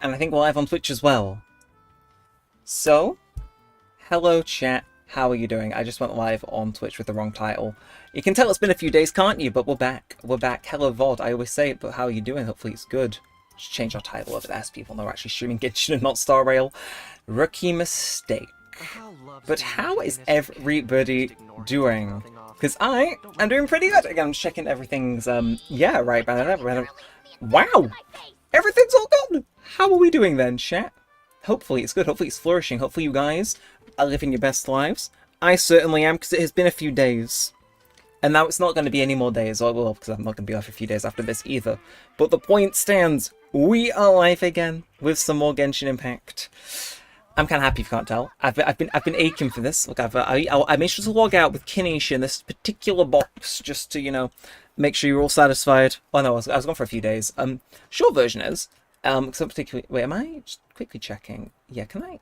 and I think we're live on Twitch as well. So, hello chat, how are you doing? I just went live on Twitch with the wrong title. You can tell it's been a few days, can't you? But we're back. We're back. Hello VOD, I always say it, but how are you doing? Hopefully it's good. Just change our title over there so people know we're actually streaming Genshin and not Star Rail. Rookie mistake. But how is everybody doing? Because I'm doing pretty good. Again, I'm checking everything's, yeah, right, banter. Wow! Everything's all good! How are we doing then, chat? Hopefully it's good, hopefully it's flourishing, hopefully you guys are living your best lives. I certainly am, because it has been a few days. And now it's not going to be any more days, or well, because I'm not going to be off a few days after this either. But the point stands, we are live again with some more Genshin Impact. I'm kind of happy if you can't tell. I've been aching for this. Look, I made sure to log out with Kinesia in this particular box just to, you know, make sure you're all satisfied. Oh no, I was gone for a few days. Short version is, because I'm particularly. Wait, am I just quickly checking? Yeah, can I?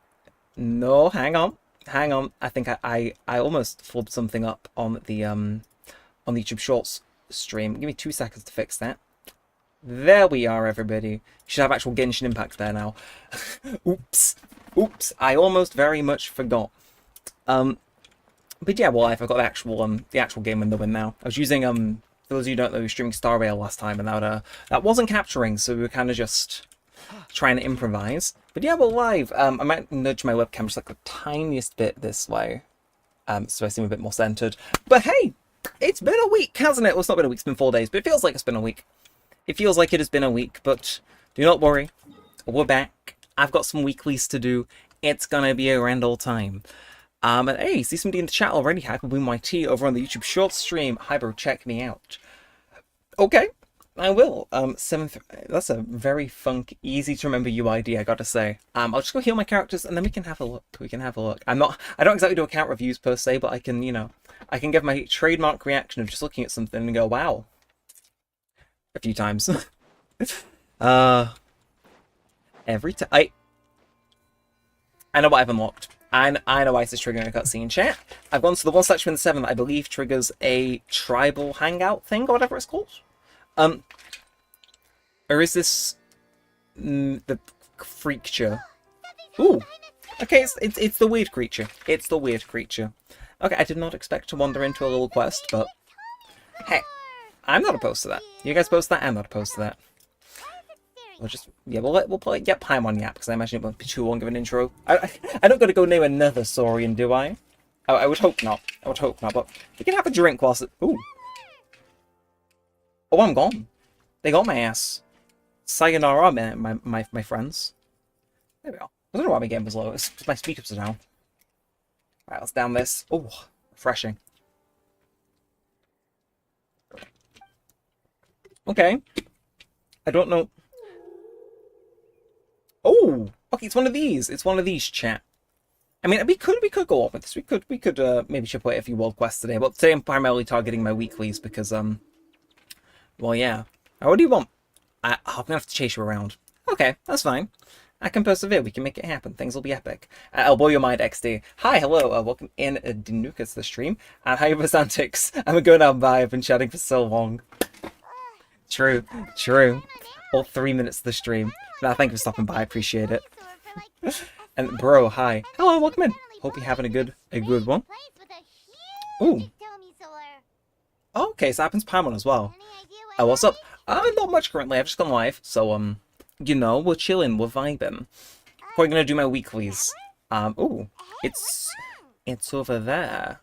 No, hang on. I think I almost flubbed something up on the YouTube Shorts stream. Give me 2 seconds to fix that. There we are, everybody. You should have actual Genshin Impact there now. Oops, I almost very much forgot. But yeah, well, I've got the actual game in the win now. I was using, for those of you who don't know, we were streaming Star Rail last time, and that wasn't capturing, so we were kind of just trying to improvise. But yeah, we're live. I might nudge my webcam just like the tiniest bit this way, so I seem a bit more centered. But hey, it's been a week, hasn't it? Well, it's not been a week, it's been 4 days, but it feels like it's been a week. It feels like it has been a week, but do not worry. We're back. I've got some weeklies to do. It's gonna be a grand old time. And hey, see somebody in the chat already. HyperBoomYT over on the YouTube Shorts stream. Hi bro, check me out. Okay, I will. That's a very easy to remember UID, I gotta say. I'll just go heal my characters and then we can have a look. I don't exactly do account reviews per se, but I can, you know, I can give my trademark reaction of just looking at something and go, wow. A few times. Every time I know what I've unlocked. I know why this is triggering a cutscene, chat. I've gone to the one section in the 7 that I believe triggers a tribal hangout thing, or whatever it's called. Or is this the creature? Ooh, okay, it's the weird creature. It's the weird creature. Okay, I did not expect to wander into a little quest, but hey, I'm not opposed to that. You guys opposed to that? I'm not opposed to that. We'll play get Paimon Yap, because I imagine it won't be too long of an intro. I don't got to go name another Saurian, do I? I would hope not. But we can have a drink whilst it... Ooh. Oh, I'm gone. They got my ass. Sayonara, my friends. There we go. I don't know why my game was low. It's my speakers are down. Right, let's down this. Oh, refreshing. Okay. I don't know. Oh, okay, it's one of these. It's one of these, chat. I mean, we could go off with this. We could maybe should play a few world quests today. But today I'm primarily targeting my weeklies because well, yeah. What do you want? I'm gonna have to chase you around. Okay, that's fine. I can persevere. We can make it happen. Things will be epic. I'll blow your mind, XD. Hi, hello. Welcome in, Dinuka, to the stream. And how you antics? I'm going out by. I've been chatting for so long. True. All 3 minutes of the stream. No, thank you for stopping by. I appreciate it. And bro, hi. Hello, welcome in. Hope you're having a good one. Ooh. Okay, so that happens Paimon as well. Oh, what's up? Not much currently. I've just gone live, so you know, we're chilling, we're vibing. Probably gonna do my weeklies. Ooh, it's over there.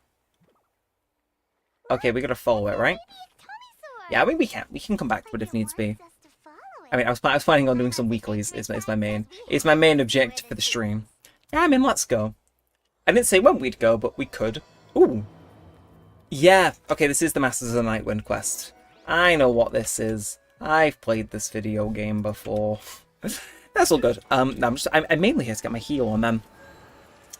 Okay, we gotta follow it, right? Yeah, I mean we can come back to it if needs be. I mean, I was planning on doing some weeklies. It's my main objective for the stream. Yeah, I mean, let's go. I didn't say when we'd go, but we could. Ooh. Yeah. Okay, this is the Masters of the Nightwind quest. I know what this is. I've played this video game before. That's all good. No, I'm mainly here to get my heal on them.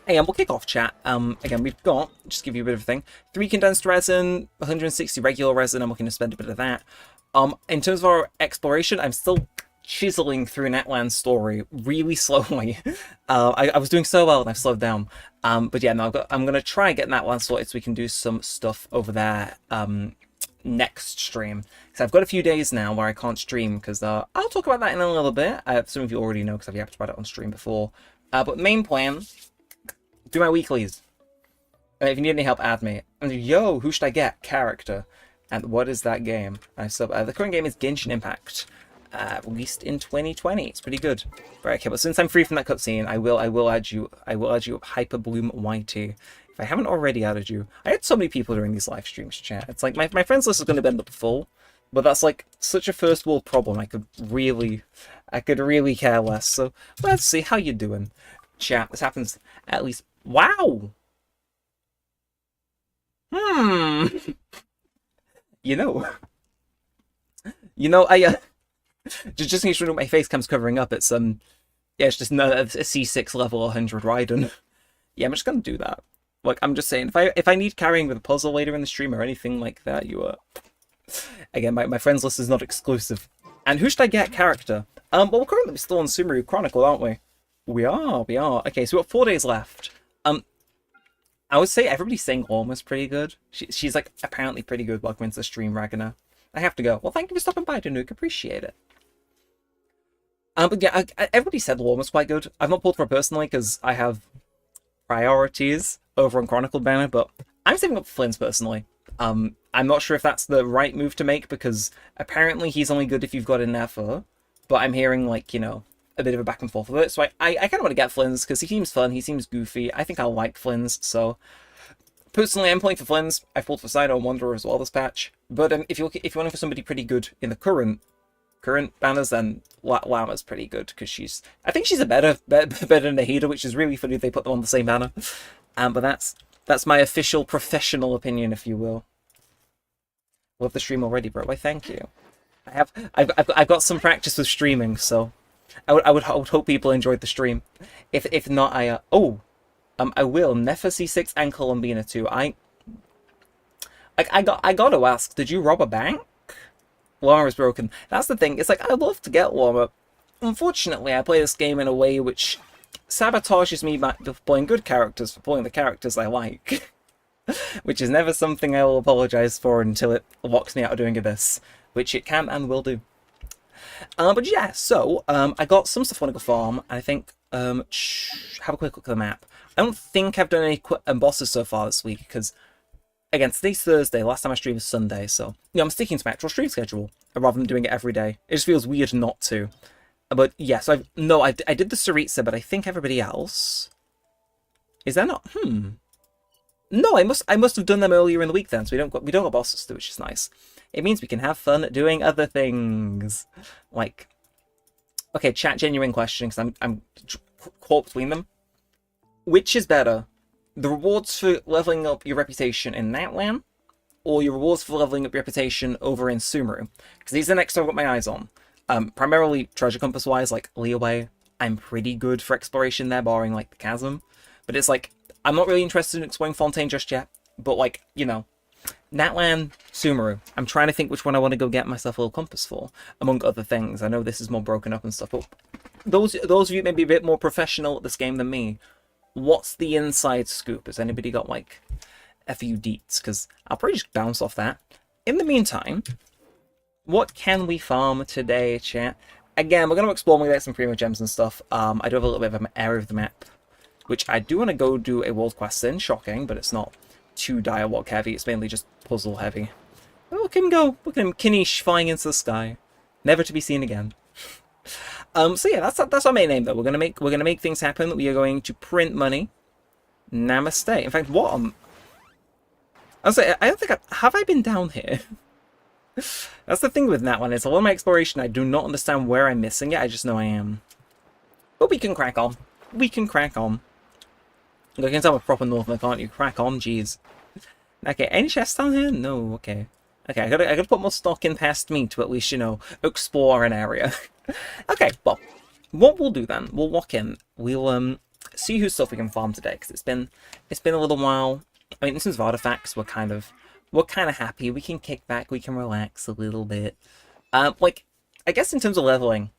Hey, we'll kick off chat. Again, we've got, just give you a bit of a thing, 3 condensed resin, 160 regular resin. I'm looking to spend a bit of that. In terms of our exploration, I'm still chiseling through Netland's story really slowly. I was doing so well and I've slowed down. But yeah, no, I'm gonna try and get Netland sorted so we can do some stuff over there next stream. So I've got a few days now where I can't stream because I'll talk about that in a little bit. Some of you already know because I've yapped about it on stream before. But main plan, do my weeklies. And if you need any help, add me. And yo, who should I get? Character. And what is that game? The current game is Genshin Impact. Released in 2020. It's pretty good. Right, okay, but since I'm free from that cutscene, I will add you. I will add you Hyperbloom YT. If I haven't already added you, I had so many people during these live streams, chat. It's like my friends list is going to end up full, but that's like such a first world problem. I could really care less. So let's see how you doing, chat. This happens at least. Wow. You know, I just make sure my face cam's covering up. It's yeah, it's just a C6 level 100 Raiden. Yeah, I'm just gonna do that. Like, I'm just saying, if I need carrying with a puzzle later in the stream or anything like that, again, my friends list is not exclusive. And who should I get? Character. Well, we're currently still on Sumeru Chronicle, aren't we? We are. Okay, so we've got 4 days left. I would say everybody's saying Orma's pretty good. She's like apparently pretty good. Welcome into the stream, Ragnar. I have to go. Well, thank you for stopping by, Danuk. Appreciate it. But yeah, everybody said Orma's quite good. I've not pulled for her personally because I have priorities over on Chronicle banner, but I'm saving up Flynn's personally. I'm not sure if that's the right move to make because apparently he's only good if you've got in there for her. But I'm hearing like, a bit of a back and forth with it. So I kind of want to get Flynn's because he seems fun, he seems goofy. I think I'll like Flynn's, so personally I'm pulling for Flynn's. I've pulled for Sino and Wanderer as well this patch. But if you're looking for somebody pretty good in the current banners, then Llama's pretty good because I think she's a better than Nahida, which is really funny they put them on the same banner. But that's my official professional opinion, if you will. Love the stream already, bro. Why, thank you. I've got some practice with streaming, so I would hope people enjoyed the stream. If not, I will. Nefa C6 and Columbina too. I gotta ask, did you rob a bank? Llama is broken. That's the thing. It's like I'd love to get Llama. Unfortunately, I play this game in a way which sabotages me by playing good characters for playing the characters I like. Which is never something I will apologize for until it locks me out of doing Abyss, which it can and will do. But yeah, so I got some stuff I want to go farm, and I think have a quick look at the map. I don't think I've done any bosses so far this week because again, today's Thursday. Last time I streamed was Sunday, so I'm sticking to my actual stream schedule rather than doing it every day. It just feels weird not to. But yeah, so I did the Saritsa, but I think everybody else is there not? No, I must have done them earlier in the week then, so we don't got bosses to do, which is nice. It means we can have fun doing other things. Like, okay, chat, genuine question, because I'm caught between them. Which is better? The rewards for leveling up your reputation in Natlan, or your rewards for leveling up your reputation over in Sumeru? Because these are the next I've got my eyes on. Primarily treasure compass wise, like Leeway, I'm pretty good for exploration there, barring like the chasm. But it's like, I'm not really interested in exploring Fontaine just yet, but like, Natlan, Sumeru. I'm trying to think which one I want to go get myself a little compass for, among other things. I know this is more broken up and stuff, but those of you maybe a bit more professional at this game than me, what's the inside scoop? Has anybody got like a few deets? Because I'll probably just bounce off that. In the meantime, what can we farm today, chat? Again, we're going to explore, get some Primogems and stuff. I do have a little bit of an area of the map, which I do want to go do a world quest in. Shocking, but it's not too dialogue heavy. It's mainly just puzzle heavy. Oh, look at him go. Look at him, Kinish flying into the sky, never to be seen again. So yeah, that's our main aim though. We're gonna make things happen. We are going to print money. Namaste. In fact, what I don't think have I been down here. That's the thing with that one. It's a lot of my exploration. I do not understand where I'm missing it. I just know I am. But we can crack on. We can crack on. You can tell I'm a proper northerner, can't you? Crack on, jeez. Okay, any chests down here? No, okay. Okay, I gotta put more stock in past me to at least, explore an area. Okay, well, what we'll do then, we'll walk in. We'll see whose stuff we can farm today, because it's been a little while. I mean, in terms of artifacts, we're kind of happy. We can kick back, we can relax a little bit. Like, I guess in terms of leveling,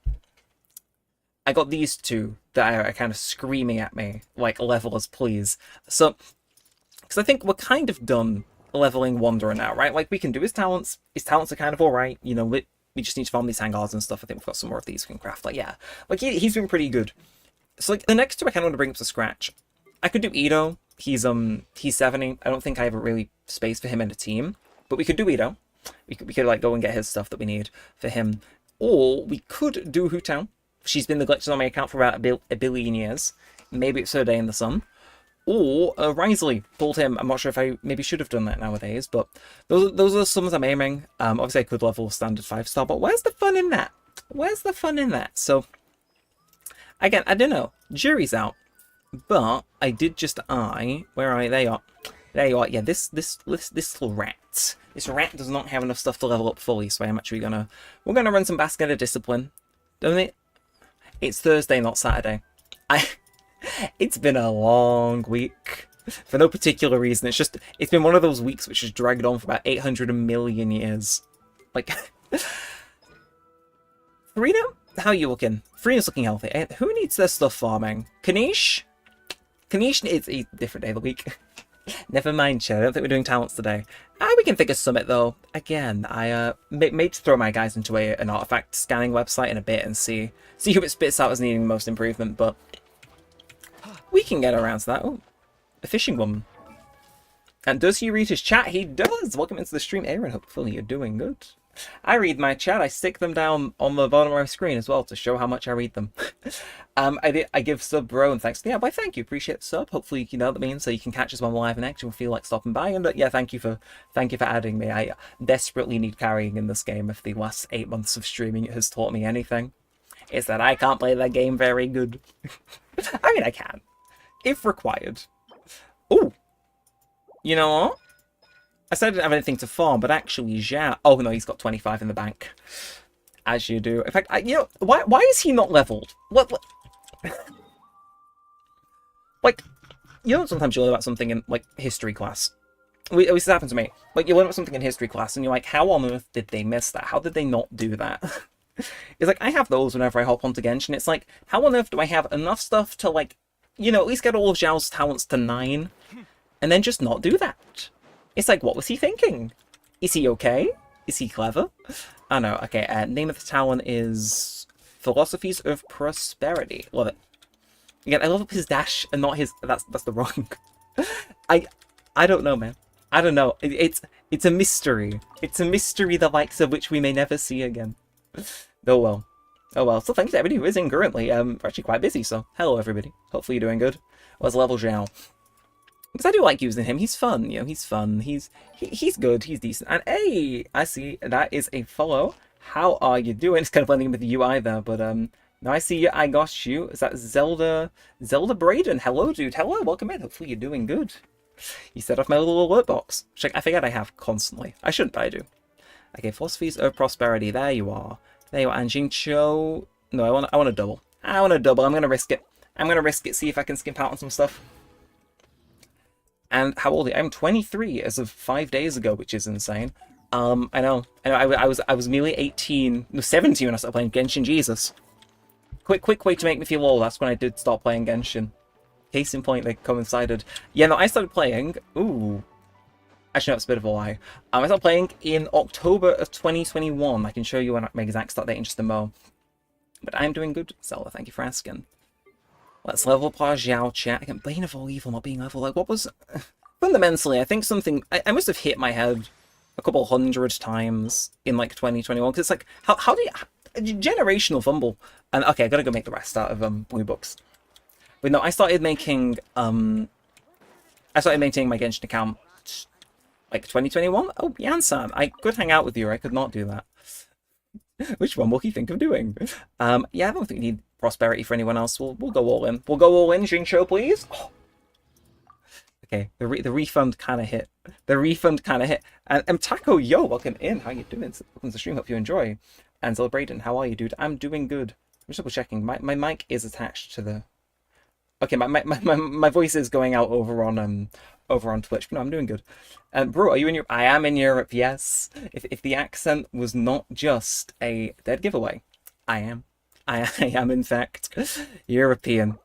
I got these two that are kind of screaming at me, like, level us, please. So, because I think we're kind of done leveling Wanderer now, right? Like, we can do his talents. His talents are kind of alright. You know, we just need to farm these hangars and stuff. I think we've got some more of these we can craft. Like, yeah. Like, he's been pretty good. So, like, the next two I kind of want to bring up to scratch. I could do Edo. He's 70. I don't think I have a really space for him in a team. But we could do Edo. We could like, go and get his stuff that we need for him. Or we could do Hu Tao. She's been the glitches on my account for about a billion years. Maybe it's her day in the sun. Or Risley, pulled him. I'm not sure if I maybe should have done that nowadays, but those are the sums I'm aiming. Obviously, I could level standard 5-star, but where's the fun in that? Where's the fun in that? So, again, I don't know. Jury's out, but I did just where are they? There you are. Yeah, this little rat. This rat does not have enough stuff to level up fully, so I'm actually we're gonna run some Basket of Discipline, don't it? It's Thursday, not Saturday. It's been a long week for no particular reason. It's been one of those weeks which has dragged on for about 800 million years. Like, Freedom, how are you looking? Freedom's looking healthy. Who needs their stuff farming? Kanish? Kanish needs a different day of the week. Never mind, Chad. I don't think we're doing talents today. We can think of Summit though. Again, I made to throw my guys into an artifact scanning website in a bit and see who it spits out as needing the most improvement, but we can get around to that. Oh, a fishing woman. And does he read his chat? He does! Welcome into the stream, Aaron. Hopefully you're doing good. I read my chat. I stick them down on the bottom of my screen as well to show how much I read them. I give sub bro and thanks. Yeah, why thank you. Appreciate the sub. Hopefully you know what I mean, so you can catch us when we're live and actually feel like stopping by. And yeah, thank you for adding me. I desperately need carrying in this game. If the last 8 months of streaming has taught me anything, it's that I can't play that game very good. I mean, I can, if required. Oh, you know what? I said I didn't have anything to farm, but actually, Zhao... Oh, no, he's got 25 in the bank. As you do. In fact, you know, why is he not leveled? What? Like, you know, sometimes you learn about something in, like, history class. This happened to me. Like, you learn about something in history class, and you're like, how on earth did they miss that? How did they not do that? It's like, I have those whenever I hop onto Genshin. It's like, how on earth do I have enough stuff to, like, you know, at least get all of Zhao's talents to 9, and then just not do that? It's like, what was he thinking? Is he okay? Is he clever? I know. Okay, name of the talent is Philosophies of Prosperity. Love it. Again, I love his dash and not his... That's the wrong... I don't know, man. I don't know. It's a mystery. It's a mystery the likes of which we may never see again. Oh well. Oh well. So thanks to everybody who is in currently. We're actually quite busy, so hello everybody. Hopefully you're doing good. Where's level Zhao? Because I do like using him. He's fun, you know, he's fun. He's good, he's decent. And hey, I see that is a follow. How are you doing? It's kind of blending in with the UI there, but now I see you, I got you. Is that Zelda Braden? Hello, dude. Hello, welcome in. Hopefully you're doing good. You set off my little alert box, which I forget I have constantly. I shouldn't, but I do. Okay, Philosophies of Prosperity. There you are. There you are. And Jincho. No, I want a double. I want a double. I'm gonna risk it. I'm gonna risk it. See if I can skimp out on some stuff. And how old are you? I'm 23 as of 5 days ago, which is insane. I know. I was merely 18, no, 17 when I started playing Genshin. Jesus. Quick way to make me feel old. That's when I did stop playing Genshin. Case in point, they coincided. Yeah, no, I started playing. Ooh. Actually, no, it's a bit of a lie. I started playing in October of 2021. I can show you my exact start date in just a mo. But I'm doing good, Zelda. Thank you for asking. Let's level up our Zhao chat. Again, Bane of all evil not being level. Like, what was... Fundamentally, I think something... I must have hit my head a couple 100 times in, like, 2021. Because it's like, how do you... Generational fumble. And, okay, I gotta go make the rest out of Blue Books. But no, I started making... I started maintaining my Genshin account, like, 2021? Oh, Yansan, I could hang out with you, or I could not do that. Which one will he think of doing? Yeah, I don't think we need prosperity for anyone else. We'll go all in. We'll go all in, Jincho, please. Oh. Okay, the refund kind of hit. The refund kind of hit. And Taco, yo, welcome in. How you doing? Welcome to the stream. Hope you enjoy. And Braden, how are you, dude? I'm doing good. I'm just double checking. My mic is attached to the... Okay, my voice is going out over on Twitch, but no, I'm doing good. Bro, are you in Europe? I am in Europe, yes. If the accent was not just a dead giveaway, I am. I am, in fact, European.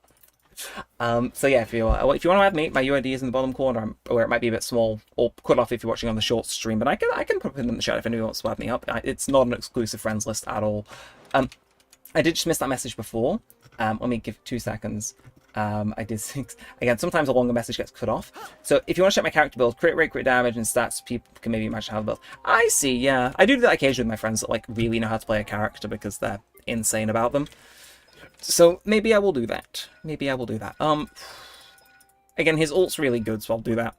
So yeah, if you want to add me, my UID is in the bottom corner, where it might be a bit small, or cut off if you're watching on the short stream. But I can put it in the chat if anyone wants to add me up. It's not an exclusive friends list at all. I did just miss that message before. Let me give 2 seconds. I did 6. Again, sometimes a longer message gets cut off. So if you want to check my character build, crit rate, crit damage, and stats, people can maybe imagine how to build. I see, yeah. I do that occasionally with my friends that like really know how to play a character because they're insane about them. So maybe I will do that. Maybe I will do that. Again, his ult's really good, so I'll do that.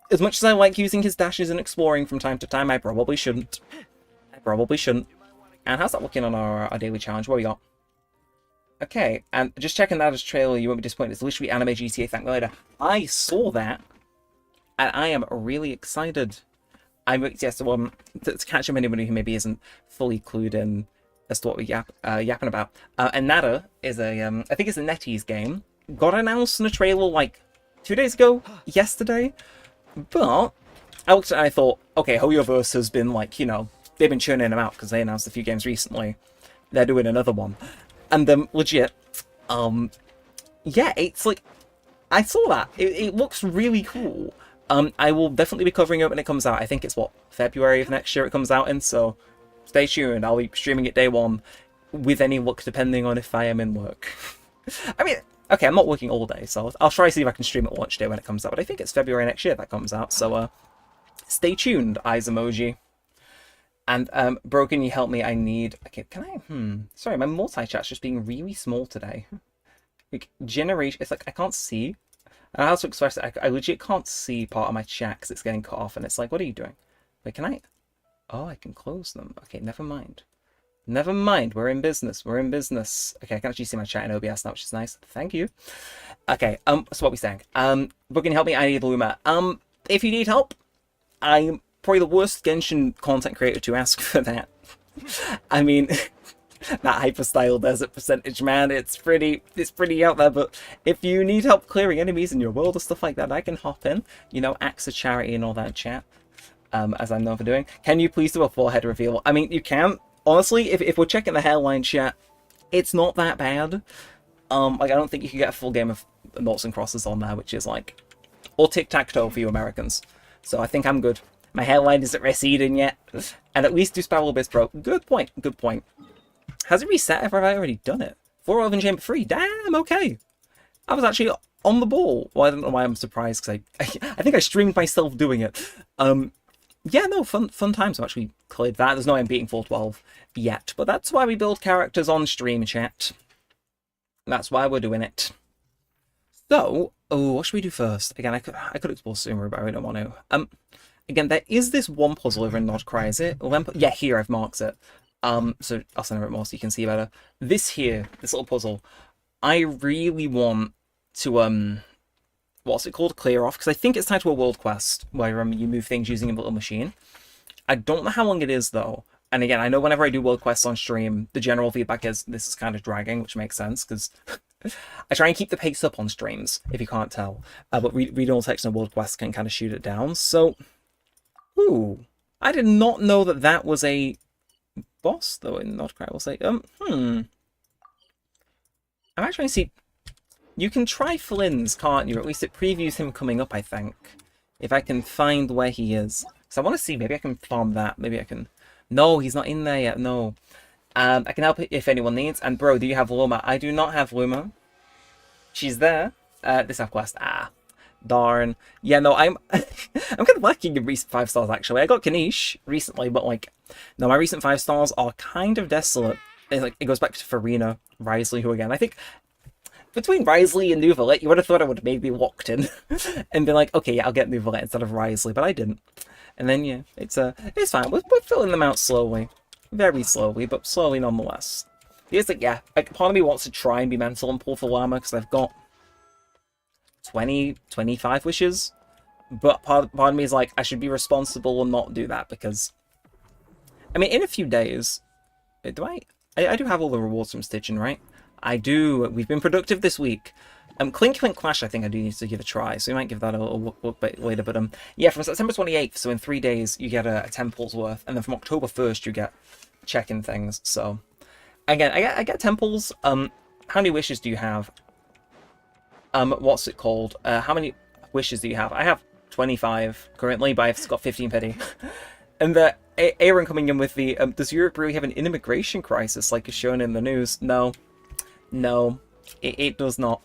As much as I like using his dashes and exploring from time to time, I probably shouldn't. I probably shouldn't. And how's that looking on our daily challenge? What we got? Okay, and just checking that as trailer, you won't be disappointed. It's literally anime GTA Thank Me Later. I saw that, and I am really excited. I'm to catch up anybody who maybe isn't fully clued in as to what we're yapping about. And Nada is a, I think it's a NetEase game. Got announced in a trailer like 2 days ago, yesterday. But I looked at it and I thought, okay, hoyoverse has been like, you know, they've been churning them out because they announced a few games recently. They're doing another one. And legit, yeah, it's like, I saw that. It looks really cool. I will definitely be covering it when it comes out. I think it's, what, February of next year it comes out in, so stay tuned. I'll be streaming it day one, with any luck, depending on if I am in work. I mean, okay, I'm not working all day, so I'll try to see if I can stream it launch day when it comes out, but I think it's February next year that comes out, so stay tuned, eyes emoji. And, bro, can you help me? I need... Okay, can I... Sorry, my multi-chat's just being really small today. Like, generation... It's like, I can't see. I don't know how to express it. I legit can't see part of my chat because it's getting cut off, and it's like, what are you doing? Wait, can I... Oh, I can close them. Okay, never mind. Never mind, we're in business. We're in business. Okay, I can actually see my chat in OBS now, which is nice. Thank you. Okay, so what are we saying? Bro, can you help me? I need Luma. If you need help, I'm probably the worst Genshin content creator to ask for that. I mean, that hyperstyle desert percentage, man, it's pretty out there, but if you need help clearing enemies in your world or stuff like that, I can hop in, you know, acts of charity and all that chat, as I'm known for doing. Can you please do a forehead reveal? I mean, you can. Honestly, if we're checking the hairline chat, it's not that bad. Like, I don't think you can get a full game of noughts and crosses on there, which is like, or tic-tac-toe for you Americans. So I think I'm good. My hairline isn't receding yet. And at least do Spiral Abyss Pro. Good point, good point. Has it reset? Have I already done it? 411 Chamber 3. Damn, okay. I was actually on the ball. Well, I don't know why I'm surprised, because I think I streamed myself doing it. Yeah, no, fun times. I've actually cleared that. There's no way I'm beating 412 yet. But that's why we build characters on stream, chat. That's why we're doing it. So, what should we do first? Again, I could explore Sumeru, but I don't want to. Again, there is this one puzzle over in Krai, is it? Yeah, here, I've marked it. So I'll send it more so you can see better. This little puzzle, I really want to, what's it called? Clear off, because I think it's tied to a world quest, where you move things using a little machine. I don't know how long it is, though. And again, I know whenever I do world quests on stream, the general feedback is this is kind of dragging, which makes sense, because I try and keep the pace up on streams, if you can't tell. But reading all text and world quests can kind of shoot it down, so... Ooh, I did not know that was a boss, though, in Nordcry. We'll say, I'm actually see. You can try Flynn's, can't you? Or at least it previews him coming up, I think. If I can find where he is. So I want to see, maybe I can farm that. Maybe I can... No, he's not in there yet, no. I can help if anyone needs. And bro, do you have Luma? I do not have Luma. She's there. This half quest. Darn. Yeah, no, I'm kind of lacking in recent 5 stars, actually. I got Kanish recently, but, like, no, my recent 5 stars are kind of desolate. It goes back to Farina, Risley, who, again, I think, between Risley and Nuvalet, you would have thought I would have maybe walked in and been like, okay, yeah, I'll get Nuvalet instead of Risley, but I didn't. And then, yeah, it's fine. We're filling them out slowly. Very slowly, but slowly nonetheless. It's like, yeah, like, part of me wants to try and be mental and pull for Llama, because I've got 25 wishes, but part of me is like, I should be responsible and not do that, because, I mean, in a few days, I do have all the rewards from Stygian, right? I do. We've been productive this week. Clink Clink Clash, I think I do need to give a try, so we might give that a look bit later, but yeah, from September 28th, so in 3 days, you get a 10 pulls worth, and then from October 1st, you get check-in things, so, again, I get 10 pulls. How many wishes do you have? What's it called? How many wishes do you have? I have 25 currently, but I've got 15 pity. And Aaron coming in with the, does Europe really have an immigration crisis like is shown in the news? No. No. It does not.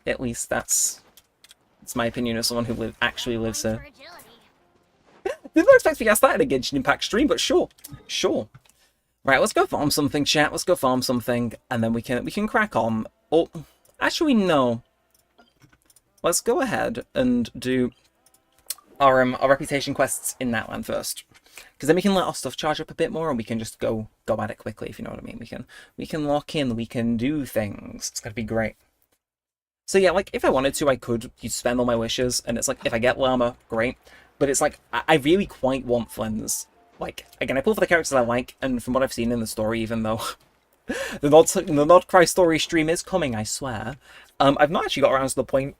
At least that's my opinion as someone who actually lives here. Didn't expect to get started a Genshin Impact stream, but sure. Sure. Right, let's go farm something, chat. Let's go farm something, and then we can crack on. Oh, actually, no. Let's go ahead and do our reputation quests in that land first, because then we can let our stuff charge up a bit more, and we can just go at it quickly, if you know what I mean. We can lock in, we can do things. It's gonna be great. So yeah, like if I wanted to, I could spend all my wishes, and it's like if I get Llama, great. But it's like I really quite want Flens. Like again, I pull for the characters I like, and from what I've seen in the story, even though the Nod Krai story stream is coming, I swear. I've not actually got around to the point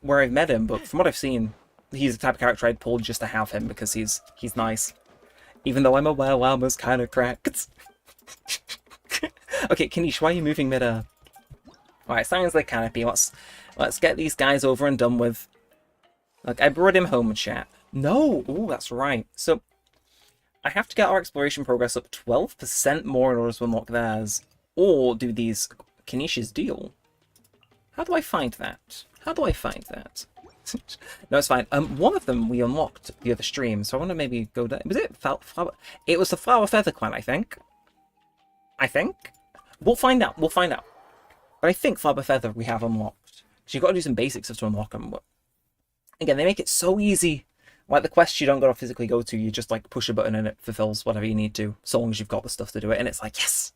where I've met him, but from what I've seen, he's the type of character I'd pull just to have him because he's nice. Even though I'm aware Llama's kind of cracked. Okay, Kanish, why are you moving mid-air? Alright, Science the Canopy. Let's get these guys over and done with. Look, I brought him home, chat. No! Ooh, that's right. So, I have to get our exploration progress up 12% more in order to unlock theirs. Or do these Kanish's deal. How do I find that? How do I find that? No, it's fine. One of them we unlocked the other stream, so I want to maybe go down. Was it flower? It was the Flower Feather Clan, I think. We'll find out. We'll find out. But I think Flower Feather we have unlocked. So you've got to do some basics to unlock them. But again, they make it so easy. Like the quests you don't got to physically go to, you just like push a button and it fulfills whatever you need to, so long as you've got the stuff to do it. And it's like, yes,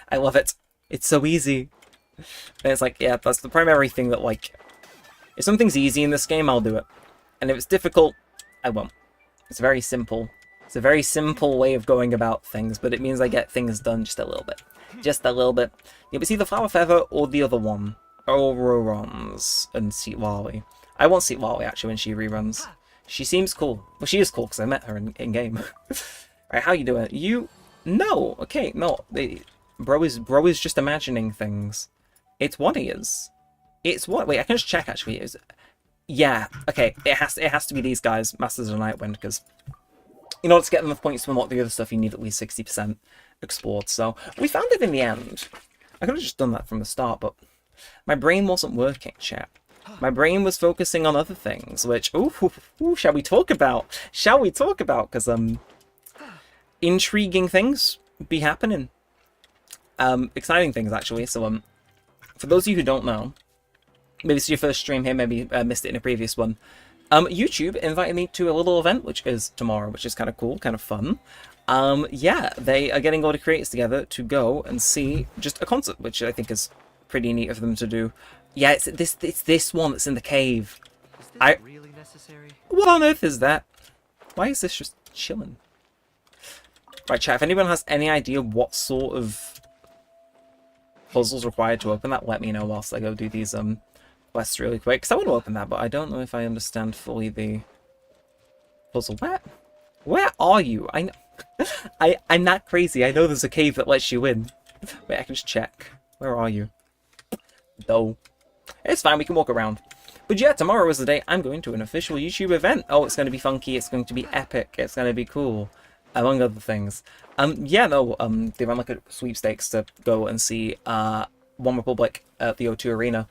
I love it. It's so easy. And it's like, yeah, that's the primary thing that like, if something's easy in this game, I'll do it. And if it's difficult, I won't. It's very simple. It's a very simple way of going about things, but it means I get things done just a little bit. Just a little bit. Yeah, but see the Flower Feather or the other one. Aurorons and Seat Lolly. I want Seat Lolly actually when she reruns. She seems cool. Well, she is cool because I met her in game. Right, how you doing? You? No. Okay, no. Bro is just imagining things. It's what he is. It's what? Wait, I can just check actually. Yeah. Okay. It has to be these guys, Masters of the Nightwind, because in order to get them the points to unlock the other stuff, you need at least 60% explored. So we found it in the end. I could have just done that from the start, but my brain wasn't working, chat. My brain was focusing on other things, which shall we talk about? Shall we talk about? Because intriguing things be happening. Exciting things actually. So for those of you who don't know, maybe it's your first stream here, maybe missed it in a previous one. YouTube invited me to a little event, which is tomorrow, which is kind of cool, kind of fun. Yeah, they are getting all the creators together to go and see just a concert, which I think is pretty neat of them to do. Yeah, it's this one that's in the cave. Is this really necessary? What on earth is that? Why is this just chilling? Right, chat, if anyone has any idea what sort of puzzles required to open that, let me know whilst I go do these quests really quick. Because I want to open that, but I don't know if I understand fully the puzzle. Where are you? I know. I'm not crazy. I know there's a cave that lets you in. Wait, I can just check. Where are you? Though. It's fine, we can walk around. But yeah, tomorrow is the day I'm going to an official YouTube event. Oh, it's going to be funky, it's going to be epic, it's going to be cool, among other things. Yeah, no, they run like a sweepstakes to go and see One Republic at the O2 Arena,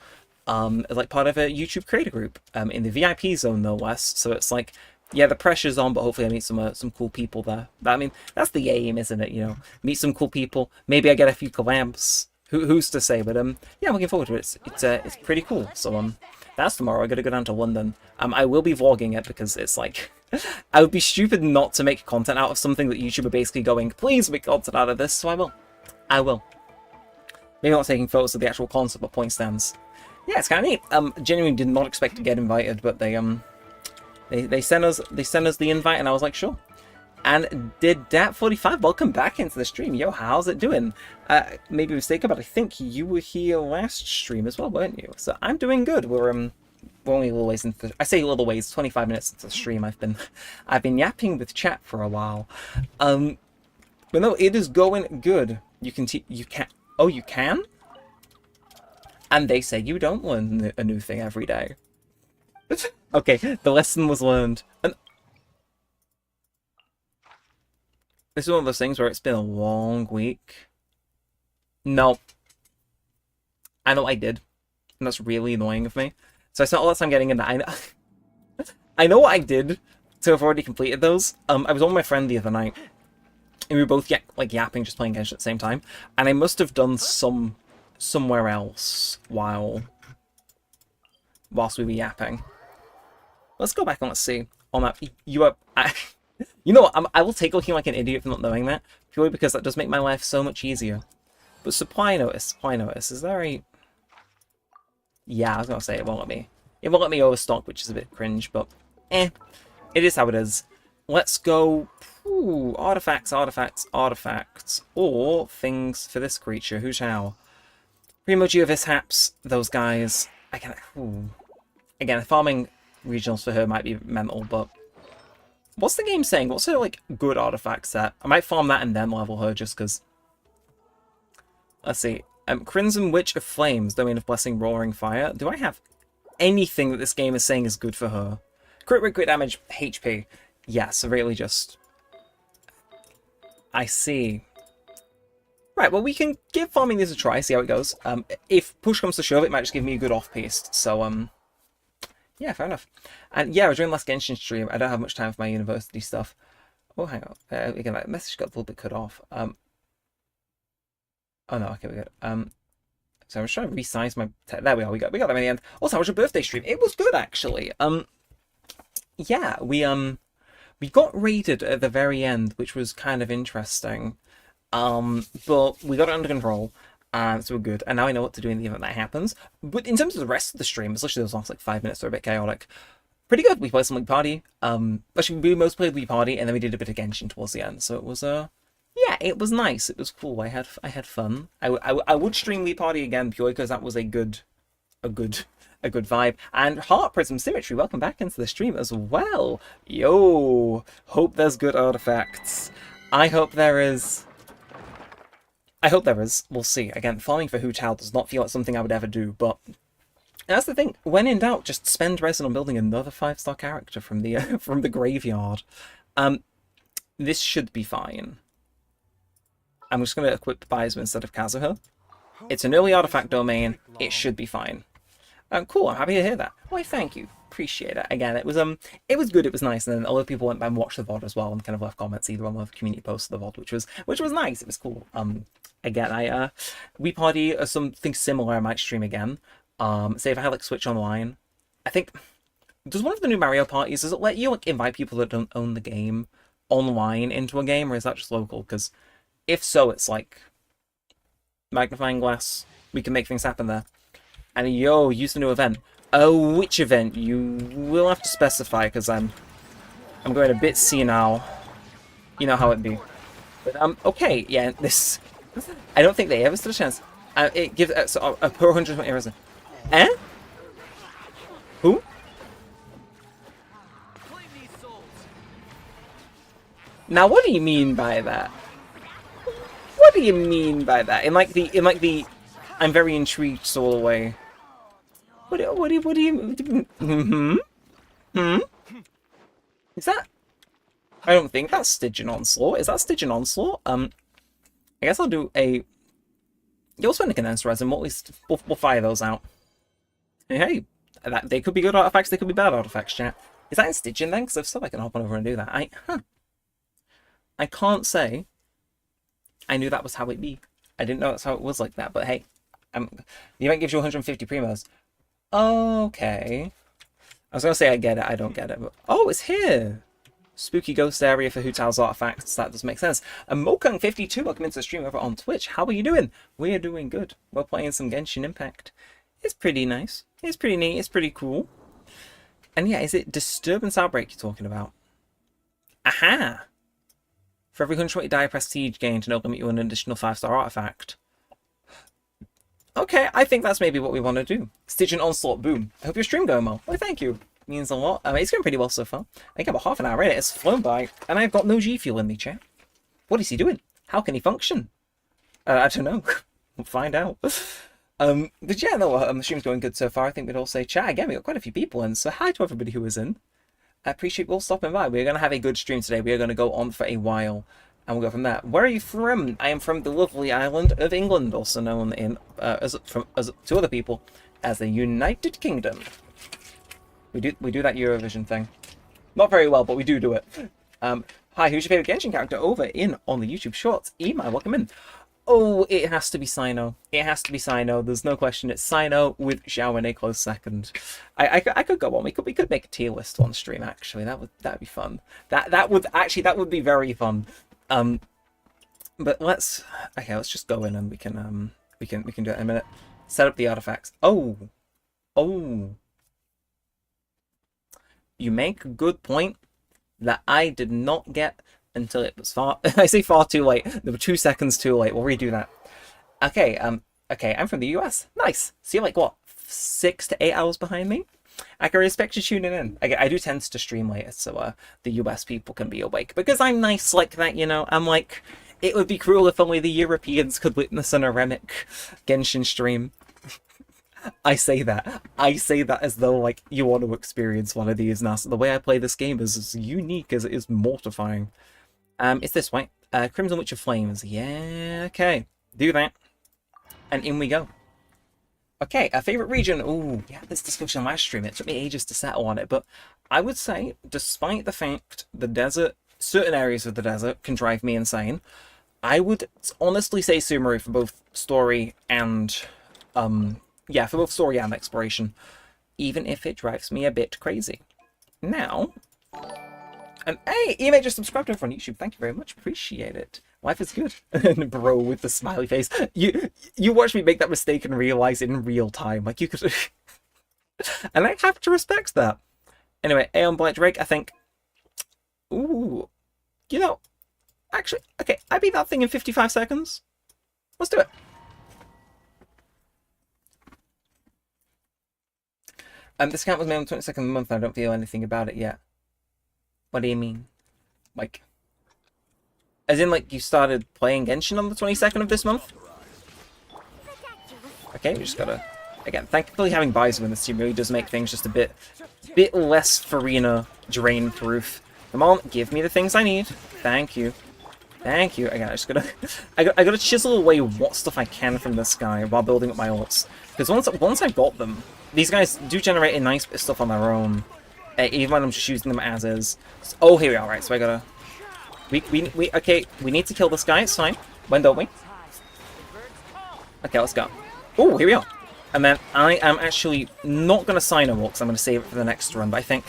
as like part of a YouTube creator group, in the VIP zone no less. So it's like, yeah, the pressure's on, but hopefully I meet some cool people there. I mean, that's the aim, isn't it? You know, meet some cool people. Maybe I get a few collabs. Who's to say? But yeah, I'm looking forward to it. It's pretty cool. So that's tomorrow. I gotta go down to London. I will be vlogging it because it's like I would be stupid not to make content out of something that YouTube are basically going, please make content out of this. So I will. Maybe not taking photos of the actual concert, but point stands. Yeah, it's kind of neat. Genuinely did not expect to get invited, but they sent us the invite, and I was like, sure. And did Dat45 welcome back into the stream? Yo, how's it doing? Maybe a mistake, but I think you were here last stream as well, weren't you? So I'm doing good. We're only a little ways into I say a little ways, 25 minutes into the stream. I've been yapping with chat for a while. But no, it is going good. You can. Oh, you can? And they say you don't learn a new thing every day. Okay, the lesson was learned. And this is one of those things where it's been a long week. No. I know I did. And that's really annoying of me. So I spent all that time getting into I know what I did to have already completed those. I was on with my friend the other night. And we were both yapping, just playing Genshin at the same time. And I must have done somewhere else whilst we were yapping. Let's go back and let's see. On that, you are... you know what, I will take looking like an idiot for not knowing that, purely because that does make my life so much easier. But supply notice, is there a... Yeah, I was going to say, it won't let me overstock, which is a bit cringe, but it is how it is. Let's go... Ooh, artifacts, or things for this creature, who shall? Primogems, haps, those guys. Again, farming regionals for her might be mental, but what's the game saying? What's her, like, good artifact set? I might farm that and then level her, just because... Let's see. Crimson Witch of Flames, Domain of Blessing, Roaring Fire. Do I have anything that this game is saying is good for her? Crit rate, crit damage, HP. Yes, really just... I see. Right, well, we can give farming this a try, see how it goes. If push comes to shove, it might just give me a good off-piste, so, yeah, fair enough. And yeah, I was doing last Genshin stream. I don't have much time for my university stuff. Oh, hang on. Again, that message got a little bit cut off. Oh no, okay, we're good. So I'm just trying to resize my... There we are, we got them in the end. Also, how was your birthday stream? It was good, actually. Yeah, we got raided at the very end, which was kind of interesting. But we got it under control. So we're good, and now I know what to do in the event that happens. But in terms of the rest of the stream, especially those last like 5 minutes are a bit chaotic. Pretty good. We played some League Party. Actually, we most played League Party, and then we did a bit of Genshin towards the end. So it was yeah, it was nice. It was cool. I had fun. I would stream League Party again purely because that was a good vibe. And Heart Prism Symmetry, welcome back into the stream as well. Yo, hope there's good artifacts. I hope there is. We'll see. Again, farming for Hu Tao does not feel like something I would ever do, but that's the thing. When in doubt, just spend resin on building another 5-star character from the from the graveyard. This should be fine. I'm just going to equip Biasma instead of Kazuha. It's an early artifact domain. It should be fine. Cool. I'm happy to hear that. Why, thank you. Appreciate it. Again, it was good. It was nice, and then a lot of people went back and watched the VOD as well, and kind of left comments either on the community post of the VOD, which was nice. It was cool. Again, We Party or something similar. I might stream again. Say if I had like Switch Online, I think does one of the new Mario parties, does it let you like invite people that don't own the game online into a game, or is that just local? Because if so, it's like magnifying glass. We can make things happen there. And yo, use the new event. Oh, which event? You will have to specify, because I'm going a bit senile. You know how it be. But okay, yeah, this. I don't think they ever stood a chance. It gives a per 120 resin. Eh? Who? Now, what do you mean by that? What do you mean by that? In like the, I'm very intrigued sort of way. What do you? Is that? I don't think that's Stygian Onslaught. Is that Stygian Onslaught? I guess I'll do a. You'll spend a condensed resin. We'll at least we'll fire those out. Hey, they could be good artifacts. They could be bad artifacts. Chat. Is that in Stygian then? Because if so, I can hop on over and do that. I can't say. I knew that was how it be. I didn't know that's how it was like that. But hey, the event gives you 150 primos. Okay. I was gonna say I get it. I don't get it. But oh, it's here. Spooky ghost area for Hu Tao's artifacts. That does make sense. And Mokung52, welcome into the stream over on Twitch. How are you doing? We're doing good. We're playing some Genshin Impact. It's pretty nice. It's pretty neat. It's pretty cool. And yeah, is it Disturbance Outbreak you're talking about? Aha! For every 120 die prestige gained, no limit you an additional 5-star artifact. Okay, I think that's maybe what we want to do. Stygian Onslaught, boom. I hope your stream going well. Well, thank you. Means a lot. It's going pretty well so far. I think about half an hour in it. It's flown by, and I've got no G Fuel in me, chat. What is he doing? How can he function? I don't know. We'll find out. But yeah, no, the stream's going good so far. I think we'd all say chat again. We got quite a few people in, so hi to everybody who is in. I appreciate you all stopping by. We're going to have a good stream today. We are going to go on for a while, and we'll go from there. Where are you from? I am from the lovely island of England, also known in as to other people as the United Kingdom. We do that Eurovision thing. Not very well, but we do it. Hi, who's your favorite Genshin character over on the YouTube Shorts? Ema, welcome in. Oh, it has to be Sino. It has to be Sino. There's no question. It's Sino with Xiao in a close second. I could go on. We could make a tier list on stream. Actually, that'd be fun. That would be very fun. But let's just go in and we can do it in a minute. Set up the artifacts. Oh. You make a good point that I did not get until it was I say far too late. There were 2 seconds too late. We'll redo that. Okay, okay, I'm from the US. Nice. So you're like, what, 6 to 8 hours behind me? I can respect you tuning in. I do tend to stream later, so the US people can be awake. Because I'm nice like that, you know? I'm like, it would be cruel if only the Europeans could witness an Neremik Genshin stream. I say that as though, like, you want to experience one of these now. So the way I play this game is as unique as it is mortifying. It's this way. Crimson Witch of Flames. Yeah, okay. Do that. And in we go. Okay, a favourite region. Ooh, yeah, this discussion last stream. It took me ages to settle on it. But I would say, despite the fact the desert, certain areas of the desert can drive me insane, I would honestly say Sumeru for both story and, yeah, for both story and exploration, even if it drives me a bit crazy. Now, and hey, Email just subscribed over on YouTube. Thank you very much. Appreciate it. Life is good. And bro with the smiley face. You watch me make that mistake and realize in real time. Like, you could... And I have to respect that. Anyway, Aeon Blight Drake, I think... Ooh. You know, actually, okay, I beat that thing in 55 seconds. Let's do it. This account was made on the 22nd of the month, and I don't feel anything about it yet. What do you mean? Like... As in, like, you started playing Genshin on the 22nd of this month? Okay, we just gotta... Again, thankfully having Baizu in this team really does make things just a bit less Farina drain-proof. Come on, give me the things I need. Thank you. Thank you. Again, I just gotta... I gotta chisel away what stuff I can from this guy while building up my ults. Because once I've got them, these guys do generate a nice bit of stuff on their own. Even when I'm just using them as is. So, oh, here we are, right, so I gotta... Okay, we need to kill this guy, it's fine. When don't we? Okay, let's go. Oh, here we are. And then I am actually not going to sign a walk, because I'm going to save it for the next run, but I think...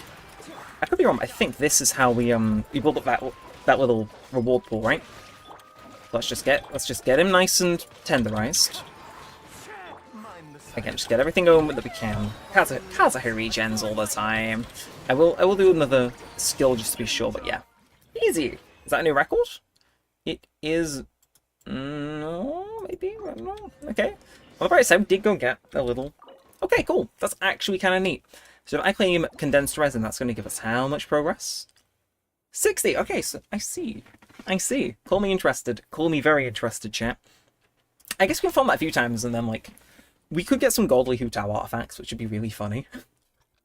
I could be wrong, but I think this is how we build up that little reward pool, right? Let's just get him nice and tenderized. Again, just get everything going that we can. Kazuha regens all the time. I will do another skill just to be sure, but yeah. Easy. Is that a new record? It is... No, maybe? I don't know. Okay. On the bright side, we did go get a little... Okay, cool. That's actually kind of neat. So if I claim condensed resin, that's going to give us how much progress? 60! Okay, so I see. I see. Call me interested. Call me very interested, chat. I guess we can farm that a few times and then, like... We could get some Godly Hutao artifacts, which would be really funny.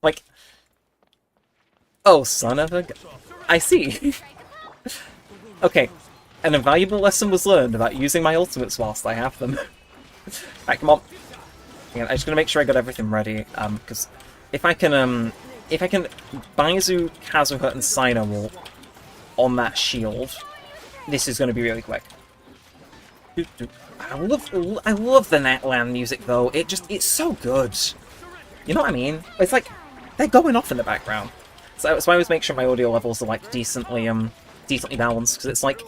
Like... Oh, son of a... I see. Okay, an invaluable lesson was learned about using my ultimates whilst I have them. Right, come on. Again, I'm just gonna make sure I got everything ready, because if I can Baizu, Kazuha, and Sino all on that shield, this is gonna be really quick. I love the Netland music though. It's so good. You know what I mean? It's like they're going off in the background. So I always make sure my audio levels are like decently balanced, because it's like,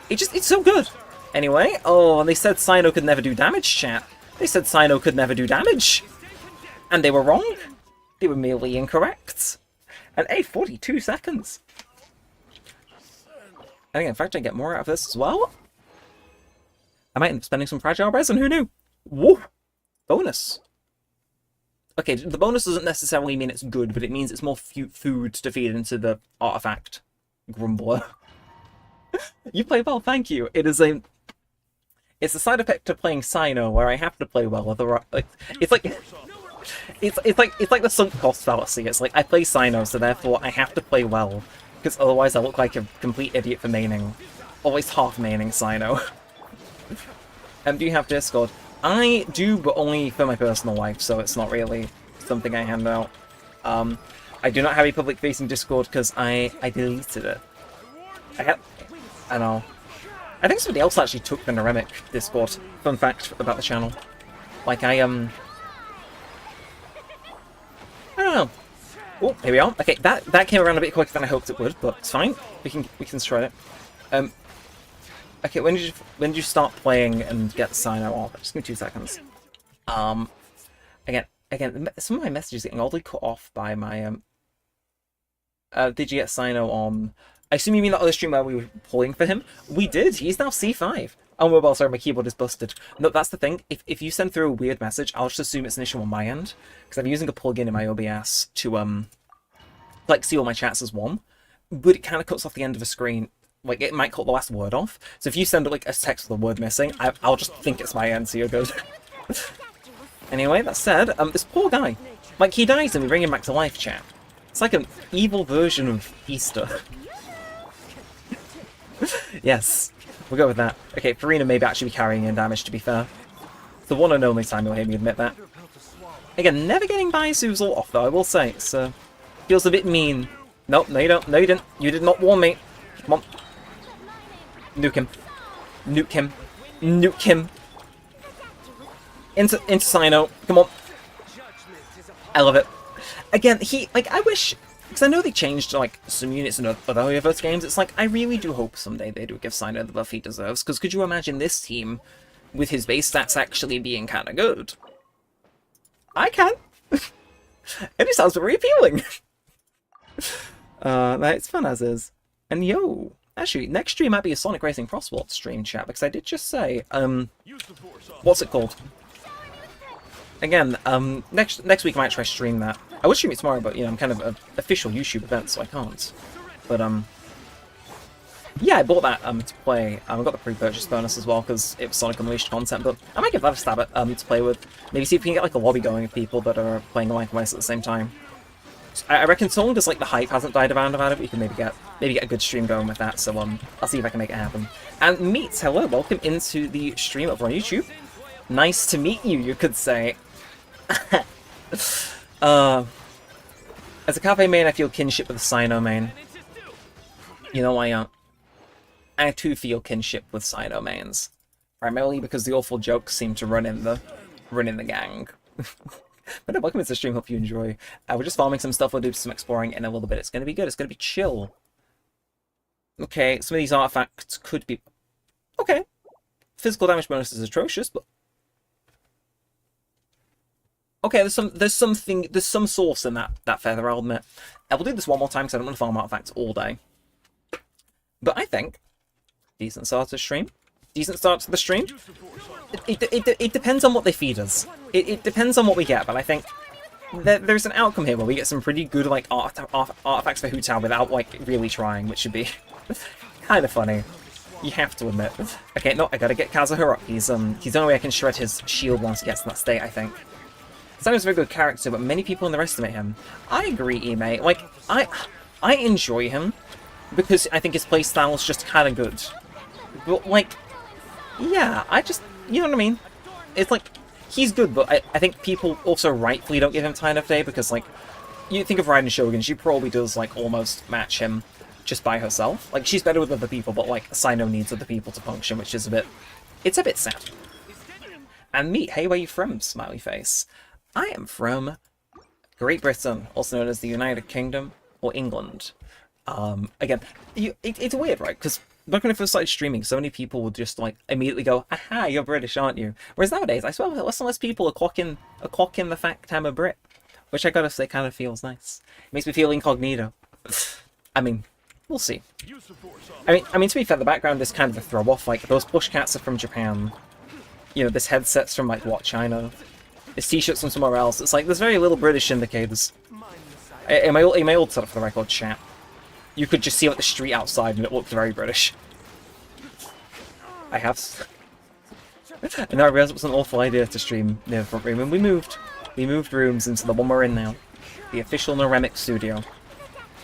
it's so good. Anyway, oh, and they said Sino could never do damage, chat. They said Sino could never do damage. And they were wrong. They were merely incorrect. And hey, 42 seconds. And again, in fact, I get more out of this as well. I might end up spending some fragile resin, who knew? Woo! Bonus. Okay, the bonus doesn't necessarily mean it's good, but it means it's more food to feed into the artifact. Grumbler. You play well, thank you. It is It's a side effect of playing Sino where I have to play well. It's like the sunk cost fallacy. It's like I play Sino, so therefore I have to play well, because otherwise I look like a complete idiot for maining, always half maining Sino. Do you have Discord? I do, but only for my personal life, so it's not really something I hand out. I do not have a public-facing Discord because I deleted it. I know. I think somebody else actually took the Neremik Discord. Fun fact about the channel. Like, I don't know. Oh, here we are. Okay, that came around a bit quicker than I hoped it would, but it's fine. We can try it. Okay, when did you start playing and get the sign out off? Just give me 2 seconds. Again, some of my messages are getting oddly cut off by my did you get Sino on? I assume you mean that other stream where we were pulling for him? We did. He's now C5. Oh, mobile, sorry, my keyboard is busted. No, that's the thing. If you send through a weird message, I'll just assume it's an issue on my end, because I'm using a plugin in my OBS to like see all my chats as one, but it kind of cuts off the end of a screen. Like, it might cut the last word off. So if you send like a text with a word missing, I'll just think it's my end, so you're good. Anyway, that said, this poor guy, like, he dies and we bring him back to life, chat. It's like an evil version of Easter. Yes, we'll go with that. Okay, Farina may actually be carrying in damage, to be fair. It's the one and only time you'll hear me admit that. Again, never getting by Suzal off, though, I will say. So, feels a bit mean. Nope, no you don't. No you didn't. You did not warn me. Come on. Nuke him. Nuke him. Nuke him. Into Sino. Come on. I love it. Again, I wish, because I know they changed, like, some units in other hoyoverse games. It's like, I really do hope someday they do give Sino the buff he deserves, because could you imagine this team, with his base stats actually being kind of good? I can. It just sounds very appealing. It's fun as is. And yo, actually, next stream might be a Sonic Racing Crosswalk stream, chat, because I did just say, what's it called? Again, next week I might try to stream that. I would stream it tomorrow, but, you know, I'm kind of an official YouTube event, so I can't. But, yeah, I bought that, to play. I got the pre-purchase bonus as well, because it was Sonic Unleashed content, but I might give that a stab at, to play with. Maybe see if we can get, like, a lobby going of people that are playing Life Mice at the same time. I reckon so long as, like, the hype hasn't died around about it, we can maybe get a good stream going with that, so, I'll see if I can make it happen. And Meets, hello, welcome into the stream over on YouTube. Nice to meet you, you could say. As a Cafe main, I feel kinship with a Sino main. You know, I too feel kinship with Sino mains. Primarily because the awful jokes seem to run in the gang. But no, welcome to the stream, hope you enjoy. We're just farming some stuff, we'll do some exploring in a little bit. It's gonna be good, it's gonna be chill. Okay, some of these artifacts could be... Okay. Physical damage bonus is atrocious, but... Okay, there's some source in that feather, I'll admit. We'll do this one more time because I don't want to farm artifacts all day. But I think decent start to the stream. Decent start to the stream. It depends on what they feed us. It depends on what we get, but I think there's an outcome here where we get some pretty good like artifacts for Hu Tao without like really trying, which should be kind of funny. You have to admit. Okay, no, I gotta get Kazuhira up. He's the only way I can shred his shield once he gets in that state, I think. Sino's a very good character, but many people underestimate him. I agree, Ime. Like, I enjoy him, because I think his playstyle is just kind of good. But, like, yeah, you know what I mean? It's like, he's good, but I think people also rightfully don't give him time of day, because, like, you think of Raiden Shogun, she probably does, like, almost match him just by herself. Like, she's better with other people, but, like, Sino needs other people to function, which is it's a bit sad. And me, hey, where you from, smiley face? I am from Great Britain, also known as the United Kingdom, or England. Again, it's weird, right? Because back when I first started streaming, so many people would just, like, immediately go, aha, you're British, aren't you? Whereas nowadays, I swear, less and less people are clocking the fact I'm a Brit. Which I gotta say kind of feels nice. It makes me feel incognito. I mean, we'll see. I mean, to be fair, the background is kind of a throw-off. Like, those plush cats are from Japan. You know, this headset's from, like, what, China? This t-shirt's from somewhere else. It's like, there's very little British indicators. In my old setup, for the record, chat, you could just see, like, the street outside and it looked very British. I have... And then I realised it was an awful idea to stream near the front room, and we moved rooms into the one we're in now. The official Neremik studio.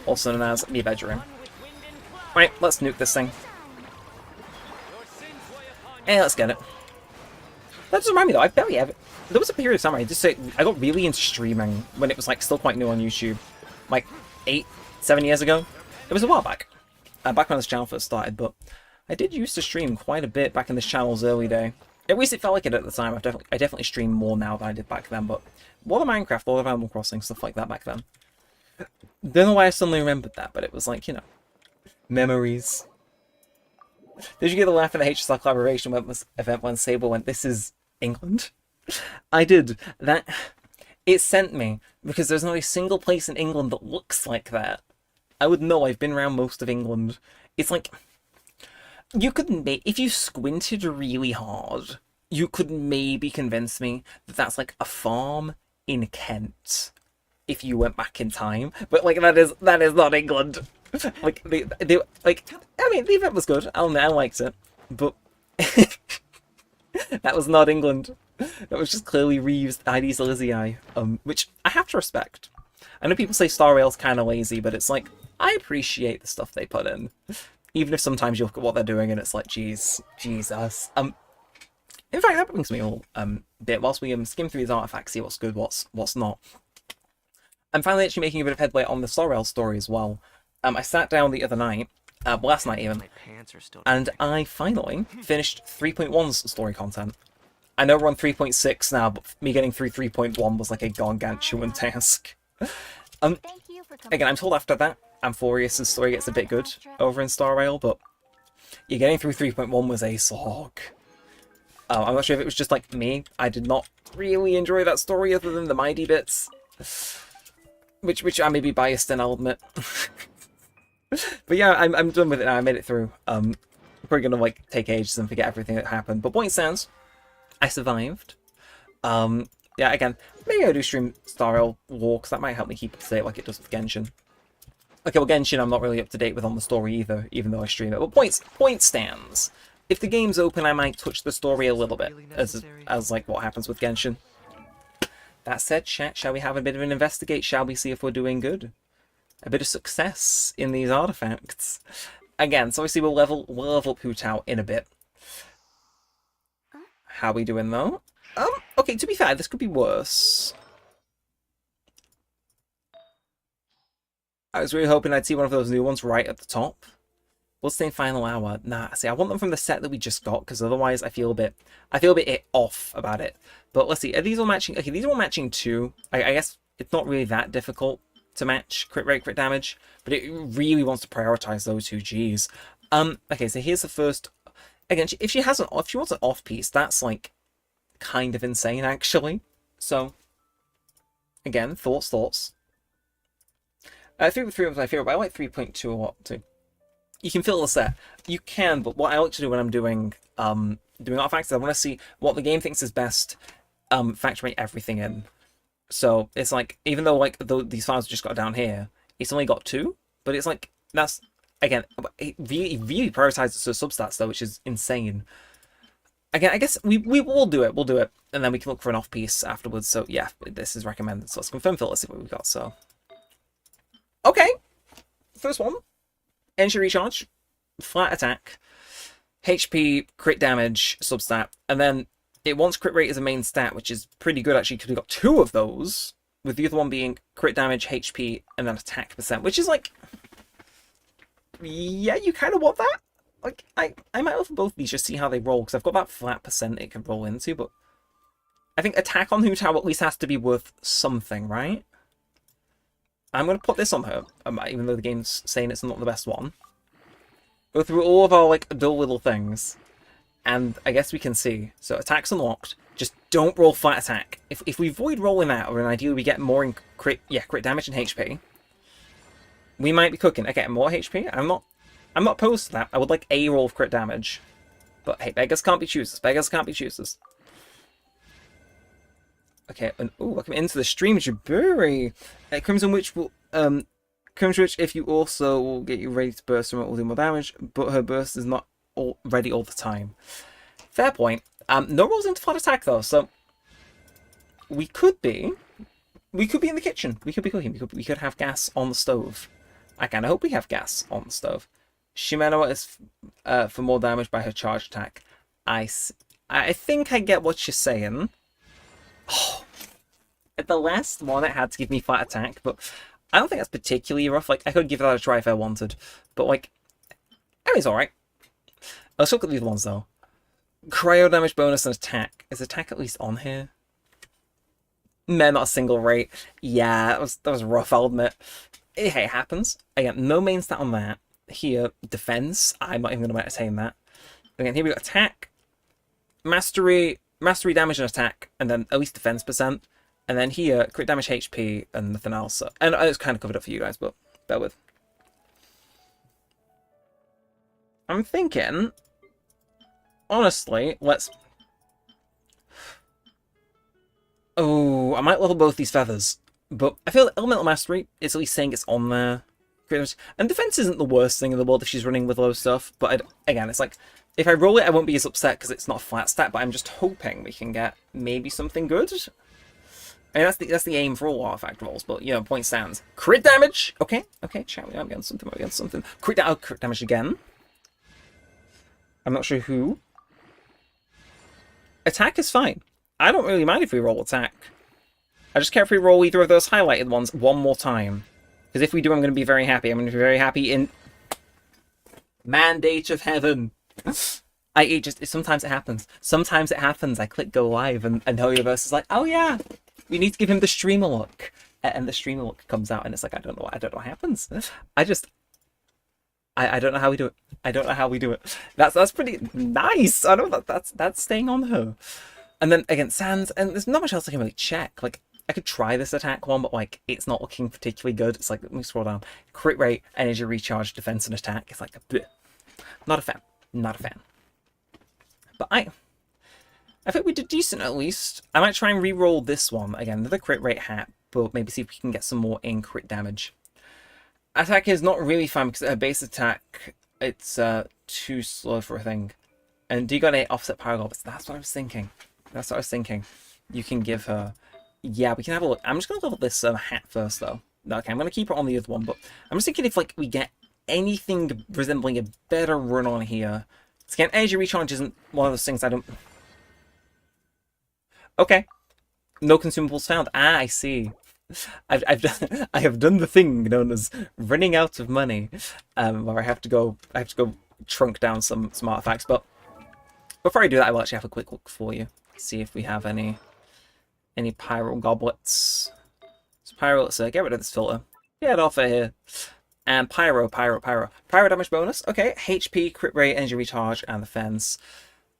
Also known as the bedroom. Right, let's nuke this thing. Hey, let's get it. That doesn't remind me though, I barely ever... There was a period of time where I got really into streaming when it was like still quite new on YouTube. Like 7 years ago. It was a while back. Back when this channel first started, but I did used to stream quite a bit back in this channel's early day. At least it felt like it at the time. I definitely stream more now than I did back then, but a lot of Minecraft, a lot of Animal Crossing, stuff like that back then. Don't know why I suddenly remembered that, but it was like, you know, memories. Did you get the laugh at the HSL collaboration event when Sable went, "This is England"? I did. That... It sent me, because there's not a single place in England that looks like that. I would know, I've been around most of England. It's like... You could if you squinted really hard, you could maybe convince me that that's like a farm in Kent. If you went back in time. But like, that is not England. Like, like, I mean, the event was good. I liked it. But... that was not England. That was just clearly Reeves' ID's Elizii, which I have to respect. I know people say Star Rail's kind of lazy, but it's like, I appreciate the stuff they put in. Even if sometimes you look at what they're doing and it's like, Jesus. In fact, that brings me a little bit, whilst we skim through these artifacts, see what's good, what's not. I'm finally actually making a bit of headway on the Star Rail story as well. I sat down the other night, last night even, and I finally finished 3.1's story content. I know we're on 3.6 now, but me getting through 3.1 was like a gargantuan task. Again, I'm told after that, Amphorius' story gets a bit good over in Star Rail, but yeah, getting through 3.1 was a slog. I'm not sure if it was just like me. I did not really enjoy that story other than the Mighty bits. Which I may be biased in, I'll admit. But yeah, I'm done with it now. I made it through. Probably gonna like take ages and forget everything that happened. But point stands, I survived. Yeah, again, maybe I'll do stream Star Rail lore, because that might help me keep up to date like it does with Genshin. Okay, well, Genshin I'm not really up to date with on the story either, even though I stream it. But point stands. If the game's open, I might touch the story a little bit, as like what happens with Genshin. That said, chat, shall we have a bit of an investigate? Shall we see if we're doing good? A bit of success in these artifacts. Again, so obviously we'll level up Hu Tao in a bit. How we doing though? Okay, to be fair, this could be worse. I was really hoping I'd see one of those new ones right at the top. Bloodstained Final Hour. Nah, see, I want them from the set that we just got, because otherwise I feel a bit off about it. But let's see, are these all matching? Okay, these are all matching too. I guess it's not really that difficult to match crit rate, crit damage, but it really wants to prioritize those two Gs. Okay, so here's the first. Again, if she wants an off piece, that's like kind of insane actually. So again, thoughts. 3.3 was my favorite, but I like 3.2 a lot too. You can fill the set. You can, but what I like to do when I'm doing artifacts is I want to see what the game thinks is best, factoring everything in. So it's like, even though like these files just got down here, it's only got 2, but it's like, that's, again, it really prioritizes the substats though, which is insane. Again, I guess we will do it, and then we can look for an off piece afterwards. So yeah, this is recommended. So let's confirm filter, see what we've got. So okay, first one, energy recharge, flat attack, HP, crit damage, substat, and then it wants crit rate as a main stat, which is pretty good actually, because we've got 2 of those, with the other one being crit damage, HP, and then attack percent, which is like, yeah, you kind of want that. Like, I might look for both of these, just see how they roll, because I've got that flat percent it can roll into, but I think attack on Hu Tao at least has to be worth something, right? I'm going to put this on her, even though the game's saying it's not the best one. Go through all of our, like, dull little things, and I guess we can see. So attack's unlocked, just don't roll flat attack. If we avoid rolling that, or ideally we get more in crit damage and HP, we might be cooking. Okay, more HP, I'm not opposed to that. I would like a roll of crit damage. But hey, beggars can't be choosers. Beggars can't be choosers. Okay, and ooh, welcome into the stream, Jaburi. Crimson Witch will Crimson Witch, if you also will get you ready to burst from it, will do more damage, but her burst is not ready all the time. Fair point. No rolls into flat attack though, so we could be in the kitchen. We could be cooking. We could have gas on the stove. I kind of hope we have gas on the stove. Shimeno is for more damage by her charge attack. I think I get what you're saying. Oh, at the last one, it had to give me flat attack, but I don't think that's particularly rough. Like, I could give that a try if I wanted, but like, I mean, it's alright. Let's look at these ones though. Cryo damage bonus and attack. Is attack at least on here? Man, not a single rate. Yeah, that was rough, I'll admit. Hey, it happens. Again, no main stat on that. Here, defense. I'm not even going to entertain that. Again, here we got attack, mastery damage and attack, and then at least defense %. And then here, crit damage, HP, and nothing else. And it's kind of covered up for you guys, but bear with. I'm thinking, honestly, let's... Oh, I might level both these feathers, but I feel Elemental Mastery is at least saying it's on there. And defense isn't the worst thing in the world if she's running with low stuff, but again, it's like, if I roll it, I won't be as upset because it's not a flat stat, but I'm just hoping we can get maybe something good. I mean, that's the aim for all artifact rolls, but, you know, point stands. Crit damage! Okay, chat, we might be on something, Crit damage again. I'm not sure who. Attack is fine. I don't really mind if we roll attack. I just care if we roll either of those highlighted ones one more time. Because if we do, I'm going to be very happy. I'm going to be very happy in... Mandate of Heaven. Sometimes it happens. Sometimes it happens. I click go live and hoyoverse is like, oh yeah, we need to give him the streamer look. And the streamer look comes out and it's like, I don't know what happens. I don't know how we do it. I don't know how we do it. That's pretty nice. I know that's staying on her. And then again, Sands, and there's not much else I can really check. Like, I could try this attack one, but like, it's not looking particularly good. It's like, let me scroll down. Crit rate, energy recharge, defense, and attack. It's like, bleh. Not a fan. Not a fan. But I think we did decent at least. I might try and re-roll this one. Again, another crit rate hat, but maybe see if we can get some more in crit damage. Attack is not really fun because her base attack, it's too slow for a thing. And do you got any offset power levels? That's what I was thinking. You can give her... Yeah, we can have a look. I'm just going to level this hat first, though. Okay, I'm going to keep her on the other one, but I'm just thinking if like we get anything resembling a better run on here. Again, energy recharge isn't one of those things I don't... Okay. No consumables found. Ah, I see. I have done the thing known as running out of money, where I have to go trunk down some artifacts. But before I do that, I will actually have a quick look for you, see if we have any pyro goblets. So pyro, let's get rid of this filter. Get off of here. And pyro damage bonus. Okay, HP, crit rate, energy recharge, and defense.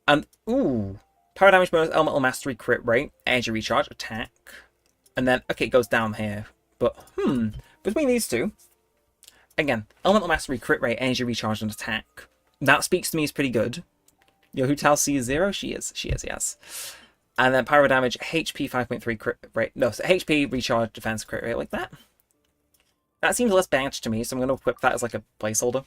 And ooh, pyro damage bonus, elemental mastery, crit rate, energy recharge, attack. And then, okay, it goes down here. But, between these two, again, elemental mastery, crit rate, energy recharge, and attack. That speaks to me as pretty good. Yo, who tells C is 0? She is, yes. And then pyro damage, HP 5.3 crit rate. No, so HP, recharge, defense, crit rate, like that. That seems less balanced to me, so I'm going to equip that as like a placeholder.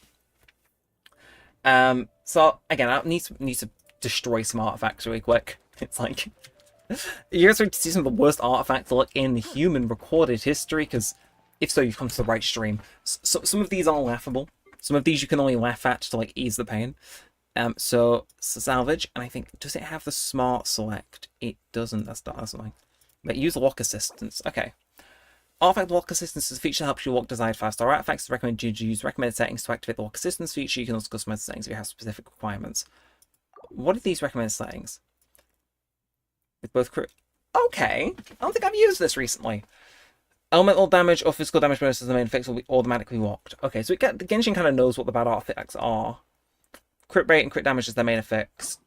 So, again, I need to destroy some artifacts really quick. It's like... You're going to see some of the worst artifacts look in human recorded history, because if so, you've come to the right stream. So, some of these are laughable. Some of these you can only laugh at to like ease the pain. So salvage, and I think, does it have the smart select? It doesn't. That's something. But use lock assistance. Okay. Artifact lock assistance is a feature that helps you lock desired 5-star artifacts. It's recommended you use recommended settings to activate the lock assistance feature. You can also customize the settings if you have specific requirements. What are these recommended settings? With both crit... Okay. I don't think I've used this recently. Elemental damage or physical damage bonuses the main effects will be automatically locked. Okay, so the Genshin kind of knows what the bad artifacts are. Crit rate and crit damage is their main effects.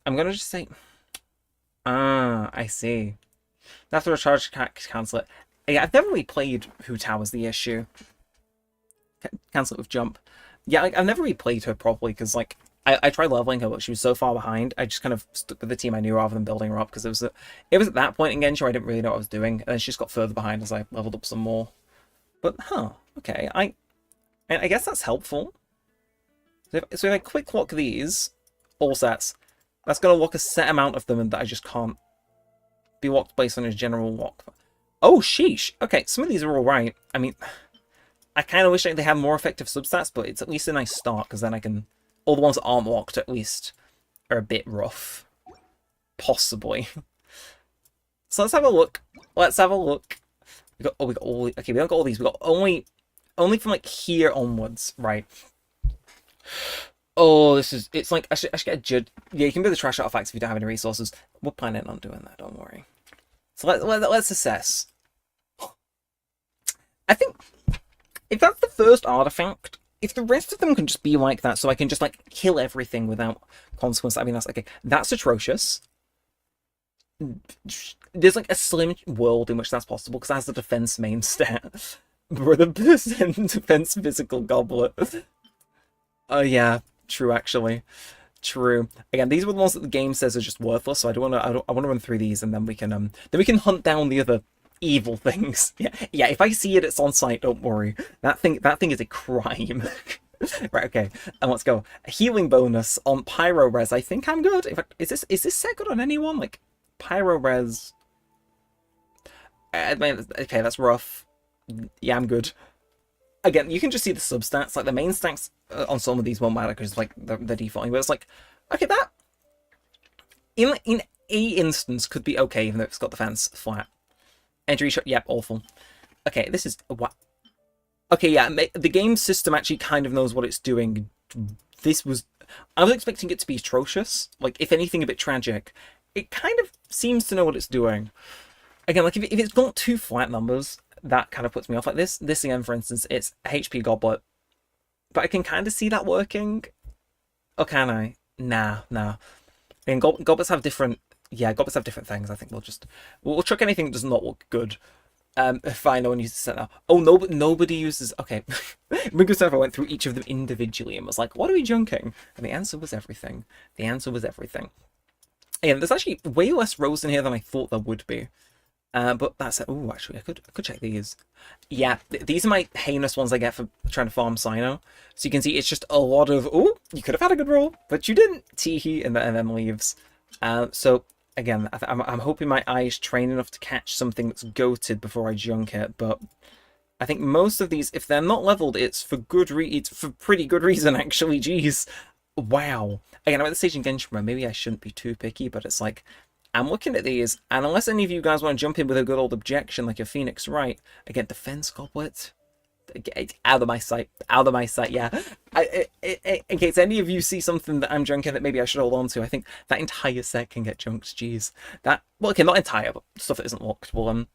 I'm going to just say... Ah, I see. After a charge, cancel it. Yeah, I've never really played Hu Tao as the issue. Cancel it with jump. Yeah, like, I've never really played her properly because, like, I tried leveling her, but she was so far behind. I just kind of stuck with the team I knew rather than building her up, because it was at that point in Genshin where I didn't really know what I was doing, and then she just got further behind as I leveled up some more. But, okay, I guess that's helpful. So if I quick lock these, all sets, That's going to lock a set amount of them and that I just can't be locked based on his general lock. Oh, sheesh. Okay, some of these are alright. I mean, I kind of wish they had more effective substats, but it's at least a nice start, because then I can... All the ones that aren't locked, at least, are a bit rough. Possibly. So let's have a look. Let's have a look. We got all... Okay, we don't got all these. We got only from, like, here onwards. Right. Oh, this is... It's like... I should get a judge... Yeah, you can do the trash artifacts if you don't have any resources. We're planning on doing that, don't worry. So let's assess. I think... If that's the first artifact, if the rest of them can just be like that, so I can just, like, kill everything without consequence, I mean, that's, okay, that's atrocious. There's, like, a slim world in which that's possible, because that's the defense main stat. Brother percent defense physical goblet. Oh, yeah, true, actually. True. Again, these were the ones that the game says are just worthless, so I want to run through these, and then we can hunt down the other evil things. Yeah. If I see it, it's on site. Don't worry. That thing is a crime. Right. Okay. And let's go. A healing bonus on Pyro Res. I think I'm good. In fact, is this set good on anyone? Like Pyro Res. I mean, okay, that's rough. Yeah, I'm good. Again, you can just see the substats. Like the main stats on some of these won't matter because like the defaulting. But it's like, okay, that in a instance could be okay, even though it's got the fence flat. Entry shot, yep, awful. Okay, this is... what? Okay, yeah, the game system actually kind of knows what it's doing. This was... I was expecting it to be atrocious. Like, if anything, a bit tragic. It kind of seems to know what it's doing. Again, like, if it's got two flat numbers, that kind of puts me off. Like, this again, for instance, it's a HP Goblet. But I can kind of see that working. Or can I? Nah. I mean, goblets have different... Yeah, goblets have different things. I think we'll chuck anything that does not look good. Fine, no one uses set now. Oh, no, but nobody uses... Okay. Microsoft went through each of them individually and was like, what are we junking? And the answer was everything. And there's actually way less rows in here than I thought there would be. But that's it. Oh, actually, I could check these. Yeah, these are my heinous ones I get for trying to farm Sino. So you can see it's just a lot of, oh, you could have had a good roll, but you didn't. Teehee, and then leaves. So... Again, I'm hoping my eyes train enough to catch something that's goated before I junk it, but I think most of these, if they're not leveled, it's for pretty good reason, actually. Jeez. Wow. Again, I'm at the stage in Genshin where maybe I shouldn't be too picky, but it's like, I'm looking at these, and unless any of you guys want to jump in with a good old objection like your Phoenix Wright, again, Defense Goblet, out of my sight, yeah. In case any of you see something that I'm junking that maybe I should hold on to, I think that entire set can get junked, jeez. Well, okay, not entire, but stuff that isn't locked. Well,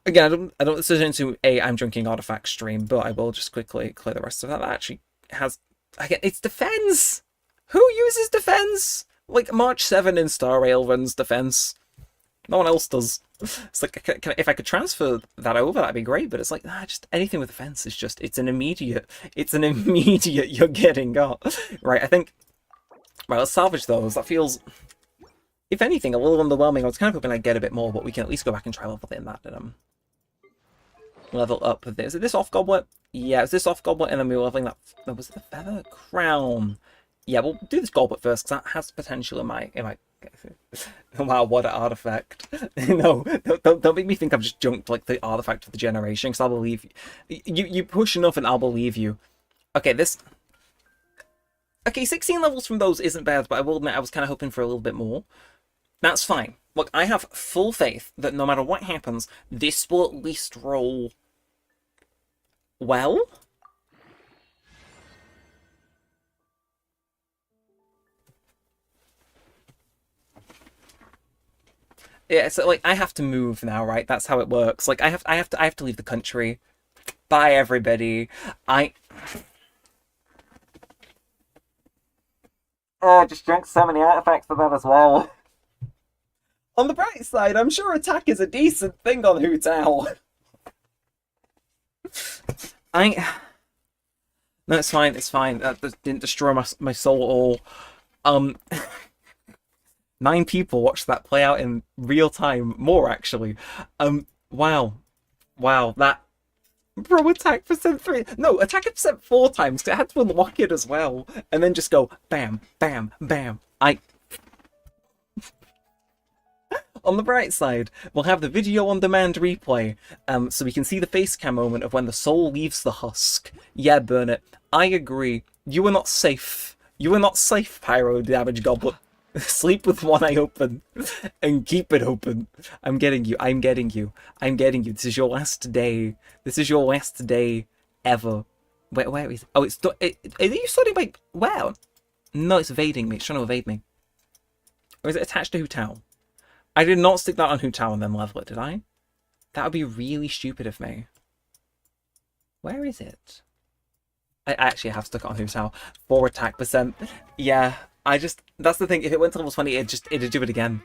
again, I don't turn into I'm junking artifact stream, but I will just quickly clear the rest of that. That actually has, again, it's defense! Who uses defense? Like, March 7 in Star Rail runs defense. No one else does. It's like, if I could transfer that over, that'd be great, but it's like, just anything with defense is just, it's an immediate you're getting got. Right, I think, right, let's salvage those. That feels, if anything, a little underwhelming. I was kind of hoping I'd get a bit more, but we can at least go back and try level in that and level up with this. Is this off Goblet? Yeah, is this off Goblet? And then we were leveling that, was it the Feather Crown? Yeah, we'll do this Goblet first, because that has potential in my wow, what an artifact. No, don't make me think I've just junked like the artifact of the generation, because I'll believe you. You push enough and I'll believe you. Okay, okay, 16 levels from those isn't bad, but I will admit I was kind of hoping for a little bit more. That's fine. Look, I have full faith that no matter what happens, this will at least roll well. Yeah, so like I have to move now, right? That's how it works. Like I have to leave the country. Bye everybody. Oh, just junked so many artifacts for that as well. On the bright side, I'm sure attack is a decent thing on Hu Tao. No, it's fine. That didn't destroy my soul at all. 9 people watched that play out in real time. More, actually. Wow. That... Bro, attack percent 3. No, attack percent 4 times, because it had to unlock it as well. And then just go bam, bam, bam. On the bright side, we'll have the video on demand replay, so we can see the face cam moment of when the soul leaves the husk. Yeah, burn it. I agree. You are not safe. You are not safe, Pyro Damage Goblet. Sleep with one eye open and keep it open. I'm getting you. I'm getting you. I'm getting you. This is your last day. This is your last day ever. Where is it? Oh, it's... Are you studying by... Where? No, it's evading me. It's trying to evade me. Or is it attached to Hutao? I did not stick that on Hutao and then level it, did I? That would be really stupid of me. Where is it? I actually have stuck it on Hutao. 4 attack percent. Yeah, that's the thing. If it went to level 20, it'd do it again.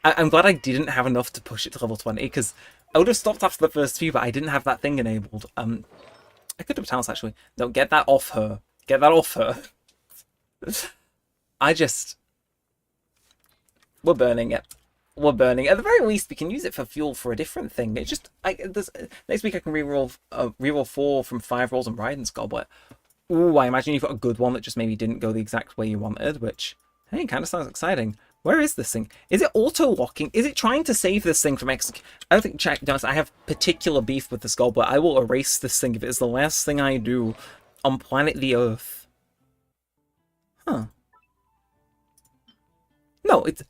I'm glad I didn't have enough to push it to level 20, because I would have stopped after the first few, but I didn't have that thing enabled. I could have talents actually. No, get that off her. Get that off her. We're burning it. We're burning. At the very least, we can use it for fuel for a different thing. It's just, next week I can reroll 4 from 5 rolls on Raiden's Goblet. Ooh, I imagine you've got a good one that just maybe didn't go the exact way you wanted, which, hey, kind of sounds exciting. Where is this thing? Is it auto-locking? Is it trying to save this thing from execute? I don't think, to be honest, I have particular beef with this Goblet. I will erase this thing if it's the last thing I do on planet the Earth. Huh. No, it's...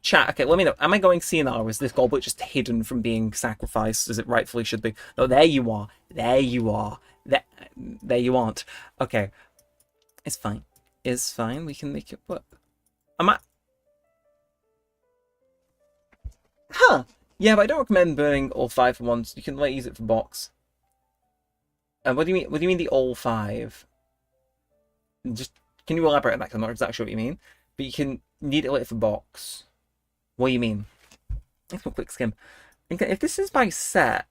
Chat, okay, let me know. Am I going senile, or is this Goblet just hidden from being sacrificed as it rightfully should be? No, there you are. There you are. There you aren't. Okay. It's fine. It's fine. We can make it work. Am I... Huh. Yeah, but I don't recommend burning all 5 at once. You can use it for box. What do you mean? What do you mean the all 5? Just can you elaborate on that? 'Cause I'm not exactly sure what you mean. But you can need it later for box. What do you mean? Let's go quick skim. Okay, if this is by set...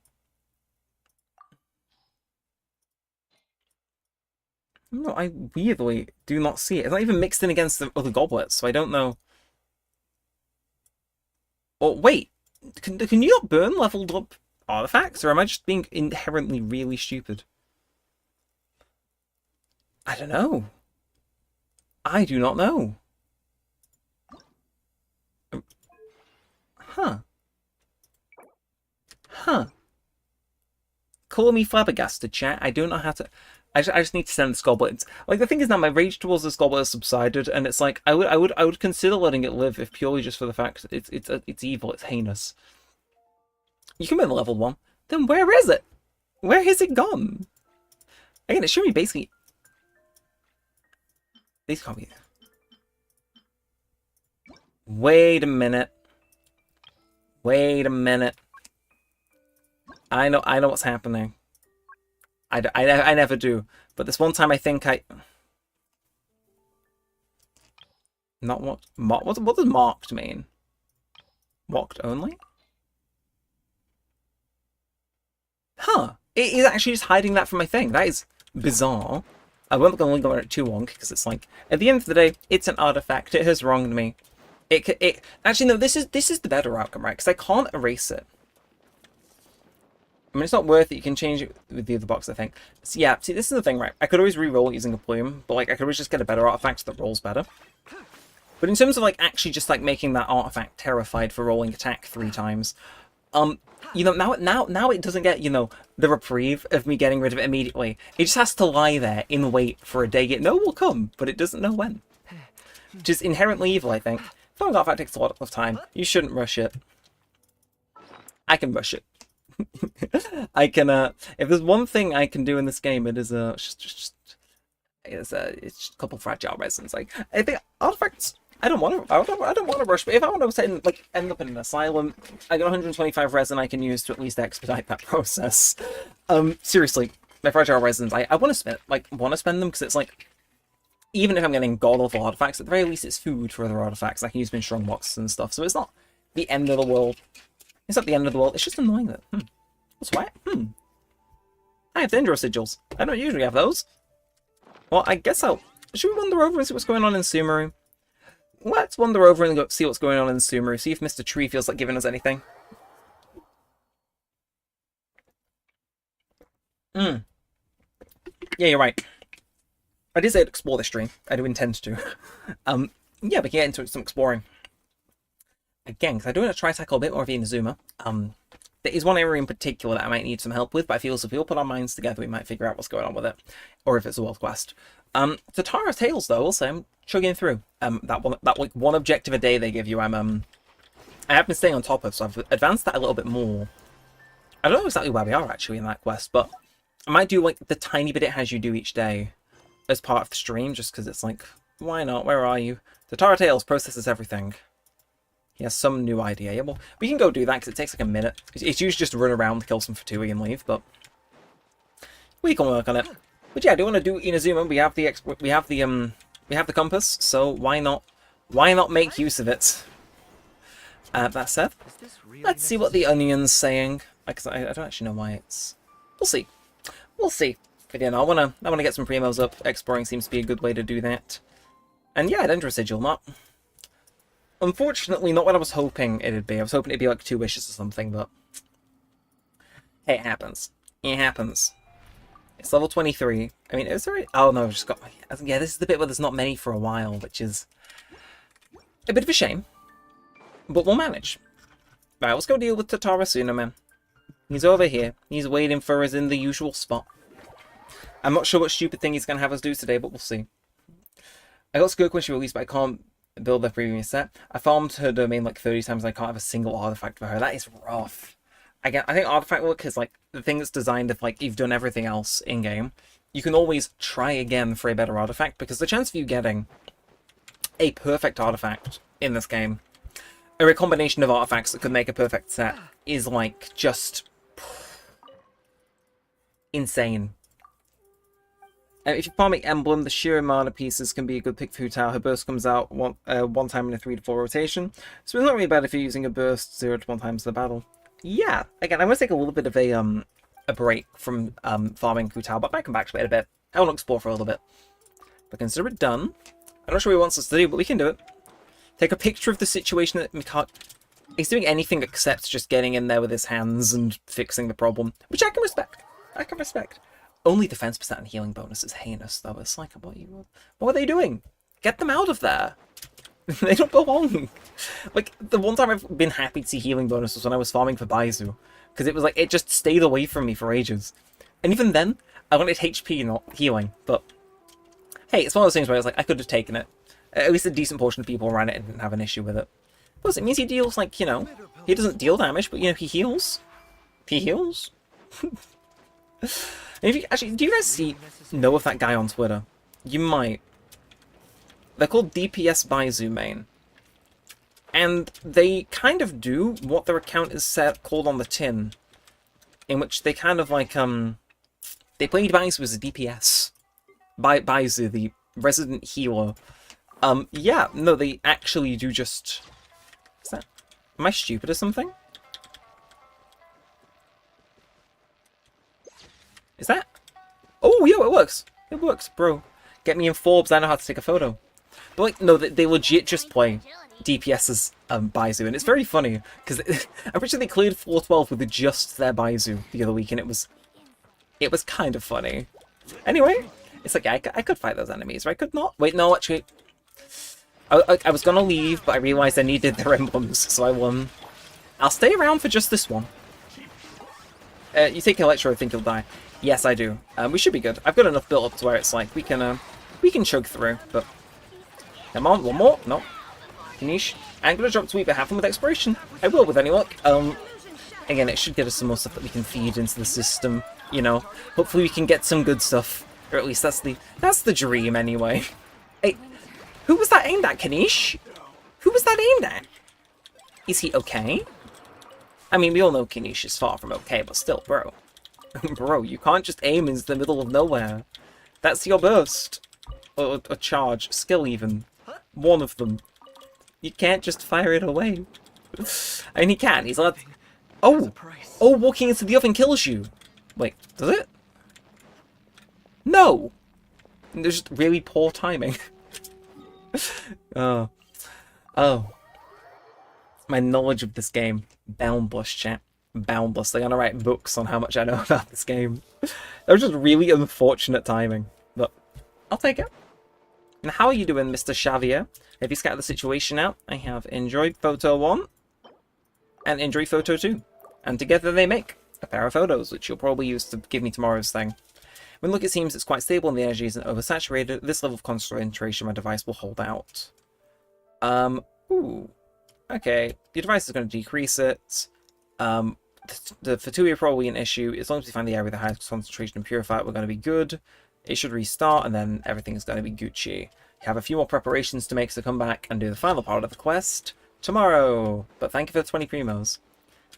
No, I weirdly do not see it. It's not even mixed in against the other goblets, so I don't know. Oh, wait. Can you not burn leveled up artifacts? Or am I just being inherently really stupid? I don't know. I do not know. Huh. Huh. Call me flabbergasted, chat. I don't know how to... I just need to send this goblet. Like, the thing is now, my rage towards this goblet has subsided, and it's like, I would consider letting it live if purely just for the fact that it's evil, it's heinous. You can win level 1. Then where is it? Where has it gone? Again, it should be basically... These can't be... Wait a minute. Wait a minute. I know what's happening. I never do. But this one time I think I... Not what... What does marked mean? Marked only? Huh. It is actually just hiding that from my thing. That is bizarre. I won't go on it too long, because it's like... At the end of the day, it's an artifact. It has wronged me. Actually, no, this is the better outcome, right? Because I can't erase it. I mean, it's not worth it. You can change it with the other box, I think. So, yeah, see, this is the thing, right? I could always re-roll it using a plume, but, like, I could always just get a better artifact that rolls better. But in terms of, like, actually just, like, making that artifact terrified for rolling attack 3 times, you know, now it doesn't get, you know, the reprieve of me getting rid of it immediately. It just has to lie there in wait for a day it know will come, but it doesn't know when. Which is inherently evil, I think. Throwing artifact takes a lot of time. You shouldn't rush it. I can rush it. I can, if there's one thing I can do in this game, it is, it's just a couple fragile resins. Like, I think artifacts, I don't want to rush, but if I want to end up in an asylum, I got 125 resin I can use to at least expedite that process. Seriously, my fragile resins, I want to spend them, because it's like, even if I'm getting god-awful artifacts, at the very least it's food for other artifacts. I can use them in strong boxes and stuff, so it's not the end of the world. It's not the end of the world, it's just annoying that... What's what? I have Dendro sigils. I don't usually have those. Well, I guess should we wander over and see what's going on in Sumeru? Let's wander over and go see what's going on in Sumeru, see if Mr. Tree feels like giving us anything. Yeah, you're right. I did say I'd explore this stream. I do intend to. Yeah, we can get into some exploring. again, because I do want to try to tackle a bit more of Inazuma. There is one area in particular that I might need some help with, but I feel as if we all put our minds together, we might figure out what's going on with it, or if it's a world quest. Tatara Tales, though, also I'm chugging through. That like one objective a day they give you, I have been staying on top of, so I've advanced that a little bit more. I don't know exactly where we are actually in that quest, but I might do like the tiny bit it has you do each day as part of the stream, just because it's like, why not? Where are you? Tatara Tales processes everything. He has some new idea. Yeah, well, we can go do that because it takes like a minute. It's usually just run around, kill some Fatui and leave, but we can work on it. But yeah, I do want to do Inazuma. We have the compass, so why not make use of it? That said, let's see what the onion's saying. Because I don't actually know why it's. We'll see. We'll see. But yeah, no, I wanna get some primos up. Exploring seems to be a good way to do that. And yeah, Dendra Sigil, not. Unfortunately, not what I was hoping it'd be. I was hoping it'd be like 2 wishes or something, but hey, it happens. It happens. It's level 23. I mean, it's already. Oh no, I've just got. Yeah, this is the bit where there's not many for a while, which is a bit of a shame. But we'll manage. Right, let's go deal with Tatara Suna, man. He's over here. He's waiting for us in the usual spot. I'm not sure what stupid thing he's going to have us do today, but we'll see. I got Skirk when she released, but I can't build the previous set. I farmed her domain like 30 times and I can't have a single artifact for her. That is rough. I think artifact work is like the thing that's designed if like you've done everything else in-game. You can always try again for a better artifact, because the chance of you getting a perfect artifact in this game, or a combination of artifacts that could make a perfect set, is like just insane. If you're farming Emblem, the sheer mana pieces can be a good pick for Hu-Tao. Her burst comes out one time in a 3 to 4 rotation, so it's not really bad if you're using a burst 0 to 1 times the battle. Yeah, again, I'm going to take a little bit of a break from farming Hu-Tao, but I might come back to it in a bit. I want to explore for a little bit. But consider it done. I'm not sure what he wants us to do, but we can do it. Take a picture of the situation that Mikhail... He's doing anything except just getting in there with his hands and fixing the problem, which I can respect. I can respect. Only defense percent and healing bonus is heinous, though. It's like, what are they doing? Get them out of there. They don't belong. Like, the one time I've been happy to see healing bonus was when I was farming for Baizu, because it was like, it just stayed away from me for ages. And even then, I wanted HP, not healing, but hey, it's one of those things where I was like, I could have taken it. At least a decent portion of people ran it and didn't have an issue with it. Plus, it means he deals, like, you know, he doesn't deal damage, but, you know, he heals. He heals. If you, actually, do you guys know of that guy on Twitter? You might. They're called DPS Baizu main. And they kind of do what their account is called on the tin. In which they kind of like, they played Baizu as a DPS. Baizu, the resident healer. Yeah, no, they actually do just... Is that... Am I stupid or something? Is that... Oh, yeah, it works. It works, bro. Get me in Forbes, I know how to take a photo. But, like, no, they legit just play DPS as Baizu, and it's very funny, because I'm pretty sure they cleared floor 12 with just their Baizu the other week, and it was kind of funny. Anyway, it's like, I could fight those enemies, right? Could not? Wait, no, actually... I was gonna leave, but I realized I needed their emblems, so I won. I'll stay around for just this one. You take Electro, I think you'll die. Yes, I do. We should be good. I've got enough built up to where it's like, we can chug through, but... Come on, one more. No. Kanish. I'm gonna drop Tweet, but have fun with exploration. I will with any luck. Again, it should get us some more stuff that we can feed into the system, you know. Hopefully we can get some good stuff. Or at least that's the dream, anyway. Hey, who was that aimed at, Kanish? Who was that aimed at? Is he okay? I mean, we all know Kanish is far from okay, but still, bro. Bro, you can't just aim into the middle of nowhere. That's your burst. Or a charge. Skill, even. One of them. You can't just fire it away. I mean, he can. He's allowed... Oh! Oh, walking into the oven kills you. Wait, does it? No! There's just really poor timing. Oh. My knowledge of this game. Boundless, chat. Boundless. They're gonna write books on how much I know about this game. That was just really unfortunate timing. But I'll take it. And how are you doing, Mr. Xavier? Have you scouted the situation out? I have enjoyed photo 1. an injury photo too. And together they make a pair of photos, which you'll probably use to give me tomorrow's thing. When look, it seems it's quite stable and the energy isn't oversaturated. This level of concentration my device will hold out. Ooh. Okay, your device is going to decrease it. The fatigue probably an issue. As long as we find the area with the highest concentration and purify it, we're going to be good. It should restart, and then everything is going to be Gucci. You have a few more preparations to make, so come back and do the final part of the quest tomorrow. But thank you for the 20 primos.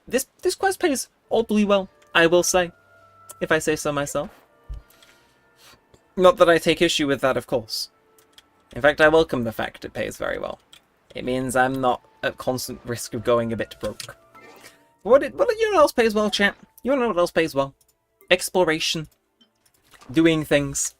This quest pays oddly well, I will say, if I say so myself. Not that I take issue with that, of course. In fact, I welcome the fact it pays very well. It means I'm not at constant risk of going a bit broke. What you know what else pays well, chat? You wanna know what else pays well? Exploration. Doing things.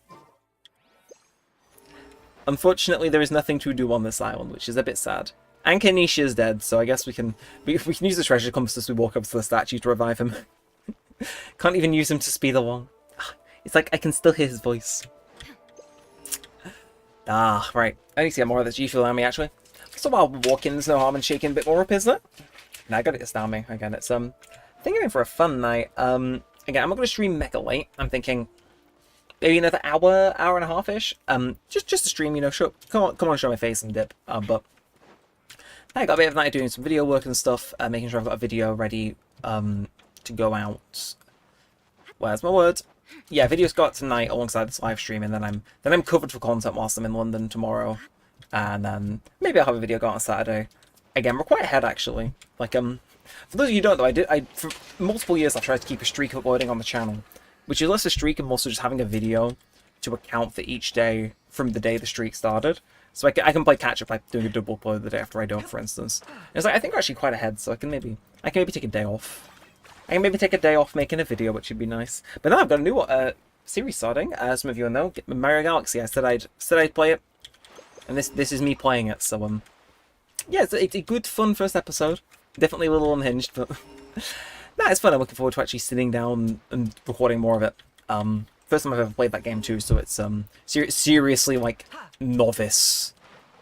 Unfortunately, there is nothing to do on this island, which is a bit sad. And Kenisha is dead, so I guess we can use the treasure compass as we walk up to the statue to revive him. Can't even use him to speed along. It's like I can still hear his voice. Ah, right. I need to get more of this G Fuel on me, actually. So while walking, there's no harm in shaking a bit more up, is there? No, I got it down me. Again, it's I think I'm in for a fun night. Again, I'm not going to stream mega late. I'm thinking maybe another hour and a half-ish. Just to stream, you know, come on, show my face and dip. But I got a bit of night doing some video work and stuff, making sure I've got a video ready to go out. Where's my word? Yeah, videos go out tonight alongside this live stream, and then I'm covered for content whilst I'm in London tomorrow, and then maybe I'll have a video go out on Saturday. Again, we're quite ahead actually. Like for those of you who don't know, I for multiple years I've tried to keep a streak uploading on the channel, which is less a streak and more so just having a video to account for each day from the day the streak started. So I can play catch up by doing a double upload the day after I don't, for instance. And it's like I think we're actually quite ahead, so I can maybe take a day off. I can maybe take a day off making a video, which would be nice. But now I've got a new series starting. As some of you will know, Mario Galaxy. I said I'd play it, and this is me playing it. So yeah, it's a good fun first episode. Definitely a little unhinged, but nah, it's fun. I'm looking forward to actually sitting down and recording more of it. First time I've ever played that game too, so it's seriously like novice,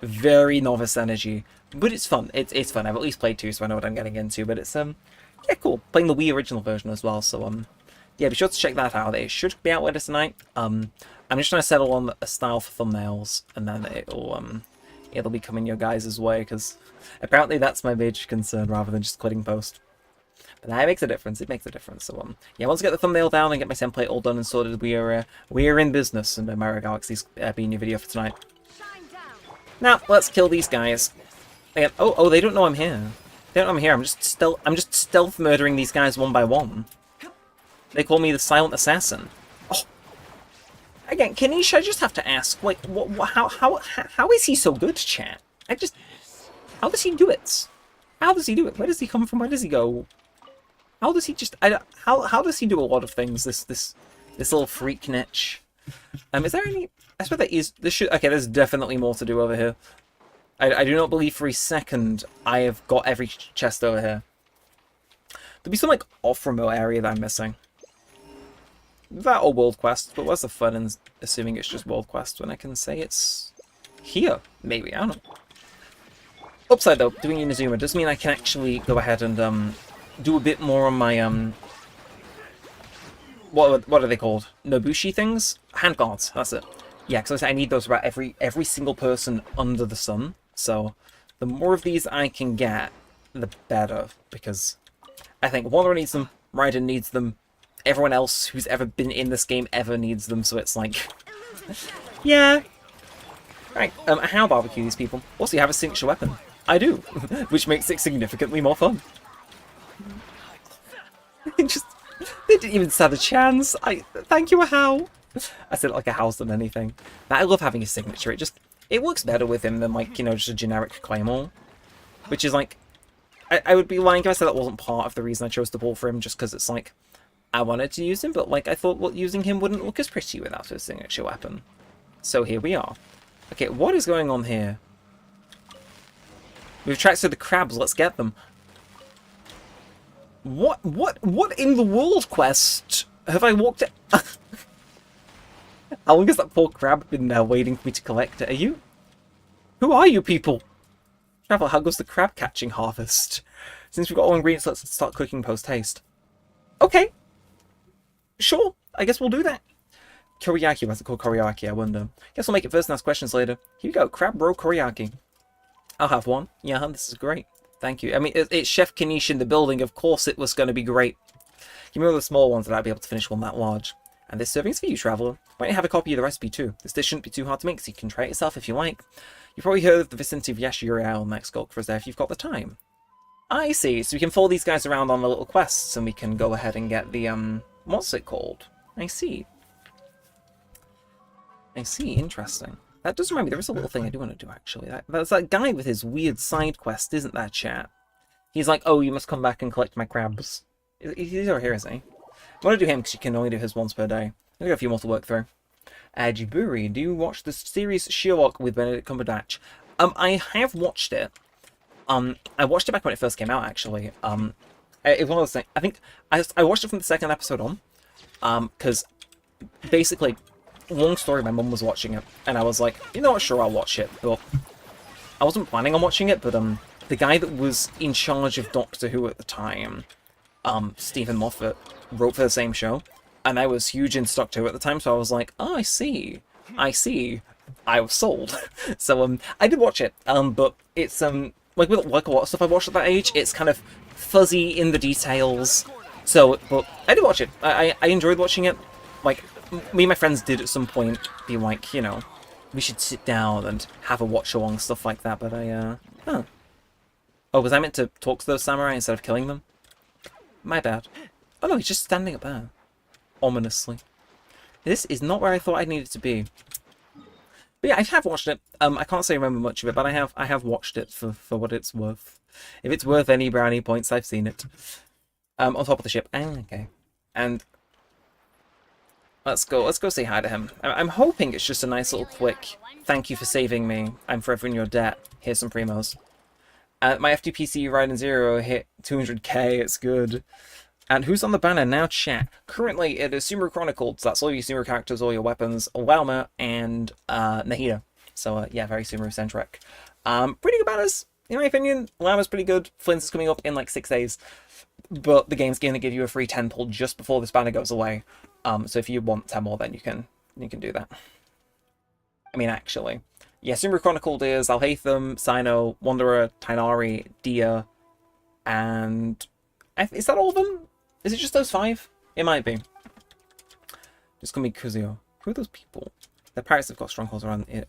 very novice energy. But it's fun. It's fun. I've at least played two, so I know what I'm getting into. But it's yeah, cool. Playing the Wii original version as well, so yeah, be sure to check that out. It should be out later tonight. I'm just trying to settle on a style for thumbnails, and then it'll be coming your guys' way, because apparently that's my major concern rather than just quitting post. But that makes a difference. It makes a difference. So yeah, once I get the thumbnail down and get my template all done and sorted, we are in business, and Mario Galaxy's being your video for tonight. Now let's kill these guys. Again, oh, they don't know I'm here. They don't know I'm here. I'm just stealth murdering these guys one by one. They call me the Silent Assassin. Oh, again, Kanish, I just have to ask, like, how is he so good, chat? How does he do it? How does he do it? Where does he come from? Where does he go? How does he just? How does he do a lot of things? This little freak niche. Is there any? I suppose there is. Okay, there's definitely more to do over here. I do not believe for a second I have got every chest over here. There'll be some like off-remote area that I'm missing. That or world quest, but what's the fun in assuming it's just world quest when I can say it's here? Maybe, I don't know. Upside though, doing Inazuma does mean I can actually go ahead and do a bit more on my what are they called? Nobushi things? Hand guards, that's it. Yeah, because I need those about every single person under the sun. So the more of these I can get, the better. Because I think Waller needs them, Raiden needs them, everyone else who's ever been in this game ever needs them. So it's like, yeah. Right, how barbecue these people? Also, you have a signature weapon. I do, which makes it significantly more fun. They didn't even stand a chance. Thank you, how. I said it like a house than anything. But I love having his signature. It works better with him than, like, you know, just a generic claymore. Which is like, I would be lying if I said that wasn't part of the reason I chose to pull for him, just because it's like, I wanted to use him, but like I thought using him wouldn't look as pretty without his signature weapon. So here we are. Okay, what is going on here? We've attracted the crabs, let's get them. What in the world, quest? Have I walked it? How long has that poor crab been there waiting for me to collect it? Who are you people? Traveler, how goes the crab catching harvest? Since we've got all ingredients, let's start cooking post-haste. Okay. Sure. I guess we'll do that. Koriyaki, what's it called? Koriyaki, I wonder. Guess we'll make it first and ask questions later. Here we go. Crab roll koriyaki. I'll have one. Yeah, this is great. Thank you. I mean, it's Chef Kanish in the building. Of course it was going to be great. Give me all the small ones and I'll be able to finish one that large. And this serving's for you, traveller. Why don't you have a copy of the recipe too? This dish shouldn't be too hard to make, so you can try it yourself if you like. You've probably heard of the vicinity of Yashuriel and Max Gulkfors there if you've got the time. I see. So we can follow these guys around on the little quests and we can go ahead and get the, what's it called? I see. I see. Interesting. That does remind me, there is a little thing I do want to do, actually. That's that guy with his weird side quest, isn't that, chat? He's like, oh, you must come back and collect my crabs. He's over here, isn't he? I want to do him because you can only do his once per day. I've got a few more to work through. Jiburi, do you watch the series Sherlock with Benedict Cumberbatch? I have watched it. I watched it back when it first came out, actually. It was one of those things. I think I watched it from the second episode on. Because basically, long story, my mum was watching it, and I was like, you know what, sure, I'll watch it. But I wasn't planning on watching it, but the guy that was in charge of Doctor Who at the time, Stephen Moffat, wrote for the same show, and I was huge in Doctor Who at the time, so I was like, oh, I see. I was sold. So I did watch it, but it's like with like a lot of stuff I watched at that age, it's kind of fuzzy in the details. So, but I did watch it. I enjoyed watching it. Like, me and my friends did at some point be like, you know, we should sit down and have a watch along, stuff like that, but Oh, was I meant to talk to those samurai instead of killing them? My bad. Oh no, he's just standing up there. Ominously. This is not where I thought I needed to be. But yeah, I have watched it. I can't say I remember much of it, but I have watched it for what it's worth. If it's worth any brownie points, I've seen it. On top of the ship. Okay. And let's go say hi to him. I'm hoping it's just a nice little quick thank you for saving me. I'm forever in your debt. Here's some primos. My FTPC Raiden Zero hit 200k. It's good. And who's on the banner now, chat? Currently, it is Sumeru Chronicled, so that's all your Sumeru characters, all your weapons, Walma and Nahida. So, yeah, very Sumeru-centric. Pretty good banners, in my opinion. Walma's pretty good. Flint's is coming up in like 6 days. But the game's going to give you a free 10 pull just before this banner goes away. So if you want 10 more, then you can do that. I mean, actually. Yeah, Sumeru Chronicled is Alhaitham, Sino, Wanderer, Tainari, Dia, and... Is that all of them? Is it just those 5? It might be. Just gonna be Kuzuo. Who are those people? The pirates have got strongholds around it.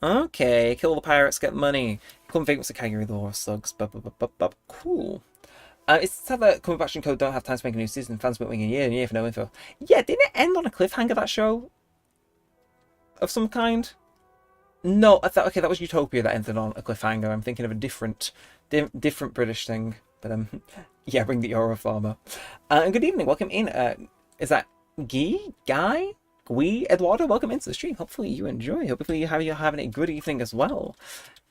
Okay, kill the pirates, get money. Come favorites of Kagiri, the Horror Slugs. Cool. It's sad that Cumberbatch & Co. don't have time to make a new season. Fans been waiting a year and a year for no info. Yeah, didn't it end on a cliffhanger, that show? Of some kind? No, I thought, okay, that was Utopia that ended on a cliffhanger. I'm thinking of a different British thing. But, yeah, bring the Euro Farmer. And good evening, welcome in. Is that Guy? Eduardo, welcome into the stream. Hopefully you enjoy. Hopefully you're having a good evening as well.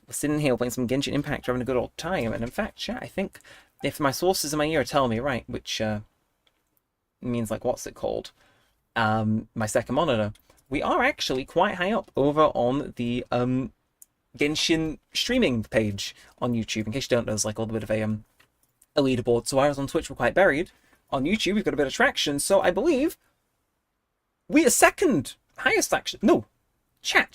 We're sitting here playing some Genshin Impact, having a good old time. And in fact, chat, I think if my sources in my ear are telling me right, which means like, what's it called? My second monitor. We are actually quite high up over on the Genshin streaming page on YouTube. In case you don't know, there's like a little bit of a leaderboard. So whereas on Twitch we're quite buried, on YouTube we've got a bit of traction. So I believe we are second highest action. No, chat,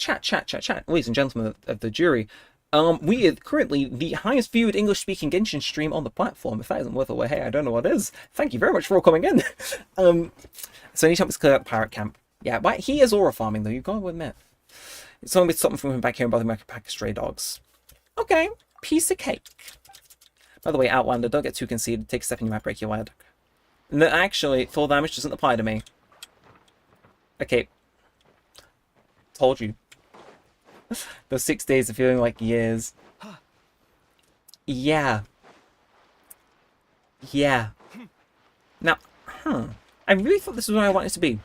ladies and gentlemen of the jury. We are currently the highest viewed English-speaking Genshin stream on the platform. If that isn't worth a way, hey, I don't know what is. Thank you very much for all coming in. So anytime it's clear out the pirate camp. Yeah, but he is aura farming though. You've got to admit. It's only with something from him back here about the pack of stray dogs. Okay, piece of cake. By the way, Outlander, don't get too conceited. Take a step and you might break your leg. No, actually, full damage doesn't apply to me. Okay. Told you. Those 6 days are feeling like years. Yeah. Yeah. Now, I really thought this was where I wanted to be.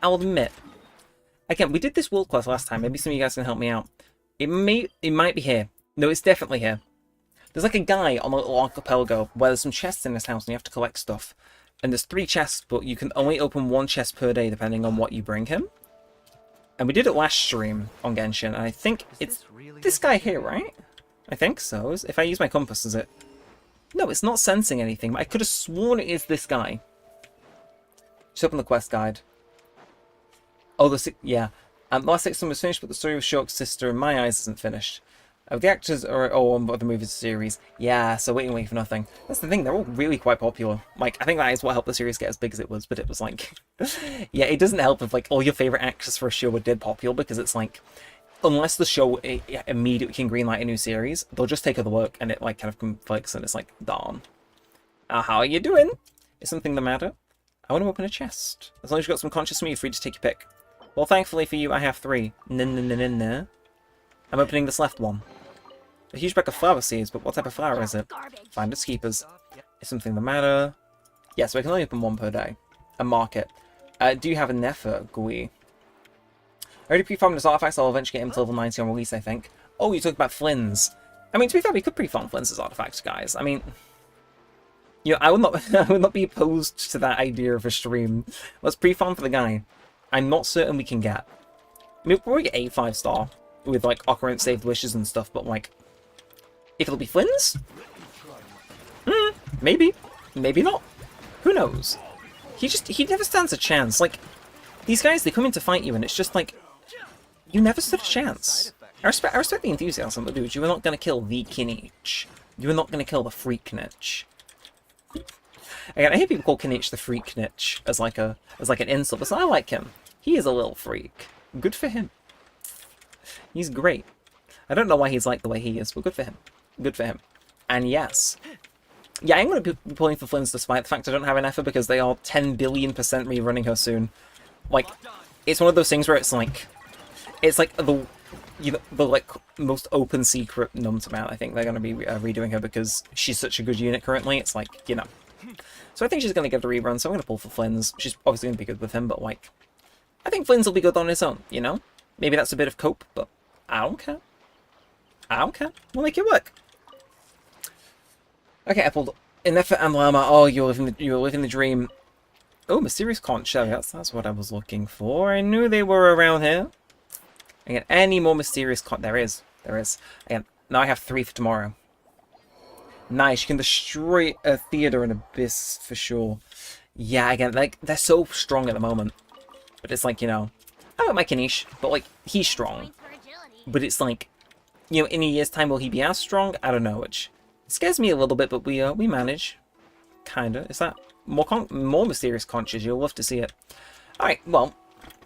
I'll admit. Again, we did this world quest last time. Maybe some of you guys can help me out. It might be here. No, it's definitely here. There's like a guy on a little archipelago where there's some chests in his house and you have to collect stuff. And there's 3 chests, but you can only open 1 chest per day depending on what you bring him. And we did it last stream on Genshin, and I think it's this guy here, right? I think so. If I use my compass, is it? No, it's not sensing anything, but I could have sworn it is this guy. Just open the quest guide. Oh, yeah. The last 6 was finished, but the story of Shulk's sister, in my eyes, isn't finished. The actors are all on the movies series. Yeah, so waiting for nothing. That's the thing, they're all really quite popular. Like, I think that is what helped the series get as big as it was, but it was like... yeah, it doesn't help if, like, all your favourite actors for a show were dead popular, because it's like... unless the show immediately can greenlight a new series, they'll just take other work, and it, like, kind of conflicts, and it's like, darn. How are you doing? Is something the matter? I want to open a chest. As long as you've got some conscious me, you're free to take your pick. Well, thankfully for you, I have 3. No. I'm opening this left one. A huge bag of flower seeds, but what type of flower is it? Finders keepers. Is something the matter? Yeah, so I can only open 1 per day. And mark it. Do you have a Nefer, Gui? I already pre-farmed his artifacts, I'll eventually get him to level 90 on release, I think. Oh, you talked about Flynn's. I mean, to be fair, we could pre-farm Flynn's artifacts, guys. I mean... you know, I would not be opposed to that idea of a stream. Let's pre-farm for the guy. I'm not certain we can get. I mean, we'll probably get a 5-star with, like, occurrence saved wishes and stuff, but, like... if it'll be Flynn's? Maybe. Maybe not. Who knows? He never stands a chance. Like, these guys, they come in to fight you, and it's just like... you never stood a chance. I respect the enthusiasm, but dude, you were not going to kill the Kinich. You were not going to kill the Freaknich. Again, I hear people call Kinich the Freaknich as like an insult, but I like him. He is a little freak. Good for him. He's great. I don't know why he's like the way he is, but good for him. Good for him. And yes. Yeah, I'm going to be pulling for Flynn's despite the fact I don't have an effort because they are 10 billion% rerunning her soon. Like, it's one of those things where it's like the like most open secret known to man. I think they're going to be redoing her because she's such a good unit currently. It's like, you know. So I think she's going to get a rerun, so I'm going to pull for Flynn's. She's obviously going to be good with him, but like, I think Flynn's will be good on his own, you know? Maybe that's a bit of cope, but I don't care. I don't care. We'll make it work. Okay, I pulled Ineffet and Llama. Oh, you're living the dream. Oh, Mysterious Conch. That's what I was looking for. I knew they were around here. Again, any more Mysterious Conch? There is. Again, now I have 3 for tomorrow. Nice. You can destroy a theater and abyss for sure. Yeah, again, like they're so strong at the moment, but it's like, you know, I like my Kanish, but like he's strong. But it's like, you know, in a year's time, will he be as strong? I don't know. Which scares me a little bit, but we manage. Kinda. Is that more Mysterious Conches? You'll love to see it. All right. Well,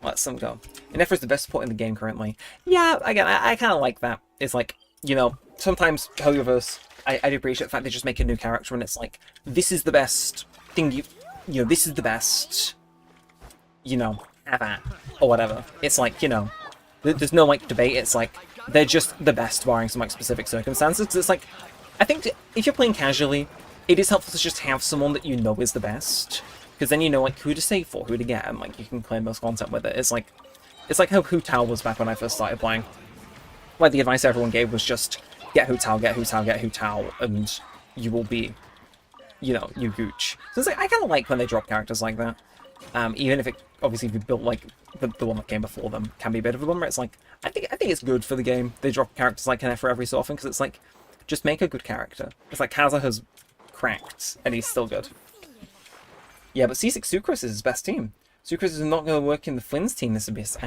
let's go. Ineffet is the best support in the game currently. Yeah. Again, I kind of like that. It's like, you know, sometimes hoyoverse. I do appreciate the fact they just make a new character and it's like, this is the best thing you know, this is the best, you know, have at, or whatever. It's like, you know, there's no, like, debate. It's like, they're just the best barring some, like, specific circumstances. It's like, I think if you're playing casually, it is helpful to just have someone that you know is the best. Because then you know, like, who to save for, who to get, and, like, you can claim most content with it. It's like how Hu Tao was back when I first started playing. Like, the advice everyone gave was just, get Hu Tao, get Hu Tao, get Hu Tao, and you will be, you know, you gooch. So it's like, I kind of like when they drop characters like that. Even if it, obviously, if you built, like, the one that came before them, can be a bit of a bummer. It's like, I think it's good for the game. They drop characters like Nefer every so often, because it's like, just make a good character. It's like Kaza has cracked, and he's still good. Yeah, but C6 Sucrose is his best team. Sucrose is not going to work in the Flynn's team, this abyss.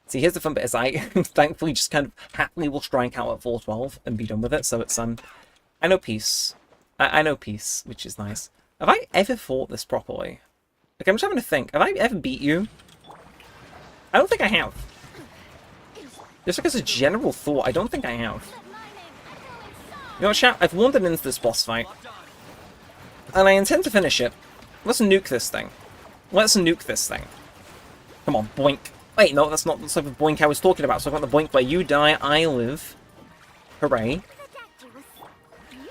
See, here's the fun bit, is I thankfully just kind of happily will strike out at 412 and be done with it, so it's, I know peace. I know peace, which is nice. Have I ever fought this properly? Okay, I'm just having to think. Have I ever beat you? I don't think I have. Just like as a general thought, I don't think I have. You know what, chat? I've wandered into this boss fight. And I intend to finish it. Let's nuke this thing. Let's nuke this thing. Come on, boink. Wait, no, that's not the type of boink I was talking about. So I've got the boink where you die, I live. Hooray.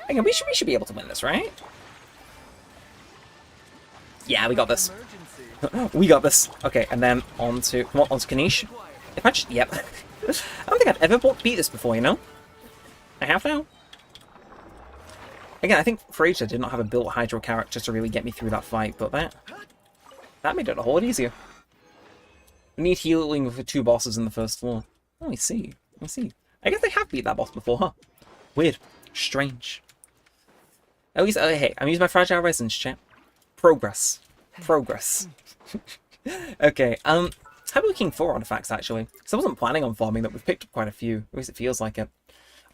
Hang on, we should be able to win this, right? Yeah, we got this. We got this. Okay, and then onto Kanish. If I just, yep. I don't think I've ever beat this before, you know? I have now. Again, I think for ages I did not have a built Hydro character to really get me through that fight, but that made it a whole lot easier. We need healing for 2 bosses in the first floor. Oh, let me see. I guess they have beat that boss before, huh? Weird. Strange. At least, hey, I'm using my fragile resins, chat. Progress. Progress. Okay, how are we looking for artifacts, actually? Because I wasn't planning on farming that. We've picked up quite a few. At least it feels like it.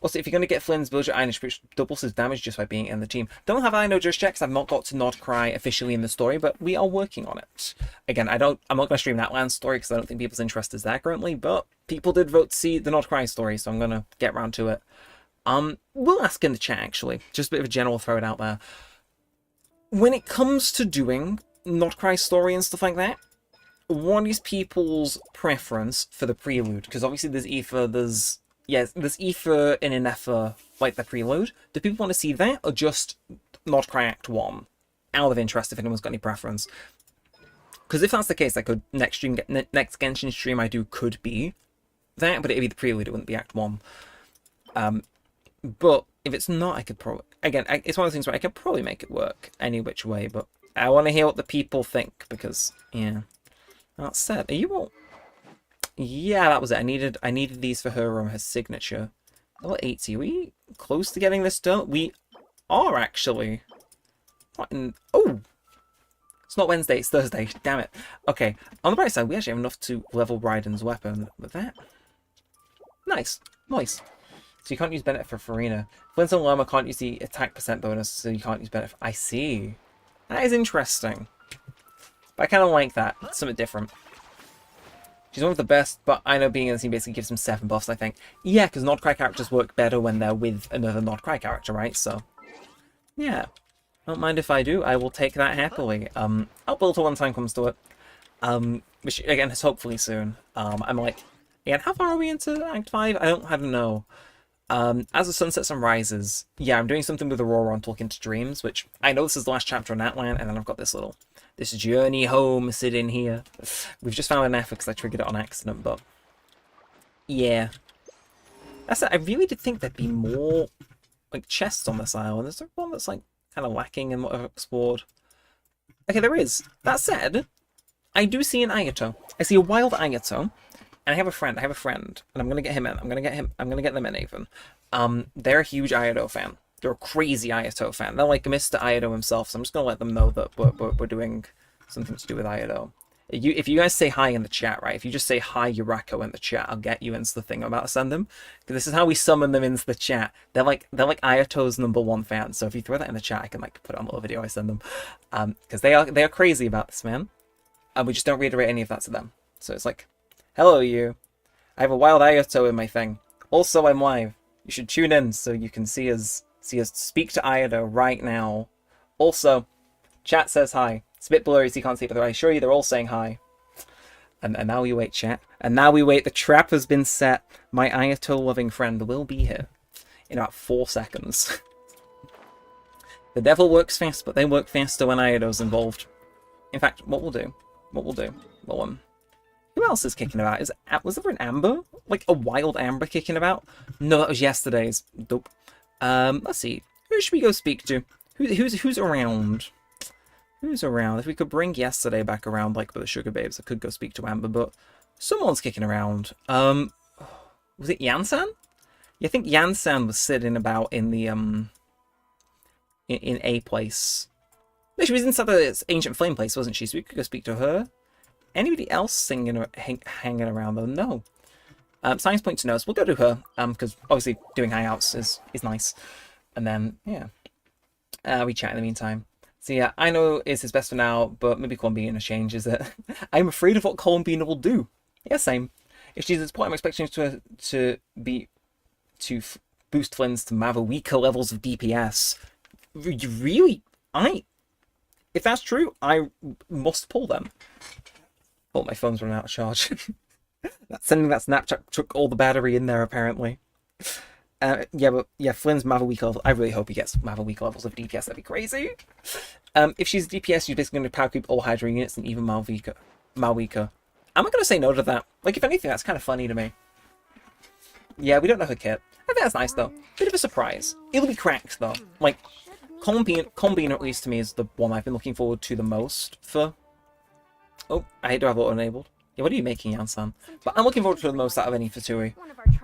Also, if you're going to get Flynn's, build your Inish, which doubles his damage just by being in the team. Don't have Ino just yet, because I've not got to Nod Krai officially in the story, but we are working on it. Again, I'm not going to stream that land story, because I don't think people's interest is there currently, but people did vote to see the Nod Krai story, so I'm going to get around to it. We'll ask in the chat, actually. Just a bit of a general throw it out there. When it comes to doing Nod Krai story and stuff like that, what is people's preference for the prelude? Because obviously there's Aether, there's Aether in Inether, like the prelude. Do people want to see that, or just Nod Krai Act 1? Out of interest, if anyone's got any preference. Because if that's the case, I could next Genshin stream I do could be that, but it'd be the prelude, it wouldn't be Act 1. But if it's not, I could probably... Again, it's one of the things where I could probably make it work any which way, but I want to hear what the people think, because, yeah. That said, are you all... Yeah, that was it. I needed these for her signature. Level 80. Are we close to getting this done? We are, actually. What in... Oh! It's not Wednesday, it's Thursday. Damn it. Okay, on the bright side, we actually have enough to level Bryden's weapon with that. Nice. Nice. So you can't use Benefit for Farina. Flint and Llama can't use the attack percent bonus, so you can't use Benefit. I see. That is interesting. But I kind of like that. It's something different. She's one of the best, but I know being in the team basically gives them 7 buffs, I think. Yeah, because Nod Krai characters work better when they're with another Nod Krai character, right? So, yeah. Don't mind if I do. I will take that happily. I'll build her when time comes to it. Which, again, is hopefully soon. I'm like... Again, how far are we into Act 5? I don't know. As the sun sets and rises, yeah, I'm doing something with Aurora on Talking to Dreams, which I know this is the last chapter on Atlan, and then I've got this journey home sitting here. We've just found an effort because I triggered it on accident, but yeah. That's it. I really did think there'd be more like chests on this island. Is there one that's like kind of lacking in what I've explored? Okay, there is. That said, I do see an Ayato. I see a wild Ayato. And I have a friend, and I'm gonna get him in. I'm gonna get them in even. They're a huge Ayato fan. They're a crazy Ayato fan. They're like Mr. Ayato himself, so I'm just gonna let them know that we're doing something to do with Ayato. If you guys say hi in the chat, right? If you just say hi Yurako in the chat, I'll get you into the thing I'm about to send them. Because this is how we summon them into the chat. They're like Ayato's #1 fans. So if you throw that in the chat, I can like put it on a little video I send them. Because they are crazy about this, man. And we just don't reiterate any of that to them. So it's like, hello, you. I have a wild Ayato in my thing. Also, I'm live. You should tune in so you can see us speak to Ayato right now. Also, chat says hi. It's a bit blurry so you can't see it, but I assure you they're all saying hi. And now we wait, chat. And now we wait. The trap has been set. My Ayato-loving friend will be here in about 4 seconds. The devil works fast, but they work faster when Ayato's involved. In fact, what we'll do... Well, who else is kicking about? Was there an Amber? Like a wild Amber kicking about? No, that was yesterday's. Dope. Let's see. Who should we go speak to? Who's around? Who's around? If we could bring yesterday back around, like with the Sugar Babes, I could go speak to Amber, but someone's kicking around. Was it Yansan? Yeah, I think Yansan was sitting about in the in a place. No, she was inside the Ancient Flame place, wasn't she? So we could go speak to her. Anybody else singing hanging around though? No. Science point to know, so we'll go to her. Because obviously doing hangouts is nice. And then yeah, we chat in the meantime. So yeah, I know it's his best for now, but maybe Columbina changes it. I'm afraid of what Columbina will do. Yeah, same. If she's at this point, I'm expecting her to boost Flynn's to Maviwika levels of DPS. Really? If that's true, I must pull them. Oh, my phone's running out of charge. Sending that Snapchat took all the battery in there, apparently. Yeah, Flynn's Maviwika level. I really hope he gets Maviwika levels of DPS. That'd be crazy. If she's DPS, she's basically going to power creep all Hydra units and even Malvika. I'm not going to say no to that. Like, if anything, that's kind of funny to me. Yeah, we don't know her kit. I think that's nice, though. Bit of a surprise. It'll be cracked, though. Like, Combina, at least to me, is the one I've been looking forward to the most for... Oh, I do have auto enabled. Yeah, what are you making, Yansan? But I'm looking forward to the most out of any Fatui.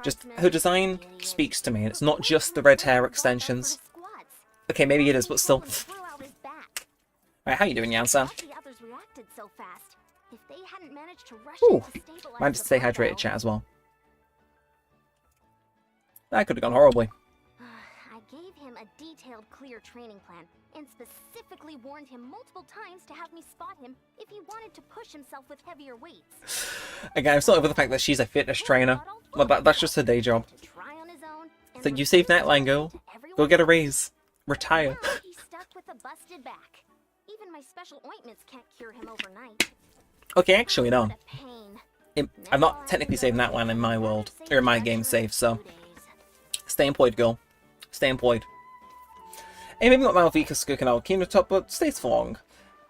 Just, her design speaks to me, and it's not just the red hair extensions. Okay, maybe it is, but still. Threw out his back. Alright, how you doing, Yansa? Glad the others reacted so fast. If they hadn't managed to rush Ooh, in to stabilize mind to the stay blood hydrated, valve, chat, as well. That could have gone horribly. I gave him a detailed, clear training plan and specifically warned him multiple times to have me spot him if he wanted to push himself with heavier weights. Again, I'm still over the fact that she's a fitness trainer. Well, that's just her day job. To try on his own and So you saved reveal Nightline, girl. to everyone Go get a else. raise. Retire. Now he's stuck with a busted back. Even my special ointments can't cure him overnight. Okay, actually, no. What a pain. I'm not technically saving that one in my world, or in my game save, so stay employed, girl. Stay employed. Hey, maybe not Malvika's cooking out Kino Top, but stays for long.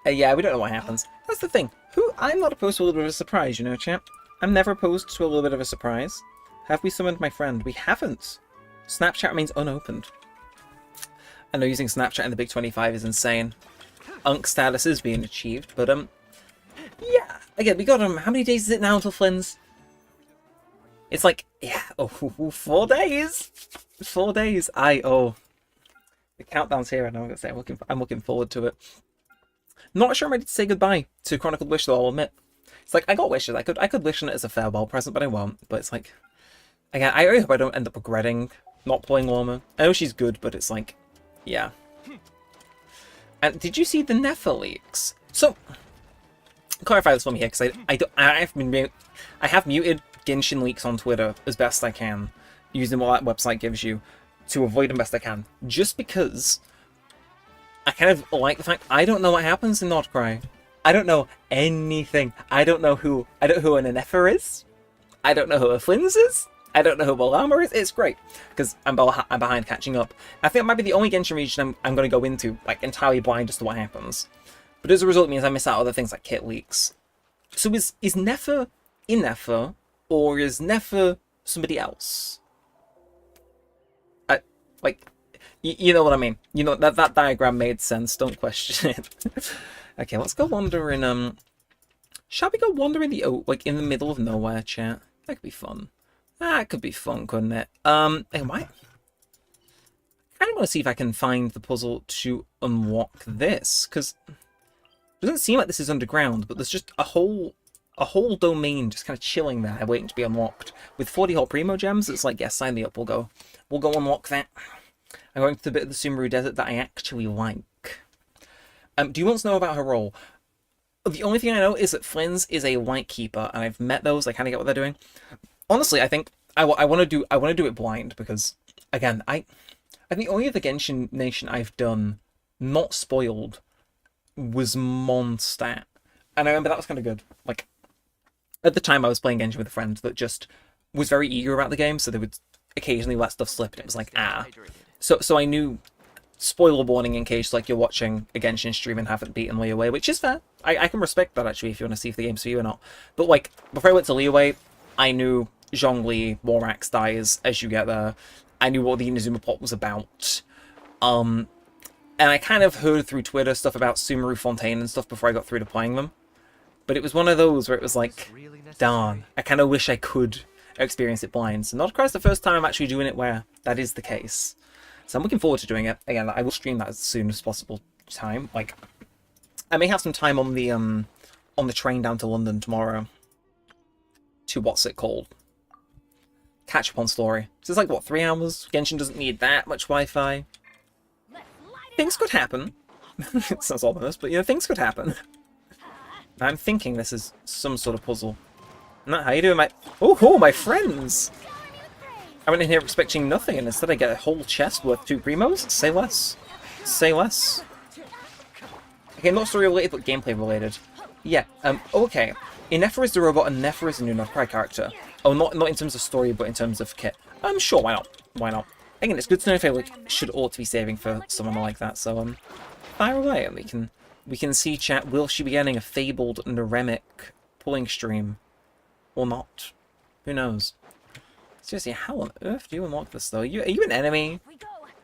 Yeah, we don't know what happens. That's the thing. I'm not opposed to a little bit of a surprise, you know, champ. I'm never opposed to a little bit of a surprise. Have we summoned my friend? We haven't. Snapchat remains unopened. I know using Snapchat in the Big 25 is insane. Unk status is being achieved, but yeah. Again, we got how many days is it now until Flynn's? It's like, yeah, 4 days. 4 days. The countdown's here. I know. I'm gonna say I'm looking forward to it. Not sure I'm ready to say goodbye to Chronicled Wish, though. I'll admit. It's like I got wishes. I could wish on it as a farewell present, but I won't. But it's like, again, I really hope I don't end up regretting not playing Lorma. I know she's good, but it's like, yeah. And did you see the Nefer leaks? So, clarify this for me here, because I have muted Genshin leaks on Twitter as best I can, using what that website gives you to avoid them best I can. Just because I kind of like the fact I don't know what happens in Krai. I don't know anything. I don't know who an Nefer is. I don't know who a Flynn's is. I don't know who Balama is. It's great because I'm behind catching up. I think it might be the only Genshin region I'm going to go into like entirely blind as to what happens. But as a result, it means I miss out other things like kit leaks. So is Nefer in Nefer, or is Nefer somebody else? You know what I mean. You know that diagram made sense. Don't question it. Okay, let's go wander in. Shall we go wander in in the middle of nowhere, chat? That could be fun. That could be fun, couldn't it? Hey, I kind of want to see if I can find the puzzle to unlock this, because it doesn't seem like this is underground, but there's just a whole domain just kind of chilling there, waiting to be unlocked. With 40 whole Primogems, it's like, yes, sign me up. We'll go unlock that. I'm going to the bit of the Sumeru Desert that I actually like. Do you want to know about her role? The only thing I know is that Flynn's is a Lightkeeper, and I've met those. I kind of get what they're doing. Honestly, I think I want to do it blind because, again, I think only of the Genshin Nation I've done not spoiled was Mondstadt, and I remember that was kind of good. Like at the time, I was playing Genshin with a friend that just was very eager about the game, so they would occasionally let stuff slip, and it was like So I knew spoiler warning in case like you're watching a Genshin stream and haven't beaten Liyue, which is fair. I can respect that actually if you want to see if the game's for you or not. But like before I went to Liyue, I knew Zhongli, Morax dies as you get there. I knew what the Inazuma plot was about. And I kind of heard through Twitter stuff about Sumeru Fontaine and stuff before I got through to playing them. But it was one of those where it was like, darn, I kind of wish I could experience it blind. So not across the first time I'm actually doing it where that is the case. So I'm looking forward to doing it. Again, I will stream that as soon as possible time. Like, I may have some time on the train down to London tomorrow to what's it called? Catch up on story. So it's like, what, 3 hours? Genshin doesn't need that much Wi-Fi. Things could happen. It sounds ominous, but you know, things could happen. I'm thinking this is some sort of puzzle. No, how you doing, mate? Oh, my friends! I went in here expecting nothing, and instead I get a whole chest worth 2 primos? Say less. Say less. Okay, not story related, but gameplay related. Yeah, okay. Nefer is the robot, and Nefer is a new Krai character. Oh, not in terms of story, but in terms of kit. Sure, why not? Why not? Again, it's good to know if I ought to be saving for someone like that, so, fire away, and we can see, chat, will she be getting a fabled Neremik pulling stream? Or not? Who knows? Seriously, how on earth do you unlock this, though? Are you an enemy?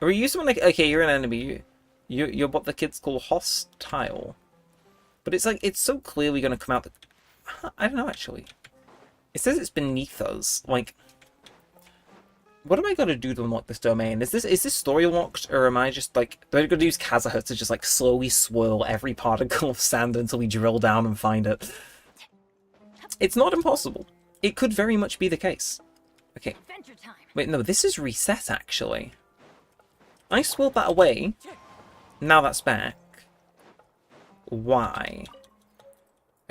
Or are you someone like... Okay, you're an enemy. You're what the kids call hostile. But it's like, it's so clearly going to come out... I don't know, actually. It says it's beneath us. Like... What am I gonna do to unlock this domain? Is this story locked, or am I just like, do I gotta use Kazuha to just like slowly swirl every particle of sand until we drill down and find it? It's not impossible. It could very much be the case. Okay. Wait, no, this is reset actually. I swirled that away. Now that's back. Why?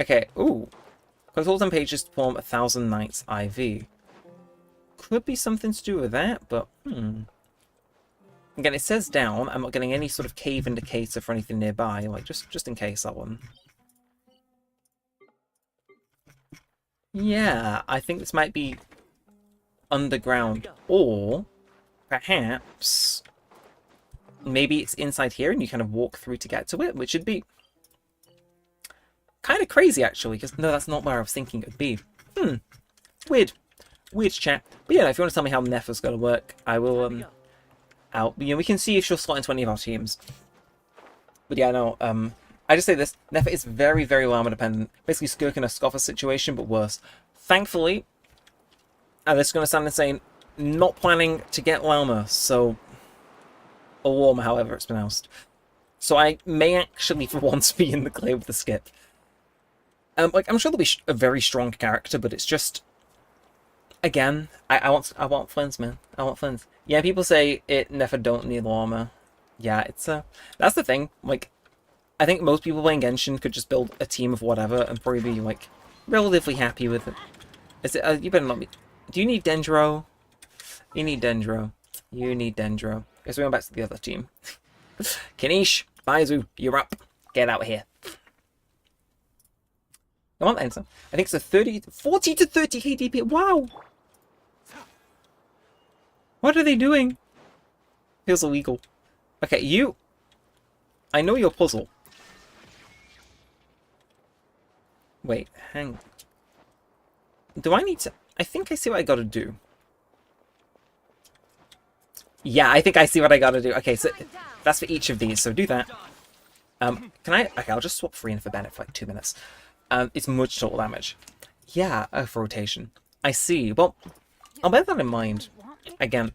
Okay, ooh. Consult 10 pages to form 1,000 Knights IV. Could be something to do with that, but Again, it says down. I'm not getting any sort of cave indicator for anything nearby, like just in case that one. Yeah, I think this might be underground, or perhaps maybe it's inside here and you kind of walk through to get to it, which would be kind of crazy actually, because no, that's not where I was thinking it would be. Weird chat. But yeah, if you want to tell me how Nefa's going to work, I will we can see if she'll slot into any of our teams. But yeah, no, I just say this, Nefa is very, very llama dependent. Basically skirking a Scoffer situation, but worse. Thankfully, and this is going to sound insane, not planning to get llama, so... or llama, however it's pronounced. So I may actually, for once, be in the clear with the skip. Like, I'm sure there'll be a very strong character, but it's just... Again, I want Flins, man. I want Flins. Yeah, people say it Nefa don't need llama. Yeah, it's that's the thing. Like, I think most people playing Genshin could just build a team of whatever and probably be like relatively happy with it. Is it? You better not be. Do you need Dendro? You need Dendro. You need Dendro. Okay, so we're going back to the other team. Kanish, Baizu, you're up. Get out here. Come on, enter. I think it's a 40 to 30 KDP. Wow. What are they doing? Feels illegal. Okay, you... I know your puzzle. Wait, hang... Do I need to... I think I see what I gotta do. Yeah, I think I see what I gotta do. Okay, so that's for each of these, so do that. Can I... Okay, I'll just swap Freen for Bennett for like 2 minutes. It's much total damage. Yeah, for rotation. I see. Well, I'll bear that in mind. Again.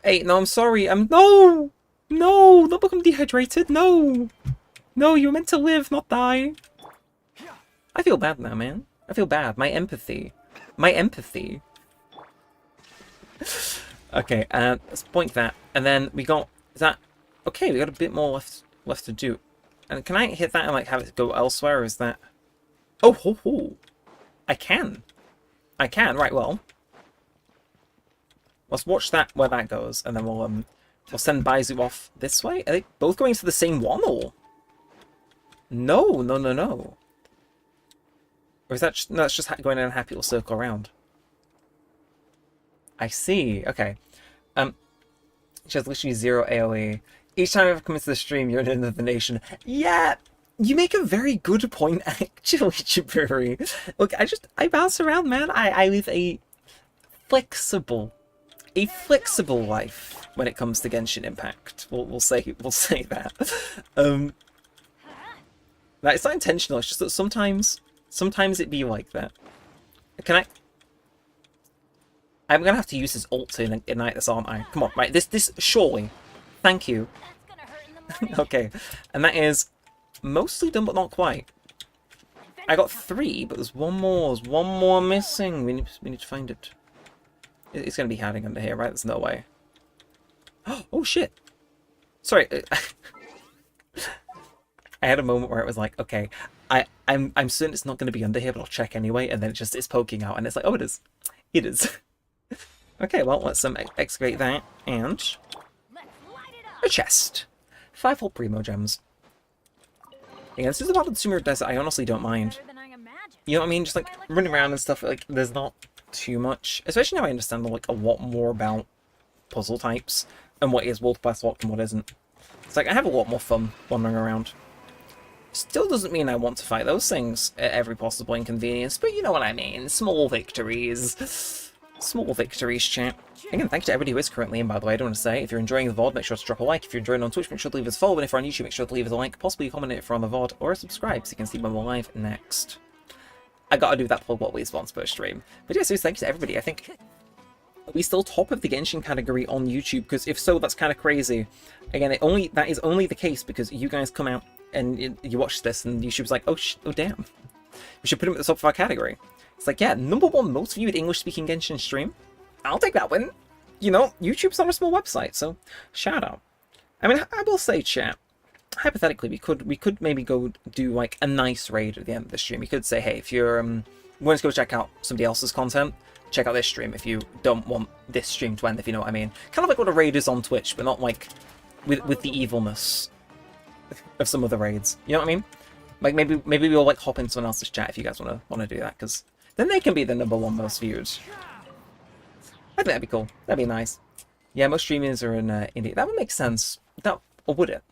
Hey, no, I'm sorry. No! No! Don't become dehydrated. No! No, you were meant to live, not die. I feel bad now, man. I feel bad. My empathy. My empathy. Okay, let's point that. And then we got... Is that... Okay, we got a bit more left to do. And can I hit that and like have it go elsewhere, or is that... Oh, ho, ho. I can. I can, right, well. Let's watch that, where that goes, and then we'll send Baizu off this way. Are they both going to the same one, or? No, no, no, no. Or is that just... No, that's just going in a happy little circle around. I see, okay. She has literally 0 AoE. Each time I ever come into the stream, you're in another nation. Yeah, you make a very good point, actually, Jaburi. Look, I bounce around, man. I live a flexible life when it comes to Genshin Impact. We'll say that. That it's not intentional. It's just that sometimes it be like that. Can I? I'm gonna have to use his ult to ignite this, aren't I? Come on, right? This surely. Thank you. Okay, and that is mostly done, but not quite. I got 3, but there's one more. There's one more missing. We need to find it. It's going to be hiding under here, right? There's no way. Oh shit! Sorry. I had a moment where it was like, okay, I'm certain it's not going to be under here, but I'll check anyway. And then it's poking out, and it's like, oh, it is. It is. Okay, well, let's excavate that and a chest. 5 whole Primogems. Yeah, this is about the Sumer Desert. I honestly don't mind. You know what I mean? Just like running around and stuff. Like, there's not too much. Especially now I understand like a lot more about puzzle types and what is world class locked and what isn't. It's like I have a lot more fun wandering around. Still doesn't mean I want to fight those things at every possible inconvenience, but you know what I mean. Small victories. Small victories, chat. Again, thank you to everybody who is currently in, by the way. I don't want to say, if you're enjoying the VOD, make sure to drop a like. If you're enjoying on Twitch, make sure to leave us a follow. And if you're on YouTube, make sure to leave us a like, possibly a comment if you're on the VOD, or a subscribe so you can see when we're live next. I gotta do that plug what we once per stream. But yeah, so thank you to everybody. I think Are we still top of the Genshin category on YouTube? Because if so, that's kind of crazy. Again, that is only the case because you guys come out and you watch this and YouTube's like, oh damn. We should put him at the top of our category. It's like, yeah, #1 most viewed English-speaking Genshin stream. I'll take that win. You know, YouTube's not a small website, so shout out. I mean, I will say, chat, hypothetically, we could maybe go do like a nice raid at the end of the stream. We could say, hey, if you're going to go check out somebody else's content, check out this stream if you don't want this stream to end, if you know what I mean. Kind of like what a raid is on Twitch, but not like with the evilness of some other raids. You know what I mean? Like maybe we'll like hop into someone else's chat if you guys want to do that, because then they can be the #1 most viewed. I think that'd be cool. That'd be nice. Yeah, most streamers are in India. That would make sense. That, or would it?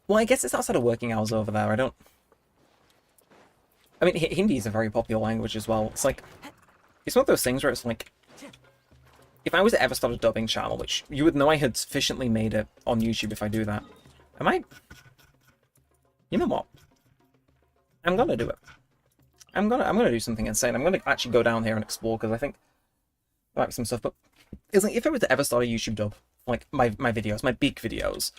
Well, I guess it's outside of working hours over there. I mean, Hindi is a very popular language as well. It's like, it's one of those things where it's like, if I was to ever start a dubbing channel, which you would know I had sufficiently made it on YouTube if I do that, you know what? I'm gonna do it. I'm gonna do something insane. I'm gonna actually go down here and explore, because I think there might be some stuff. But it's like, if I were to ever start a YouTube dub, like my videos, my big videos,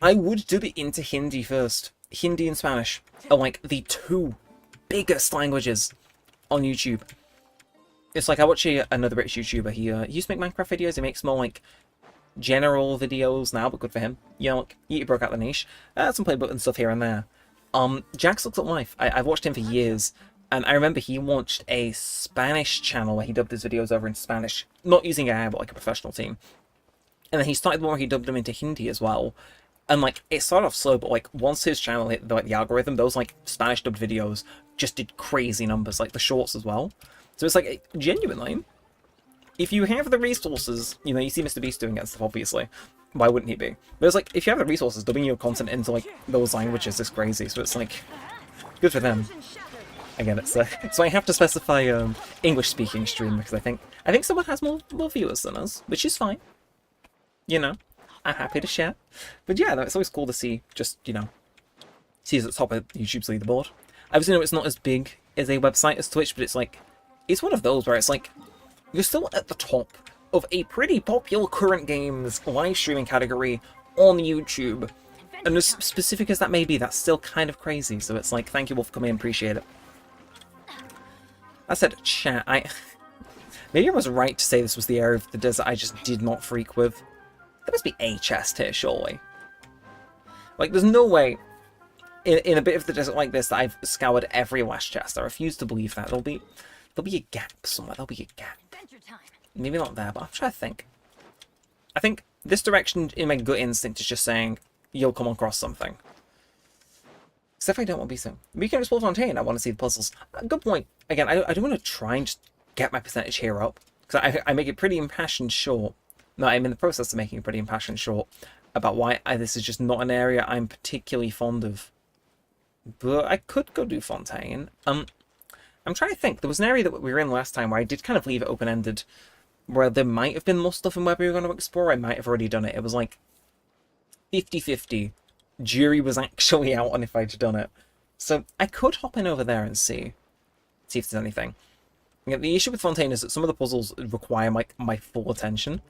I would dub it into Hindi first. Hindi and Spanish are like the two biggest languages on YouTube. It's like, I watch another British YouTuber. He used to make Minecraft videos. He makes more like general videos now, but good for him. You know, like, he broke out the niche. Some play button stuff here and there. Jax Looks at Life. I've watched him for years, and I remember he launched a Spanish channel where he dubbed his videos over in Spanish, not using AI, but like a professional team. And then he started one where he dubbed them into Hindi as well. And like, it started off slow, but like once his channel hit the algorithm, those like Spanish dubbed videos just did crazy numbers, like the shorts as well. So it's like, genuinely, if you have the resources, you know, you see Mr. Beast doing it and stuff, obviously. Why wouldn't he be? But it's like, if you have the resources, dubbing your content into like those languages is crazy. So it's like, good for them. Again, it's so I have to specify English-speaking stream, because I think someone has more viewers than us, which is fine. You know, I'm happy to share. But yeah, it's always cool to see, just, you know, see us at the top of YouTube's leaderboard. Obviously, know it's not as big as a website as Twitch, but it's like, it's one of those where it's like, you're still at the top of a pretty popular current games live streaming category on YouTube. And as specific as that may be, that's still kind of crazy. So it's like, thank you all for coming in, appreciate it. I said, chat, maybe I was right to say this was the area of the desert I just did not freak with. There must be a chest here, surely. Like, there's no way in a bit of the desert like this that I've scoured every last chest. I refuse to believe that. There'll be a gap somewhere. There'll be a gap. Maybe not there, but I'm trying to think. I think this direction in my gut instinct is just saying, you'll come across something. Except I don't want to be so. We can explore Fontaine. I want to see the puzzles. Good point. Again, I don't want to try and just get my percentage here up. Because I make it pretty impassioned short. No, I'm in the process of making it pretty impassioned short about why this is just not an area I'm particularly fond of. But I could go do Fontaine. I'm trying to think. There was an area that we were in last time where I did kind of leave it open-ended, where there might have been more stuff in where we were going to explore. I might have already done it. It was like 50-50. Jury was actually out on if I'd done it. So I could hop in over there and see if there's anything. Again, the issue with Fontaine is that some of the puzzles require my full attention.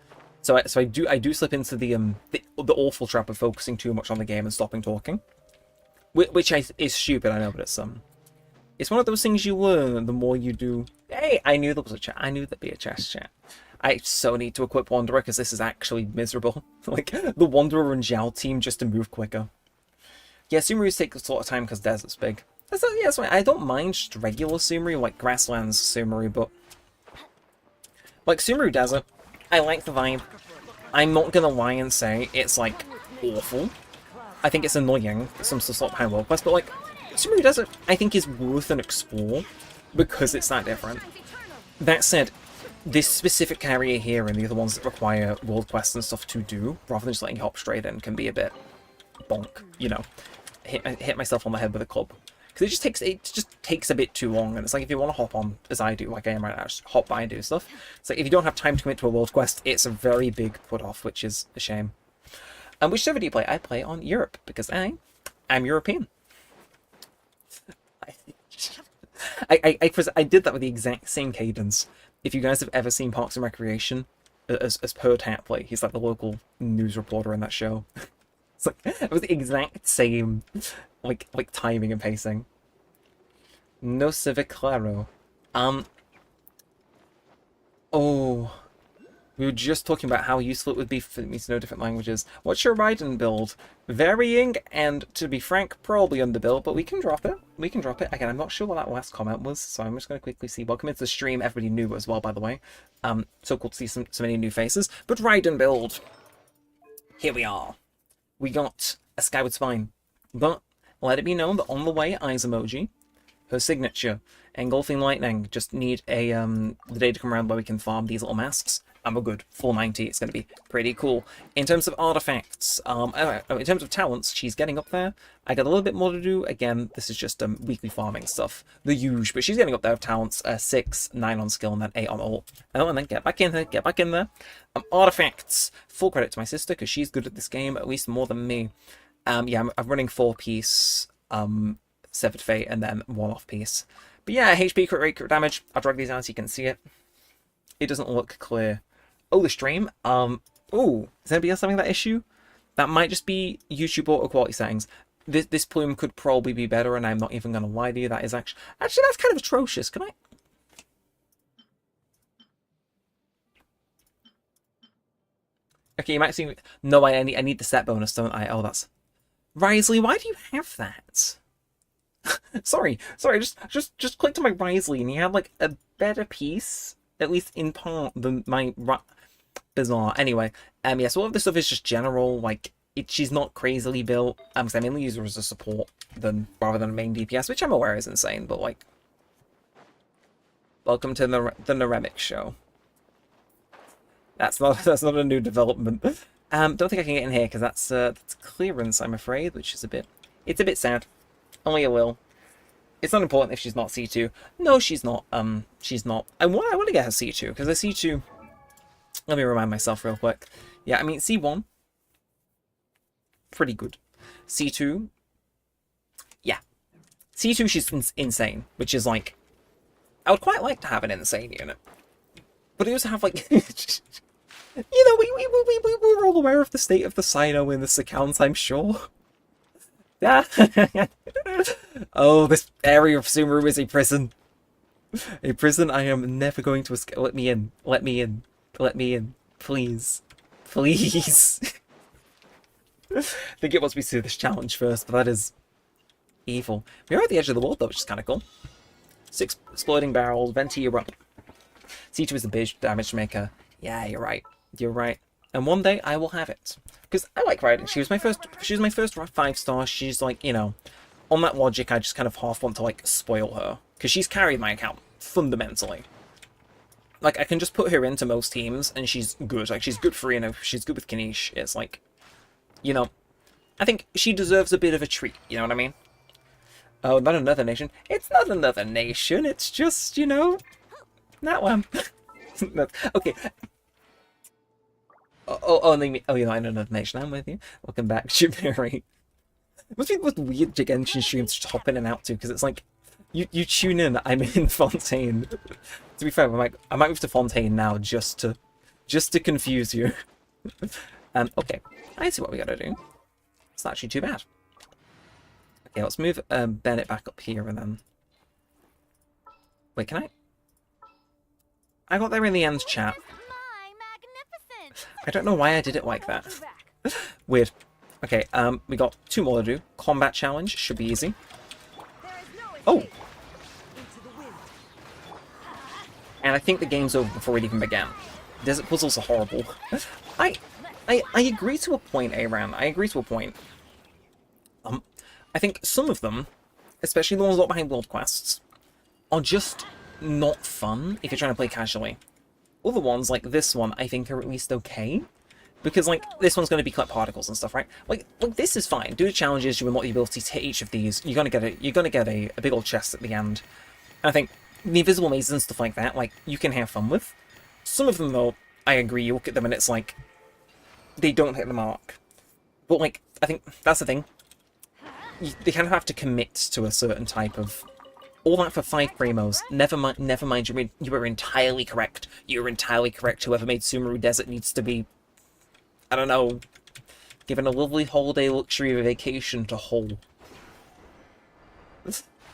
So I do slip into the awful trap of focusing too much on the game and stopping talking, which is stupid. I know, but it's one of those things you learn the more you do. Hey, I knew there was a chat. I knew there'd be a chest chat. I so need to equip Wanderer because this is actually miserable. Like, the Wanderer and Zhao team just to move quicker. Yeah, Sumerus take a sort of time because desert's big. That's right. I don't mind just regular Sumeru, like Grasslands Sumeru, but like Sumeru Desert, I like the vibe. I'm not gonna lie and say it's like awful. I think it's annoying, some sort of high world quest, but like Sumeru Desert, I think is worth an explore because it's that different. That said, this specific area here and the other ones that require world quests and stuff to do, rather than just letting you hop straight in, can be a bit bonk, you know. Hit myself on the head with a club. Because it just takes a bit too long, and it's like if you want to hop on, as I do, like I am right now, just hop by and do stuff. It's like if you don't have time to commit to a world quest, it's a very big put-off, which is a shame. And which server do you play? I play on Europe, because I'm European. I did that with the exact same cadence. If you guys have ever seen Parks and Recreation, as per Tapley, he's like the local news reporter in that show. It's like it was the exact same, like timing and pacing. No se ve claro. Oh, we were just talking about how useful it would be for me to know different languages. What's your Raiden build? Varying, and to be frank, probably underbuild, but we can drop it. We can drop it. Again, I'm not sure what that last comment was, so I'm just going to quickly see. Welcome into the stream, everybody new as well, by the way. So cool to see so many new faces. But Raiden build. Here we are. We got a Skyward Spine. But let it be known that on the way, eyes emoji, her signature, engulfing lightning. Just need a the day to come around where we can farm these little masks, and we're good. 490. It's going to be pretty cool. In terms of artifacts, in terms of talents, she's getting up there. I got a little bit more to do. Again, this is just weekly farming stuff, the huge. But she's getting up there with talents. 6, 9 on skill, and then 8 on ult. Oh, and then get back in there. Get back in there. Artifacts. Full credit to my sister because she's good at this game, at least more than me. Yeah, I'm running 4-piece. Severed Fate, and then 1-off piece. But yeah, HP, crit rate, crit damage. I'll drag these out so you can see it. It doesn't look clear. Oh, the stream. Ooh, is anybody else having that issue? That might just be YouTube auto quality settings. This plume could probably be better, and I'm not even going to lie to you. That is actually that's kind of atrocious. Can I? Okay, you might see. No, I need the set bonus, don't I? Oh, that's Risley. Why do you have that? sorry, just clicked on my Risley and he had like a better piece, at least in part, than my bizarre. Anyway, yeah, so all of this stuff is just general, like she's not crazily built. Because I mainly use her as a support rather than a main DPS, which I'm aware is insane, but like, welcome to the Neremik show. That's not a new development. Don't think I can get in here because that's clearance, I'm afraid, which is a bit sad. Only a will. It's not important if she's not C2. No, she's not. She's not. I want to get her C2 because the C2. Let me remind myself real quick. Yeah, I mean C1. Pretty good. C2. Yeah. C2 she's insane, which is like. I would quite like to have an insane unit, but I also have like. You know, we're all aware of the state of the Sino in this account, I'm sure. Yeah. Oh, this area of Sumeru is a prison. A prison I am never going to escape. Let me in. Let me in. Let me in. Please. Please. I think it wants me to do this challenge first, but that is evil. We're at the edge of the world, though, which is kind of cool. 6 exploding barrels. Venti, you're up. C2 is the big damage maker. Yeah, you're right. You're right. And one day I will have it. Because I like Raiden. She was my first 5-star. She's like, you know, on that logic, I just kind of half want to like spoil her. Because she's carried my account, fundamentally. Like, I can just put her into most teams, and she's good. Like, she's good for, you know, she's good with Kanish. It's like, you know, I think she deserves a bit of a treat, you know what I mean? Oh, not another nation. It's not another nation, it's just, you know, that one. Okay. Oh, you're not in another nation. I'm with you. Welcome back, Jimiri. It must be the most weird Genshin streams to hop in and out to, because it's like, you tune in, I'm in Fontaine. To be fair, I might move to Fontaine now just to confuse you. Okay, I see what we gotta do. It's not actually too bad. Okay, let's move Bennett back up here and then. Wait, can I? I got there in the end, chat. I don't know why I did it like that. Weird. Okay, we got 2 more to do. Combat challenge should be easy. Oh! And I think the game's over before it even began. Desert puzzles are horrible. I agree to a point, Aran. I agree to a point. I think some of them, especially the ones not behind world quests, are just not fun if you're trying to play casually. Other ones, like this one, I think are at least okay. Because, like, this one's going to be collect particles and stuff, right? Like this is fine. Do the challenges, you unlock the ability to hit each of these. You're gonna get a big old chest at the end. And I think the invisible mazes and stuff like that, like, you can have fun with. Some of them, though, I agree, you look at them and it's like, they don't hit the mark. But, like, I think that's the thing. They kind of have to commit to a certain type of All that for 5 primos. Never mind, you were entirely correct. You were entirely correct. Whoever made Sumeru Desert needs to be, I don't know, given a lovely holiday luxury vacation to Hull.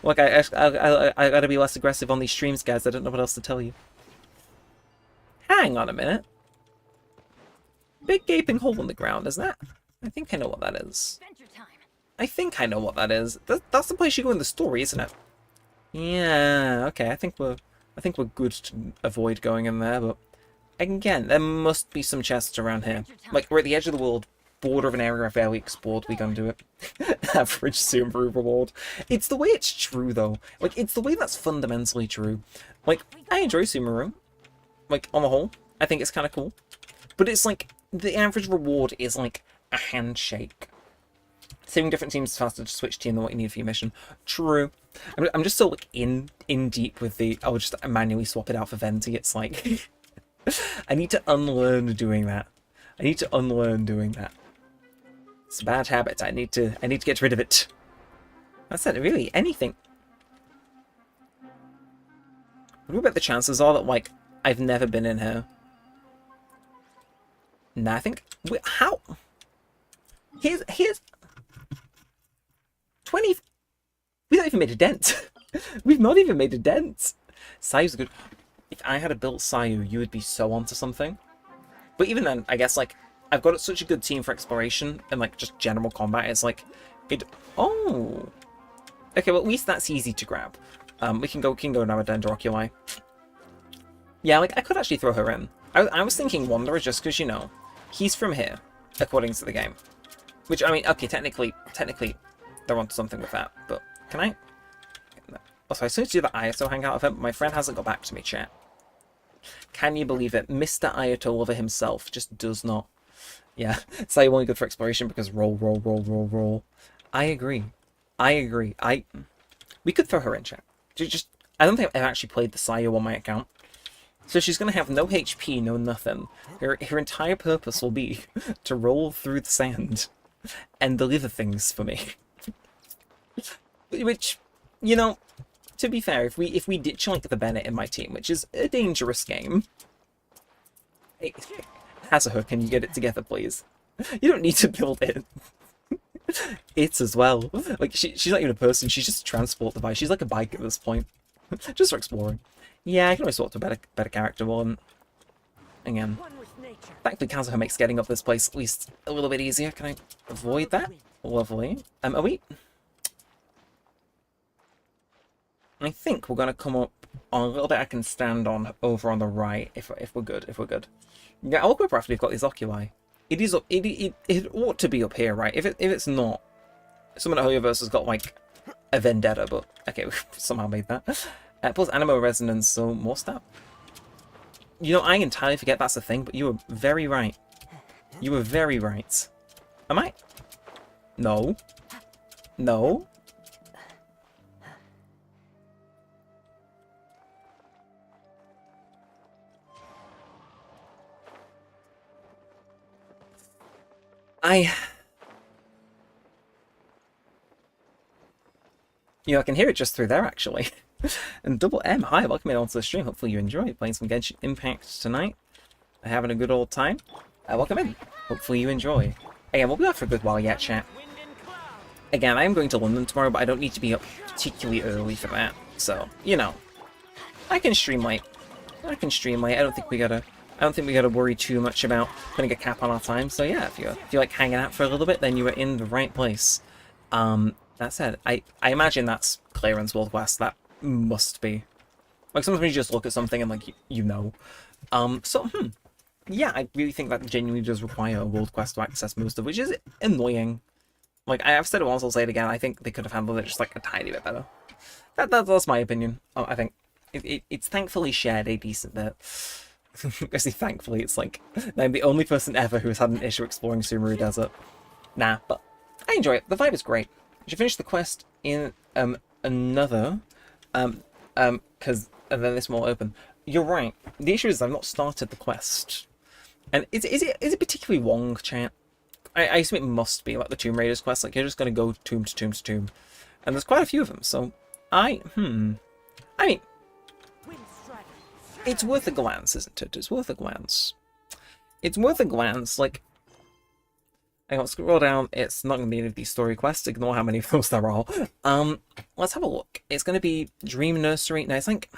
Look, I gotta be less aggressive on these streams, guys. I don't know what else to tell you. Hang on a minute. Big gaping hole in the ground, isn't that? I think I know what that is. I think I know what that is. That's the place you go in the story, isn't it? Yeah, okay, I think we're good to avoid going in there, but again, there must be some chests around here. Like, we're at the edge of the world, border of an area I've barely explored, we gonna do it. Average Sumeru reward. It's the way it's true, though. Like, it's the way that's fundamentally true. Like, I enjoy Sumeru. Like, on the whole, I think it's kind of cool. But it's like, the average reward is like a handshake. Saving different teams is faster to switch team than what you need for your mission. True. I'm just so like in deep with the, I'll just manually swap it out for Venti. It's like, I need to unlearn doing that. I need to unlearn doing that. It's a bad habit. I need to get rid of it. That's it, really. Anything. What about the chances are that, like, I've never been in here? Nah, I think... Wait, how? Here's... 20... We've not even made a dent. We've not even made a dent. Sayu's good. If I had a built Sayu, you would be so onto something. But even then, I guess, like, I've got such a good team for exploration and, like, just general combat. It's like... Oh! Okay, well, at least that's easy to grab. We can go now, Dendroculi. Yeah, like, I could actually throw her in. I was thinking Wanderer just because, you know, he's from here, according to the game. Which, I mean, okay, technically, they're onto something with that, but can I? Also, I still need to do the ISO hangout event, but my friend hasn't got back to me, chat. Can you believe it? Mr. Ayato Lover himself just does not. Yeah, say only good for exploration because roll. I agree. We could throw her in, chat. I don't think I've actually played the Sayo on my account. So she's going to have no HP, no nothing. Her entire purpose will be to roll through the sand and deliver things for me. Which, you know, to be fair, if we ditch like the Bennett in my team, which is a dangerous game. Hey, Hazuha, can you get it together, please? You don't need to build it. It's as well. Like, she's not even a person, she's just a transport device. She's like a bike at this point. Just for exploring. Yeah, I can always swap to a better character one. Again. Thankfully, Kazuha makes getting up this place at least a little bit easier. Can I avoid that? Lovely. Are we? I think we're going to come up on a little bit I can stand on over on the right if we're good. Yeah, I'll go after we've got these oculi. It is up. It ought to be up here, right? If it's not, someone at hoyoverse has got like a vendetta, but okay, we've somehow made that. Plus Animo Resonance, so more stat. You know, I entirely forget that's a thing, but you were very right. You were very right. Am I? No. No. You know, I can hear it just through there, actually. And Double M, hi, welcome in onto the stream. Hopefully you enjoy playing some Genshin Impact tonight. Having a good old time. Welcome in. Hopefully you enjoy. Again, we'll be out for a good while yet, chat. Again, I am going to London tomorrow, but I don't need to be up particularly early for that. So, you know, I can stream late. I don't think we gotta worry too much about putting a cap on our time. So yeah, if you like hanging out for a little bit, then you are in the right place. That said, I imagine that's clearance World West. That must be. Like, sometimes you just look at something and, like, you know. Yeah, I really think that genuinely does require a World Quest to access most of, which is annoying. Like, I've said it once, I'll say it again, I think they could have handled it just, like, a tiny bit better. That's my opinion. I think it's thankfully shared a decent bit. I say thankfully, it's like, I'm the only person ever who has had an issue exploring Sumeru Desert. Nah, but I enjoy it. The vibe is great. You should finish the quest in another, because then this will open. You're right. The issue is I've not started the quest, and is it particularly long, chat? I assume it must be like the Tomb Raiders quest. Like, you're just gonna go tomb to tomb to tomb, and there's quite a few of them. So I mean, it's worth a glance, isn't it? It's worth a glance. It's worth a glance, like... Hang on, scroll down. It's not going to be any of these story quests. Ignore how many of those there are. Let's have a look. It's going to be Dream Nursery. Now, I think...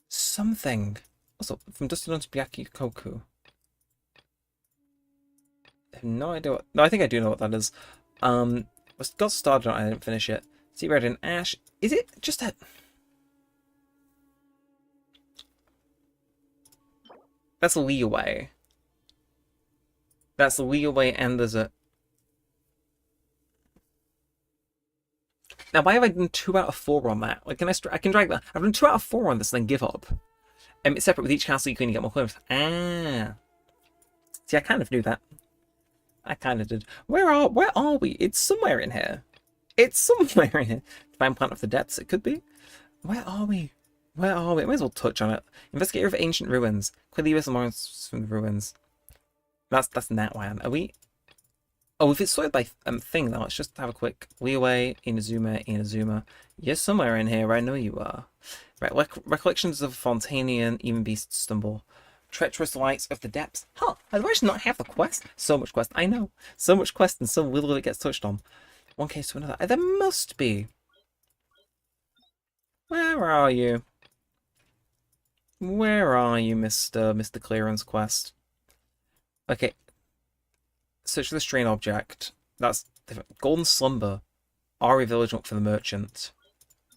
Something. What's up? From Dusty Dawn to Byaki Koku. I have no idea what... No, I think I do know what that is. Got started on it. I didn't finish it. Sea Red and Ash. Is it just a... That's a leeway. That's the leeway, and there's a... Now, why have I done 2 out of 4 on that? Like, I can drag that. I've done 2 out of 4 on this, and then give up. It's separate with each castle you can get more clothes. Ah. See, I kind of knew that. I kind of did. Where are we? It's somewhere in here. It's somewhere in here. Divine Plant of the Depths, it could be. Where are we? Where are we? I might as well touch on it. Investigator of Ancient Ruins. Quickly with some more from the ruins. That's Natwan. Are we... Oh, if it's sorted by thing, then let's just have a quick leeway. Inazuma. You're somewhere in here. I know you are. Right, Recollections of Fontanian, Even Beasts Stumble. Treacherous Lights of the Depths. Huh, I'd actually not have the quest. So much quest. I know. So much quest and so little of it gets touched on. One case to another. There must be. Where are you? Where are you, Mr. Clearance Quest? Okay. Search for the strain object. That's different. Golden Slumber. Ari Village Look for the Merchant.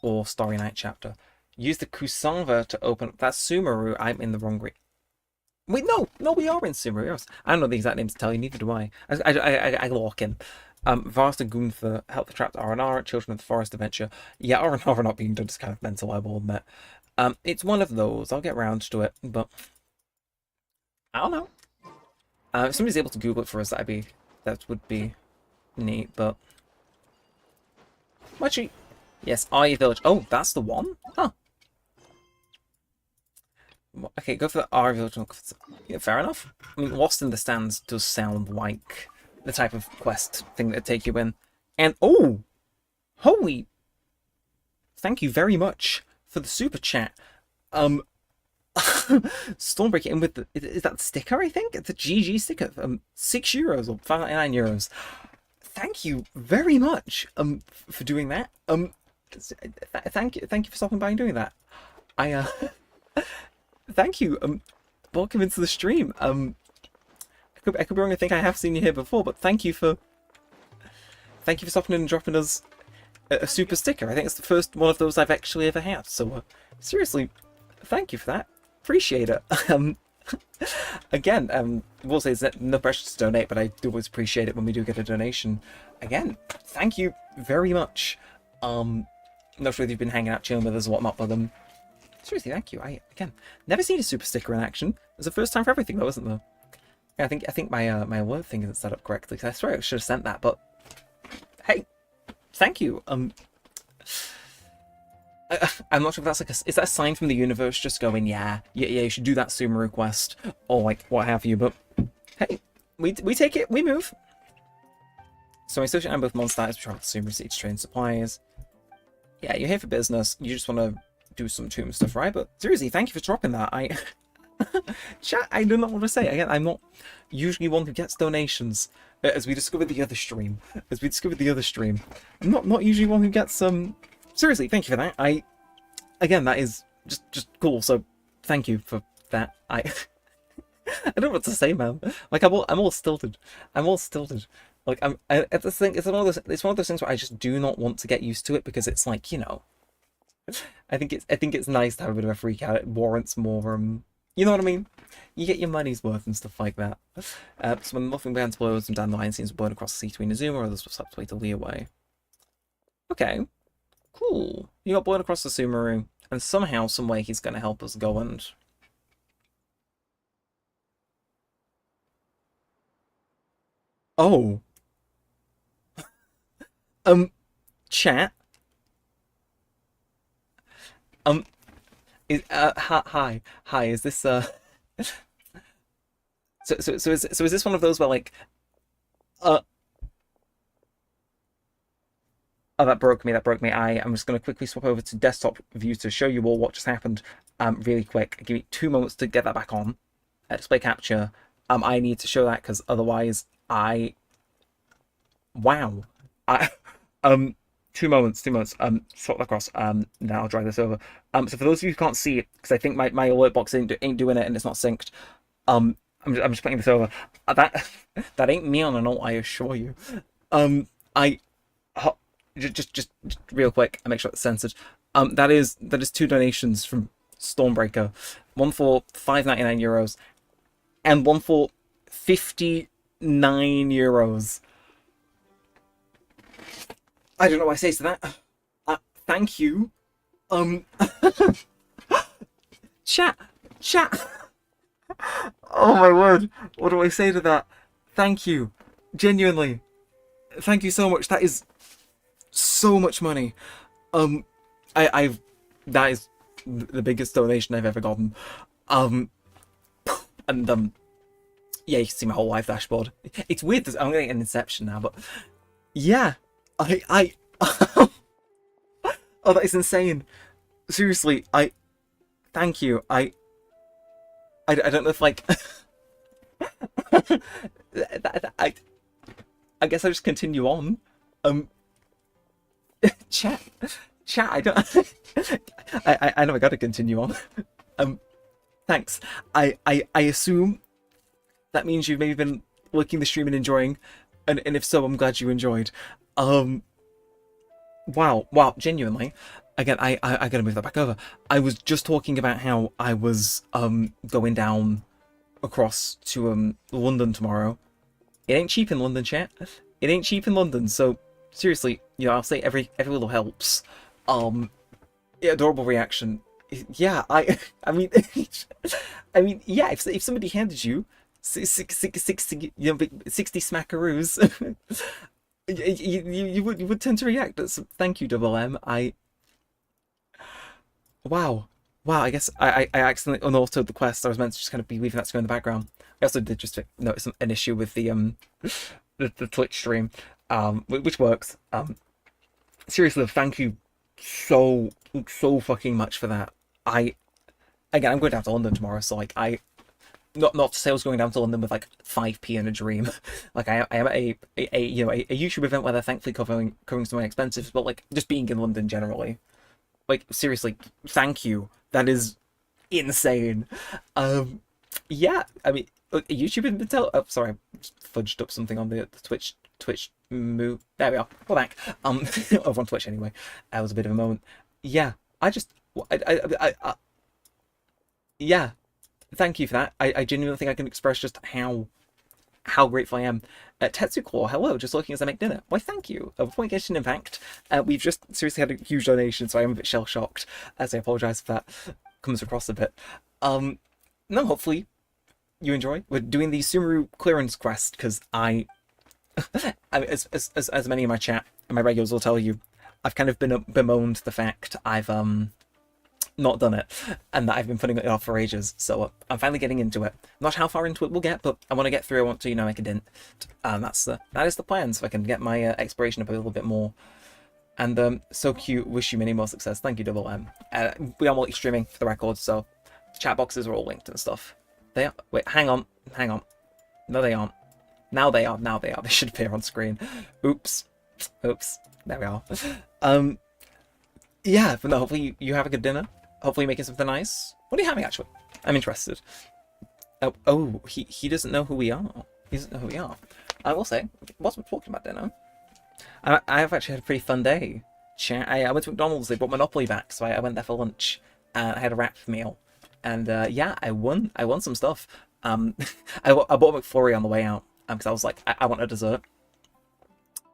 Or Starry Night Chapter. Use the Kusava to open... That's Sumeru. I'm in the wrong region. Wait, no, we are in Sumeru. I don't know the exact name to tell you, neither do I. I lock in. Vast and Gunther, Help the Trapped R&R, Children of the Forest Adventure. Yeah, R&R are not being done, it's kind of mental, I will admit. It's one of those. I'll get round to it, but... I don't know. If somebody's able to Google it for us, that would be neat, but... Actually, yes, Ari Village. Oh, that's the one? Huh. Okay, go for the Ari Village. Yeah, fair enough. I mean, Lost in the Stands does sound like the type of quest thing that'd take you in. And, oh! Holy... Thank you very much for the super chat. Stormbreaker in with the... Is that the sticker, I think? It's a GG sticker. €6 or €5.99. Thank you very much for doing that. Thank you for stopping by and doing that. Thank you. Welcome into the stream. I could be wrong. I think I have seen you here before, but thank you for stopping in and dropping us a super sticker. I think it's the first one of those I've actually ever had. So seriously, thank you for that. Appreciate it. Again, we'll say there's no pressure to donate, but I do always appreciate it when we do get a donation. Again, thank you very much. Not sure if you've been hanging out, chilling with us or whatnot, but seriously, thank you. I again never seen a super sticker in action. It's the first time for everything, though, isn't there? Yeah, I think my my alert thing isn't set up correctly. Cause I swear I should have sent that, but hey, thank you. I'm not sure if that's like is that a sign from the universe just going, yeah, you should do that Sumeru quest, or like what have you, but hey, we take it, we move. So I associate both monster types, travel to Sumeru City to trade supplies. Yeah, you're here for business, you just want to do some tomb stuff, right? But seriously, thank you for dropping that. Chat, I do not want to say, again, I'm not usually one who gets donations, as we discovered the other stream. I'm not usually one who gets seriously, thank you for that. Again, that is just cool. So, thank you for that. I don't know what to say, man. Like I'm all stilted. Like it's this thing. It's one of those things where I just do not want to get used to it because it's like, you know. I think it's nice to have a bit of a freak out. It warrants more. You know what I mean? You get your money's worth and stuff like that. So when nothing began to blow, some dandelion seems to burn across the sea between Inazuma, others were swept away to Leeway. Okay. Cool. You got blown across the Sumeru, and somehow, someway, he's going to help us go and... Oh. Chat. Hi, is this, So is this one of those where, like, Oh, that broke me. That broke me. I'm just going to quickly swap over to desktop view to show you all what just happened. Really quick. Give me 2 moments to get that back on. Display capture. I need to show that because otherwise wow. I 2 moments. Swap that across. Then I'll drag this over. So for those of you who can't see it, because I think my alert box ain't doing it and it's not synced. I'm just putting this over. That ain't me on an alt, I assure you. I just real quick, I make sure it's censored. That is 2 donations from Stormbreaker, one for €5.99 and one for €59. I don't know what I say to that. Thank you. Chat. Oh my word. What do I say to that? Thank you. Genuinely. Thank you so much. That is so much money. That is the biggest donation I've ever gotten. And yeah, you can see my whole live dashboard. It's weird. I'm getting an inception now, but yeah, I oh, that is insane. Seriously, thank you. I don't know if like I guess I'll just continue on. Chat. I don't. I know I gotta continue on. Thanks. I assume that means you've maybe been looking the stream and enjoying, and if so, I'm glad you enjoyed. Wow, genuinely. Again, I gotta move that back over. I was just talking about how I was going down across to London tomorrow. It ain't cheap in London, chat. It ain't cheap in London, so seriously, I'll say every little helps. Yeah, adorable reaction. Yeah, I mean, yeah. If somebody handed you 60 smackaroos, you would tend to react. Thank you, Double M. Wow. I guess I accidentally unaltered the quest. I was meant to just kind of be leaving that to go in the background. I also did just notice an issue with the the Twitch stream, which works. Seriously, thank you so fucking much for that. I'm going down to London tomorrow, so like not to say I was going down to London with like 5p in a dream. Like I am at a YouTube event where they're thankfully covering some of my expenses, but like just being in London generally. Like seriously, thank you. That is insane. Yeah, I mean YouTube and Intel. Oh, sorry, I fudged up something on the Twitch move. There we are. We're back. Over on Twitch anyway. That was a bit of a moment. Yeah, yeah. Thank you for that. I genuinely think I can express just how grateful I am. Tetsuclaw, hello, just looking as I make dinner. Why, thank you. Before we get into Impact, we've just seriously had a huge donation, so I am a bit shell-shocked, as I apologise if that comes across a bit. No, hopefully you enjoy. We're doing the Sumeru clearance quest, because I mean, as many in my chat and my regulars will tell you, I've kind of been bemoaned the fact I've not done it, and that I've been putting it off for ages. So I'm finally getting into it. Not how far into it we'll get, but I want to get through. I want to, make a dent. That is the plan, so I can get my exploration up a little bit more. And so cute. Wish you many more success. Thank you, Double M. We are multi-streaming for the record, so the chat boxes are all linked and stuff. They are. Wait, hang on. No, they aren't. Now they are. They should appear on screen. Oops. There we are. Yeah, but no, hopefully you have a good dinner. Hopefully you're making something nice. What are you having, actually? I'm interested. Oh, he doesn't know who we are. He doesn't know who we are. I will say, wasn't talking about dinner. I have actually had a pretty fun day. I went to McDonald's, they brought Monopoly back, so I went there for lunch. And I had a wrap meal. And yeah, I won some stuff. I bought a McFlurry on the way out, because I was like, I want a dessert.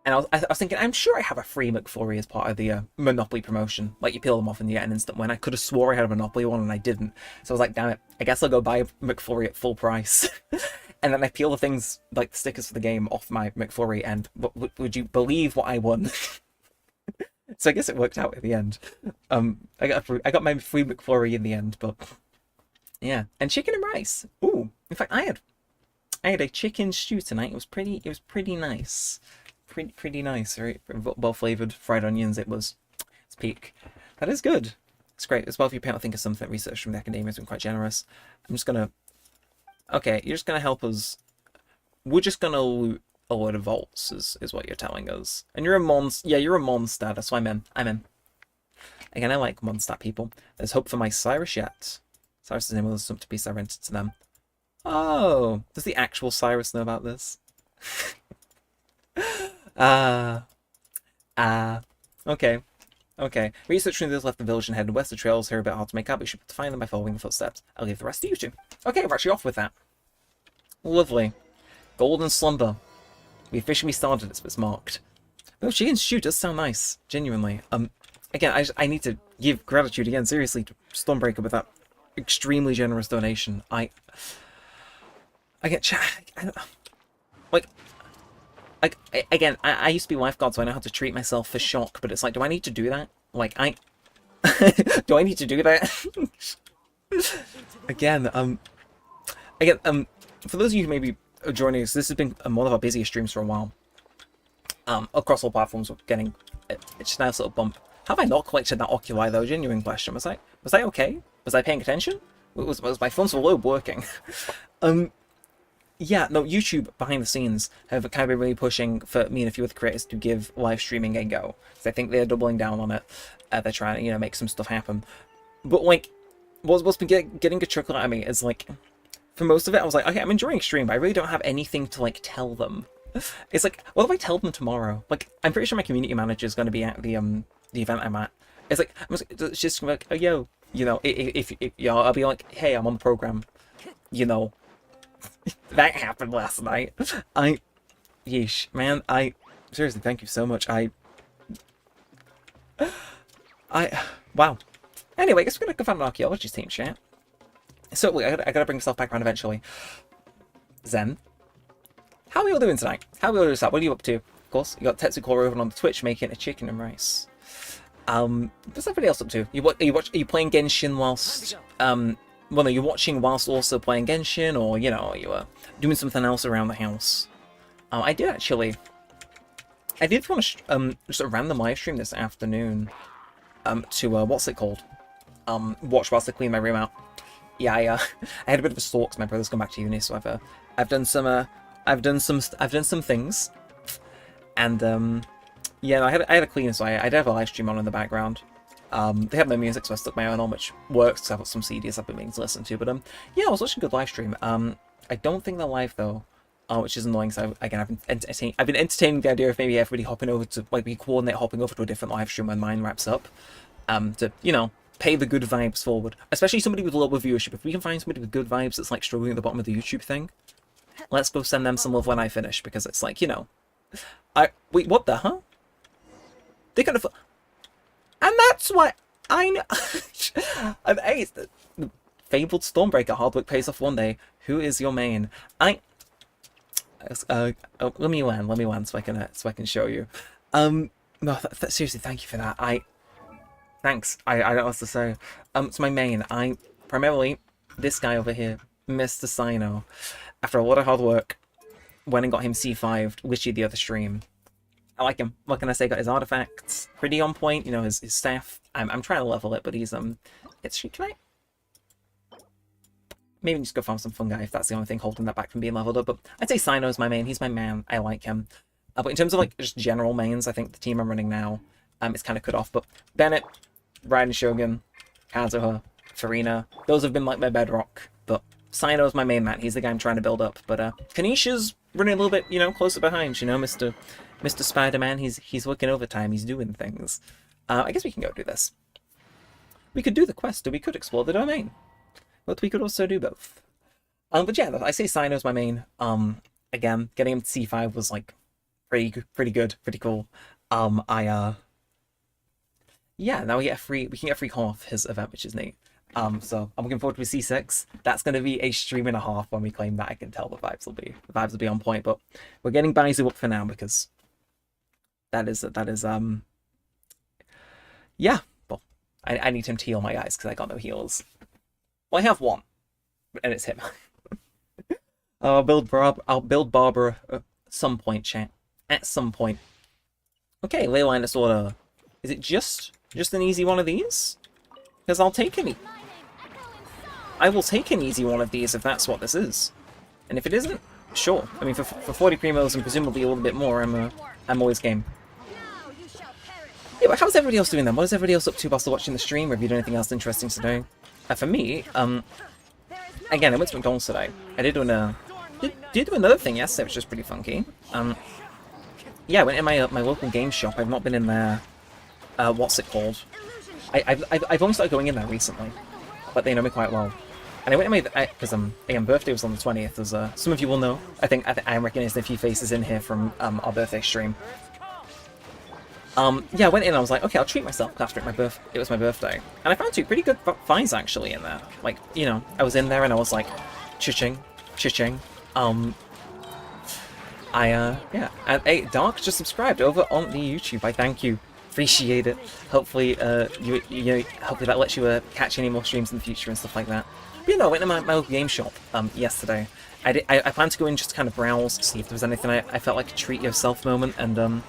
And I was thinking, I'm sure I have a free McFlurry as part of the Monopoly promotion. Like, you peel them off and you get an instant win. I could have swore I had a Monopoly one and I didn't. So I was like, damn it, I guess I'll go buy a McFlurry at full price. And then I peel the things, like the stickers for the game, off my McFlurry, and would you believe what I won? So I guess it worked out at the end. I got my free McFlurry in the end, but yeah. And chicken and rice. Ooh, in fact, I had a chicken stew tonight. It was pretty nice. pretty nice, very well flavored fried onions. It's peak. That is good. It's great. As well, if you think of something research from the academia has been quite generous. I'm just gonna. Okay, you're just gonna help us. We're just gonna loot a load of vaults, is what you're telling us. And you're a monster. Yeah, you're a monster. That's why I'm in. I'm in. Again, I like monster people. There's hope for my Cyrus yet. Cyrus' name was something to be rented to them. Oh, does the actual Cyrus know about this? Okay. Okay. Research from those left the village and headed west. The trails here are a bit hard to make out, but you should be able to find them by following the footsteps. I'll leave the rest to you two. Okay, we're actually off with that. Lovely. Golden Slumber. We officially started, it's marked. Oh, she can shoot, does sound nice. Genuinely. Again, I need to give gratitude again, seriously, to Stormbreaker with that extremely generous donation. I get chat. Again, I used to be lifeguard, so I know how to treat myself for shock, but it's like, do I need to do that? Like, do I need to do that? Again, for those of you who may be joining us, this has been one of our busiest streams for a while. Across all platforms, we're getting it's a nice little bump. Have I not collected that oculi though? Genuine question. Was I okay? Was I paying attention? Was my frontal lobe working? Yeah, no, YouTube behind the scenes have kind of been really pushing for me and a few other creators to give live streaming a go. Because I think they're doubling down on it. They're trying to, you know, make some stuff happen. But, like, what's been getting a chuckle out of me is, like, for most of it, I was like, okay, I'm enjoying stream, but I really don't have anything to, like, tell them. It's like, what if I tell them tomorrow? Like, I'm pretty sure my community manager is going to be at the event I'm at. It's like, it's just like, oh, yo, you know, if you know, I'll be like, hey, I'm on the program, you know. That happened last night. Yeesh, man, seriously, thank you so much. Wow. Anyway, I guess we're gonna go find an archaeology team, chat. So, I gotta bring myself back around eventually. Zen. How are we all doing tonight? How are we all doing tonight? What are you up to? Of course, you got Tetsucore over on the Twitch making a chicken and rice. What's everybody else up to? Are you playing Genshin whilst, well, no, you're watching whilst also playing Genshin, or, you know, you were doing something else around the house. I did want to, just a random live stream this afternoon, to, what's it called? Watch whilst I clean my room out. Yeah, I had a bit of a stalk 'cause my brother's gone back to uni, so I've done some things, and, yeah, no, I had a clean, so I did have a live stream on in the background. They have no music, so I stuck my own on, which works because I've got some CDs I've been meaning to listen to. But yeah, I was watching a good live stream. I don't think they're live though, which is annoying. So again, I've been entertaining the idea of maybe everybody hopping over to, like, we coordinate hopping over to a different live stream when mine wraps up, to, you know, pay the good vibes forward. Especially somebody with lower viewership. If we can find somebody with good vibes that's like struggling at the bottom of the YouTube thing, let's go send them some love when I finish, because it's like, you know, wait, what the huh? They could have. And that's what I know. Hey, it's the fabled Stormbreaker. Hard work pays off one day. Who is your main? Let me land so I can show you. No, seriously, thank you for that. Thanks. I don't know what to say. It's my main. Primarily this guy over here, Mr. Sino. After a lot of hard work, went and got him C5'd literally the other stream. I like him. What can I say? Got his artifacts pretty on point. You know, his staff. I'm trying to level it, but he's can I? Maybe just go farm some fungi if that's the only thing holding that back from being leveled up. But I'd say Sino's my main. He's my man. I like him. But in terms of like just general mains, I think the team I'm running now, it's kind of cut off. But Bennett, Raiden Shogun, Kazuha, Farina, those have been like my bedrock. But Sino's my main man. He's the guy I'm trying to build up. But Kanisha's running a little bit, you know, closer behind. You know, Mr. Spider-Man, he's working overtime, he's doing things. I guess we can go do this. We could do the quest, or we could explore the domain. But we could also do both. But yeah, I say Sino's my main. Again, getting him to C5 was like pretty good, pretty cool. Yeah, now we can get a free call off his event, which is neat. So I'm looking forward to C6. That's going to be a stream and a half when we claim that. I can tell the vibes will be on point. But we're getting Baizu up for now because that is yeah. Well, I need him to heal my guys because I got no heals. Well, I have one, and it's him. I'll build Barbara at some point, chat. at some point. Okay, Leyline Disorder. Is it just an easy one of these? Because I'll take any. I will take an easy one of these if that's what this is. And if it isn't, sure. I mean, for 40 primos and presumably a little bit more, I'm always game. Yeah, but how's everybody else doing then? What is everybody else up to whilst watching the stream? Or have you done anything else interesting today? For me, again, I went to McDonald's today. I did do another thing yesterday, which was pretty funky. Yeah, I went in my local game shop. I've not been in there. What's it called? I've only started going in there recently, but they know me quite well. And I went in my because again, birthday was on the 20th. As some of you will know, I think I'm recognizing a few faces in here from our birthday stream. Yeah, I went in and I was like, okay, I'll treat myself after it was my birthday. And I found two pretty good finds actually in there. Like, you know, I was in there and I was like, cha-ching, cha-ching. Yeah. And hey, Dark just subscribed over on the YouTube. I thank you. Appreciate it. Hopefully, hopefully that lets you catch any more streams in the future and stuff like that. But, you know, I went to my local game shop yesterday. I planned to go in just to kind of browse, see if there was anything I felt like a treat yourself moment, and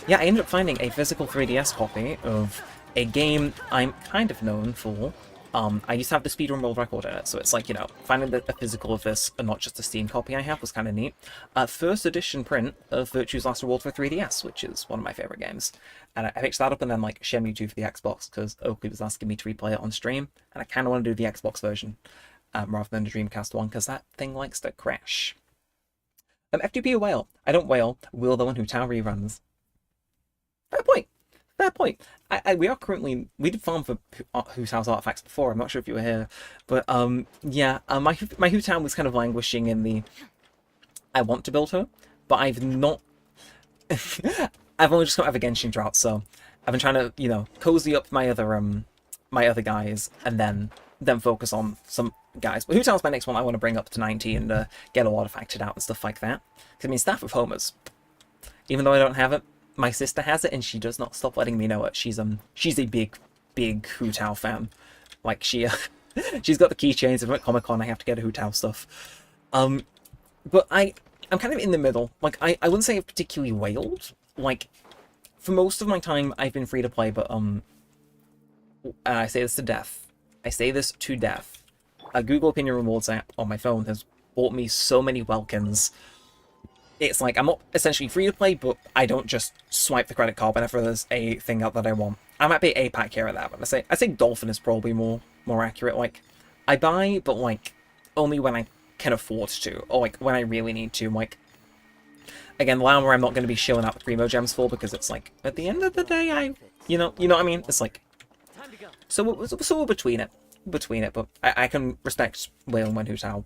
yeah, I ended up finding a physical 3DS copy of a game I'm kind of known for. I used to have the speedrun world record in it, so it's like, you know, finding a physical of this and not just a Steam copy I have was kind of neat. First edition print of Virtue's Last Reward for 3DS, which is one of my favourite games. And I picked that up and then, like, Shenmue 2 for the Xbox, because Oakley was asking me to replay it on stream, and I kind of want to do the Xbox version, rather than the Dreamcast one, because that thing likes to crash. FTP a whale. I don't whale. Will though, and Hutao reruns. Fair point. Fair point. We did farm for Hutao's artifacts before. I'm not sure if you were here, but yeah, my Hutao was kind of languishing in the I want to build her, but I've not. I've only just come out of a Genshin drought, so I've been trying to, you know, cozy up my other guys and then focus on some guys. But Hutao's my next one I want to bring up to 90 and get a artifacted out and stuff like that. Because I mean, Staff of Homers, even though I don't have it. My sister has it, and she does not stop letting me know it. She's a big Hutao fan. Like she's got the keychains. If I'm at Comic-Con, I have to get a Hutao stuff. But I'm kind of in the middle. Like I wouldn't say I've particularly whaled. Like for most of my time, I've been free to play. But I say this to death. I say this to death. A Google Opinion Rewards app on my phone has bought me so many Welkins. It's like, I'm not essentially free to play, but I don't just swipe the credit card whenever there's a thing out that I want. I might be APAC here at that, but I say Dolphin is probably more accurate. Like, I buy, but like, only when I can afford to, or like, when I really need to. Like, again, Llama I'm not going to be shilling out the Primogems for, because it's like, at the end of the day, you know what I mean? It's like, so we're between it, but I can respect Whale when Hutao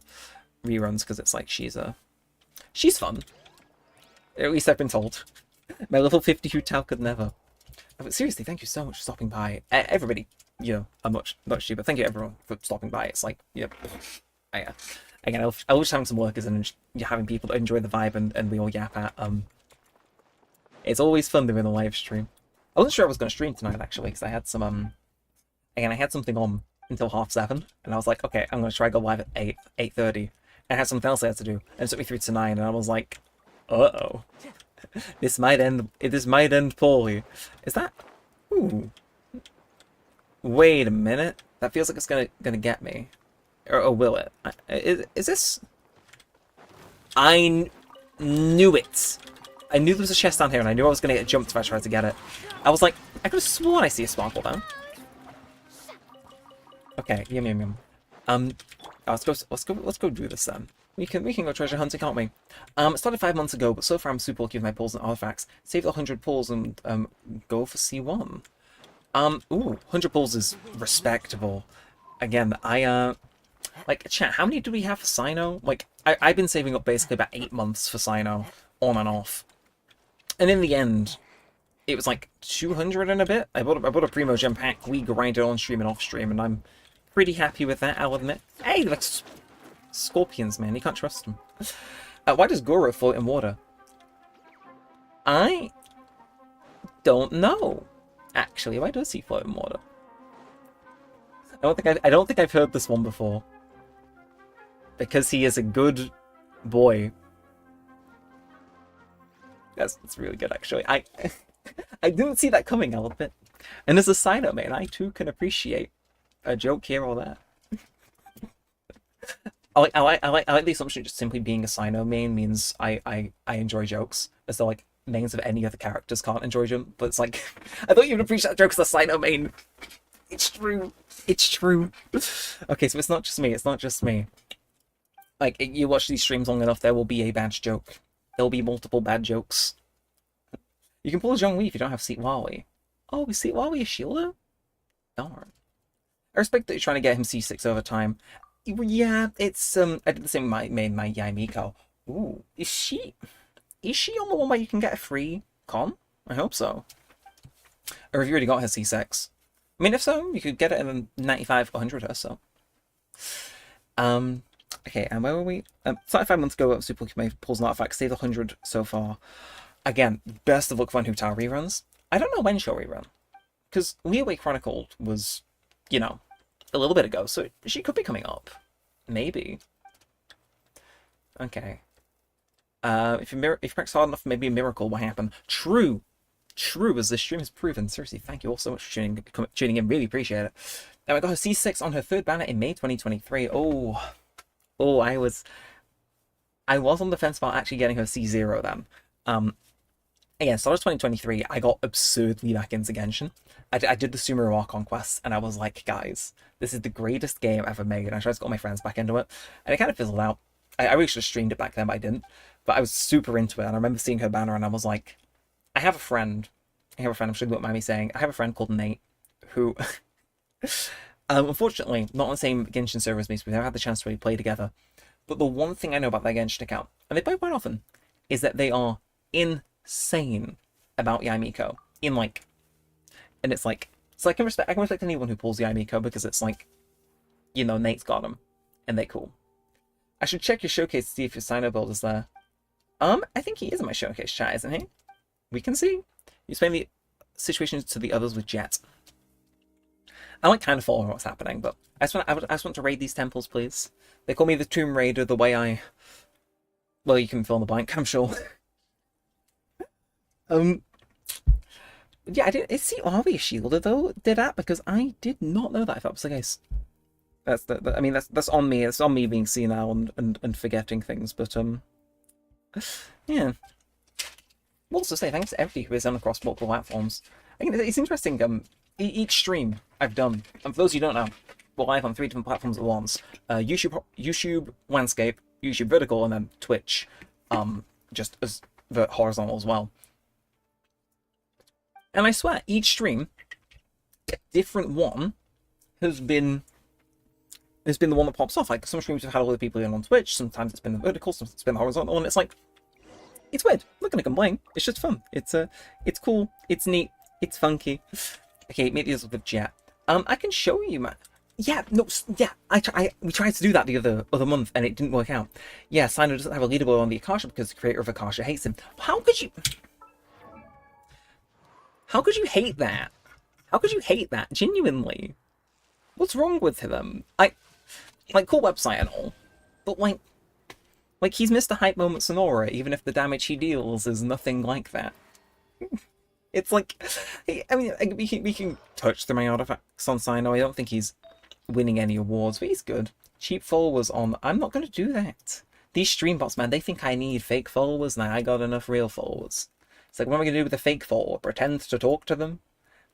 reruns, because it's like, she's fun. At least I've been told. My level 50 Hutao could never. But seriously, thank you so much for stopping by. Everybody, you know, I'm not you, but thank you everyone for stopping by. It's like, yeah, again, I love just having some workers and just having people that enjoy the vibe and we all yap at. It's always fun doing a live stream. I wasn't sure I was going to stream tonight actually, because I had some again, I had something on until 7:30, and I was like, okay, I'm going to try to go live at 8:30. I had something else I had to do, and it took me through to 9, and I was like, uh-oh. This might end poorly. Is that... Ooh. Wait a minute. That feels like it's gonna get me. Or will it? Is this... I knew it. I knew there was a chest down here, and I knew I was gonna get jumped if I tried to get it. I was like, I could have sworn I see a sparkle down. Okay, yum. Let's go do this then. We can go treasure hunting, can't we? It started 5 months ago, but so far I'm super lucky with my pulls and artifacts. Save the 100 pulls and go for C1. Ooh, 100 pulls is respectable. Again, like, chat, how many do we have for Sino? Like, I've been saving up basically about 8 months for Sino, on and off. And in the end, it was like 200 and a bit. I bought a Primogem pack, we grinded on stream and off stream, and I'm pretty happy with that, I'll admit. Hey, like scorpions, man, you can't trust them. Why does Goro float in water? I don't know. Actually, why does he float in water? I don't think I've heard this one before. Because he is a good boy. That's really good, actually. I didn't see that coming a little bit. And as a side note, man, I too can appreciate a joke here or there. I like the assumption that just simply being a Sino main means I enjoy jokes, as though like mains of any other characters can't enjoy them. But it's like I thought you would appreciate that joke as a Sino main. It's true. It's true. Okay, so it's not just me. It's not just me. Like you watch these streams long enough, there will be a bad joke. There will be multiple bad jokes. You can pull a Zhongli if you don't have Seat Wally. Oh, is Seat Wally a shielder? Darn. I respect that you're trying to get him C6 over time. Yeah, it's I did the same with my Yai Miko. Ooh, is she on the one where you can get a free con? I hope so. Or have you already got her C6? I mean, if so, you could get it in 95 or 100 or so. Okay, and where were we? 35 months ago, Super Lucky pulls an artifact, saved 100 so far. Again, best of luck for Hu Tao reruns. I don't know when she'll rerun. Because Leeway Chronicled was, you know, a little bit ago, so she could be coming up. Maybe. Okay. If you practice hard enough, maybe a miracle will happen. True, as this stream has proven. Seriously, thank you all so much for tuning in. Really appreciate it. Now I got her C6 on her third banner in May 2023. Oh, I was on the fence about actually getting her C0 then. Again, start of 2023, I got absurdly back into Genshin. I did the Sumeru Archon quest, and I was like, guys, this is the greatest game ever made. And I tried to get all my friends back into it, and it kind of fizzled out. I really should have streamed it back then, but I didn't. But I was super into it, and I remember seeing her banner, and I was like, I have a friend, I'm sure you won't mind me saying, I have a friend called Nate, who, unfortunately, not on the same Genshin server as me, so we've never had the chance to really play together. But the one thing I know about their Genshin account, and they play quite often, is that they are insane about Yaimiko. And it's like, so I can respect anyone who pulls Yaimiko because it's like, you know, Nate's got them, and they're cool. I should check your showcase to see if your Sino build is there. I think he is in my showcase chat, isn't he? We can see. You explain the situations to the others with Jet. I like kind of following what's happening, but I just want to raid these temples, please. They call me the Tomb Raider the way I... Well, you can fill in the blank, I'm sure. Yeah, is he already a shielder though? Did that? Because I did not know that if that was the case. I mean, that's on me. It's on me being senile and forgetting things. But yeah. We'll also say thanks to everybody who is on across multiple platforms. I think it's interesting. Each stream I've done, and for those who don't know, we're live on 3 different platforms at once: YouTube Landscape, YouTube Vertical, and then Twitch, just as the horizontal as well. And I swear, each stream, a different one, has been the one that pops off. Like, some streams have had other people in on Twitch, sometimes it's been the vertical, sometimes it's been the horizontal, and it's like, it's weird. I'm not gonna complain. It's just fun. It's cool, it's neat, it's funky. Okay, maybe this with Jet. I can show you, man. Yeah, no, yeah, we tried to do that the other month, and it didn't work out. Yeah, Sino doesn't have a leaderboard on the Akasha because the creator of Akasha hates him. How could you hate that? How could you hate that? Genuinely. What's wrong with him? Like, cool website and all, but like he's Mr. Hype Moment Sonora, even if the damage he deals is nothing like that. It's like, I mean, we can touch the main artifacts on Sino. I don't think he's winning any awards, but he's good. Cheap followers on... I'm not going to do that. These stream bots, man, they think I need fake followers, and I got enough real followers. It's like, what am I going to do with a fake follower? Pretend to talk to them?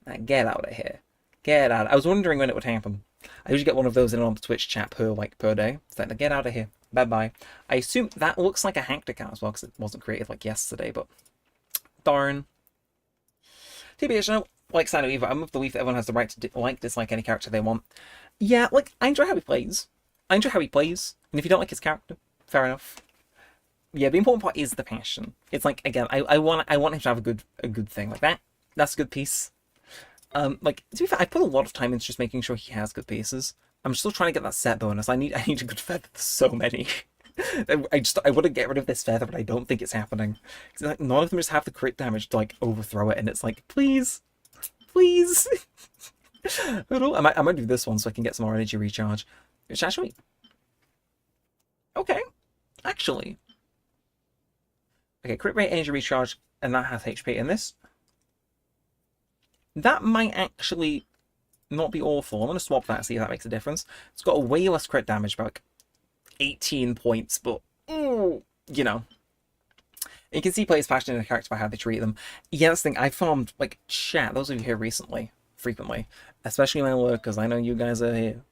Like, get out of here. Get out. I was wondering when it would happen. I usually get one of those in on the Twitch chat per day. It's like, get out of here. Bye-bye. I assume that looks like a hacked account as well, because it wasn't created like yesterday, but... Darn. TBH, no, like Sino either. I'm of the belief that everyone has the right to dislike any character they want. Yeah, like, I enjoy how he plays. And if you don't like his character, fair enough. Yeah, the important part is the passion. It's like, again, I want him to have a good thing like that. That's a good piece. Like, to be fair, I put a lot of time into just making sure he has good pieces. I'm still trying to get that set bonus. I need a good feather. There's so many. I want to get rid of this feather, but I don't think it's happening. Because like, none of them just have the crit damage to like overthrow it, and it's like, please. I might do this one so I can get some more energy recharge. Which actually, okay, actually, okay, crit rate, energy recharge, And that has HP in this. That might actually not be awful. I'm going to swap that, see if that makes a difference. It's got a way less crit damage, about like 18 points, but, ooh, you know. You can see players' passion in the character by how they treat them. Yeah, that's the thing. I farmed, like, chat, those of you here recently, frequently, especially my lurkers. I know you guys are here.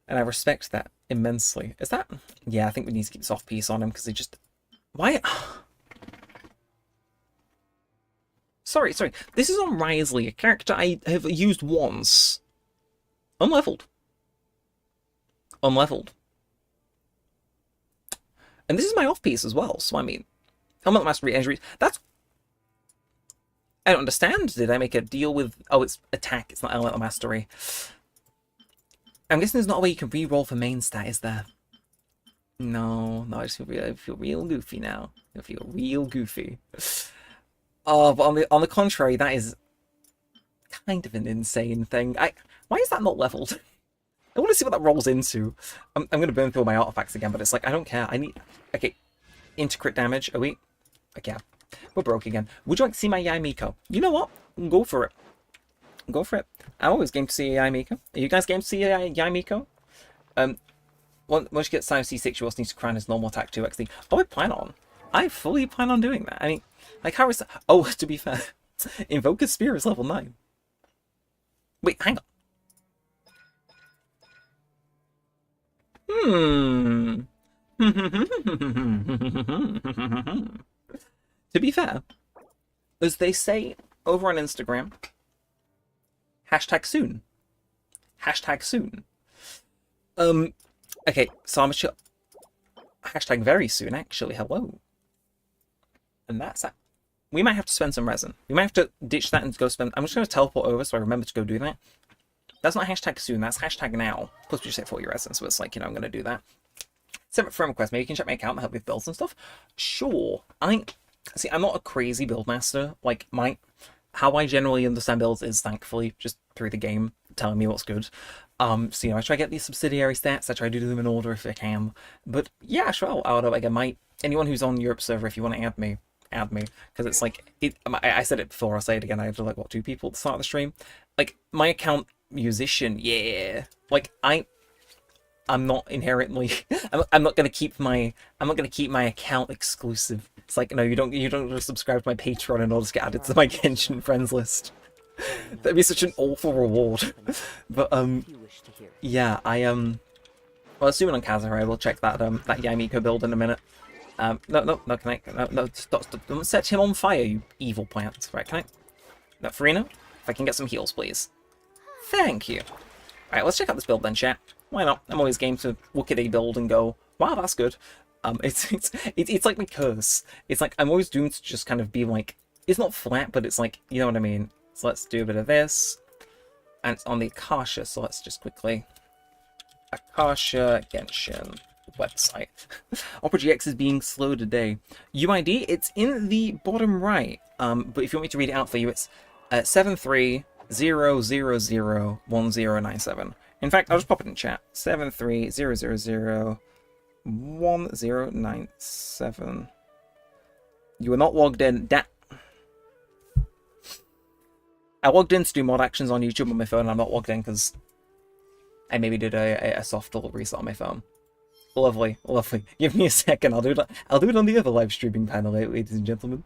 And I respect that immensely. Is that? Yeah, I think we need to keep soft piece on him, because they just... Why? Sorry. This is on Risley, a character I have used once. Unleveled. And this is my off-piece as well, so I mean... Elemental Mastery, injuries. That's... I don't understand. Did I make a deal with... Oh, it's attack. It's not Elemental Mastery. I'm guessing there's not a way you can re-roll for main stat, is there? No, I just feel real goofy now. I feel real goofy. Oh, but on the contrary, that is kind of an insane thing. Why is that not leveled? I want to see what that rolls into. I'm going to burn through all my artifacts again, but it's like, I don't care. I need... Okay, into crit damage. Are we... Okay, we're broke again. Would you like to see my Yai Miko? You know what? Go for it. Go for it. I'm always game to see Yai Miko. Are you guys game to see Yai Miko? Once you get Sign of C6, you also need to crown his normal attack 2x. Oh, I fully plan on doing that. I mean, like, how is that? Oh, to be fair, Invoker's Spear is level 9. Wait, hang on. To be fair, as they say over on Instagram, #soon. #soon. Okay, so I'm sure. #very soon, actually. Hello. And that's that. We might have to spend some resin. We might have to ditch that and go spend... I'm just going to teleport over so I remember to go do that. That's not #soon, that's #now. Plus we just hit 40 resin, so it's like, you know, I'm going to do that. Separate from request, maybe you can check my account and help with builds and stuff. Sure. See, I'm not a crazy build master. Like, how I generally understand builds is, thankfully, just through the game, telling me what's good. So, you know, I try to get these subsidiary stats, I try to do them in order if I can. But, yeah, sure, anyone who's on Europe server, if you want to add me, because it's like, I said it before, I'll say it again, I had like, what, 2 people at the start of the stream? Like, my account, musician, yeah, like, I'm not inherently, I'm not gonna keep my account exclusive. It's like, no, you don't just subscribe to my Patreon in order to get added to my Genshin friends list. That'd be such an awful reward. But yeah, well, assuming on Kazuha, I will check that Yai Miko build in a minute. No, stop, don't set him on fire, you evil plant. Right, can I? No, Farina, if I can get some heals, please. Thank you. Alright, let's check out this build then, chat. Why not? I'm always game to look at a build and go, wow, that's good. It's like my curse. It's like I'm always doomed to just kind of be like, it's not flat, but it's like, you know what I mean. So let's do a bit of this. And it's on the Akasha, so let's just quickly... Akasha Genshin website. Opera GX is being slow today. UID, it's in the bottom right. But if you want me to read it out for you, it's 730001097. In fact, I'll just pop it in chat. 730001097. You are not logged in. I logged in to do mod actions on YouTube on my phone, and I'm not logged in because I maybe did a soft little reset on my phone. Lovely. Give me a second. I'll do it on the other live streaming panel, ladies and gentlemen.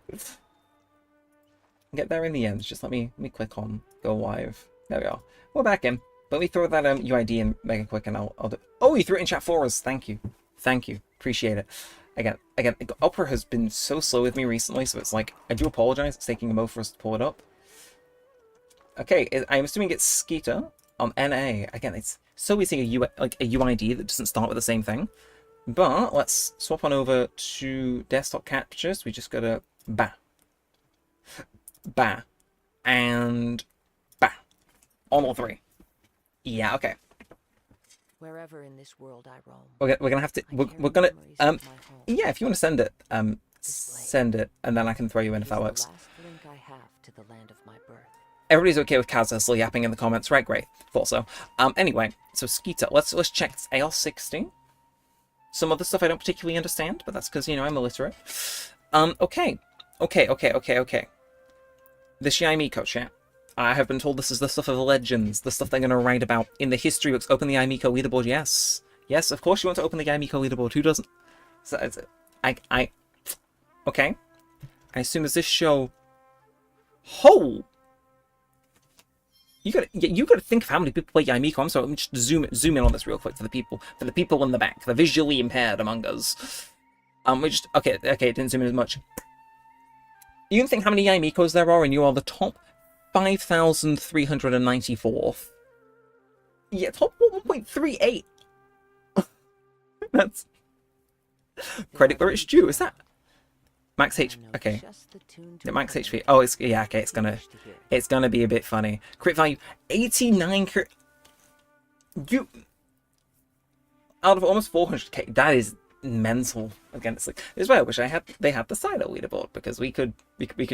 Get there in the end. Just let me click on go live. There we are. We're back in. Let me throw that UID in mega quick, and I'll do. Oh, you threw it in chat for us. Thank you. Appreciate it. Again, Opera has been so slow with me recently, so it's like I do apologize. It's taking a moment for us to pull it up. Okay, I'm assuming it's Skeeter on NA. Again, it's so easy a UID that doesn't start with the same thing. But let's swap on over to desktop captures. We just gotta and on all 3. Yeah, okay. Wherever in this world I roam. We're gonna have to. We're gonna. Yeah, if you want to send it, send it, and then I can throw you in if that works. Everybody's okay with Kazza still yapping in the comments, right? Great. Thought so. Anyway, so Skeeter, let's check AL60. Some other stuff I don't particularly understand, but that's because, you know, I'm illiterate. Okay. Okay. The Yaimiko chat. I have been told this is the stuff of the legends, the stuff they're going to write about in the history books. Open the Yaimiko leaderboard, yes. Yes, of course you want to open the Yaimiko leaderboard. Who doesn't? So, okay. I assume as this show... Oh! You gotta think of how many people play Yaimiko. I'm sorry, let me just zoom in on this real quick for the people in the back, the visually impaired among us. Okay, it didn't zoom in as much. You can think how many Yaimikos there are, and you are the top 5,394th. Yeah, top 1.38. That's credit where it's due. Is that max H? Okay, the max HP. Oh, it's yeah. Okay, it's gonna be a bit funny. Crit value 89. You out of almost 400k. That is mental. Again, it's like this is why I wish they had the Silo leaderboard, because we could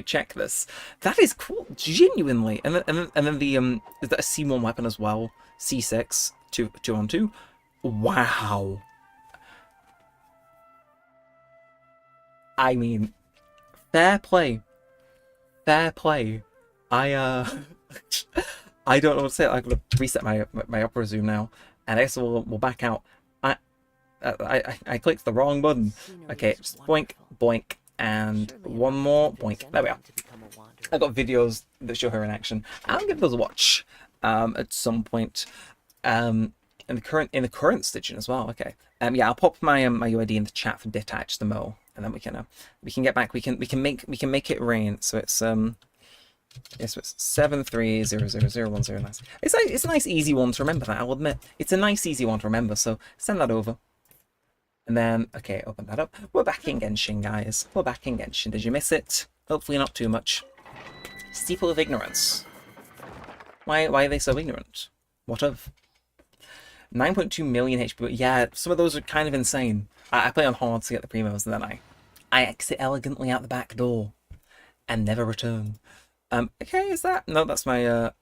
check this. That is cool, genuinely. And then the is that a C1 weapon as well? C6 2 on 2. Wow. I mean, fair play. I I don't know what to say. I'm gonna reset my opera zoom now, and I guess we'll back out. I clicked the wrong button. Okay, just boink, boink, and one more boink. There we are. I've got videos that show her in action. I'll give those a watch at some point. In the current Stygian as well. Okay. Yeah, I'll pop my my UID in the chat for detach the mo, and then we can get back. We can make it rain. So it's yes, so it's 7300010. It's a nice easy one to remember. That I'll admit, it's a nice easy one to remember. So send that over. And then, okay, open that up. We're back in Genshin, guys. We're back in Genshin. Did you miss it? Hopefully not too much. Steeple of Ignorance. Why are they so ignorant? What of? 9.2 million HP. Yeah, some of those are kind of insane. I play on hard to get the primos, and then I exit elegantly out the back door and never return. Okay, is that? No, that's my,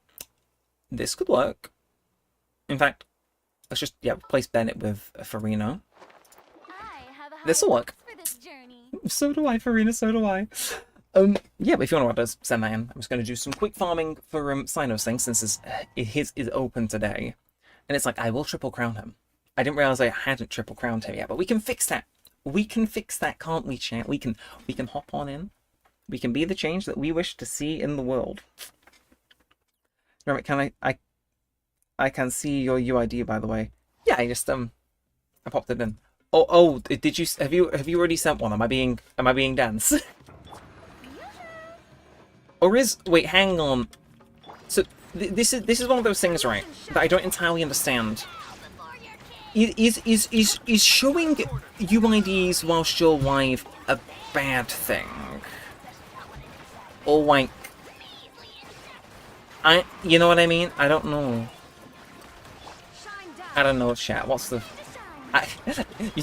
this could work. In fact, let's just, yeah, replace Bennett with Farina. This'll work. So do I, Farina, so do I. Yeah, but if you want to send that in, I'm just going to do some quick farming for Sino's thing, since his is open today. And it's like, I will triple crown him. I didn't realize I hadn't triple crowned him yet, but we can fix that. We can fix that, can't we, chat? We can hop on in. We can be the change that we wish to see in the world. Neremik, can I can see your UID, by the way. Yeah, I just I popped it in. Oh, did you have you already sent one? Am I being dense? Or wait, hang on. So this is one of those things, right, that I don't entirely understand. Is showing UIDs whilst you're live a bad thing? Or like, you know what I mean? I don't know. I don't know, chat. What's the?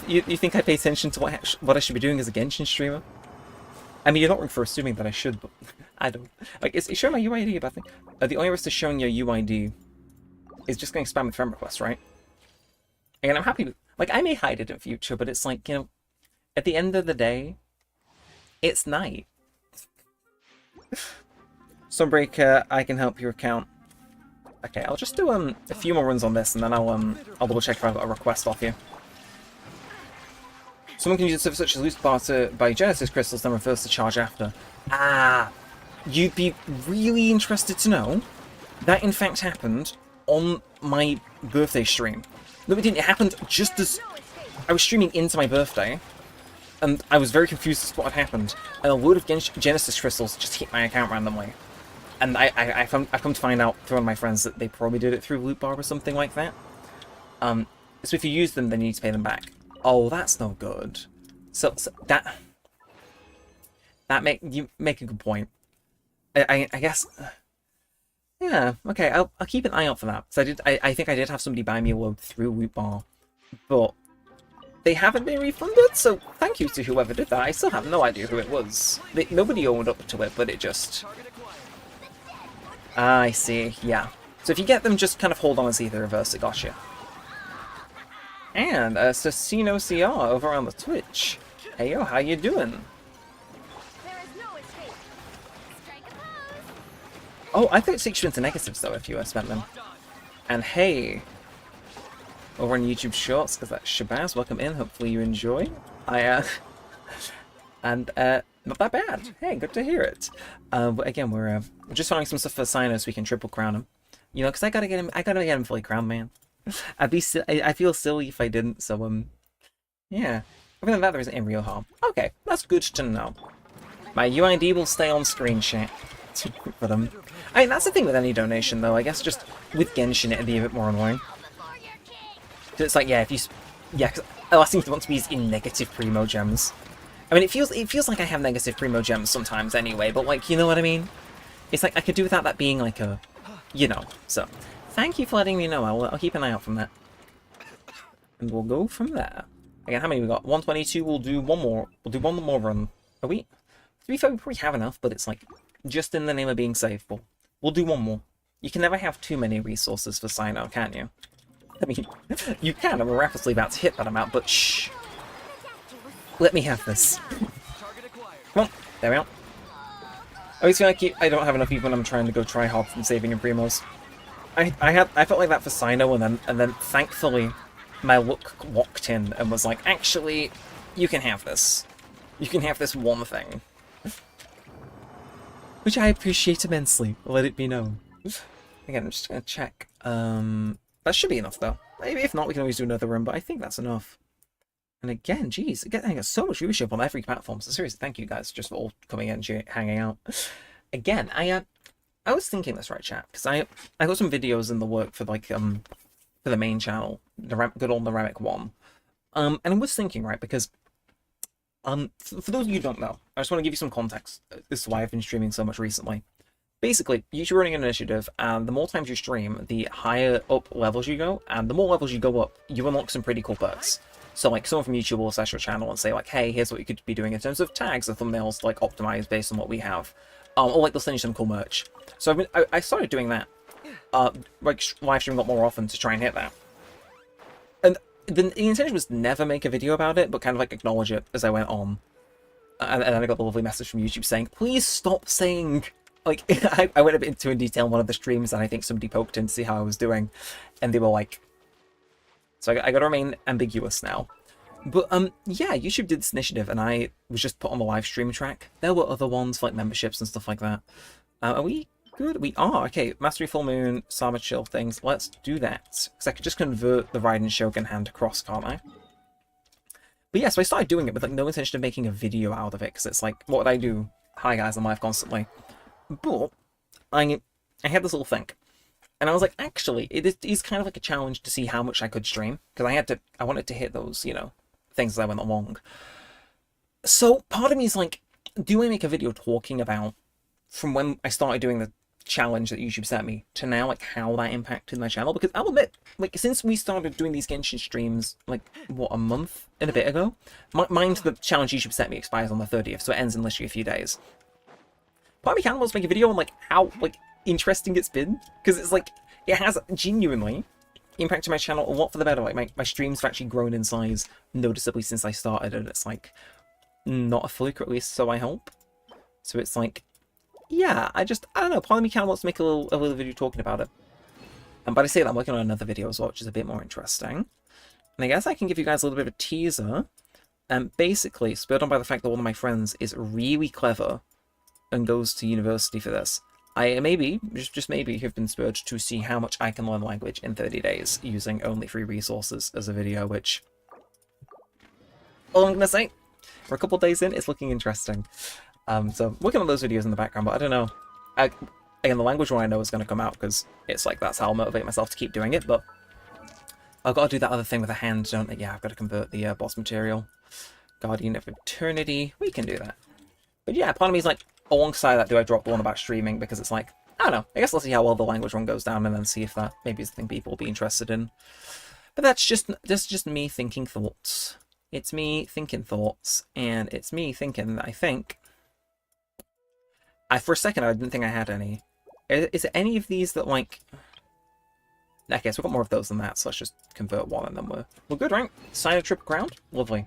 You think I pay attention to what I should be doing as a Genshin streamer? I mean, you're not wrong for assuming that I should, but I don't. Like, it's showing my UID, but I think the only risk to showing your UID is just getting spam with friend requests, right? And I'm happy with, like, I may hide it in future, but it's like, you know, at the end of the day, it's night. Sunbreaker, I can help your account. Okay, I'll just do a few more runs on this, and then I'll double check if I've got a request off you. Someone can use a service such as loot barter by Genesis crystals, then reverse the charge after. Ah, you'd be really interested to know that in fact happened on my birthday stream. No, it didn't. It happened just as I was streaming into my birthday, and I was very confused as to what had happened. And a load of Genesis crystals just hit my account randomly. And I've come to find out through one of my friends that they probably did it through Loot Bar or something like that. So if you use them, then you need to pay them back. Oh, that's no good. So that you make a good point. I guess. Yeah. Okay. I'll keep an eye out for that. So I think I did have somebody buy me a load through Loot Bar, but they haven't been refunded. So thank you to whoever did that. I still have no idea who it was. Nobody owned up to it, but it just. I see, yeah. So if you get them, just kind of hold on and see the reverse, it got you. And, Sasino CR over on the Twitch. Hey yo, how you doing? Oh, I thought it takes you into negatives, though, if you spent them. And hey, over on YouTube Shorts, because that's Shabazz, welcome in, hopefully you enjoy. And, not that bad. Hey, good to hear it. But again, we're just finding some stuff for Sino so we can triple crown him. You know, because I gotta get him fully crowned, man. I feel silly if I didn't, so, yeah. Other than that, there isn't any real harm. Okay, that's good to know. My UID will stay on screen chat. For them. I mean, that's the thing with any donation, though. I guess just with Genshin, it'd be a bit more annoying. So it's like, yeah, if you... Yeah, because the last thing you want to be is in negative Primogems. I mean, it feels like I have negative Primogems sometimes anyway, but, like, you know what I mean? It's like, I could do without that being, like, a... You know, so... Thank you for letting me know. I'll keep an eye out from that. And we'll go from there. Again, how many we got? 122, we'll do one more. We'll do one more run. Are we? To be fair, we probably have enough, but it's like... Just in the name of being safe, but we'll do one more. You can never have too many resources for Sino, can you? I mean, you can. I'm rapidly about to hit that amount, but shh. Let me have this. Come on. There we are. I always feel like I don't have enough even when I'm trying to go try hard from saving in Primos. I felt like that for Sino, and then thankfully my luck walked in and was like, actually, you can have this. You can have this one thing. Which I appreciate immensely, let it be known. Again, I'm just going to check. That should be enough, though. Maybe if not, we can always do another run, but I think that's enough. And again, geez, I get so much viewership on every platform, so seriously, thank you guys just for all coming in and hanging out. Again, I was thinking this, right, chat, because I got some videos in the work for, like, for the main channel, the good old Neremik one. And I was thinking, right, because... for those of you who don't know, I just want to give you some context as to why I've been streaming so much recently. Basically, you're running an initiative, and the more times you stream, the higher up levels you go, and the more levels you go up, you unlock some pretty cool perks. So, like, someone from YouTube will assess your channel and say, like, hey, here's what you could be doing in terms of tags or thumbnails, like, optimized based on what we have. Or, like, they'll send you some cool merch. So I started doing that, like, live streaming a lot more often to try and hit that. And the intention was to never make a video about it, but kind of like acknowledge it as I went on. And then I got the lovely message from YouTube saying, please stop saying... Like, I went a bit into detail in one of the streams, and I think somebody poked in to see how I was doing. And they were like... So I gotta remain ambiguous now. But, yeah, YouTube did this initiative, and I was just put on the live stream track. There were other ones, like memberships and stuff like that. Are we good? We are. Okay, Mastery Full Moon, Sama Chill things. Let's do that. Because I could just convert the Raiden Shogun hand across, can't I? But yeah, so I started doing it with like no intention of making a video out of it. Because it's like, what would I do? Hi guys, I'm live constantly. But I had this little thing. And I was like, actually, it is kind of like a challenge to see how much I could stream. Because I wanted to hit those, you know, things as I went along. So part of me is like, do I make a video talking about from when I started doing the challenge that YouTube sent me to now, like how that impacted my channel? Because I'll admit, like since we started doing these Genshin streams, like what, a month and a bit ago, mind the challenge YouTube sent me expires on the 30th, so it ends in literally a few days. Part of me kind of wants to make a video on like how like interesting it's been, because it's like it has genuinely impacted my channel a lot for the better. Like my streams have actually grown in size noticeably since I started, and it's like not a fluke, or at least so I hope. So it's like, yeah, I don't know, part of me kind of wants to make a little video talking about it. But I say that I'm working on another video as well, which is a bit more interesting. And I guess I can give you guys a little bit of a teaser. Basically, spurred on by the fact that one of my friends is really clever and goes to university for this, I maybe, just maybe, have been spurred to see how much I can learn language in 30 days using only free resources as a video, which, all I'm going to say, we're a couple days in, it's looking interesting. So working on those videos in the background, but I don't know. Again, the language one I know is going to come out because it's like that's how I'll motivate myself to keep doing it. But I've got to do that other thing with a hand, don't I? Yeah, I've got to convert the boss material. Guardian of Eternity. We can do that. But yeah, part of me is like, alongside that, do I drop the one about streaming? Because it's like, I don't know. I guess I'll see how well the language one goes down and then see if that maybe is the thing people will be interested in. But that's just me thinking thoughts. It's me thinking thoughts, and it's me thinking that I think. For a second, I didn't think I had any. Is it any of these that, like... Okay, so we've got more of those than that, so let's just convert one, and then we're good, right? Sign a trip ground? Lovely.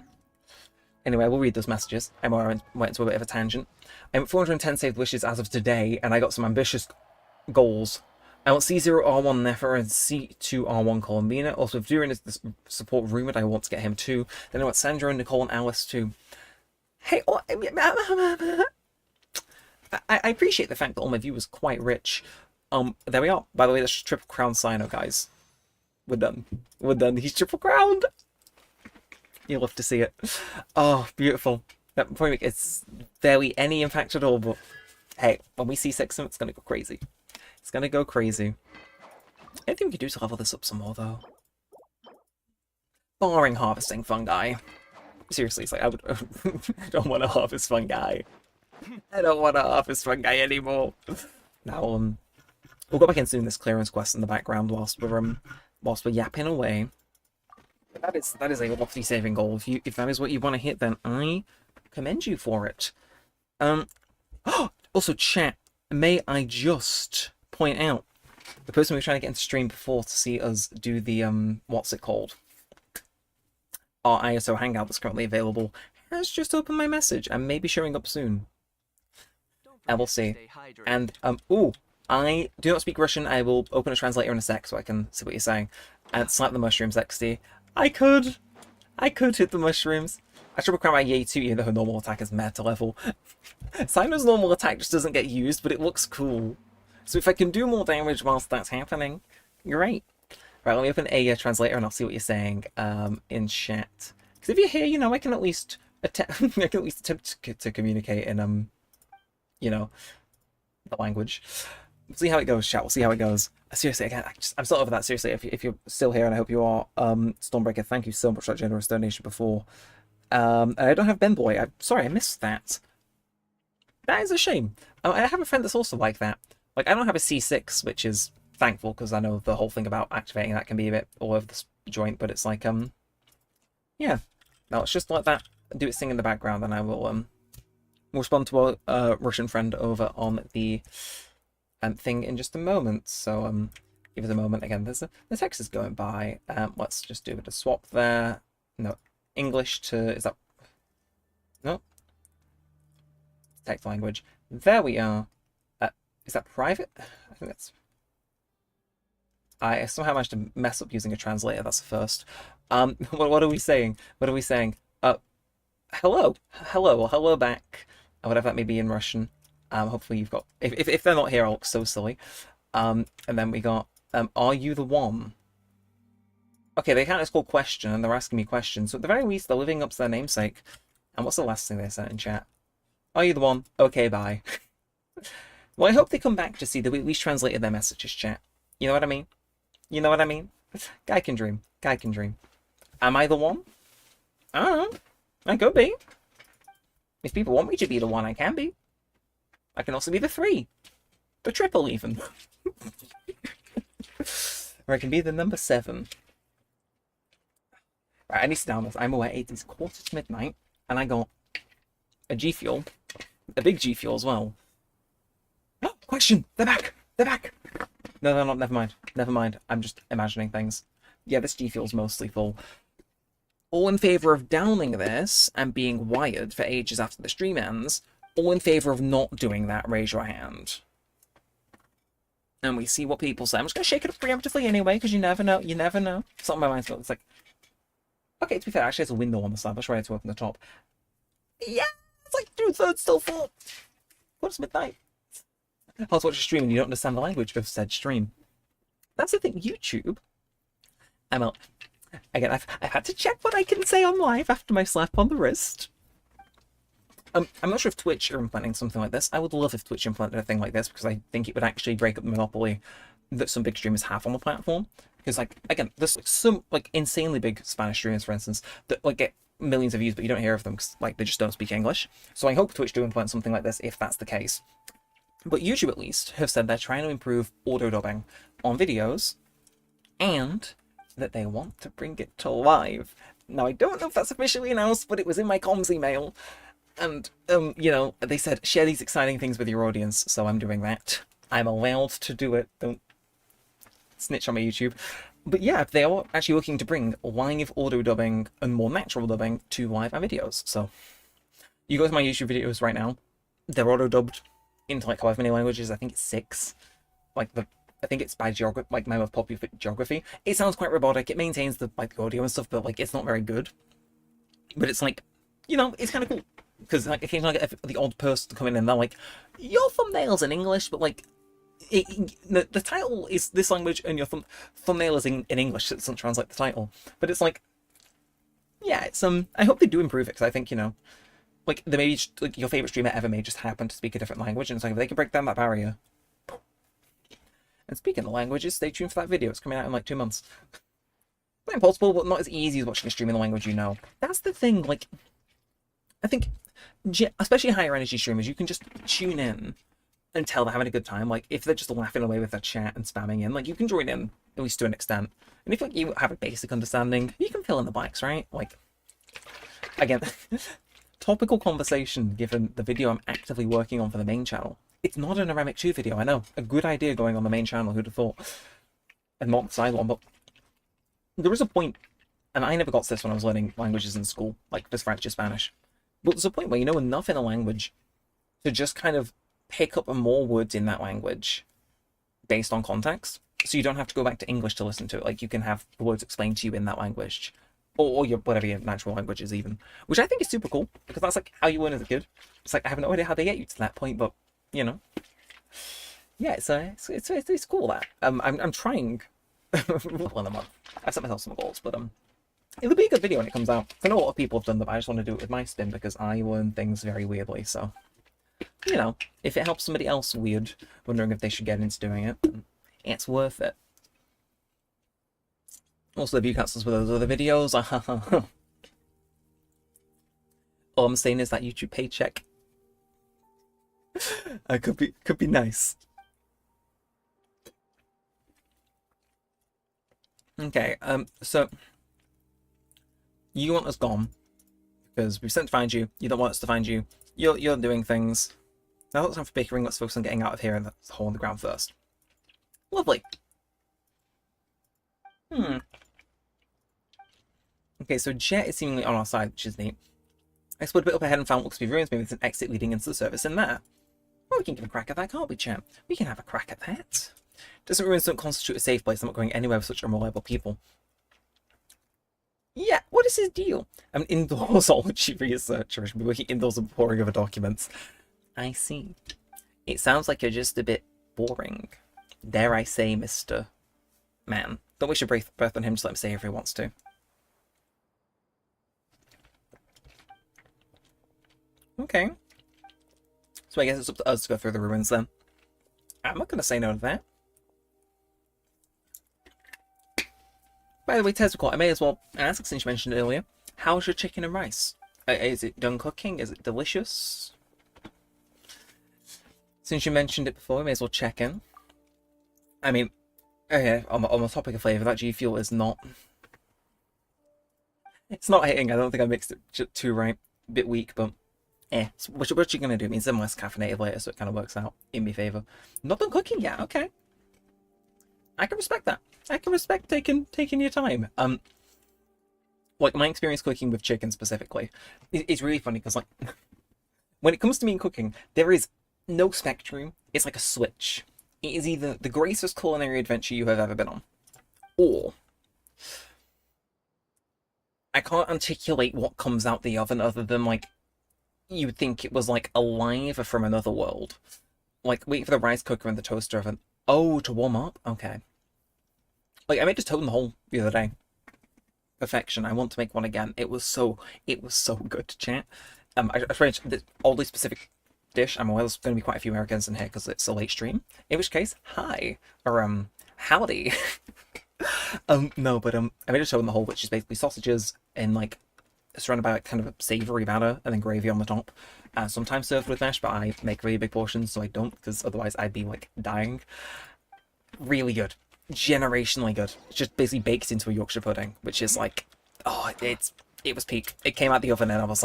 Anyway, we'll read those messages. I went into a bit of a tangent. I'm at 410 saved wishes as of today, and I got some ambitious... goals. I want C0R1 Nefer and C2R1 Columbina. Also, if Durin is the support rumored, I want to get him too. Then I want Sandra, Nicole, and Alice too. Hey, I appreciate the fact that all my viewers are quite rich. There we are. By the way, that's triple crown Sino, guys. We're done. We're done. He's triple crowned. You'll love to see it. Oh, beautiful. That point, it's barely any impact at all, but hey, when we see 6 it's gonna go crazy. It's gonna go crazy. Anything we could do to level this up some more, though? Barring harvesting fungi. Seriously, it's like, I would I don't want to harvest fungi. I don't want to harvest fungi anymore. Now, we'll go back in soon this clearance quest in the background whilst we're yapping away. That is a lofty saving goal. If that is what you want to hit, then I commend you for it. Also, chat, may I just point out the person we were trying to get into stream before to see us do the what's it called? Our ISO hangout that's currently available has just opened my message and may be showing up soon. And we'll see. And I do not speak Russian. I will open a translator in a sec so I can see what you're saying. And slap the mushrooms, XD. I could hit the mushrooms. I triple crown my Yay too, even though her normal attack is meta level. Sino's normal attack just doesn't get used, but it looks cool. So if I can do more damage whilst that's happening, great. Right, let me open a translator and I'll see what you're saying in chat. Because if you're here, you know, I can at least attempt to communicate in you know, the language. We'll see how it goes, chat. We'll see how it goes. Seriously, again, I'm still over that. Seriously, if you're still here, and I hope you are, Stormbreaker, thank you so much for that generous donation before. And I don't have Ben Boy. I'm sorry, I missed that. That is a shame. I have a friend that's also like that. Like, I don't have a C6, which is thankful, because I know the whole thing about activating that can be a bit all over the joint, but it's like, yeah. No, let's just let that do its thing in the background, and I will, we'll respond to our Russian friend over on the thing in just a moment. So, give us a moment. Again, the text is going by. Let's just do a bit of swap there. No, English to, is that, no. Text language. There we are. Is that private? I think that's... I somehow managed to mess up using a translator. That's the first. What are we saying? What are we saying? Hello. Hello. Or hello back. Whatever that may be in Russian. Hopefully you've got... If they're not here, I'll look so silly. And then we got... are you the one? Okay, they can't call question, and they're asking me questions. So at the very least, they're living up to their namesake. And what's the last thing they sent in chat? Are you the one? Okay, bye. Well, I hope they come back to see that we at least translated their messages, chat. You know what I mean? You know what I mean? Guy can dream. Guy can dream. Am I the one? I don't know. I could be. If people want me to be the one, I can be. I can also be the 3. The triple, even. Or I can be the number 7. Right, I need to down this. I'm aware it is midnight, and I got a G Fuel. A big G Fuel as well. Oh, question! They're back! They're back! No, they're not. Never mind. Never mind. I'm just imagining things. Yeah, this G Fuel's mostly full. All in favour of downing this and being wired for ages after the stream ends. All in favour of not doing that, raise your hand. And we see what people say. I'm just going to shake it up preemptively anyway, because you never know. You never know. Something in my mind's it's like... Okay, to be fair, actually there's a window on the side. I'll try to open the top. Yeah! It's like 2/3 still full. What's midnight? I was watching a stream and you don't understand the language of said stream. That's the thing, YouTube. Again, I've had to check what I can say on live after my slap on the wrist. I'm not sure if Twitch are implementing something like this. I would love if Twitch implemented a thing like this, because I think it would actually break up the monopoly that some big streamers have on the platform. Because, like, again, there's like, some like insanely big Spanish streamers, for instance, that like get millions of views, but you don't hear of them because like they just don't speak English. So I hope Twitch do implement something like this if that's the case. But YouTube, at least, have said they're trying to improve auto-dubbing on videos, and that they want to bring it to live. Now, I don't know if that's officially announced, but it was in my comms email. And, you know, they said, share these exciting things with your audience, so I'm doing that. I'm allowed to do it. Don't snitch on my YouTube. But yeah, they are actually looking to bring live auto-dubbing and more natural dubbing to live videos. So, you go to my YouTube videos right now. They're auto-dubbed into like however many languages. I think it's 6. like the I think it's by geography, like Memo of Popular Geography. It sounds quite robotic. It maintains the like the audio and stuff, but like it's not very good. But it's like, you know, it's kind of cool because like occasionally I get the odd person to come in and they're like, your thumbnail's in English, but like the title is this language and your thumbnail is in English. So it doesn't translate the title, but it's like, yeah, it's I hope they do improve it because I think, you know, like the maybe like your favorite streamer ever may just happen to speak a different language, and it's like if they can break down that barrier. And speaking of languages, stay tuned for that video. It's coming out in like 2 months. Not impossible, but not as easy as watching a stream in the language you know. That's the thing. Like, I think, especially higher energy streamers, you can just tune in and tell they're having a good time. Like, if they're just laughing away with their chat and spamming in, like, you can join in, at least to an extent. And if like, you have a basic understanding, you can fill in the blanks, right? Like, again, topical conversation given the video I'm actively working on for the main channel. It's not a Neremik 2 video, I know. A good idea going on the main channel, who'd have thought? And not the side one, but there is a point, and I never got this when I was learning languages in school, like just French or Spanish. But there's a point where you know enough in a language to just kind of pick up more words in that language based on context. So you don't have to go back to English to listen to it. Like you can have the words explained to you in that language. Or your whatever your natural language is even. Which I think is super cool, because that's like how you learn as a kid. It's like I have no idea how they get you to that point, but you know. Yeah, it's cool that. I'm trying well, a month. I've set myself some goals, but it'll be a good video when it comes out. I know a lot of people have done that, but I just want to do it with my spin because I learn things very weirdly, so you know, if it helps somebody else weird, wondering if they should get into doing it, it's worth it. Also, the view cancels with those other videos. All I'm saying is that YouTube paycheck could be nice. Okay, so you want us gone because we've sent to find you. You don't want us to find you. You're doing things. Now it's time for bickering. Let's focus on getting out of here and the hole in the ground first. Lovely. Okay, so Jet is seemingly on our side, which is neat. I explored a bit up ahead and found what looks to be ruins. Maybe there's an exit leading into the surface in there. Well, we can give a crack at that, can't we, Chat? We can have a crack at that. Doesn't ruins don't constitute a safe place. I'm not going anywhere with such unreliable people. Yeah, what is his deal? I'm an indoorsology researcher. I should be working indoors and poring over documents. I see. It sounds like you're just a bit boring. Dare I say, Mr. Man. Don't waste your breath on him, just let him say if he wants to. Okay. So I guess it's up to us to go through the ruins then. I'm not going to say no to that. By the way, Tezuka, I may as well ask, since you mentioned it earlier, how's your chicken and rice? Is it done cooking? Is it delicious? Since you mentioned it before, we may as well check in. I mean, on the topic of flavour, that G Fuel is not... It's not hitting. I don't think I mixed it too right. A bit weak, but... So what you going to do? It means I'm less caffeinated later, so it kind of works out in my favour. Not done cooking yet, okay. I can respect that. I can respect taking your time. Like, my experience cooking with chicken specifically, it's really funny, because, like, when it comes to me cooking, there is no spectrum. It's like a switch. It is either the greatest culinary adventure you have ever been on, or I can't articulate what comes out the oven other than, like, you would think it was, like, alive or from another world. Like, wait for the rice cooker and the toaster oven. Oh, to warm up? Okay. Like, I made a toad in the hole the other day. Perfection. I want to make one again. It was so good, chat. I tried this oddly specific dish. I'm aware there's going to be quite a few Americans in here because it's a late stream. In which case, hi. Or, howdy. No, but, I made a toad in the hole, which is basically sausages in, like, surrounded by like, kind of a savoury batter and then gravy on the top. Sometimes served with mash, but I make really big portions, so I don't, because otherwise I'd be, like, dying. Really good. Generationally good. It's just basically baked into a Yorkshire pudding, which is, like, oh, it was peak. It came out the oven and I was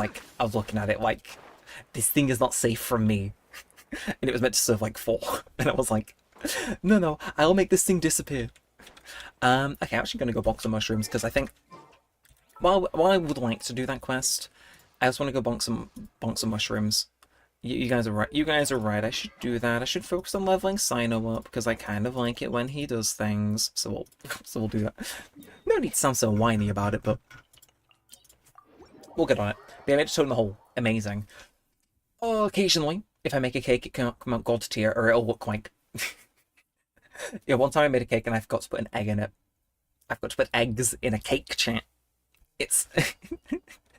looking at it like, this thing is not safe from me. And it was meant to serve, like, 4. And I was like, no, I'll make this thing disappear. Okay, I'm actually going to go bonk some mushrooms, because I think while I would like to do that quest, I just want to go bonk some mushrooms. You guys are right. You guys are right. I should do that. I should focus on leveling Sino up because I kind of like it when he does things. So we'll do that. No need to sound so whiny about it, but we'll get on it. But yeah, I made a totem hole. Amazing. Oh, occasionally, if I make a cake, it can't come out god tier, or it'll look like. Yeah, one time I made a cake and I forgot to put an egg in it. I forgot to put eggs in a cake, chat. It's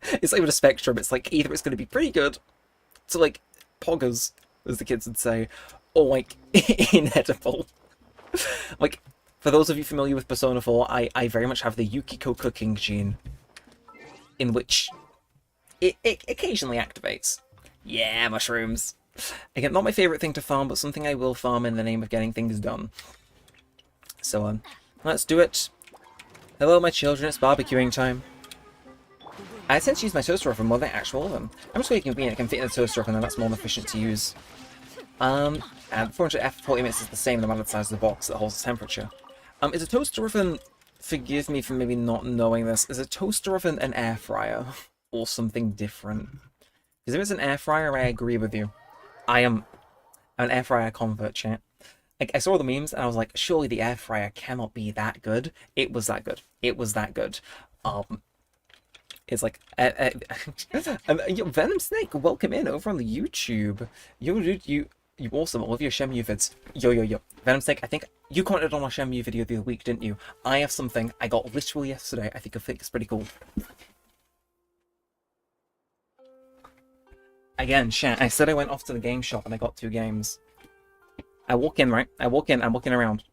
it's like with a spectrum. It's like either it's going to be pretty good, so like poggers, as the kids would say, or like inedible. Like, for those of you familiar with Persona 4, I very much have the Yukiko cooking gene, in which it occasionally activates. Yeah, mushrooms. Again, not my favourite thing to farm, but something I will farm in the name of getting things done. So, let's do it. Hello, my children, it's barbecuing time. I tend to use my toaster oven more than the actual oven. I'm just thinking it can fit in the toaster oven and that's more efficient to use. And 400F for 40 minutes is the same amount of the size of the box that holds the temperature. Is a toaster oven, forgive me for maybe not knowing this, is a toaster oven an air fryer? Or something different? Because if it's an air fryer, I agree with you. I am an air fryer convert, chat. Like, I saw the memes and I was like, surely the air fryer cannot be that good. It was that good. It was that good. It's like, Venom Snake, welcome in over on the YouTube. Yo, dude, you awesome. I love your Shenmue vids. Yo. Venom Snake, I think you commented on our Shenmue video the other week, didn't you? I have something I got literally yesterday. I think it's pretty cool. Again, chat, I said I went off to the game shop and I got 2 games. I walk in, right? I'm walking around.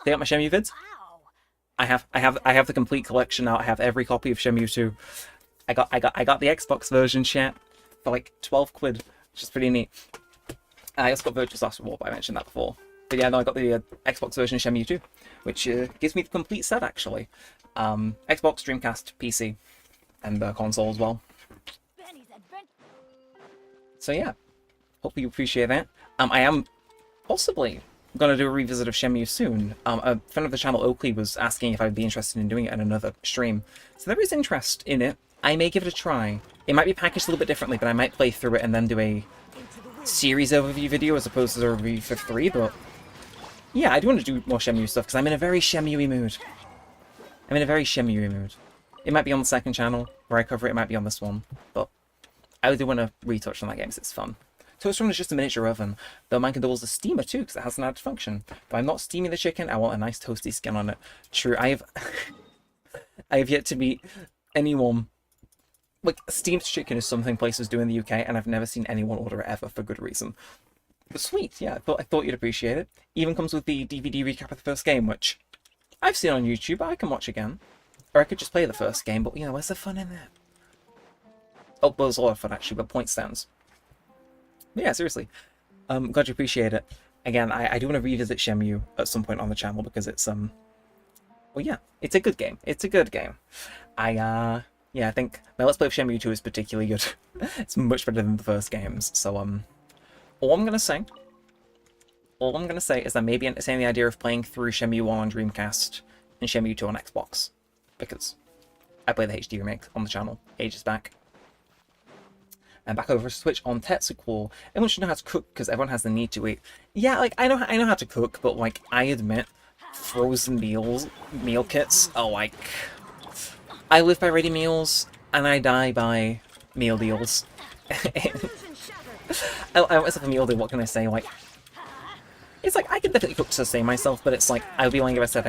They got my Shenmue vids? I have the complete collection now. I have every copy of Shenmue 2. I got the Xbox version, chat, for like 12 quid, which is pretty neat. I also got Virtuous Last Reward, but I mentioned that before. But yeah, no, I got the Xbox version of Shenmue 2, which gives me the complete set, actually. Xbox, Dreamcast, PC, and console as well. So yeah, hope you appreciate that. I am possibly going to do a revisit of Shenmue soon. A friend of the channel, Oakley, was asking if I'd be interested in doing it in another stream. So there is interest in it. I may give it a try. It might be packaged a little bit differently, but I might play through it and then do a series overview video as opposed to a review for 3, but yeah, I do want to do more Shenmue stuff because I'm in a very Shenmue mood. It might be on the second channel where I cover it, it might be on this one, but I do want to retouch on that game because it's fun. Toaster oven is just a miniature oven, though mine can double as a steamer too because it has an added function. But I'm not steaming the chicken, I want a nice toasty skin on it. True, I have yet to meet anyone. Like, steamed chicken is something places do in the UK, and I've never seen anyone order it ever for good reason. But sweet, yeah, I thought you'd appreciate it. Even comes with the DVD recap of the first game, which I've seen on YouTube, but I can watch again. Or I could just play the first game, but you know, where's the fun in that? Oh, well, there's a lot of fun actually, but point stands. But yeah, seriously. Glad you appreciate it. Again, I do want to revisit Shenmue at some point on the channel because it's, well, yeah, it's a good game. It's a good game. Yeah, I think my Let's Play of Shenmue 2 is particularly good. It's much better than the first games, so, all I'm gonna say is that maybe entertain the idea of playing through Shenmue 1 on Dreamcast and Shenmue 2 on Xbox, because I played the HD remake on the channel ages back. And back over to Switch on Tetsuko. Everyone should know how to cook because everyone has the need to eat. Yeah, like I know how to cook, but like I admit, frozen meal kits are like, I live by ready meals and I die by meal deals. I want myself a meal deal. What can I say? Like, it's like I could definitely cook to sustain myself, but it's like I would be lying if I said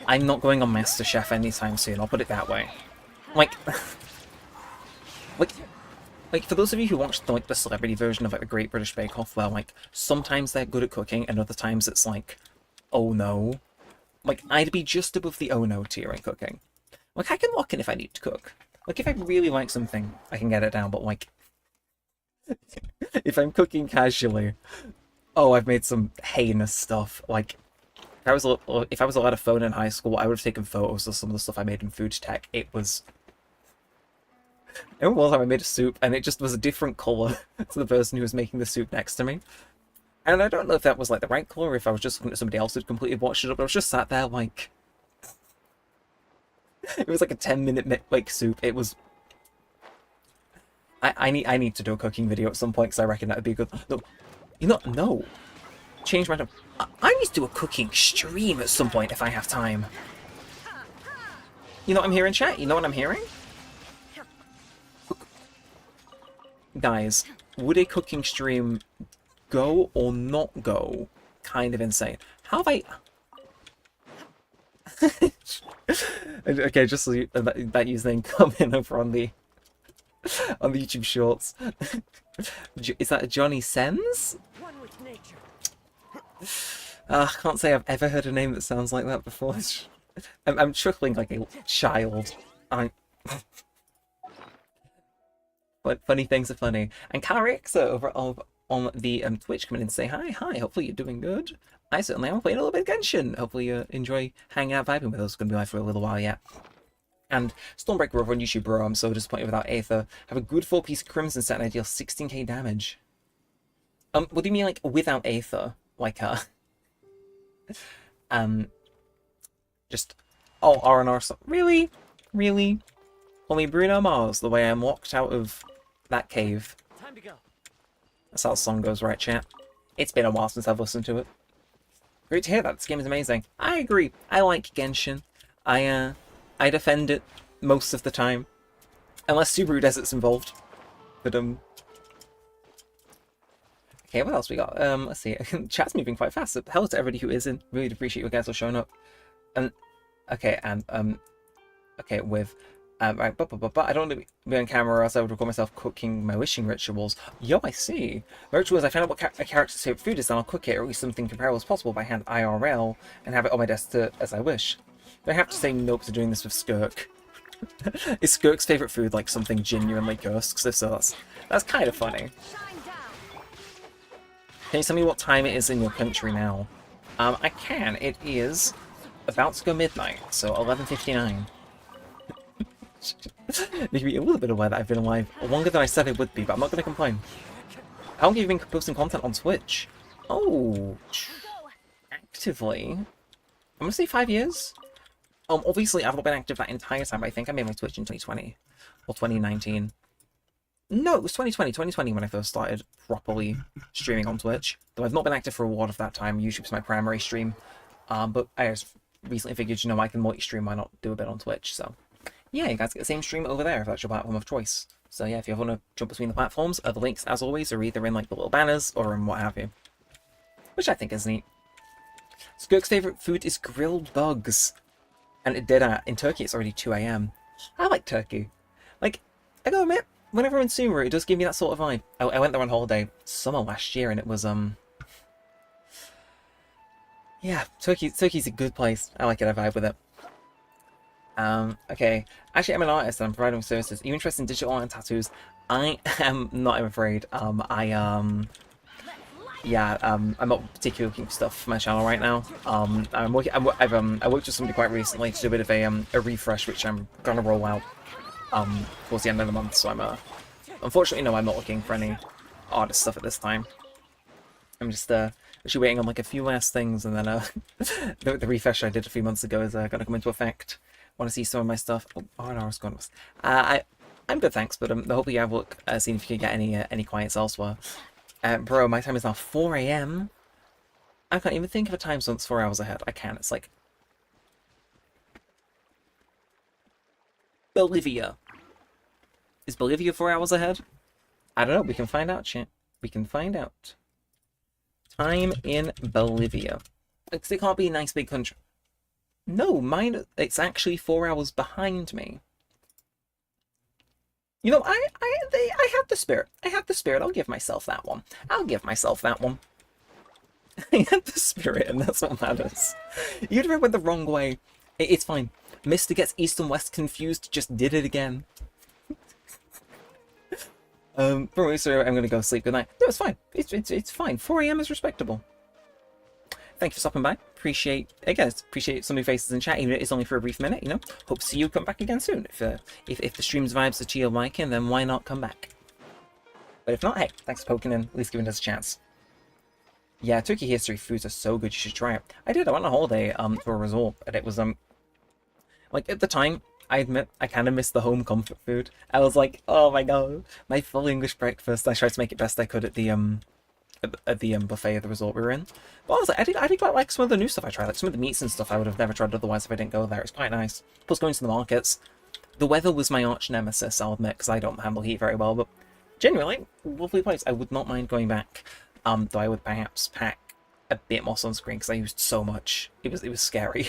I'm not going on MasterChef anytime soon. I'll put it that way. Like. Like, for those of you who watched the celebrity version of like the Great British Bake Off, well, like, sometimes they're good at cooking, and other times it's like, oh no. Like, I'd be just above the oh no tier in cooking. Like, I can lock in if I need to cook. Like, if I really like something, I can get it down, but like, if I'm cooking casually, oh, I've made some heinous stuff. Like, if I was allowed a phone in high school, I would have taken photos of some of the stuff I made in food tech. It was... And one time I made a soup, and it just was a different colour to the person who was making the soup next to me. And I don't know if that was like the right colour, or if I was just looking at somebody else who'd completely watched it up, but I was just sat there like... It was like a 10-minute like soup. It was... I need to do a cooking video at some point because I reckon that would be good. No, you know, no. Change my... I need to do a cooking stream at some point if I have time. You know what I'm hearing, chat? You know what I'm hearing? Guys, would a cooking stream go or not go? Kind of insane. How have I... Okay, just so you, that username coming over on the YouTube Shorts. Is that Johnny Sens? I can't say I've ever heard a name that sounds like that before. I'm chuckling like a child. But funny things are funny. And Carix over on the Twitch coming in to say hi. Hopefully you're doing good. I certainly am playing a little bit of Genshin. Hopefully you enjoy hanging out, vibing with us. It's going to be live for a little while yet. And Stormbreaker over on YouTube, bro. I'm so disappointed without Aether. Have a good 4-piece Crimson set and I deal 16k damage. What do you mean like without Aether? Like just R&R stuff. Really? Only Bruno Mars, the way I'm locked out of that cave. Time to go. That's how the song goes, right, chat? It's been a while since I've listened to it. Great to hear that. This game is amazing. I agree. I like Genshin. I defend it most of the time. Unless Subaru Desert's involved. But, okay, what else we got? Let's see. Chat's moving quite fast. So hello to everybody who is in. Really appreciate you guys all showing up. Okay, and, okay, with... right, but I don't want to be on camera or else I would record myself cooking my wishing rituals. Yo, I see. My ritual is I find out what a character's favorite food is, then I'll cook it, or at least something comparable as possible by hand IRL, and have it on my desk as I wish. But I have to say nope to doing this with Skirk. Is Skirk's favorite food like something genuinely cursed? Because if so, that's kind of funny. Can you tell me what time it is in your country now? I can. It is about to go midnight, so 11:59. Make me a little bit aware that I've been alive longer than I said I would be, but I'm not going to complain. How long have you been posting content on Twitch? Oh, actively? I'm going to say 5 years. Obviously, I've not been active that entire time, but I think I made my Twitch in 2020. Or 2019. No, it was 2020 when I first started properly streaming on Twitch. Though I've not been active for a lot of that time. YouTube's my primary stream. But I just recently figured, you know, I can multi-stream, why not do a bit on Twitch, so... Yeah, you guys get the same stream over there if that's your platform of choice. So yeah, if you ever want to jump between the platforms, the links, as always, are either in like the little banners or in what have you. Which I think is neat. Skirk's favourite food is grilled bugs. And it did in Turkey it's already 2 AM. I like Turkey. Like, I gotta admit, whenever I'm in Sumeru, it does give me that sort of vibe. I went there on holiday summer last year and it was, yeah, Turkey's a good place. I like it, I vibe with it. Okay. Actually, I'm an artist and I'm providing services. Are you interested in digital art and tattoos? I am not, I'm afraid. Yeah, I'm not particularly looking for stuff for my channel right now. I worked with somebody quite recently to do a bit of a refresh, which I'm gonna roll out, towards the end of the month, so I'm, unfortunately, no, I'm not looking for any artist stuff at this time. I'm just, actually waiting on, like, a few last things, and then, the refresh I did a few months ago is, gonna come into effect. Want to see some of my stuff? Oh no, it's gone. I'm good, thanks. But hopefully you have a look, seeing if you can get any clients elsewhere. Bro, my time is now 4 AM. I can't even think of a time zone that's 4 hours ahead. I can. It's like Bolivia. Is Bolivia 4 hours ahead? I don't know. We can find out, chat. We can find out. Time in Bolivia. Because it can't be a nice big country. No, mine, it's actually 4 hours behind me. You know, I had the spirit. I had the spirit. I'll give myself that one. I'll give myself that one. I had the spirit, and that's what matters. You never went the wrong way. It's fine. Mister gets east and west confused, just did it again. So I'm gonna go sleep. Good night. No, it's fine. It's fine. 4 AM is respectable. Thank you for stopping by. Appreciate some of your faces in chat, even if it's only for a brief minute, you know. Hope to see you come back again soon. If the stream's vibes are to your liking, then why not come back? But if not, hey, thanks for poking in, at least giving us a chance. Yeah, Turkey history foods are so good, you should try it. I did, I went on a holiday, for a resort, and it was, like, at the time, I admit, I kind of missed the home comfort food. I was like, oh my god, my full English breakfast. I tried to make it best I could at the buffet at the resort we were in. But honestly, I did quite like some of the new stuff I tried. Like some of the meats and stuff I would have never tried otherwise if I didn't go there. It's quite nice. Plus going to the markets. The weather was my arch nemesis, I'll admit, because I don't handle heat very well. But genuinely, lovely place. I would not mind going back. Though I would perhaps pack a bit more sunscreen because I used so much. It was scary.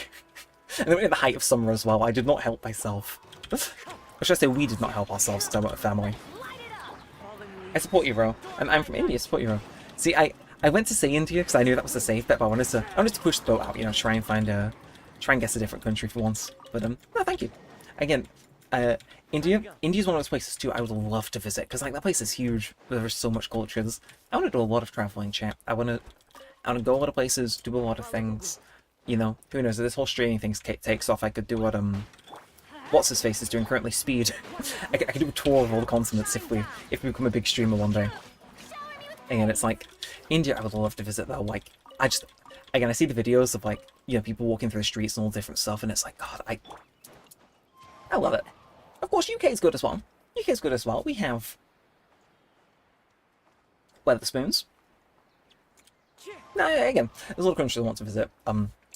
And then in the height of summer as well, I did not help myself. Or should I say we did not help ourselves because I want a family. I support you, bro. I'm from India, support you, bro. See, I went to say India because I knew that was the safe bet, but I wanted to push the boat out, you know, try and guess a different country for once. But no, thank you. Again, India's one of those places too I would love to visit because like that place is huge. There's so much culture. I want to do a lot of traveling, chat. I want to go a lot of places, do a lot of things. You know, who knows? If this whole streaming thing takes off, I could do what what's his face is doing currently, Speed. I could do a tour of all the continents if we become a big streamer one day. And it's like India, I would love to visit though. Like I see the videos of like, you know, people walking through the streets and all different stuff, and it's like, God, I love it. Of course, UK is good as well. UK is good as well. We have Weatherspoons. No, again, there's a lot of countries I want to visit.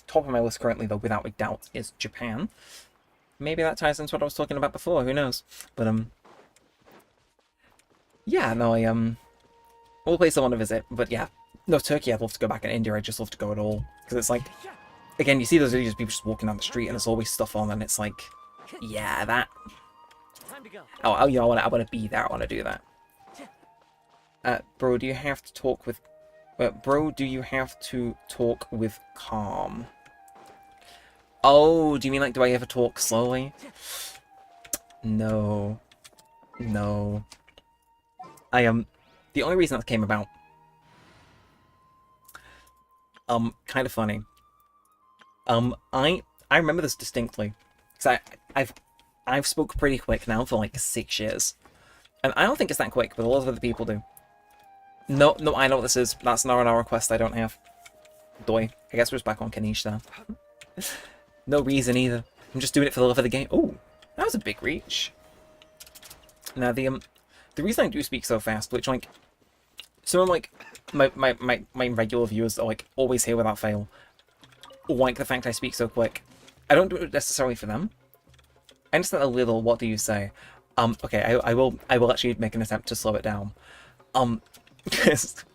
Top of my list currently, though, without a doubt, is Japan. Maybe that ties into what I was talking about before. Who knows? But yeah, no, all the places I want to visit. But yeah, no, Turkey. I'd love to go back, in India, I'd just love to go at all because it's like, again, you see those videos of people just walking down the street, and there's always stuff on, and it's like, yeah, that. Oh, you know, I want to be there. I want to do that. Bro, do you have to talk with? Bro, do you have to talk with calm? Oh, do you mean like, do I ever talk slowly? No. No. The only reason that came about, kind of funny. I remember this distinctly, because I've spoke pretty quick now for like 6 years, and I don't think it's that quick, but a lot of other people do. No, I know what this is. That's an R&R request I don't have. Doi. I guess we're just back on Kanish there. No reason either. I'm just doing it for the love of the game. Oh, that was a big reach. Now the reason I do speak so fast, which like some of like my regular viewers are like always here without fail, like the fact I speak so quick. I don't do it necessarily for them. I understand a little. What do you say? Okay, I will actually make an attempt to slow it down. Because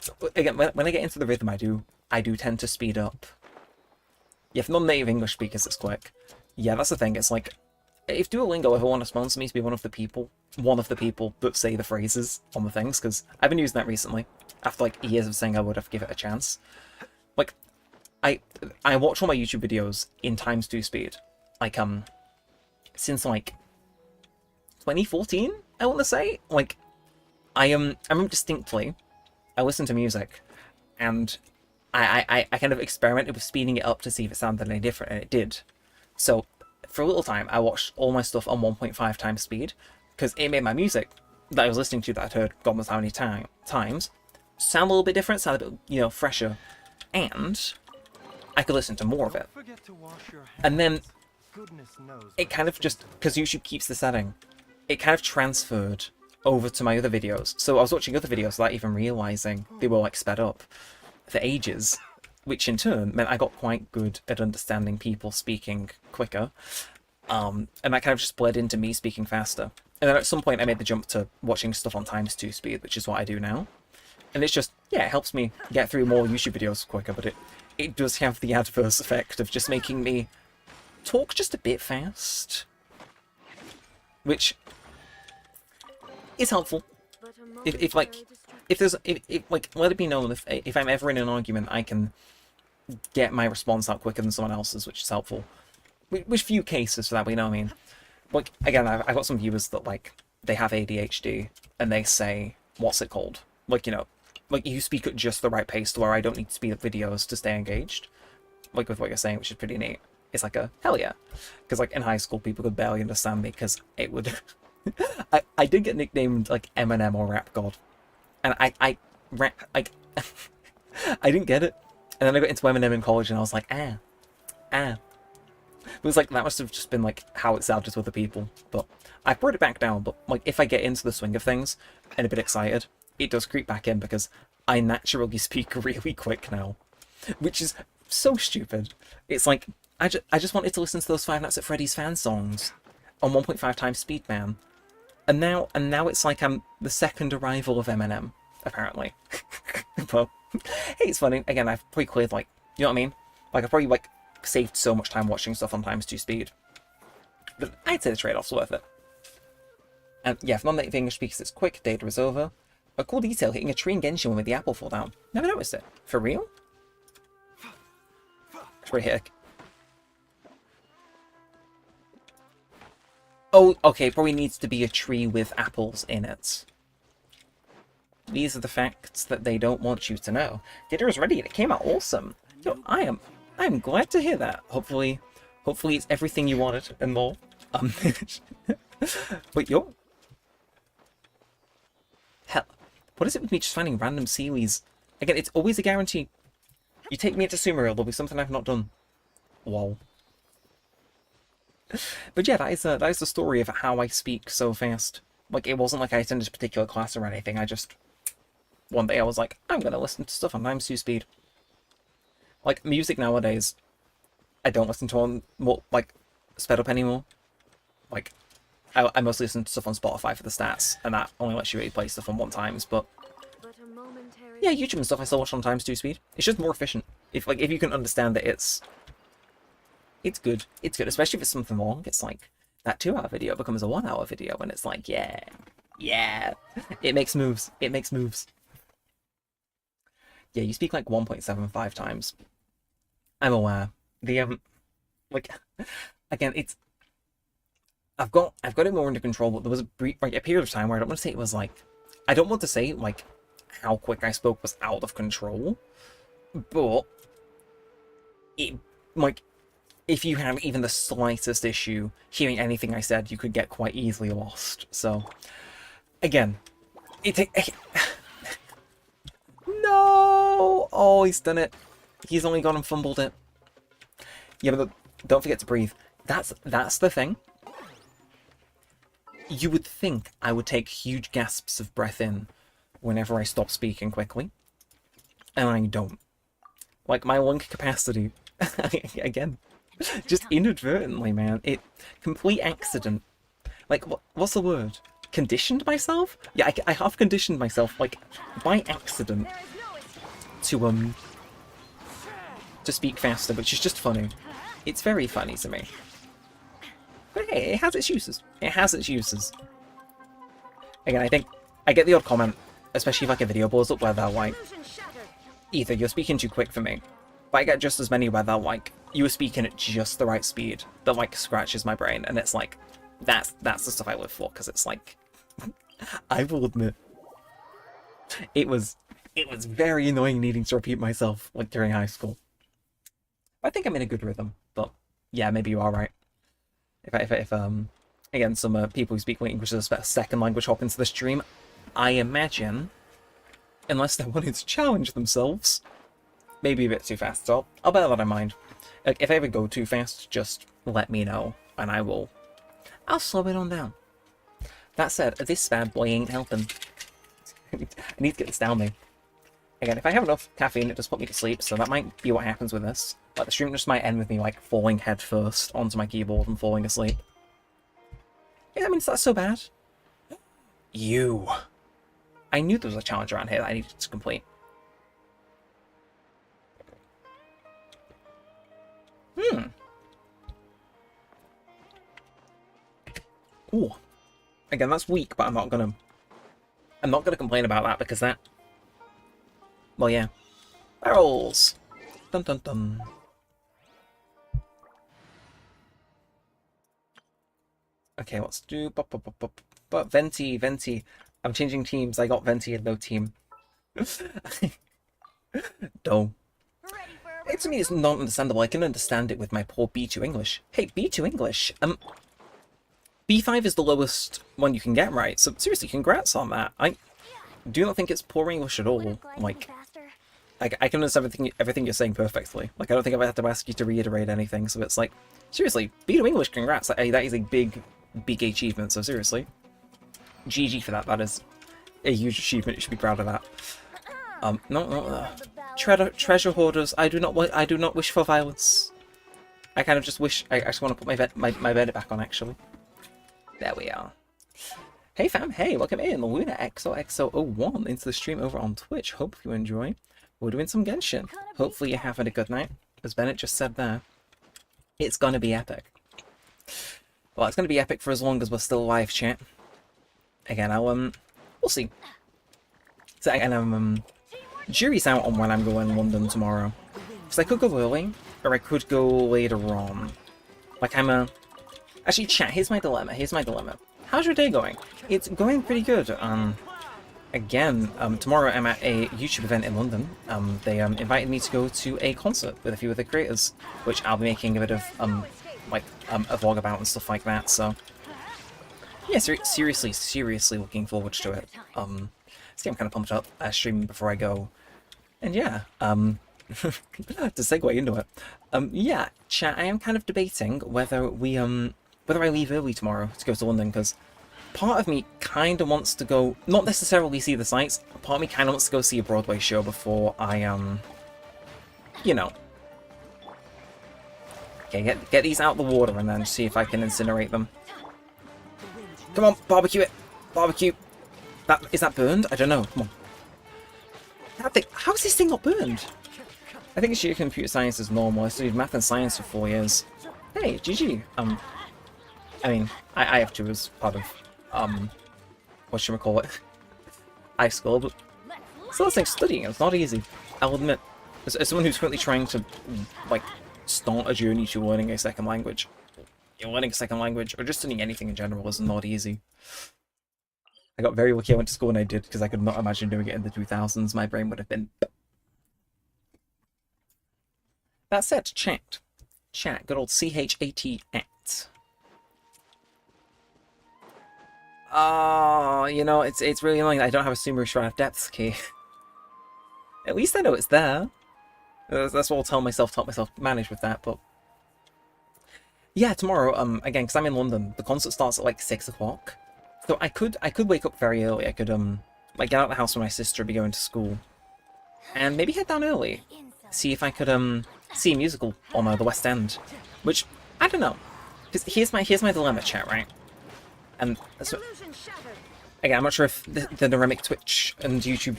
so, again, when I get into the rhythm, I do tend to speed up. Yeah, for non-native English speakers, it's quick. Yeah, that's the thing. It's like, if Duolingo ever want to sponsor me to be one of the people that say the phrases on the things, because I've been using that recently, after like years of saying I would have to give it a chance. Like, I watch all my YouTube videos in ×2 speed. Like, since like 2014, I want to say. Like, I remember distinctly, I listened to music, and I kind of experimented with speeding it up to see if it sounded any different, and it did. So, for a little time, I watched all my stuff on 1.5 times speed, because it made my music that I was listening to that I'd heard God knows how many times sound a little bit different, sound a bit, you know, fresher, and I could listen to more of it. And then, it kind of just, because YouTube keeps the setting, it kind of transferred over to my other videos. So I was watching other videos without even realizing they were like sped up for ages, which in turn meant I got quite good at understanding people speaking quicker. And that kind of just bled into me speaking faster. And then at some point I made the jump to watching stuff on ×2 speed, which is what I do now. And it's just, yeah, it helps me get through more YouTube videos quicker, but it does have the adverse effect of just making me talk just a bit fast. Which is helpful. If like let it be known if I'm ever in an argument, I can get my response out quicker than someone else's, which is helpful. With few cases for that, we know what I mean. Like again, I've got some viewers that like they have ADHD and they say, what's it called? Like, you know, like you speak at just the right pace to where I don't need to speed up videos to stay engaged. Like with what you're saying, which is pretty neat. It's like a hell yeah, because like in high school people could barely understand me because it would. I did get nicknamed like Eminem or Rap God, and I didn't get it, and then I got into Eminem in college, and I was like, It was like, that must have just been like how it sounded to other people. But I brought it back down, but like if I get into the swing of things and a bit excited, it does creep back in because I naturally speak really quick now. Which is so stupid. It's like, I just wanted to listen to those Five Nights at Freddy's fan songs on 1.5 times speed, man. And now it's like I'm the second arrival of Eminem, apparently. But, hey, it's funny. Again, I've probably cleared, like, you know what I mean? Like, I've probably, like, saved so much time watching stuff on times 2 speed. But I'd say the trade-off's worth it. And yeah, for non-native English speakers, it's quick, data is over. A cool detail, hitting a tree in Genshin when with the apple fall down. Never noticed it. For real? Pretty hick. Oh, okay, probably needs to be a tree with apples in it. These are the facts that they don't want you to know. Dinner is ready and it came out awesome. Yo, I'm glad to hear that. Hopefully it's everything you wanted and more. Wait, yo. Hell, what is it with me just finding random seaweeds? Again, it's always a guarantee. You take me into Sumeril, there'll be something I've not done. Lol. But yeah, that is the story of how I speak so fast. Like, it wasn't like I attended a particular class or anything, I just... One day I was like, I'm gonna listen to stuff on times 2 speed. Like, music nowadays, I don't listen to on, more, like, sped up anymore. Like, I mostly listen to stuff on Spotify for the stats, and that only lets you really play stuff on 1 times, but... Yeah, YouTube and stuff I still watch on times 2 speed. It's just more efficient. If you can understand that it's good. It's good, especially if it's something long. It's like that 2-hour video becomes a 1-hour video, and it's like, yeah. It makes moves. It makes moves. Yeah, you speak like 1.75 times. I'm aware. The like, again, it's. I've got it more under control, but there was a period of time where I don't want to say it was like, I don't want to say like how quick I spoke was out of control, but it, like, if you had even the slightest issue hearing anything I said, you could get quite easily lost. So, again, no! Oh, he's done it. He's only gone and fumbled it. Yeah, but don't forget to breathe. That's the thing. You would think I would take huge gasps of breath in whenever I stop speaking quickly, and I don't. Like, my lung capacity, again, just inadvertently, man. Complete accident. Like, what's the word? Conditioned myself? Yeah, I have conditioned myself, like, by accident to speak faster, which is just funny. It's very funny to me. But hey, it has its uses. It has its uses. Again, I think I get the odd comment, especially if like a video blows up where they're like, either you're speaking too quick for me, but I get just as many where they're like, you were speaking at just the right speed that like scratches my brain, and it's like, that's the stuff I live for, because it's like, I will admit, it was very annoying needing to repeat myself like during high school. I think I'm in a good rhythm, but yeah, maybe you are right. If again, some people who speak English as a second language hop into the stream, I imagine, unless they're wanting to challenge themselves, maybe a bit too fast, so I'll bear that in mind. Like, if I ever go too fast, just let me know, and I'll slow it on down. That said, this bad boy ain't helping. I need to get this down me. Again, if I have enough caffeine, it does put me to sleep, so that might be what happens with this. Like, the stream just might end with me, like, falling head first onto my keyboard and falling asleep. Yeah, I mean, it's not so bad. You. I knew there was a challenge around here that I needed to complete. Ooh. Again, that's weak, but I'm not gonna complain about that, because that... Well, yeah. Barrels! Dun dun dun. Okay, let's do... But Venti. I'm changing teams. I got Venti and no team. Don't. Hey, to me, it's not understandable. I can understand it with my poor B2 English. Hey, B2 English. B5 is the lowest one you can get, right? So seriously, congrats on that. I do not think it's poor English at all. Like, I can understand everything you're saying perfectly. Like, I don't think I've had to ask you to reiterate anything, so it's like, seriously, B2 English, congrats. That is a big achievement, so seriously. GG for that, that is a huge achievement, you should be proud of that. No. Treasure hoarders, I do not wish for violence. I kind of just wish, I just want to put my bed back on, actually. There we are. Hey fam, hey, welcome in, Luna XOXO01 into the stream over on Twitch. Hope you enjoy. We're doing some Genshin. Hopefully you're having a good night. As Bennett just said there, it's gonna be epic. Well, it's gonna be epic for as long as we're still live, chat. Again, we'll see. So, and jury's out on when I'm going to London tomorrow. Because I could go early, or I could go later on. Like, actually, chat, here's my dilemma, How's your day going? It's going pretty good. Again, tomorrow I'm at a YouTube event in London. They invited me to go to a concert with a few of the creators, which I'll be making a bit of, a vlog about and stuff like that, so... Yeah, seriously looking forward to it. See, I'm kind of pumped up, streaming before I go. And yeah, to segue into it. Yeah, chat, I am kind of debating whether whether I leave early tomorrow to go to London, because part of me kind of wants to go, not necessarily see the sights, part of me kind of wants to go see a Broadway show before I, you know. Okay, get these out of the water and then see if I can incinerate them. Come on, barbecue it! Barbecue! Is that burned? I don't know, come on. That thing, how is this thing not burned? I think it's your computer science is normal. I studied math and science for 4 years. Hey, GG. I mean, I have to as part of, whatchamacallit, high school, but still the same studying, it's not easy. I'll admit, as someone who's currently trying to, like, start a journey to learning a second language, learning a second language, or just studying anything in general is not easy. I got very lucky I went to school when I did, because I could not imagine doing it in the 2000s. My brain would have been... That said, chat, good old CHAT. Oh, you know, it's really annoying that I don't have a Sumeru Shrine of Depths key. At least I know it's there. That's what I'll tell myself manage with that, but... Yeah, tomorrow, again, because I'm in London, the concert starts at like 6 o'clock. So I could wake up very early. I could, like, get out of the house when my sister would be going to school. And maybe head down early. See if I could, see a musical on the West End. Which, I don't know. Because here's my dilemma, chat, right? And so, again, I'm not sure if the Neremik Twitch and YouTube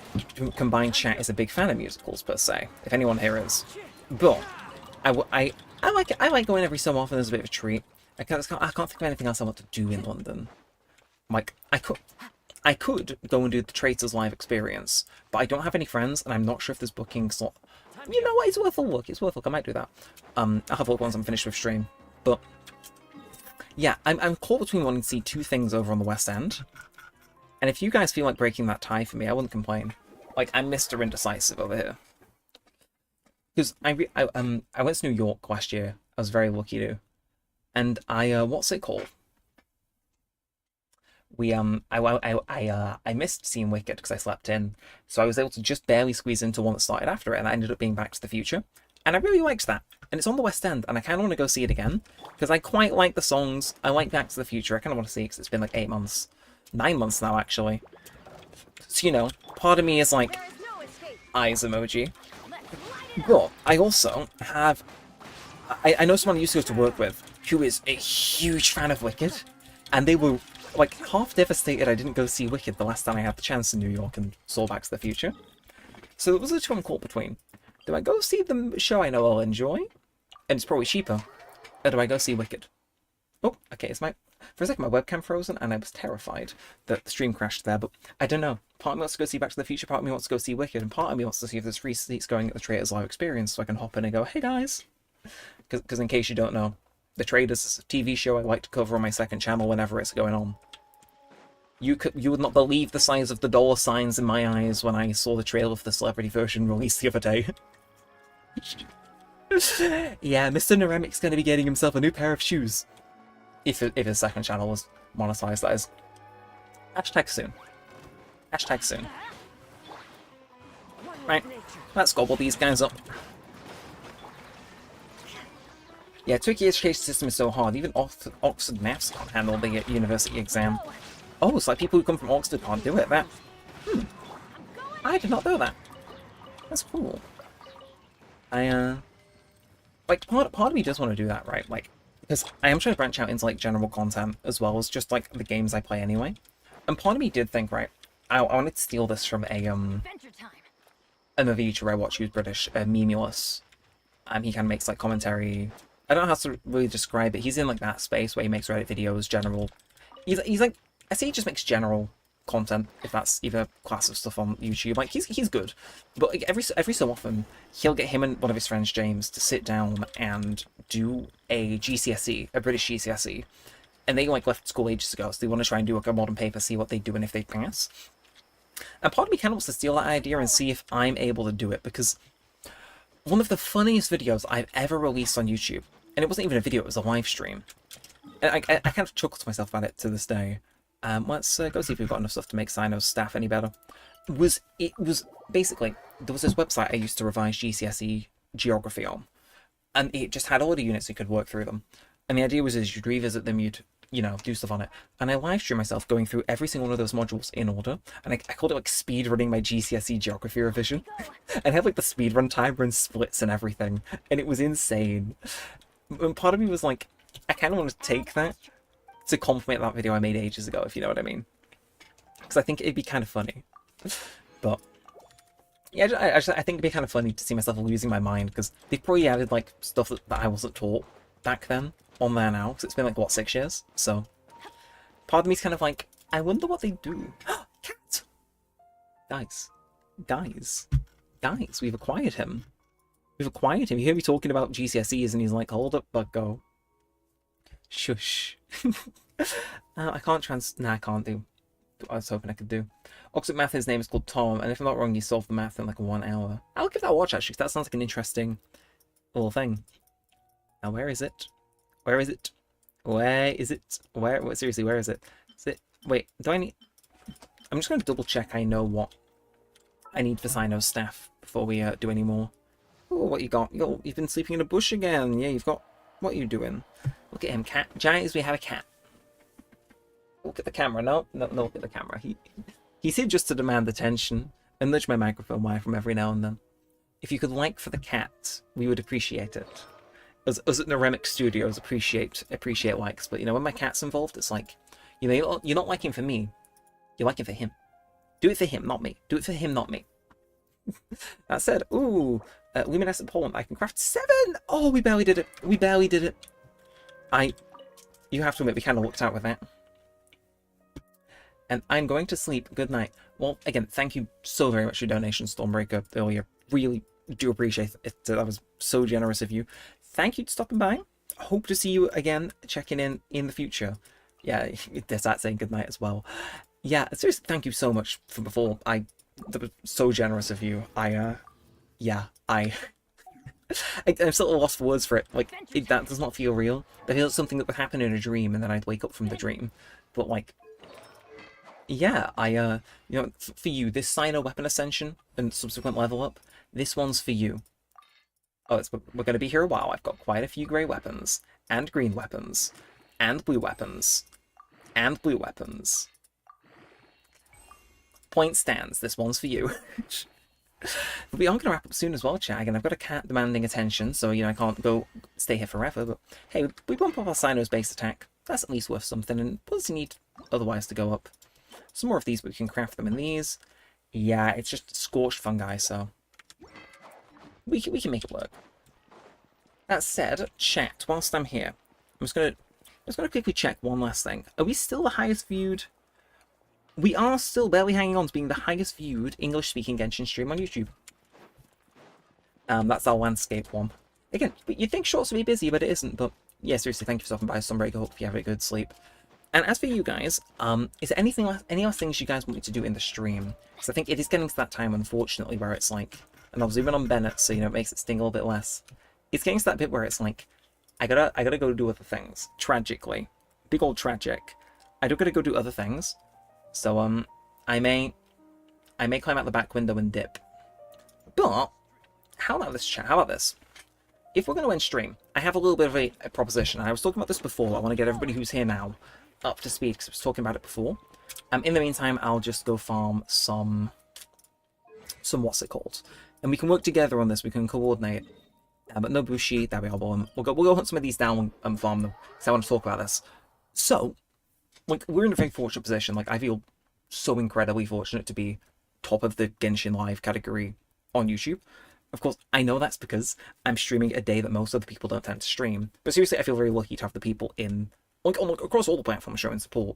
combined chat is a big fan of musicals, per se. If anyone here is. But, I like it. I like going every so often as a bit of a treat. I can't think of anything else I want to do in London. Like, I could go and do the Traitors live experience, but I don't have any friends, and I'm not sure if there's booking slot. You know what? It's worth a look. It's worth a look. I might do that. I'll have a look once I'm finished with stream. But yeah, I'm caught between wanting to see two things over on the West End, and if you guys feel like breaking that tie for me, I wouldn't complain. Like, I'm Mr. Indecisive over here. Because I went to New York last year. I was very lucky to, and what's it called? I missed seeing Wicked because I slept in, so I was able to just barely squeeze into one that started after it, and I ended up being Back to the Future, and I really liked that. And it's on the West End, and I kind of want to go see it again because I quite like the songs. I like Back to the Future. I kind of want to see it because it's been like 8 months, 9 months now actually. So you know, part of me is like eyes emoji, but I also have. I know someone I used to go to work with who is a huge fan of Wicked, and they were like half devastated I didn't go see Wicked the last time I had the chance in New York and saw Back to the Future. So it was the two I'm caught between. Do I go see the show I know I'll enjoy, and it's probably cheaper, or do I go see Wicked? Oh, okay, for a second my webcam frozen and I was terrified that the stream crashed there, but I don't know. Part of me wants to go see Back to the Future, part of me wants to go see Wicked, and part of me wants to see if there's free seats going at the Traitors live experience so I can hop in and go, hey guys! Because in case you don't know, the Traitors is a TV show I like to cover on my second channel whenever it's going on. You would not believe the size of the dollar signs in my eyes when I saw the trailer for the celebrity version released the other day. Yeah, Mr. Neremik's going to be getting himself a new pair of shoes. If his second channel was monetized, that is. Hashtag soon. Hashtag soon. Right, let's gobble these guys up. Yeah, Turkey education system is so hard. Even Oxford maths can't handle the university exam. Oh, it's like people who come from Oxford can't do it. That. I did not know that. That's cool. Like, part of me does want to do that, right? Like, because I am trying to branch out into, like, general content as well as just, like, the games I play anyway. And part of me did think, right, I wanted to steal this from another YouTuber I watch who's British, Memulus. He kind of makes, like, commentary. I don't know how to really describe it. He's in, like, that space where he makes Reddit videos, general. He's like, I say he just makes general content, if that's either class of stuff on YouTube. Like, he's good. But, like, every so often, he'll get him and one of his friends, James, to sit down and do a GCSE, a British GCSE. And they, like, left school ages ago, so they want to try and do, like, a modern paper, see what they do and if they pass. And part of me kind of wants to steal that idea and see if I'm able to do it, because one of the funniest videos I've ever released on YouTube, and it wasn't even a video, it was a live stream. And I kind of chuckle to myself about it to this day. Let's go see if we've got enough stuff to make Sino's staff any better. It was basically, there was this website I used to revise GCSE geography on, and it just had all the units you could work through them. And the idea was you'd revisit them, you'd, you know, do stuff on it. And I live streamed myself going through every single one of those modules in order, and I called it like speed running my GCSE geography revision. And I had like the speed run timer and splits and everything, and it was insane. And part of me was like, I kind of want to take that to compliment that video I made ages ago, if you know what I mean. Because I think it'd be kind of funny. But yeah, I think it'd be kind of funny to see myself losing my mind, because they probably added like stuff that I wasn't taught back then on there now, because it's been like, what, 6 years? So part of me's kind of like, I wonder what they do. Cat! Guys, we've acquired him. We've acquired him. You hear me talking about GCSEs and he's like, hold up, bucko. Shush. I can't Nah, I can't do what I was hoping I could do. Oxford Math, his name is called Tom, and if I'm not wrong, he solved the math in like 1 hour. I'll give that a watch, actually, 'cause that sounds like an interesting little thing. Now, where is it? Where is it? Where is it? Seriously, where is it? Is it? Wait, do I need... I'm just going to double check I know what I need for Sino's staff before we do any more. Oh, what you got? You've been sleeping in a bush again. Yeah, you've got... What are you doing? Look at him, cat. Giant as we have a cat. Look at the camera. No, look at the camera. He's here just to demand attention and nudge my microphone wire from every now and then. If you could like for the cat, we would appreciate it. Us at Neremik Studios appreciate likes, but you know, when my cat's involved, it's like, you know, you're not liking for me, you're liking for him. Do it for him, not me. Do it for him, not me. That said, ooh, luminescent pollen. I can craft 7. Oh, we barely did it. We barely did it. You have to admit, we kind of lucked out with that. And I'm going to sleep. Good night. Well, again, thank you so very much for your donation, Stormbreaker, earlier. Really do appreciate it. That was so generous of you. Thank you for stopping by. Hope to see you again, checking in the future. Yeah, there's that saying good night as well. Yeah, seriously, thank you so much for before. That was so generous of you. I'm sort of lost for words for it. Like, that does not feel real. That feels like something that would happen in a dream, and then I'd wake up from the dream. But like, yeah, you know, for you, this Sino weapon ascension and subsequent level up, this one's for you. Oh, we're going to be here a while. I've got quite a few grey weapons, and green weapons, and blue weapons, and blue weapons. Point stands, this one's for you. But we are going to wrap up soon as well, chat. Again, I've got a cat demanding attention, so, you know, I can't stay here forever, but hey, we bump up our Sino's base attack. That's at least worth something, and what does he need otherwise to go up? Some more of these, but we can craft them in these. Yeah, it's just scorched fungi, so we can make it work. That said, chat, whilst I'm here, I'm just gonna quickly check one last thing. Are we still the highest viewed? We are still barely hanging on to being the highest viewed English-speaking Genshin stream on YouTube. That's our landscape one. Again, you'd think shorts would be busy, but it isn't. But yeah, seriously, thank you for stopping by, Sunbreaker. Hope you have a good sleep. And as for you guys, is there any other things you guys want me to do in the stream? Because I think it is getting to that time, unfortunately, where it's like, and I'll zoom in on Bennett, so you know it makes it sting a little bit less. It's getting to that bit where it's like, I gotta go do other things. Tragically, big old tragic. I do gotta go do other things. So I may climb out the back window and dip. But, how about this, chat? How about this? If we're going to end stream, I have a little bit of a proposition. I was talking about this before. I want to get everybody who's here now up to speed, because I was talking about it before. In the meantime, I'll just go farm some what's it called? And we can work together on this. We can coordinate. But no Bushi, there we are. We'll go hunt some of these down and farm them, because I want to talk about this. So, like, we're in a very fortunate position. Like, I feel so incredibly fortunate to be top of the Genshin Live category on YouTube. Of course, I know that's because I'm streaming a day that most other people don't tend to stream. But seriously, I feel very lucky to have the people in, like, across all the platforms showing support.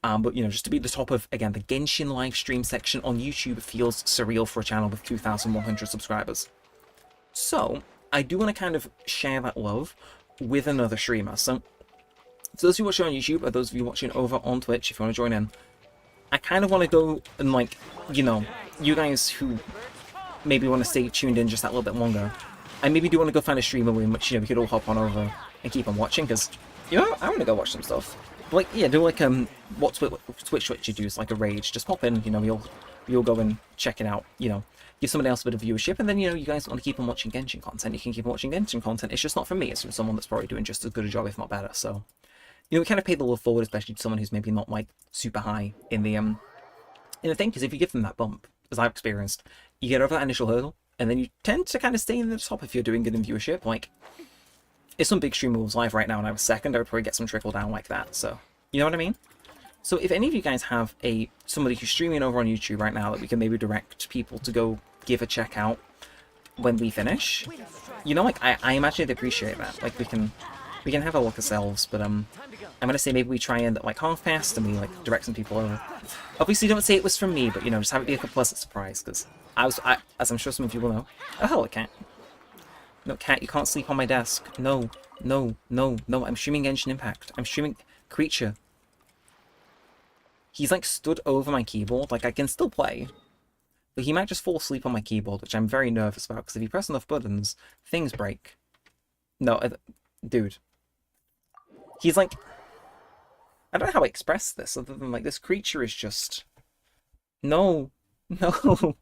But, you know, just to be the top of, again, the Genshin live stream section on YouTube feels surreal for a channel with 2,100 subscribers. So, I do want to kind of share that love with another streamer. So, for those of you watching on YouTube, or those of you watching over on Twitch, if you want to join in, I kind of want to go and, like, you know, you guys who maybe want to stay tuned in just that little bit longer, I maybe do want to go find a streamer in which, you know, we could all hop on over and keep on watching, because, you know, I want to go watch some stuff. Like, yeah, do like, what Twitch you do, is like a rage, just pop in, you know, we all go and check it out, you know, give somebody else a bit of viewership, and then, you know, you guys want to keep on watching Genshin content, you can keep on watching Genshin content. It's just not from me, it's from someone that's probably doing just as good a job, if not better. So, you know, we kind of pay the love forward, especially to someone who's maybe not, like, super high in the thing, because if you give them that bump, as I've experienced, you get over that initial hurdle, and then you tend to kind of stay in the top if you're doing good in viewership. Like, if some big streamer was live right now and I was second, I would probably get some trickle down like that, so, you know what I mean? So if any of you guys have somebody who's streaming over on YouTube right now that we can maybe direct people to go give a check out when we finish, you know, like, I imagine they'd appreciate that. Like, we can have a look ourselves, but I'm gonna say maybe we try and, like, half past and we, like, direct some people over. Obviously, don't say it was from me, but, you know, just have it be like a pleasant surprise, because as I'm sure some of you will know. Oh, hello, cat. No, cat, you can't sleep on my desk. No, no, no, no, I'm streaming Genshin Impact. I'm streaming Creature. He's, like, stood over my keyboard. Like, I can still play, but he might just fall asleep on my keyboard, which I'm very nervous about, because if you press enough buttons, things break. No, dude. He's, like... I don't know how I express this, other than, like, this creature is just... No. No.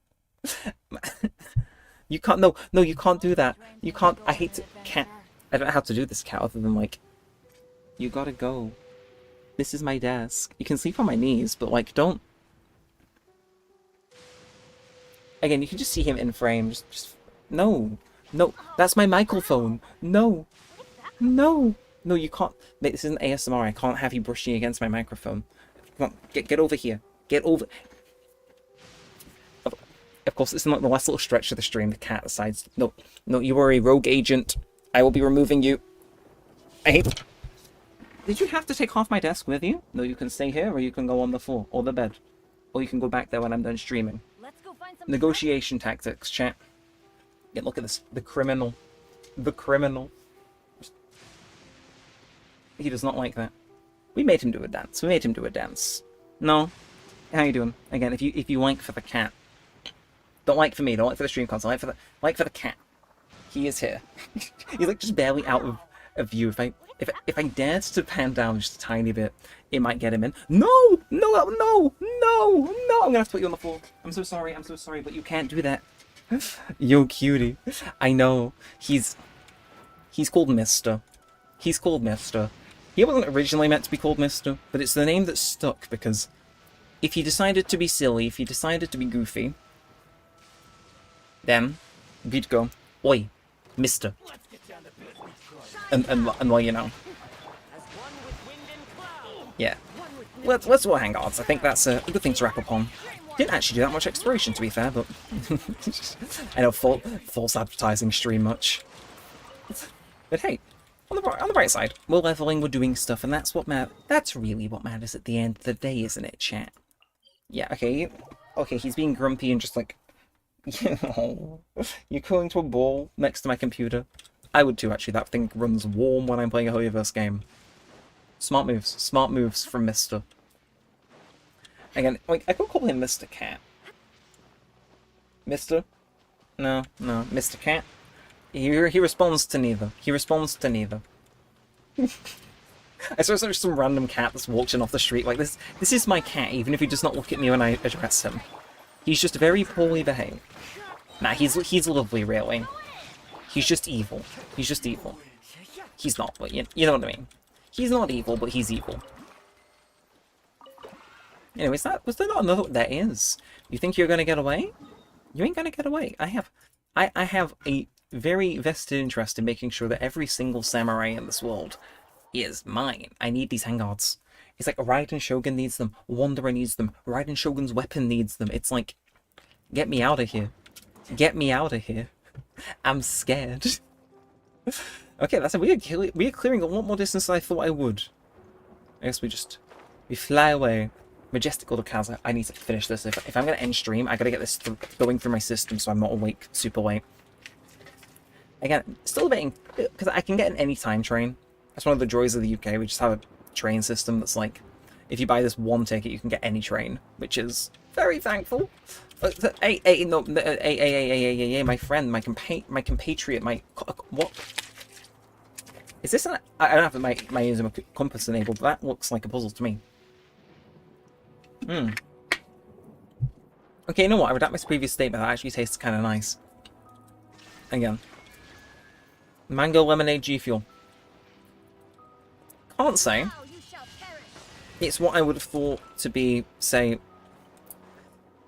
You can't... No, you can't do that. You can't... I hate to... Cat. I don't know how to do this, cat, other than, like... You gotta go. This is my desk. You can sleep on my knees, but, like, don't... Again, you can just see him in frame. Just... No. No. That's my microphone. No. No. No, you can't... Mate, this isn't ASMR. I can't have you brushing against my microphone. Come on. Get over here. Get over... Of course, it's not the last little stretch of the stream. The cat decides... No. No, you are a rogue agent. I will be removing you. I hate... Did you have to take half my desk with you? No, you can stay here, or you can go on the floor, or the bed. Or you can go back there when I'm done streaming. Let's go find some Negotiation tactics, chat. Yeah, look at this. The criminal. The criminal. He does not like that. We made him do a dance. We made him do a dance. No. How you doing? Again, if you like for the cat. Don't like for me, don't like for the stream console, like for the cat. He is here. He's like just barely out of view. If I dared to pan down just a tiny bit, it might get him in. No! No, no, no, no! I'm gonna have to put you on the floor. I'm so sorry, but you can't do that. Yo, cutie. I know. He's called Mister. He's called Mister. He wasn't originally meant to be called Mister, but it's the name that stuck because if he decided to be silly, if he decided to be goofy, then we'd go, oi, Mister. And well, you know. Yeah. Let's all hang on. I think that's a good thing to wrap up on. Didn't actually do that much exploration, to be fair, but... I know, false advertising stream much. But hey, on the bright side, we're leveling, we're doing stuff, and that's really what matters at the end of the day, isn't it, chat? Yeah, okay, he's being grumpy and just like... You're going to a ball next to my computer. I would too, actually. That thing runs warm when I'm playing a hoyoverse game. Smart moves from Mr. Again, like, I could call him Mr. Cat. Mr.? No, Mr. Cat. He responds to neither. I saw just some random cat that's walking off the street like this. This is my cat, even if he does not look at me when I address him. He's just very poorly behaved. Nah, he's lovely, really. He's just evil. He's just evil. He's not, but you know what I mean. He's not evil, but he's evil. Anyways, was there not another? There is. You think you're gonna get away? You ain't gonna get away. I have a very vested interest in making sure that every single samurai in this world is mine. I need these handguards. It's like Raiden Shogun needs them, Wanderer needs them, Raiden Shogun's weapon needs them. It's like, get me out of here. Get me out of here. I'm scared. Okay, that's it. We are clearing a lot more distance than I thought I would. I guess we fly away. Majestic little Kaza. I need to finish this. If I'm going to end stream, I got to get this going through my system so I'm not awake super late. Again, still debating, because I can get an anytime train. That's one of the joys of the UK. We just have a train system that's like, if you buy this one ticket, you can get any train, which is very thankful. Hey, my friend, my compatriot, what? Is this an... I don't have my user compass enabled, but that looks like a puzzle to me. Okay, you know what? I redact my previous statement. That actually tastes kind of nice. Again. Mango lemonade G Fuel. Can't say. It's what I would have thought to be, say,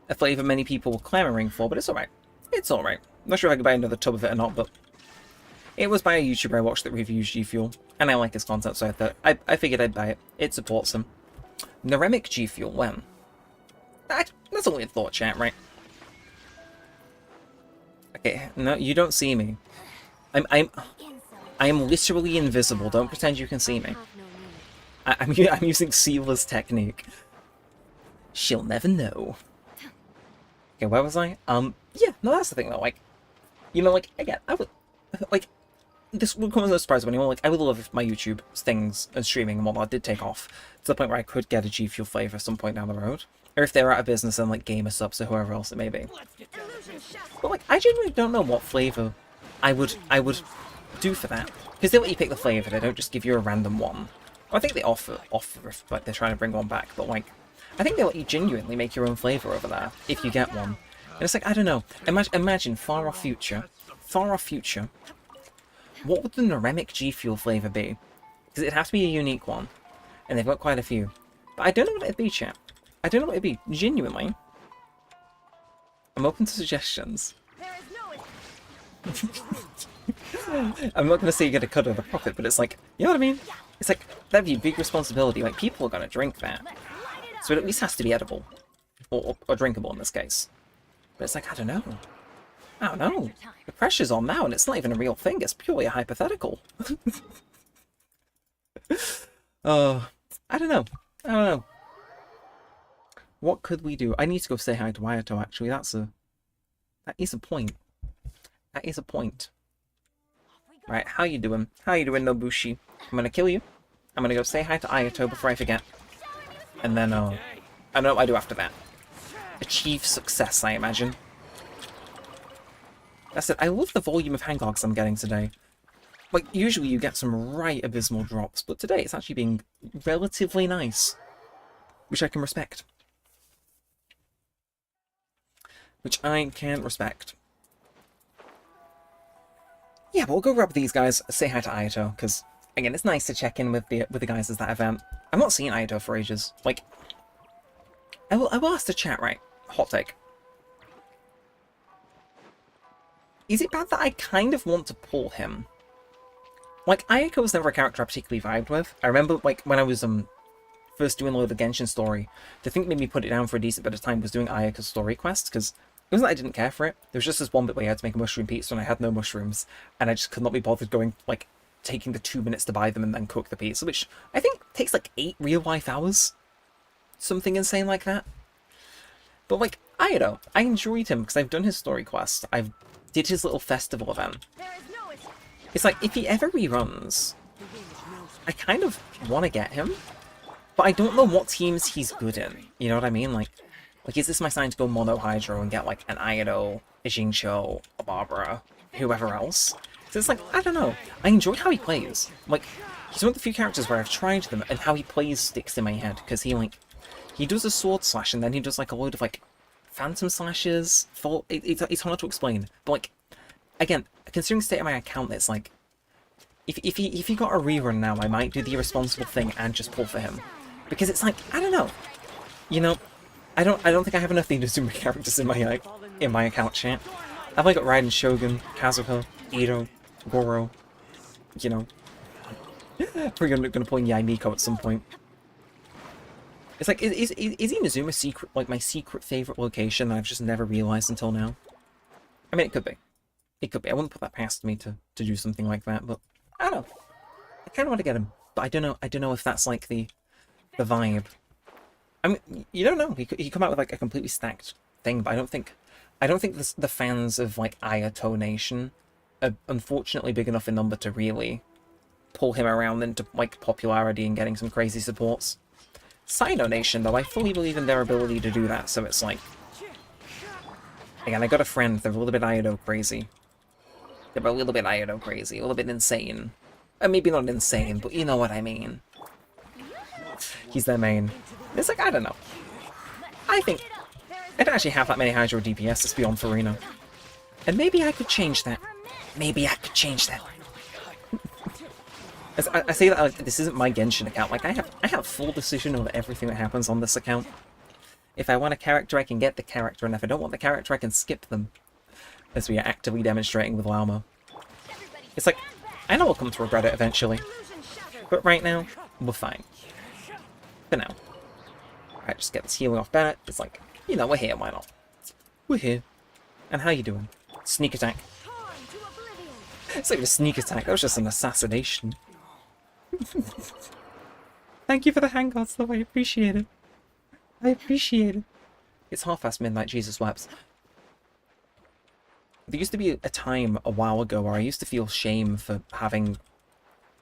a flavour many people were clamouring for, but it's alright. It's alright. I'm not sure if I could buy another tub of it or not, but it was by a YouTuber I watched that reviews G Fuel, and I like his content, so I figured I'd buy it. It supports him. Neremik G Fuel, when? That's only a thought, chat, right? Okay, no, you don't see me. I am literally invisible. Don't pretend you can see me. I'm using Sealer's technique. She'll never know. Okay, where was I? Yeah, no, that's the thing though. Like, you know, like again, I would like. This would come as no surprise to anyone. Like, I would love if my YouTube things and streaming and whatnot did take off to the point where I could get a G Fuel flavor at some point down the road, or if they were out of business and like Gamer Subs or whoever else it may be. But like, I genuinely don't know what flavor I would do for that, because they let you pick the flavor. They don't just give you a random one. I think they offer if like they're trying to bring one back, but like, I think they let you genuinely make your own flavor over there if you get one. And it's like, I don't know. Imagine far off future. What would the Neremik G Fuel flavor be? Because it'd have to be a unique one. And they've got quite a few. But I don't know what it'd be, chat. I don't know what it'd be. Genuinely. I'm open to suggestions. I'm not going to say you get a cut of the profit, but it's like, you know what I mean? It's like, that'd be a big responsibility. Like, people are going to drink that. So it at least has to be edible. Or drinkable in this case. But it's like, I don't know. The pressure's on now, and it's not even a real thing. It's purely a hypothetical. I don't know. What could we do? I need to go say hi to Ayato, actually. That is a point. That is a point. Right, how you doing? How you doing, Nobushi? I'm gonna kill you. I'm gonna go say hi to Ayato before I forget. And then, I don't know what I do after that. Achieve success, I imagine. That's it. I love the volume of handlogs I'm getting today. Like, usually you get some right abysmal drops, but today it's actually being relatively nice. Which I can respect. Yeah, but we'll go grab these guys, say hi to Ayato, because, again, it's nice to check in with the guys at that event. I've not seen Ayato for ages. Like, I will ask the chat, right? Hot take. Is it bad that I kind of want to pull him? Like, Ayako was never a character I particularly vibed with. I remember, like, when I was first doing the Genshin story, the thing that made me put it down for a decent bit of time was doing Ayako's story quest, because it wasn't that I didn't care for it. There was just this one bit where you had to make a mushroom pizza and I had no mushrooms, and I just could not be bothered going, like, taking the 2 minutes to buy them and then cook the pizza, which I think takes like 8 real-life hours. Something insane like that. But, like, Ayato, I enjoyed him because I've done his story quest. I've did his little festival event. It's like, if he ever reruns, I kind of want to get him, but I don't know what teams he's good in. You know what I mean? Like, is this my sign to go mono Hydro and get, like, an Ayato, a Xingqiu, a Barbara, whoever else? So it's like, I don't know. I enjoy how he plays. Like, he's one of the few characters where I've tried them, and how he plays sticks in my head, because he does a sword slash, and then he does, like, a load of, like, phantom slashes, it's hard to explain. But like, again, considering the state of my account, it's like, if he got a rerun now, I might do the irresponsible thing and just pull for him. Because it's like, I don't know. You know, I don't think I have enough Inazuma characters in my account chat. I've only got Raiden, Shogun, Kazuha, Ito, Goro, you know. Probably gonna pull in Yai Miko at some point. It's like, is Inazuma secret, like my secret favorite location that I've just never realized until now? I mean, it could be. It could be. I wouldn't put that past me to do something like that, but I don't know. I kind of want to get him, but I don't know. I don't know if that's like the vibe. I mean, you don't know. He could come out with like a completely stacked thing, but I don't think the fans of like Ayato Nation are unfortunately big enough in number to really pull him around into like popularity and getting some crazy supports. Sino Nation, though, I fully believe in their ability to do that, so it's like... Again, I got a friend, they're a little bit Ayato crazy. They're a little bit Ayato crazy, a little bit insane. Maybe not insane, but you know what I mean. He's their main. It's like, I don't know. I think... I don't actually have that many Hydro DPS beyond Farina. And maybe I could change that. Maybe I could change that. I say that like, this isn't my Genshin account. Like I have full decision over everything that happens on this account. If I want a character, I can get the character, and if I don't want the character, I can skip them. As we are actively demonstrating with Lauma. It's like, I know I'll come to regret it eventually. But right now, we're fine. For now. Alright, just get this healing off Bennett. It's like, you know, we're here, why not? We're here. And how you doing? Sneak attack. It's like a sneak attack, that was just an assassination. Thank you for the handguards, though. I appreciate it. I appreciate it. It's half past midnight. Jesus wept. There used to be a time a while ago where I used to feel shame for having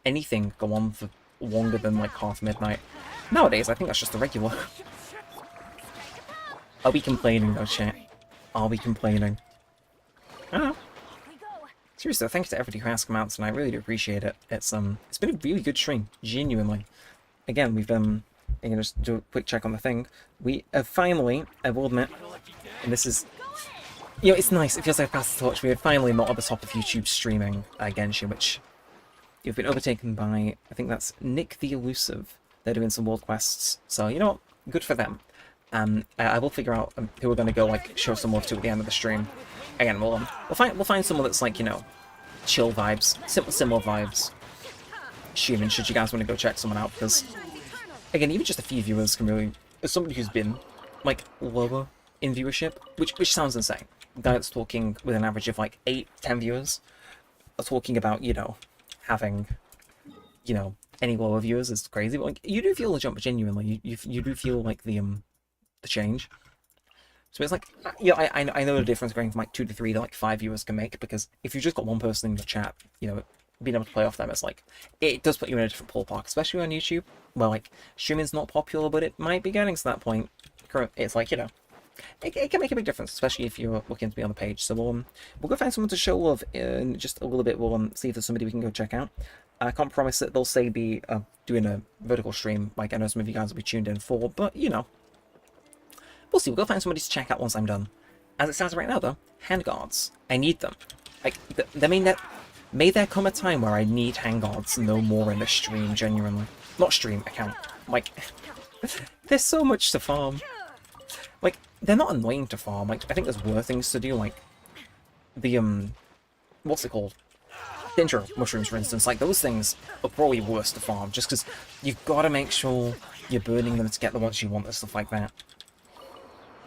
anything go on for longer than like half midnight. Nowadays, I think that's just the regular. I'll be complaining though, chat. I'll be complaining. I don't know. Seriously, thanks to everybody who has come out tonight. I really do appreciate it. It's been a really good stream, genuinely. Again, we've I'm gonna just do a quick check on the thing. We have finally, I will admit, and this is, you know, it's nice. It feels like I passed the torch. We are finally not at the top of YouTube streaming Genshin, which you've been overtaken by. I think that's Nick the Elusive. They're doing some world quests, so you know what? Good for them. I will figure out who we're gonna go like show some love to at the end of the stream. Again, we'll find someone that's like, you know, chill vibes, similar vibes. Assuming, should you guys want to go check someone out, because again, even just a few viewers can really, as somebody who's been like lower in viewership, which sounds insane. A guy that's talking with an average of like 8-10 viewers are talking about, you know, having, you know, any lower viewers is crazy. But like, you do feel the jump genuinely. You do feel like the change. So it's like, you know, I know the difference going from like 2 to 3 to like 5 viewers can make, because if you've just got one person in the chat, you know, being able to play off them, it's like, it does put you in a different ballpark, especially on YouTube, where like, streaming's not popular, but it might be getting to that point. It's like, you know, it can make a big difference, especially if you're looking to be on the page. So we'll go find someone to show love in just a little bit. We'll see if there's somebody we can go check out. I can't promise that they'll say be doing a vertical stream, like I know some of you guys will be tuned in for, but you know. We'll see, we'll go find somebody to check out once I'm done. As it stands right now, though, handguards. I need them. Like, may there come a time where I need handguards no more in the stream, genuinely. Not stream, account. Like, there's so much to farm. Like, they're not annoying to farm. Like, I think there's worse things to do, like, the, what's it called? Danger mushrooms, for instance. Like, those things are probably worse to farm, just because you've got to make sure you're burning them to get the ones you want and stuff like that.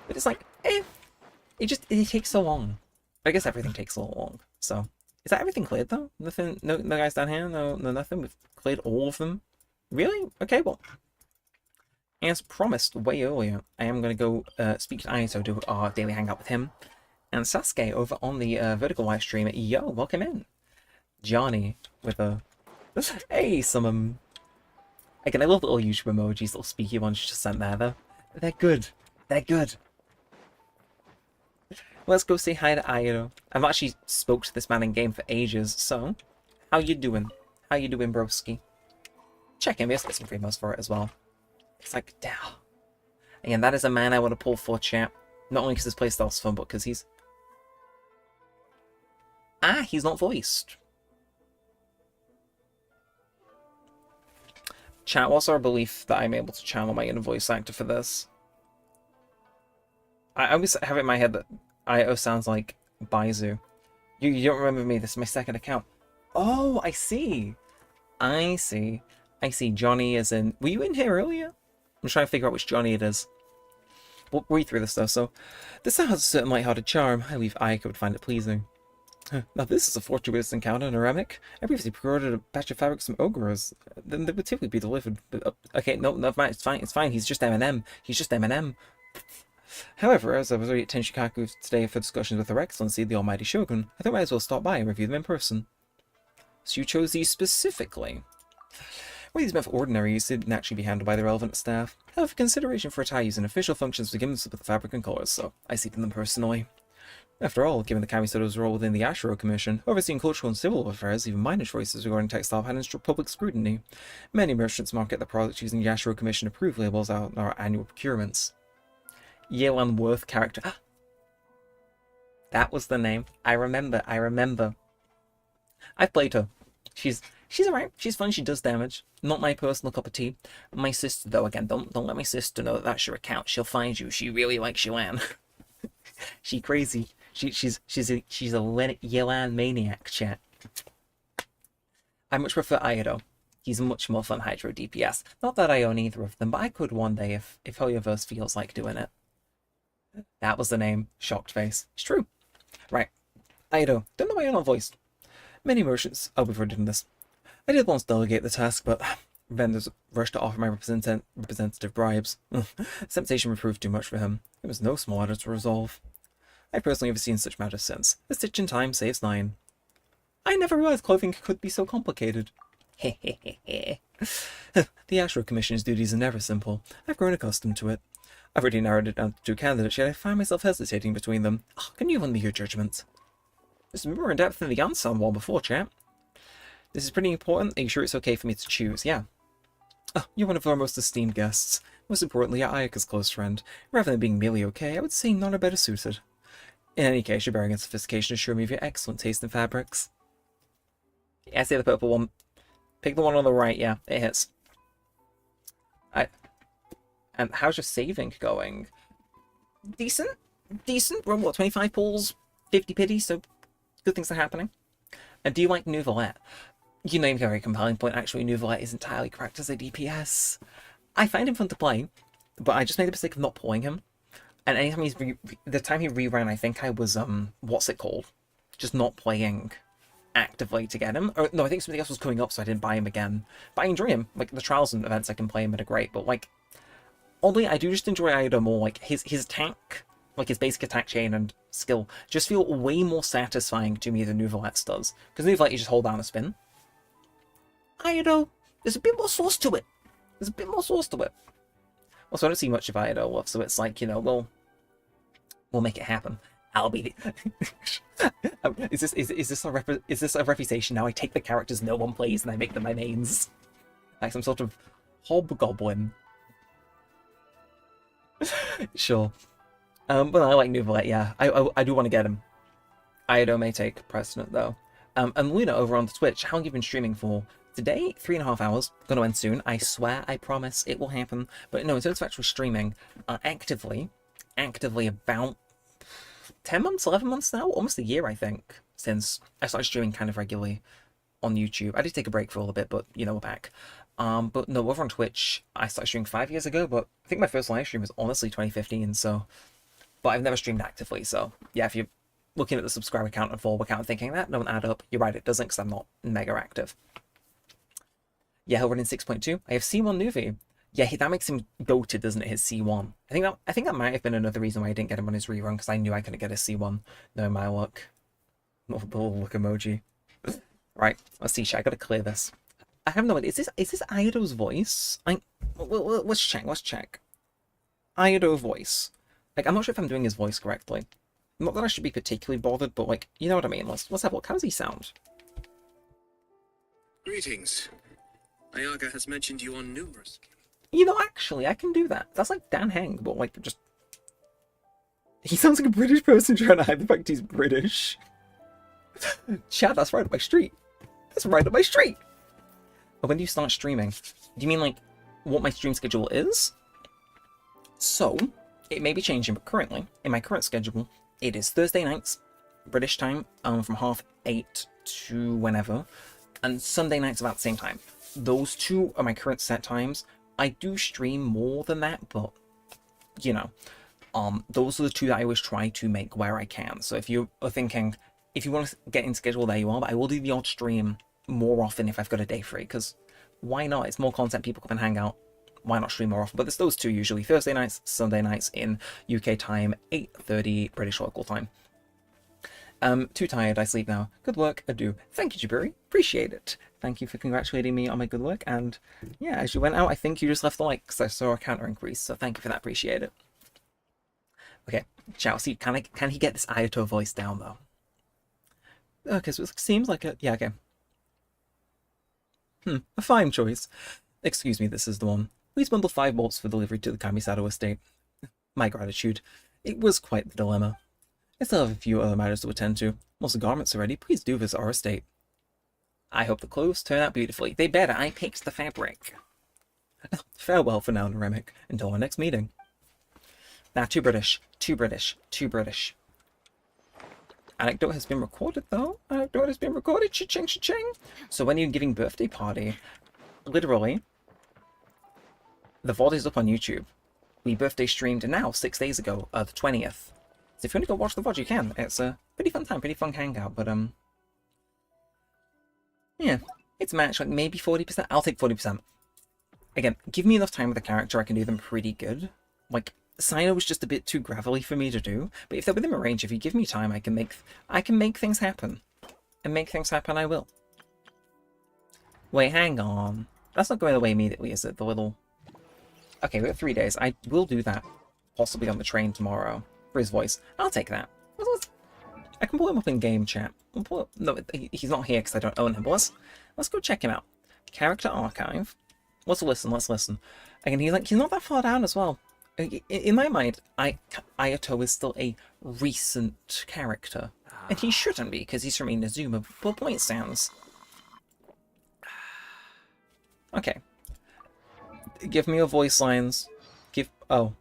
But it's like, it takes so long. I guess everything takes a little long. So, is that everything cleared though? Nothing, no guys down here, no nothing. We've cleared all of them. Really? Okay, well, as promised way earlier, I am going to go speak to Aito, do our daily hangout with him, and Sasuke over on the vertical live stream. Yo, welcome in, Johnny with a hey some again. I love little YouTube emojis, little speaky ones you just sent there though. They're good. They're good. Let's go say hi to Aito. I've actually spoke to this man in game for ages, so how you doing? How you doing, broski? Check in, we have to get some promos for it as well. It's like, damn. Again, that is a man I want to pull for, chat. Not only because his playstyle's fun, but because he's... Ah, he's not voiced. Chat, what's our belief that I'm able to channel my inner voice actor for this? I always have it in my head that Io sounds like Baizu. You don't remember me, this is my second account. Oh, I see. I see. I see. Johnny is in... Were you in here earlier? I'm trying to figure out which Johnny it is. We'll read through this though, so... This sound has a certain light-hearted charm. I believe Ika would find it pleasing. Now this is a fortuitous encounter, Neremik. I previously pre-ordered a batch of fabrics from Ogres. Then they would typically be delivered. But, okay, no, never mind. It's fine. It's fine. He's just M&M. He's just M&M. However, as I was already at Tenshikaku today for discussions with Her Excellency, the Almighty Shogun, I thought I might as well stop by and review them in person. So you chose these specifically. Where these meant for ordinary use, they'd naturally be handled by the relevant staff. However, consideration for attire use and official functions were given with the fabric and colours, so I see them personally. After all, given the Kamisoto's role within the Ashuro Commission, overseeing cultural and civil affairs, even minor choices regarding textile had public scrutiny. Many merchants market their products using the Ashuro Commission approved labels out in our annual procurements. Yelan Worth character. That was the name. I remember. I've played her. She's alright. She's fun. She does damage. Not my personal cup of tea. My sister, though, again, don't let my sister know that that's your account. She'll find you. She really likes Yelan. She crazy. She's a Yelan maniac, chat. I much prefer Aido. He's much more fun Hydro DPS. Not that I own either of them, but I could one day if hoyoverse feels like doing it. That was the name. Shocked face. It's true. Right. Aido. Don't know why you're not voiced. Many merchants... Oh, we've already done this. I did once delegate the task, but vendors rushed to offer my representative bribes. Temptation proved too much for him. It was no small matter to resolve. I personally have seen such matters since. A stitch in time saves 9. I never realized clothing could be so complicated. The Ashuro Commission's duties are never simple. I've grown accustomed to it. I've already narrowed it down to 2 candidates, yet I find myself hesitating between them. Oh, can you lend me your judgment? There's more in depth than the Yansan one before, chap. This is pretty important. Are you sure it's okay for me to choose? Yeah. Oh, you're one of our most esteemed guests. Most importantly, you're Ayaka's close friend. Rather than being merely okay, I would say none are better suited. In any case, your bearing and sophistication assure me of your excellent taste in fabrics. Yeah, I say the purple one. Pick the one on the right, yeah, it hits. And how's your saving going? Decent? Decent? We're on, what, 25 pulls, 50 pity, so good things are happening. And do you like Nouvelette? You know, you have a very compelling point. Actually, Nouvelette is entirely correct as a DPS. I find him fun to play, but I just made the mistake of not pulling him. And anytime the time he reran, I think I was, what's it called? Just not playing actively to get him. Or, no, I think something else was coming up, so I didn't buy him again. But I enjoy him. Like, the trials and events I can play him at are great, but, like, oddly, I do just enjoy Aido more. Like, his attack, like, his basic attack chain and skill, just feel way more satisfying to me than Nouvelette's does. Because Nouvelette, you just hold down a spin. Aido, there's a bit more sauce to it. There's a bit more sauce to it. Also, I don't see much of Aido love, so it's like, you know, we'll make it happen. I'll be the... is this a reputation now? I take the characters no one plays and I make them my mains. Like some sort of hobgoblin. Sure. But I like Nouvelette, yeah. I do want to get him. Aido may take precedent, though. And Luna over on the Twitch, how long have you been streaming for? Today, 3.5 hours. Gonna end soon. I swear, I promise, it will happen. But no, in terms of actual streaming, actively about 10 months, 11 months now? Almost a year, I think, since I started streaming kind of regularly on YouTube. I did take a break for a little bit, but, you know, we're back. But no, over on Twitch, I started streaming 5 years ago, but I think my first live stream was honestly 2015, so... But I've never streamed actively, so yeah, if you're looking at the subscriber count and follower count and thinking that don't add up, you're right, it doesn't, because I'm not mega active. Yeah, he'll run in 6.2. I have C1 Nuvi. Yeah, that makes him goated, doesn't it, his C1? I think that might have been another reason why I didn't get him on his rerun, because I knew I couldn't get his C1. No, my luck. Not a little look emoji. Right, let's see, I gotta clear this. I have no idea. Is this Aido's voice? Let's check. Aido voice. Like, I'm not sure if I'm doing his voice correctly. Not that I should be particularly bothered, but, like, you know what I mean? Let's have a look. How does he sound? Greetings. Ayaka has mentioned you on numerous... You know, actually, I can do that. That's like Dan Heng, but, like, just... He sounds like a British person trying to hide the fact he's British. Chat, that's right up my street. That's right up my street. But when do you start streaming? Do you mean like what my stream schedule is? So, it may be changing, but currently, in my current schedule, it is Thursday nights, British time, from 8:30 to whenever, and Sunday nights about the same time. Those two are my current set times. I do stream more than that, but, you know, those are the two that I always try to make where I can. So if you are thinking, if you want to get in schedule, there you are, but I will do the odd stream more often if I've got a day free, because why not? It's more content, people can hang out. Why not stream more often? But there's those two usually, Thursday nights, Sunday nights in UK time, 8:30 British local time. Too tired, I sleep now. Good work, adieu. Thank you, Jaburi. Appreciate it. Thank you for congratulating me on my good work. And yeah, as you went out, I think you just left the like, because I saw a counter increase. So thank you for that. Appreciate it. Okay, ciao. See, can he get this Ayato voice down though? Okay, so it seems like a yeah. Okay. A fine choice. Excuse me, this is the one. Please bundle 5 bolts for delivery to the Kamisado estate. My gratitude. It was quite the dilemma. I still have a few other matters to attend to. Once the garments are ready, please do visit our estate. I hope the clothes turn out beautifully. They better. I picked the fabric. Farewell for now, Neremik. Until our next meeting. Nah, too British. Too British. Too British. Anecdote has been recorded, though. Anecdote has been recorded. Cha-ching, cha-ching. So when you're giving birthday party, literally, the VOD is up on YouTube. We birthday streamed now, 6 days ago, the 20th. So if you want to go watch the VOD, you can. It's a pretty fun time, pretty fun hangout, but, yeah. It's matched, like, maybe 40%. I'll take 40%. Again, give me enough time with the character, I can do them pretty good. Like, Sino was just a bit too gravelly for me to do, but if they're within my range, if you give me time, I can make things happen. And make things happen, I will. Wait, hang on. That's not going away immediately, is it? The little... Okay, we have 3 days. I will do that. Possibly on the train tomorrow. For his voice. I'll take that. I can pull him up in game chat. No, he's not here because I don't own him, but let's go check him out. Character archive. Let's listen. Again, he's not that far down as well. In my mind, Ayato is still a recent character. And he shouldn't be, because he's from Inazuma, but point stands. Okay. Give me your voice lines. Oh.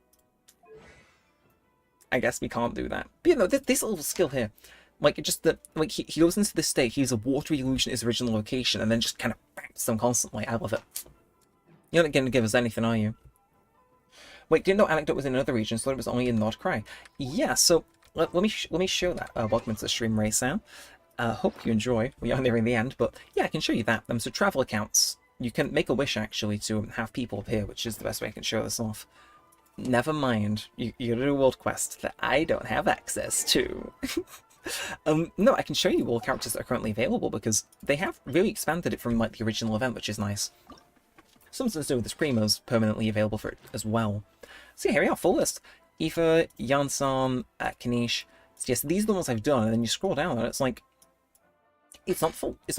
I guess we can't do that. But you know, this little skill here. Like, just that, like, he goes into this state, he uses a watery illusion at his original location, and then just kind of bats them constantly. I love it. You're not going to give us anything, are you? Wait, didn't know Anecdote was in another region, so it was only in Nord Krai. Yeah, so let me show that. Welcome to the stream, Ray-san. Hope you enjoy. We are nearing the end, but yeah, I can show you that. So travel accounts. You can make a wish, actually, to have people appear, which is the best way I can show this off. Never mind. You gotta do a world quest that I don't have access to. No, I can show you all the characters that are currently available, because they have really expanded it from, like, the original event, which is nice. Something to do with the Primo's permanently available for it as well. So yeah, here we are, full list. Aoife, Yansan, Kanish. So yes, these are the ones I've done, and then you scroll down and it's like, it's not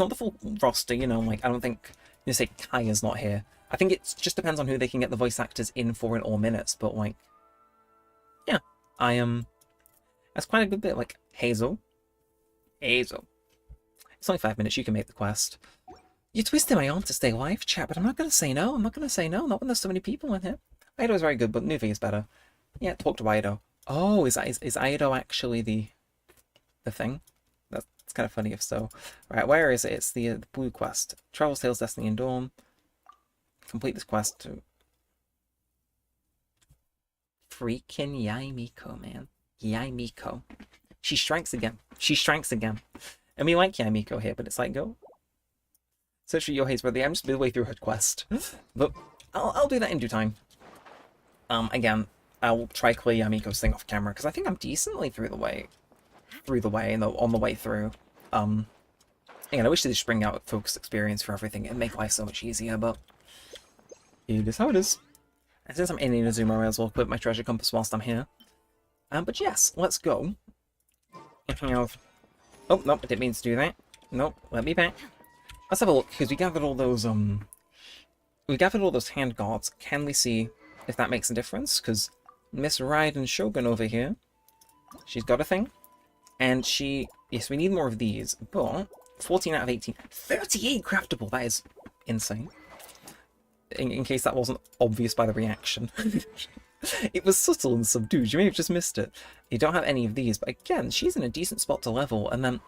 the full roster, you know, like, I don't think, you say Kaya's not here. I think it just depends on who they can get the voice actors in for in all minutes, but like, yeah, that's quite a good bit, like, Hazel. It's only 5 minutes, you can make the quest. You're twisting my arm to stay alive, chat, but I'm not going to say no. Not when there's so many people in here. Aido is very good, but Nuvi is better. Yeah, talk to Aido. Oh, is Aido actually the thing? That's kind of funny if so. Right, where is it? It's the blue quest. Travel, Tales, Destiny, and Dawn. Complete this quest to... Freaking Yaimiko, man. Yaimiko. She strikes again. And we like Yaimiko here, but it's like, go... Search for Yohei's brother. I'm just midway through her quest. But I'll do that in due time. Again, I'll try clear Yamiko's thing off camera, because I think I'm decently on the way through. Again, I wish they just bring out a focused experience for everything and make life so much easier, but it is how it is. And since I'm in Inazuma, I may as well equip my treasure compass whilst I'm here. But yes, let's go. Oh, nope, I didn't mean to do that. Nope, let me back. Let's have a look, because we gathered all those hand guards. Can we see if that makes a difference? Because Miss Raiden Shogun over here She's got a thing. And she... Yes, we need more of these, but 14 out of 18. 38 craftable! That is insane. In case that wasn't obvious by the reaction. It was subtle and subdued. You may have just missed it. You don't have any of these, but again, she's in a decent spot to level. And then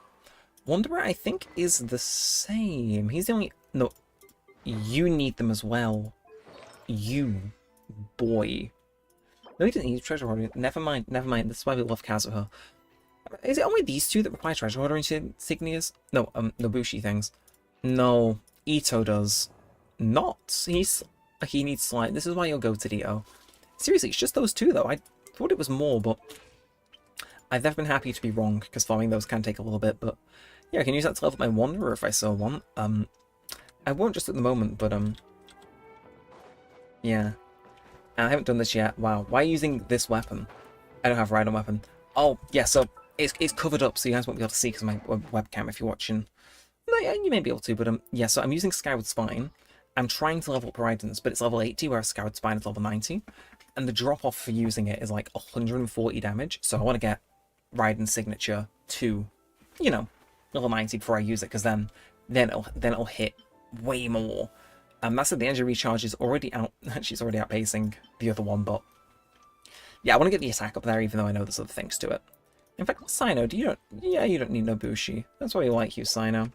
Wanderer, I think, is the same. He's the only... No, you need them as well. You, boy. No, he didn't need treasure hoarder. Never mind, never mind. This is why we love Kazuha. Is it only these two that require treasure hoarder insignias? No, Nobushi things. No, Ito does. Not. He needs slime. This is why you'll go to Ito. Seriously, it's just those two, though. I thought it was more, but I've never been happy to be wrong, because farming those can take a little bit, but yeah, I can use that to level my Wanderer if I so want. I won't just at the moment, but yeah. And I haven't done this yet. Wow, why are you using this weapon? I don't have Rhino weapon. Oh, yeah, so it's covered up, so you guys won't be able to see because of my webcam if you're watching. No, yeah, you may be able to, but yeah, so I'm using Skyward Spine. I'm trying to level up Raidens, but it's level 80, whereas Skyward Spine is level 90. And the drop-off for using it is like 140 damage, so I want to get Raiden's signature to, you know, level 90 before I use it, because then it'll hit way more. That's it, the energy recharge is already out. She's already outpacing the other one, but yeah, I want to get the attack up there, even though I know there's other things to it. In fact, Sino, you don't need Nobushi. That's why you like you, Sino.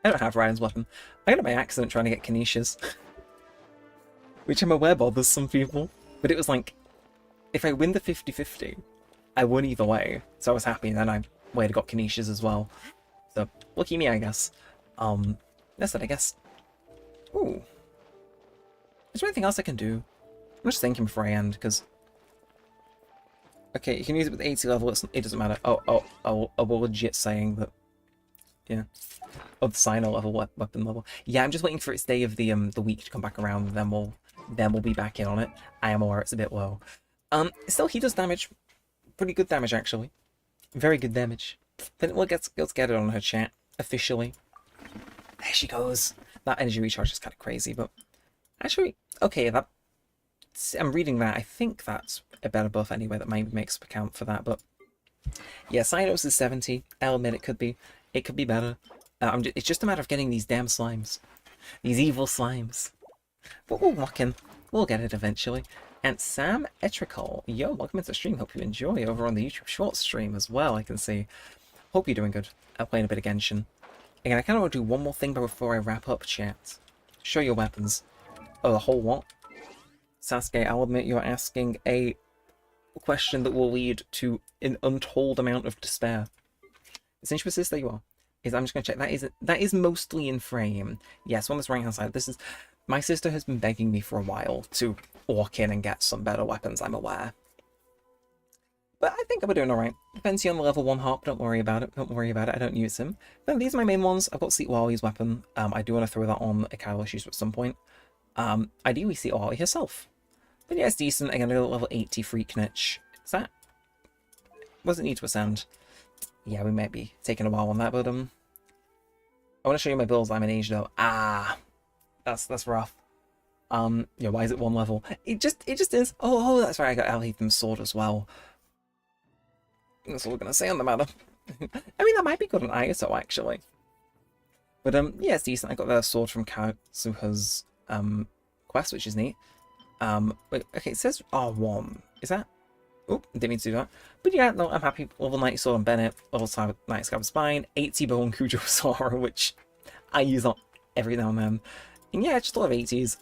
I don't have Raiden's weapon. I got it by accident trying to get Canisius. Which I'm aware bothers some people. But it was like, if I win the 50-50, I won either way. So I was happy, and then I waited got Canisius as well. So, lucky me, I guess. That's it, I guess. Ooh. Is there anything else I can do? I'm just thinking before I end, because... Okay, you can use it with 80 level, it doesn't matter. Oh, we're legit saying that... Yeah. Oh, the Sino level, weapon level. Yeah, I'm just waiting for its day of the week to come back around, and then we'll be back in on it. I am aware it's a bit low. Still, he does damage. Pretty good damage, actually. Very good damage. Then let's get it on her chat, officially. There she goes. That energy recharge is kind of crazy, but... Actually, okay, I'm reading that. I think that's a better buff anyway, that maybe makes up account for that, but... Yeah, Cynos is 70. I'll admit it could be better. It's just a matter of getting these damn slimes. These evil slimes. But we'll get it eventually. And Sam Etricol, yo, welcome into the stream. Hope you enjoy over on the YouTube Shorts stream as well, I can see. Hope you're doing good. I'm playing a bit of Genshin. Again, I kind of want to do one more thing before I wrap up, chat. Show your weapons. Oh, the whole what? Sasuke, I'll admit you're asking a question that will lead to an untold amount of despair. Since you persist, there you are. I'm just going to check. That is mostly in frame. Yes, on this right-hand side. This is... My sister has been begging me for a while to walk in and get some better weapons, I'm aware. But I think I'm doing alright. Fancy on the level 1 harp, don't worry about it. Don't worry about it, I don't use him. But these are my main ones. I've got Seat Wali's weapon. I do want to throw that on a Kyle issues at some point. Ideally Seat Wali herself. But yeah, it's decent. Again, I got level 80 Freak Niche. Is that... What does it need to ascend? Yeah, we might be taking a while on that, but I want to show you my builds. I'm in age though. Ah, that's rough. Yeah, why is it 1 level? It just is. Oh, that's right. I got Alhetham's sword as well. That's all we're gonna say on the matter. I mean, that might be good on ISO actually. But yeah, it's decent. I got the sword from Kazuha's quest, which is neat. Wait, okay, it says R1. Is that? Oh, didn't mean to do that. But yeah, no, I'm happy. Level 90 Sword on Bennett, level 90 Scab Spine, 80 Bone Kujo Sora, which I use on every now and then. And yeah, just a lot of 80s.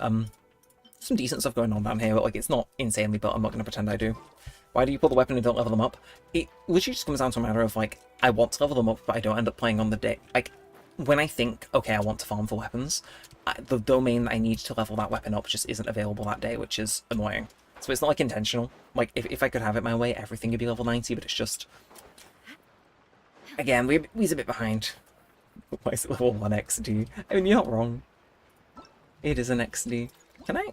Some decent stuff going on down here, but like it's not insanely built. I'm not going to pretend I do. Why do you pull the weapon and don't level them up? It literally just comes down to a matter of like, I want to level them up, but I don't end up playing on the day. Like, when I think, okay, I want to farm for weapons, the domain that I need to level that weapon up just isn't available that day, which is annoying. So it's not like intentional. Like if I could have it my way, everything would be level 90, but it's just... Again, we're a bit behind. Why is it level 1 XD? I mean, you're not wrong. It is an XD. Can I?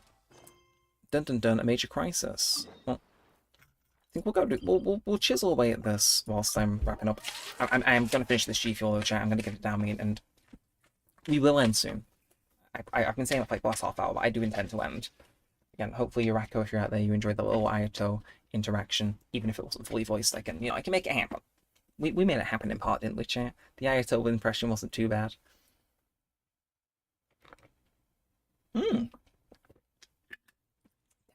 Dun dun dun, a major crisis. Well, I think we'll chisel away at this whilst I'm wrapping up. I'm going to finish this G Fuel chat. I'm going to get it down and we will end soon. I've been saying it for like the last half hour, but I do intend to end. again, hopefully Yurako, if you're out there, you enjoyed the little Ayato interaction, even if it wasn't fully voiced. I can make it happen. We made it happen in part, didn't we, chat? The Ayato impression wasn't too bad. Yeah.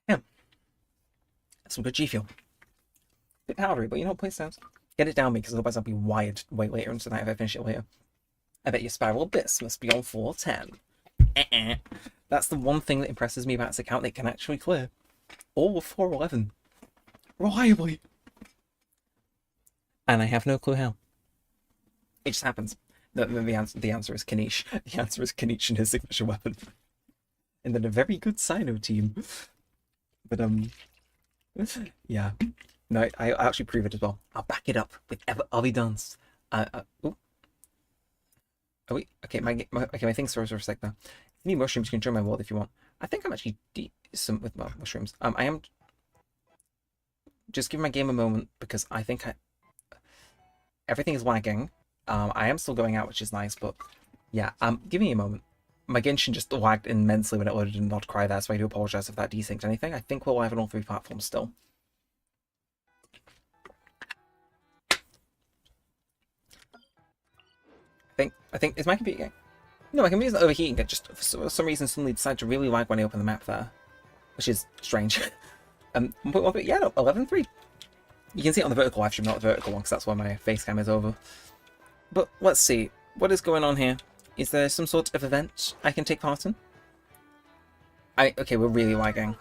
That's some good G Fuel. Bit powdery, but you know what, please sounds. Get it down me, because otherwise I'll be wired way later into the night if I finish it later. I bet your Spiral Abyss must be on 410. That's the one thing that impresses me about this account that it can actually clear. All of 411. Reliably. And I have no clue how. It just happens. The answer is Kanish. The answer is Kanish and his signature weapon. And then a very good Sino team. But, yeah. No, I'll actually prove it as well. I'll back it up with evidence. Ooh. Oh wait, okay, my thing's froze for a sec there. If you need mushrooms, you can join my world if you want. I think I'm actually decent with mushrooms. I am just give my game a moment because I think everything is lagging. I am still going out, which is nice, but yeah, give me a moment. My Genshin just lagged immensely when it loaded in Not Cry there, so I do apologize if that desynced anything. I think we're live on all 3 platforms still. I think, is my computer going? No, my computer's not overheating. It just, for some reason, suddenly decided to really lag when I open the map there. Which is strange. Yeah, no, 11.3. You can see it on the vertical live stream, not the vertical one, because that's why my face cam is over. But, let's see. What is going on here? Is there some sort of event I can take part in? Okay, we're really lagging.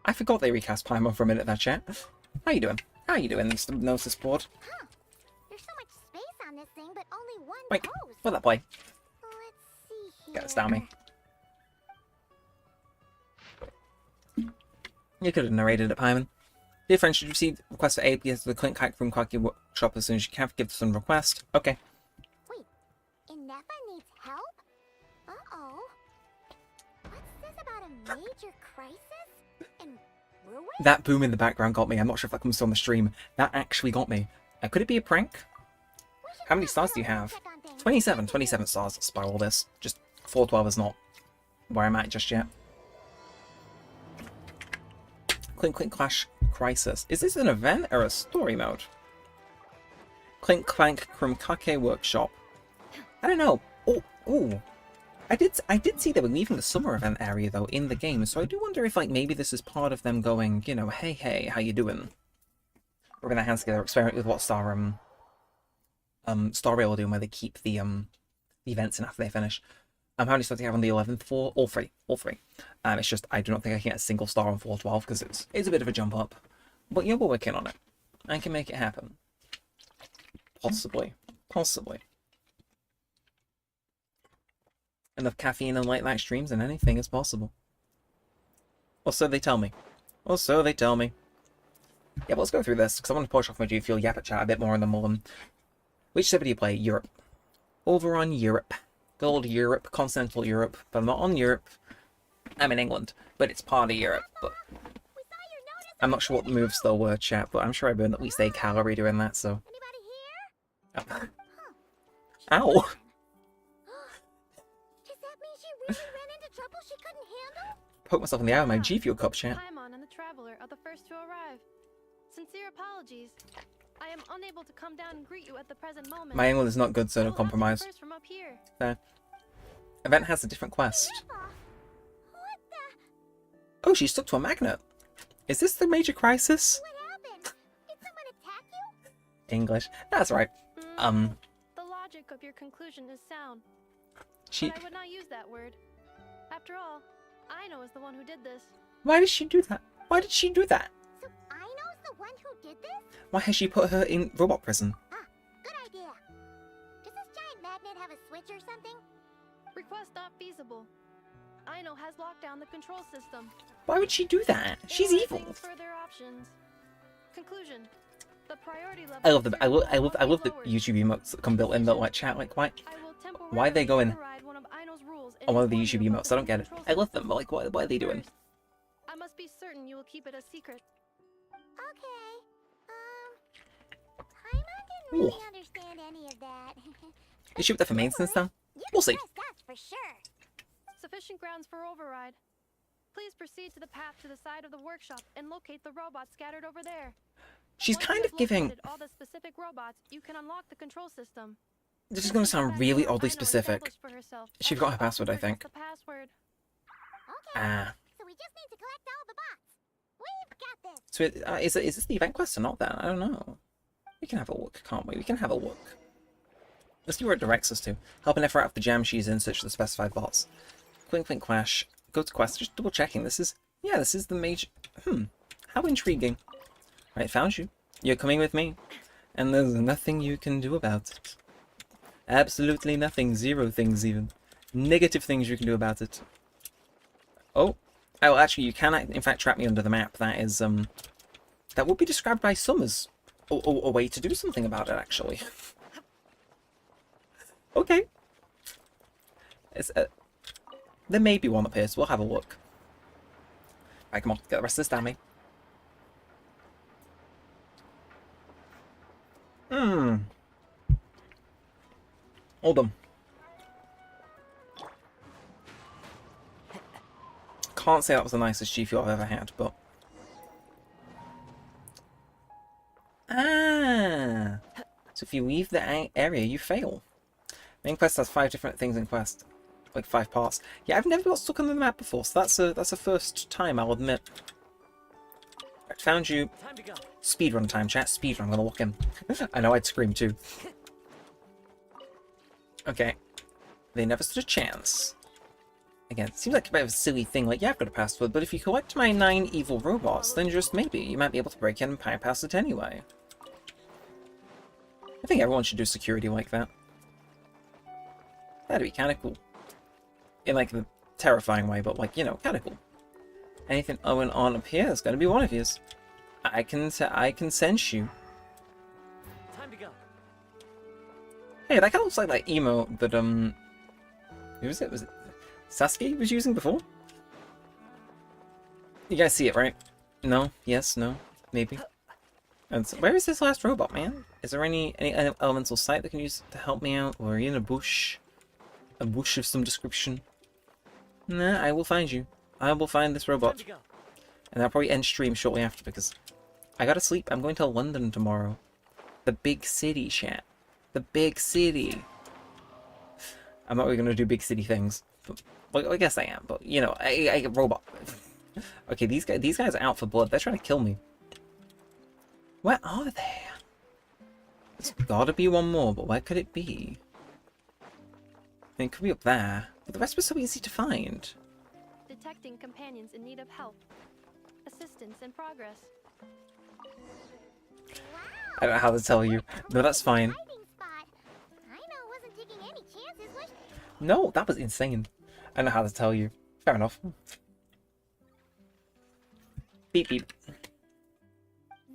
I forgot they recast Paimon for a minute there, chat. How you doing? How you doing, Mr. Gnosis board? Huh. There's so much space on this thing, but only one Wait, pose. what'd that play? Let's see here. Get this down me. You could have narrated it, Paimon. Dear friend, should you receive request for aid, please to the Clint Kite from Quacky Workshop as soon as you can. Give some request. Okay. Wait, Inefa needs help? Uh-oh. What's this about a major crisis? And ruin? That boom in the background got me. I'm not sure if that comes on the stream. That actually got me. Could it be a prank? How many stars do you have? 27. 27 stars. Spiral this. Just 412 is not where I'm at just yet. Clink Clink Clash Crisis. Is this an event or a story mode? Clink Clank from Kake Workshop. I don't know. Oh. I did see they were leaving the summer event area though in the game, so I do wonder if like maybe this is part of them going, you know, hey, how you doing? Rubbing their hands together, experiment with what Star Rail are doing, where they keep the events in after they finish. How many stars do you have on the 11th floor? All three. It's just I do not think I can get a single star on 412 because it's a bit of a jump up, but yeah, we're working on it. I can make it happen. Possibly. Enough caffeine and late night streams and anything is possible. Or so they tell me. Yeah, but let's go through this, because I want to polish off my G Fuel, yap at chat a bit more on the Mullen. Which server do you play? Europe. Over on Europe. Good old Europe, continental Europe, but I'm not on Europe. I'm in England, but it's part of Europe, but I'm not sure what the moves still were, chat, but I'm sure I burned at least a calorie doing that, so. Anybody here? Ow! Really ran into trouble she couldn't handle? Poke myself in the eye with my G Fuel cup, chat. Paimon and the Traveler are the first to arrive. Sincere apologies. I am unable to come down and greet you at the present moment. My English is not good, so no compromise. First from up here. Fair. Event has a different quest. What the? Oh, she's stuck to a magnet. Is this the major crisis? What happened? Did someone attack you? English. That's right. The logic of your conclusion is sound. She. But I would not use that word. After all, Aino is the one who did this. Why did she do that? So Aino's the one who did this? Why has she put her in robot prison? Ah, good idea. Does this giant magnet have a switch or something? Request not feasible. Aino has locked down the control system. Why would she do that? She's evil. Analyzing further options. Conclusion. The priority level. I love the YouTube emotes that come built in that like chat. Like why are they going on one of the YouTube emotes? I don't get it. I love them, but like what are they doing? I must be certain you will keep it a secret. Okay. Paimon didn't really understand any of that. Is she up there for maintenance then? We'll see. That's for sure. Sufficient grounds for override. Please proceed to the path to the side of the workshop and locate the robots scattered over there. She's Once kind you of have giving... located all the specific robots, you can unlock the control system. This is going to sound really oddly Aino specific. established for herself, She and forgot her often password, I forgets think. the password. Okay. Ah. So we just need to collect all the bots. We've got this. So is this the event quest or not then? I don't know. We can have a look, can't we? We can have a look. Let's see where it directs us to. Help an effort out of the jam she's in, search for the specified bots. Clink clink clash. Go to quest. Just double checking. This is... Yeah, this is the major... How intriguing. Right, found you. You're coming with me. And there's nothing you can do about it. Absolutely nothing. Zero things even. Negative things you can do about it. Oh. Oh, actually, you can in fact trap me under the map. That is, that would be described by some as a way to do something about it, actually. Okay. It's, there may be one up here, so we'll have a look. Right, come on, get the rest of this down me. Hold on. Can't say that was the nicest G Fuel I've ever had, but... Ah! So if you leave the area, you fail. Main quest has 5 different things in quest. Like 5 parts. Yeah, I've never got stuck on the map before, so that's a first time, I'll admit. Right, found you. Time to go. Speedrun time, chat. Speedrun, I'm gonna walk in. I know I'd scream too. Okay. They never stood a chance. Again, it seems like a bit of a silly thing, like, yeah, I've got a password, but if you collect my 9 evil robots, then just maybe you might be able to break in and bypass it anyway. I think everyone should do security like that. That'd be kinda cool. In, like, a terrifying way, but, like, you know, kinda cool. Anything going on up here? There's gonna be one of yous. I can sense you. Time to go. Hey, that kind of looks like that emote that, who was it? Was it Sasuke was using before? You guys see it, right? No? Yes? No? Maybe? And so, where is this last robot, man? Is there any elemental site that can use to help me out? Or are you in a bush? A bush of some description? Nah, I will find you. I will find this robot. Time to go. And I'll probably end stream shortly after because I gotta sleep. I'm going to London tomorrow. The big city, chat. The big city. I'm not really gonna do big city things. But, well, I guess I am, but you know, I get robot. Okay, these guys are out for blood. They're trying to kill me. Where are they? There's gotta be one more, but where could it be? I mean, it could be up there. But the rest were so easy to find. Detecting companions in need of help. Assistance in progress. I don't know how to tell you. No, that's fine. Hiding spot. I know wasn't taking any chances, was No, that was insane. I don't know how to tell you. Fair enough. Beep beep.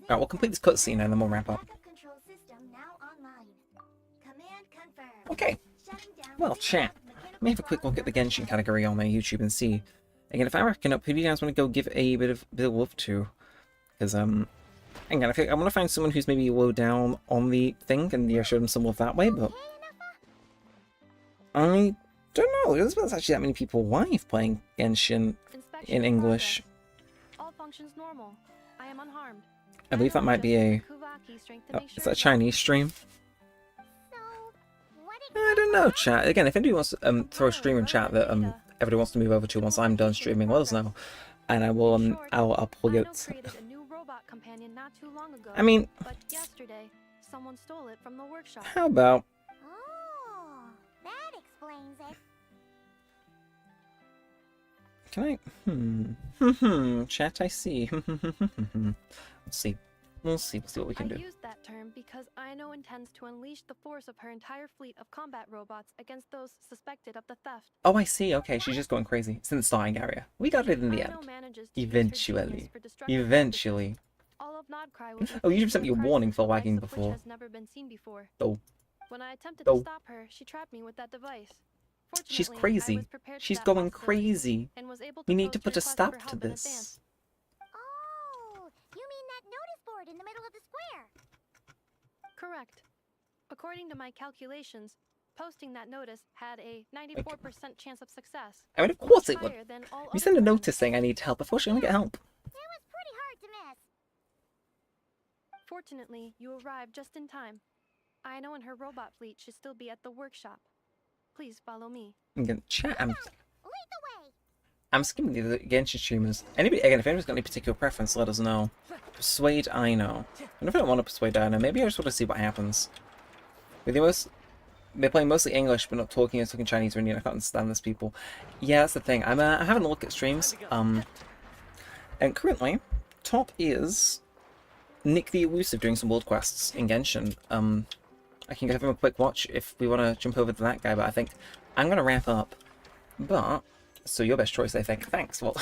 Alright, we'll complete this cutscene and then we'll wrap up. Backup control system now online. Command confirmed. Okay. Shutting down Well, chat. Let me have a quick look at the Genshin category on my YouTube and see. Again, if I reckon up, who do you guys want to go give a bit of love to? Because, again, I think I want to find someone who's maybe low down on the thing and show them some love that way, but I don't know. There's not actually that many people live playing Genshin Inspection in English. progress. All functions normal. I am unharmed. I believe that might be a... Kuvaki strength to Oh, make is sure that a Chinese stream? So, what I don't know, chat. Again, if anybody wants to throw a stream in chat that everybody wants to move over to once I'm done streaming, let us know. And I will, I'll plug Aino it. created a new robot companion not too long ago. I mean, But yesterday, someone stole it from the workshop. how about... Oh, that explains it. Can I... Chat, I see. We'll see. We'll see what we can do. I used that term because Aino intends to unleash the force of her entire fleet of combat robots against those suspected of the theft. Oh, I see. Okay, she's just going crazy. It's in the starting area. We got it in the Aino end. manages to use her Eventually. genius for destructive Eventually. purposes. All of Nodcry will be Oh, you faced sent me a with warning crisis for the lagging likes of which before. has never been seen before. Oh. When I attempted Oh. to stop her, she trapped me with that device. She's Fortunately, I crazy. was prepared for She's that going possibility crazy. and was able We to need to post put a requests for stop to help in advance. this. Oh, you mean that notice board in the middle of the square? Correct. According to my calculations, posting that notice had a 94% chance of success. I mean, of course it would. Higher than all You other send a plans. notice saying I need help. Of course you're gonna get help. It was pretty hard to miss. Fortunately, you arrived just in time. Aino and her robot fleet should still be at the workshop. Please follow me. I'm gonna chat. Lead the way. I'm skimming the Genshin streamers. Anybody, again, if anyone's got any particular preference, let us know. Persuade Aino. And if I don't want to persuade Aino, maybe I just want to see what happens. With the most, they're playing mostly English, but not talking Chinese or Indian. I can't understand these people. Yeah, that's the thing. I'm having a look at streams. And currently, top is Nick the Elusive doing some world quests in Genshin. I can give him a quick watch if we want to jump over to that guy, but I think I'm going to wrap up. But, so your best choice, I think. Thanks. Well,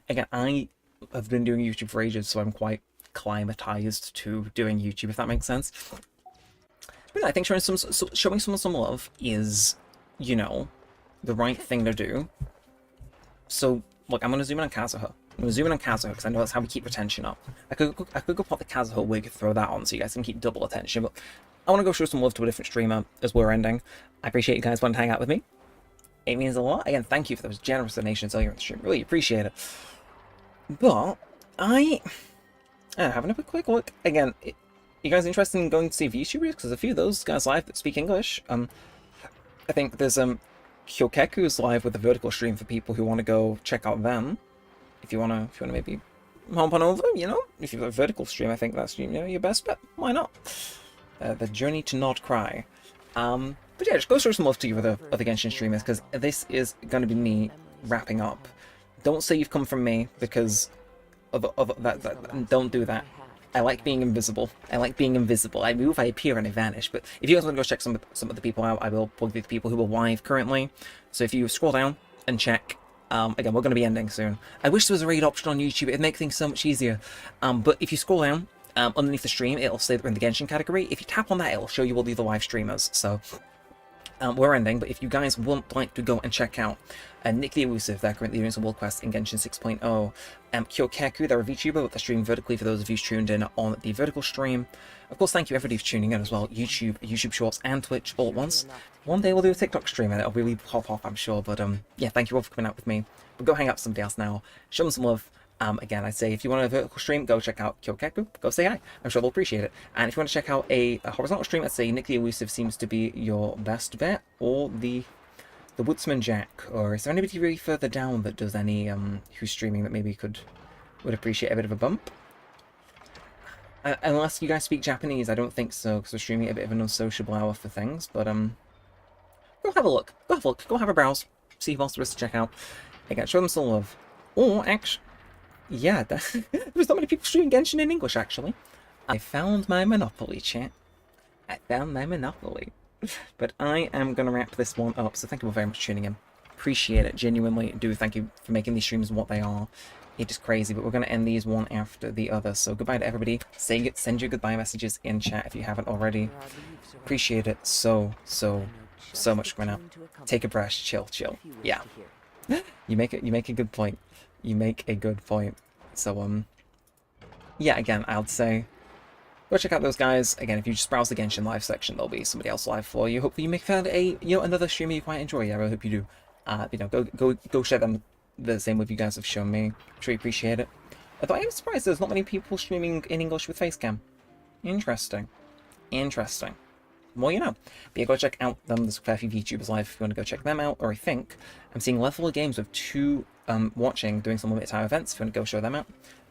again, I have been doing YouTube for ages, so I'm quite climatized to doing YouTube, if that makes sense. But I think showing someone some love is, you know, the right thing to do. So, look, I'm going to zoom in on Kazuha. I'm going to zoom in on Kazuha because I know that's how we keep retention up. I could go pop the Kazuha wig and throw that on so you guys can keep double attention, but I want to go show some love to a different streamer as we're ending. I appreciate you guys wanting to hang out with me. It means a lot. Again, thank you for those generous donations earlier in the stream. Really appreciate it. But, I'm having a quick look. Again, you guys interested in going to see VTubers? Because there's a few of those guys live that speak English. I think there's Kyokeku's live with a vertical stream for people who want to go check out them. If you wanna maybe hop on over, you know, if you've got a vertical stream, I think that's, you know, your best bet. Why not? The journey to not cry. But yeah, just go show some love to your other Genshin streamers, because this is going to be me wrapping up. Don't say you've come from me because of that. Don't do that. I like being invisible. I move, I appear, and I vanish. But if you guys want to go check some of the people out, I will plug the people who are live currently. So if you scroll down and check, again, we're going to be ending soon. I wish there was a raid option on YouTube. It'd make things so much easier. But if you scroll down, underneath the stream, it'll say that we're in the Genshin category. If you tap on that, it'll show you all the other live streamers. So we're ending, but if you guys would like to go and check out Nick the Elusive, they're currently doing some world quests in Genshin 6.0. Kyokeku, they're a VTuber, but they're streaming vertically for those of you tuned in on the vertical stream. Of course, thank you everybody for tuning in as well. YouTube Shorts, and Twitch all at once. One day we'll do a TikTok stream and it'll really pop off, I'm sure. But yeah, thank you all for coming out with me. But go hang out with somebody else now. Show them some love. Again, I'd say if you want a vertical stream, go check out Kyokeku. Go say hi. I'm sure they'll appreciate it. And if you want to check out a horizontal stream, I'd say Nick the Elusive seems to be your best bet, or the Woodsman Jack. Or is there anybody really further down that does any who's streaming that maybe would appreciate a bit of a bump? Unless you guys speak Japanese, I don't think so, because we're streaming at a bit of an unsociable hour for things. But go have a look. Go have a browse. See who else there is to check out. Again, show them some love. Or actually, yeah, there's not many people streaming Genshin in English, actually. I found my monopoly, chat. I found my monopoly. But I am going to wrap this one up, so thank you all very much for tuning in. Appreciate it, genuinely do. Thank you for making these streams what they are. It is crazy, but we're going to end these one after the other. So goodbye to everybody. Send your goodbye messages in chat if you haven't already. Appreciate it so much for now. Take a breath, chill. Yeah. You make a good point. You make a good point. So, yeah, again, I'd say go check out those guys. Again, if you just browse the Genshin live section, there'll be somebody else live for you. Hopefully you make found another streamer you quite enjoy. Yeah, I really hope you do. You know, go share them the same way you guys have shown me. I'm sure you appreciate it. Although I am surprised there's not many people streaming in English with facecam. Interesting. Well, you know. But yeah, go check out them. There's a fair few VTubers live if you want to go check them out. Or I think I'm seeing level of games with 2 watching, doing some limited time events. If you want to go show them out.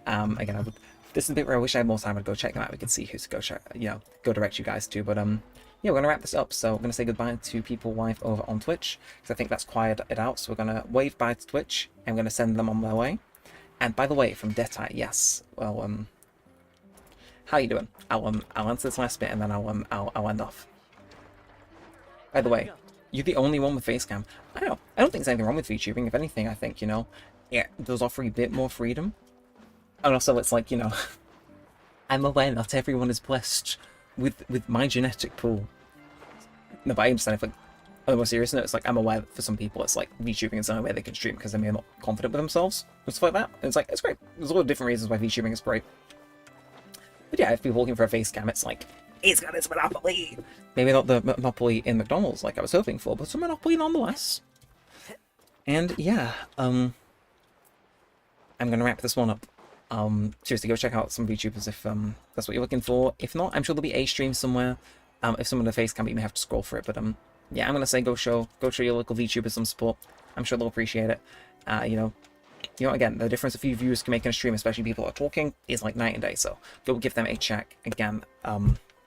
Again, this is a bit where I wish I had more time. I'd go check them out. We could see who's to go check, go direct you guys to. But yeah, we're gonna wrap this up. So we're gonna say goodbye to people live over on Twitch, because I think that's quieted it out. So we're gonna wave bye to Twitch. And we're gonna send them on their way. And by the way, from Detai, yes. Well, how you doing? I'll answer this last bit and then I'll end off. By the way, you're the only one with facecam. I don't think there's anything wrong with VTubing. If anything, I think, it does offer a bit more freedom. And also, it's like, I'm aware not everyone is blessed with my genetic pool. No, but I understand if, like, on a more serious note, it's like, I'm aware that for some people, it's like VTubing is the only way they can stream because they're not confident with themselves and stuff like that. And it's like, it's great. There's a lot of different reasons why VTubing is great. But yeah, if people are looking for a face cam, it's like, He's got his monopoly. Maybe not the monopoly in McDonald's like I was hoping for, but a monopoly nonetheless. And yeah, I'm gonna wrap this one up. Seriously, go check out some VTubers if that's what you're looking for. If not, I'm sure there'll be a stream somewhere. If someone in the face cam, you may have to scroll for it, but yeah, I'm gonna say go show your local VTubers some support. I'm sure they'll appreciate it. You know, again, the difference a few viewers can make in a stream, especially people that are talking, is like night and day. So go give them a check. Again,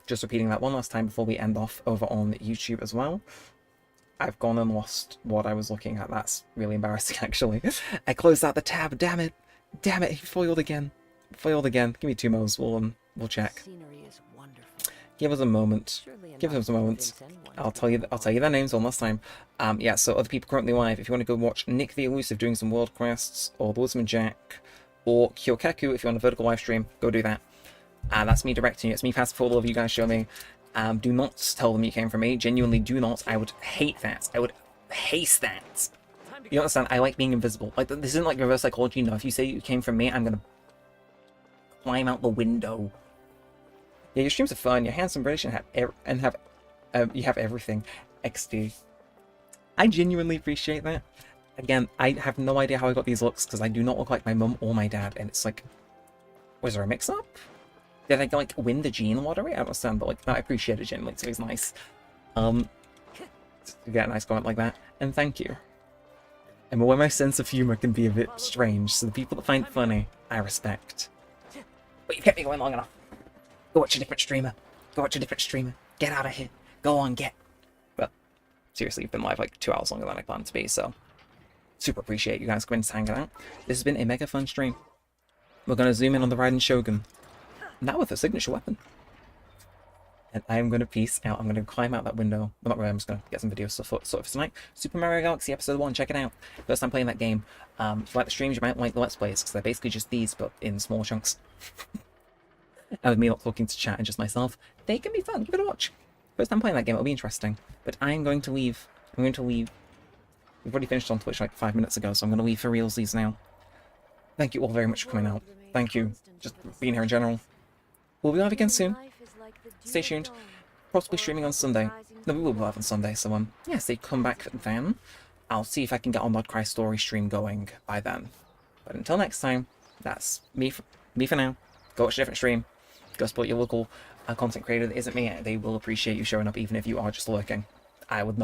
just repeating that one last time before we end off over on YouTube as well. I've gone and lost what I was looking at. That's really embarrassing, actually. I closed out the tab. Damn it! Damn it! He foiled again. Foiled again. Give me 2 mo's. We'll check. Scenery is wonderful. Give us a moment. Surely Give enough us a to moment. convince anyone I'll to tell you their names one last time. Yeah, so other people currently live. If you want to go watch Nick the Elusive doing some world quests, or the Woodsman Jack, or Kyokaku if you want a vertical live stream, go do that. That's me directing you. It's me passing for all of you guys show me. Do not tell them you came from me. Genuinely do not. I would hate that. I would hate that. You understand? I like being invisible. Like, this isn't like reverse psychology. No, if you say you came from me, I'm gonna climb out the window. Yeah, your streams are fun. You're handsome, British, and you have everything. XD. I genuinely appreciate that. Again, I have no idea how I got these looks because I do not look like my mum or my dad, and it's like, was there a mix-up? Did I like win the gene lottery? I don't understand, but like, no, I appreciate it genuinely. So it's nice. To get a nice comment like that, and thank you. And where my sense of humor can be a bit strange, so the people that find it funny, I respect. But you've kept me going long enough. Go watch a different streamer. Go watch a different streamer. Get out of here. Go on, get. But seriously, you've been live like 2 hours longer than I planned to be, so super appreciate you guys coming and hanging out. This has been a mega fun stream. We're going to zoom in on the Raiden Shogun. Now with a signature weapon. And I am going to peace out. I'm going to climb out that window. Well, not really, I'm just going to get some videos sorted for tonight. Super Mario Galaxy Episode 1, check it out. First time playing that game. If you like the streams, you might like the Let's Plays, because they're basically just these, but in small chunks. And with me not talking to chat and just myself, they can be fun. Give it a watch. First time playing that game, it'll be interesting. But I am going to leave. I'm going to leave. We've already finished on Twitch like 5 minutes ago, so I'm going to leave for realsies now. Thank you all very much for coming out. Thank you. Just being here in general. We'll be live again soon. Stay tuned. Possibly streaming on Sunday. No, we will be live on Sunday, so yeah, stay come back then. I'll see if I can get on that Krai story stream going by then. But until next time, that's me for now. Go watch a different stream. Go support your local content creator that isn't me. They will appreciate you showing up even if you are just lurking. I would know.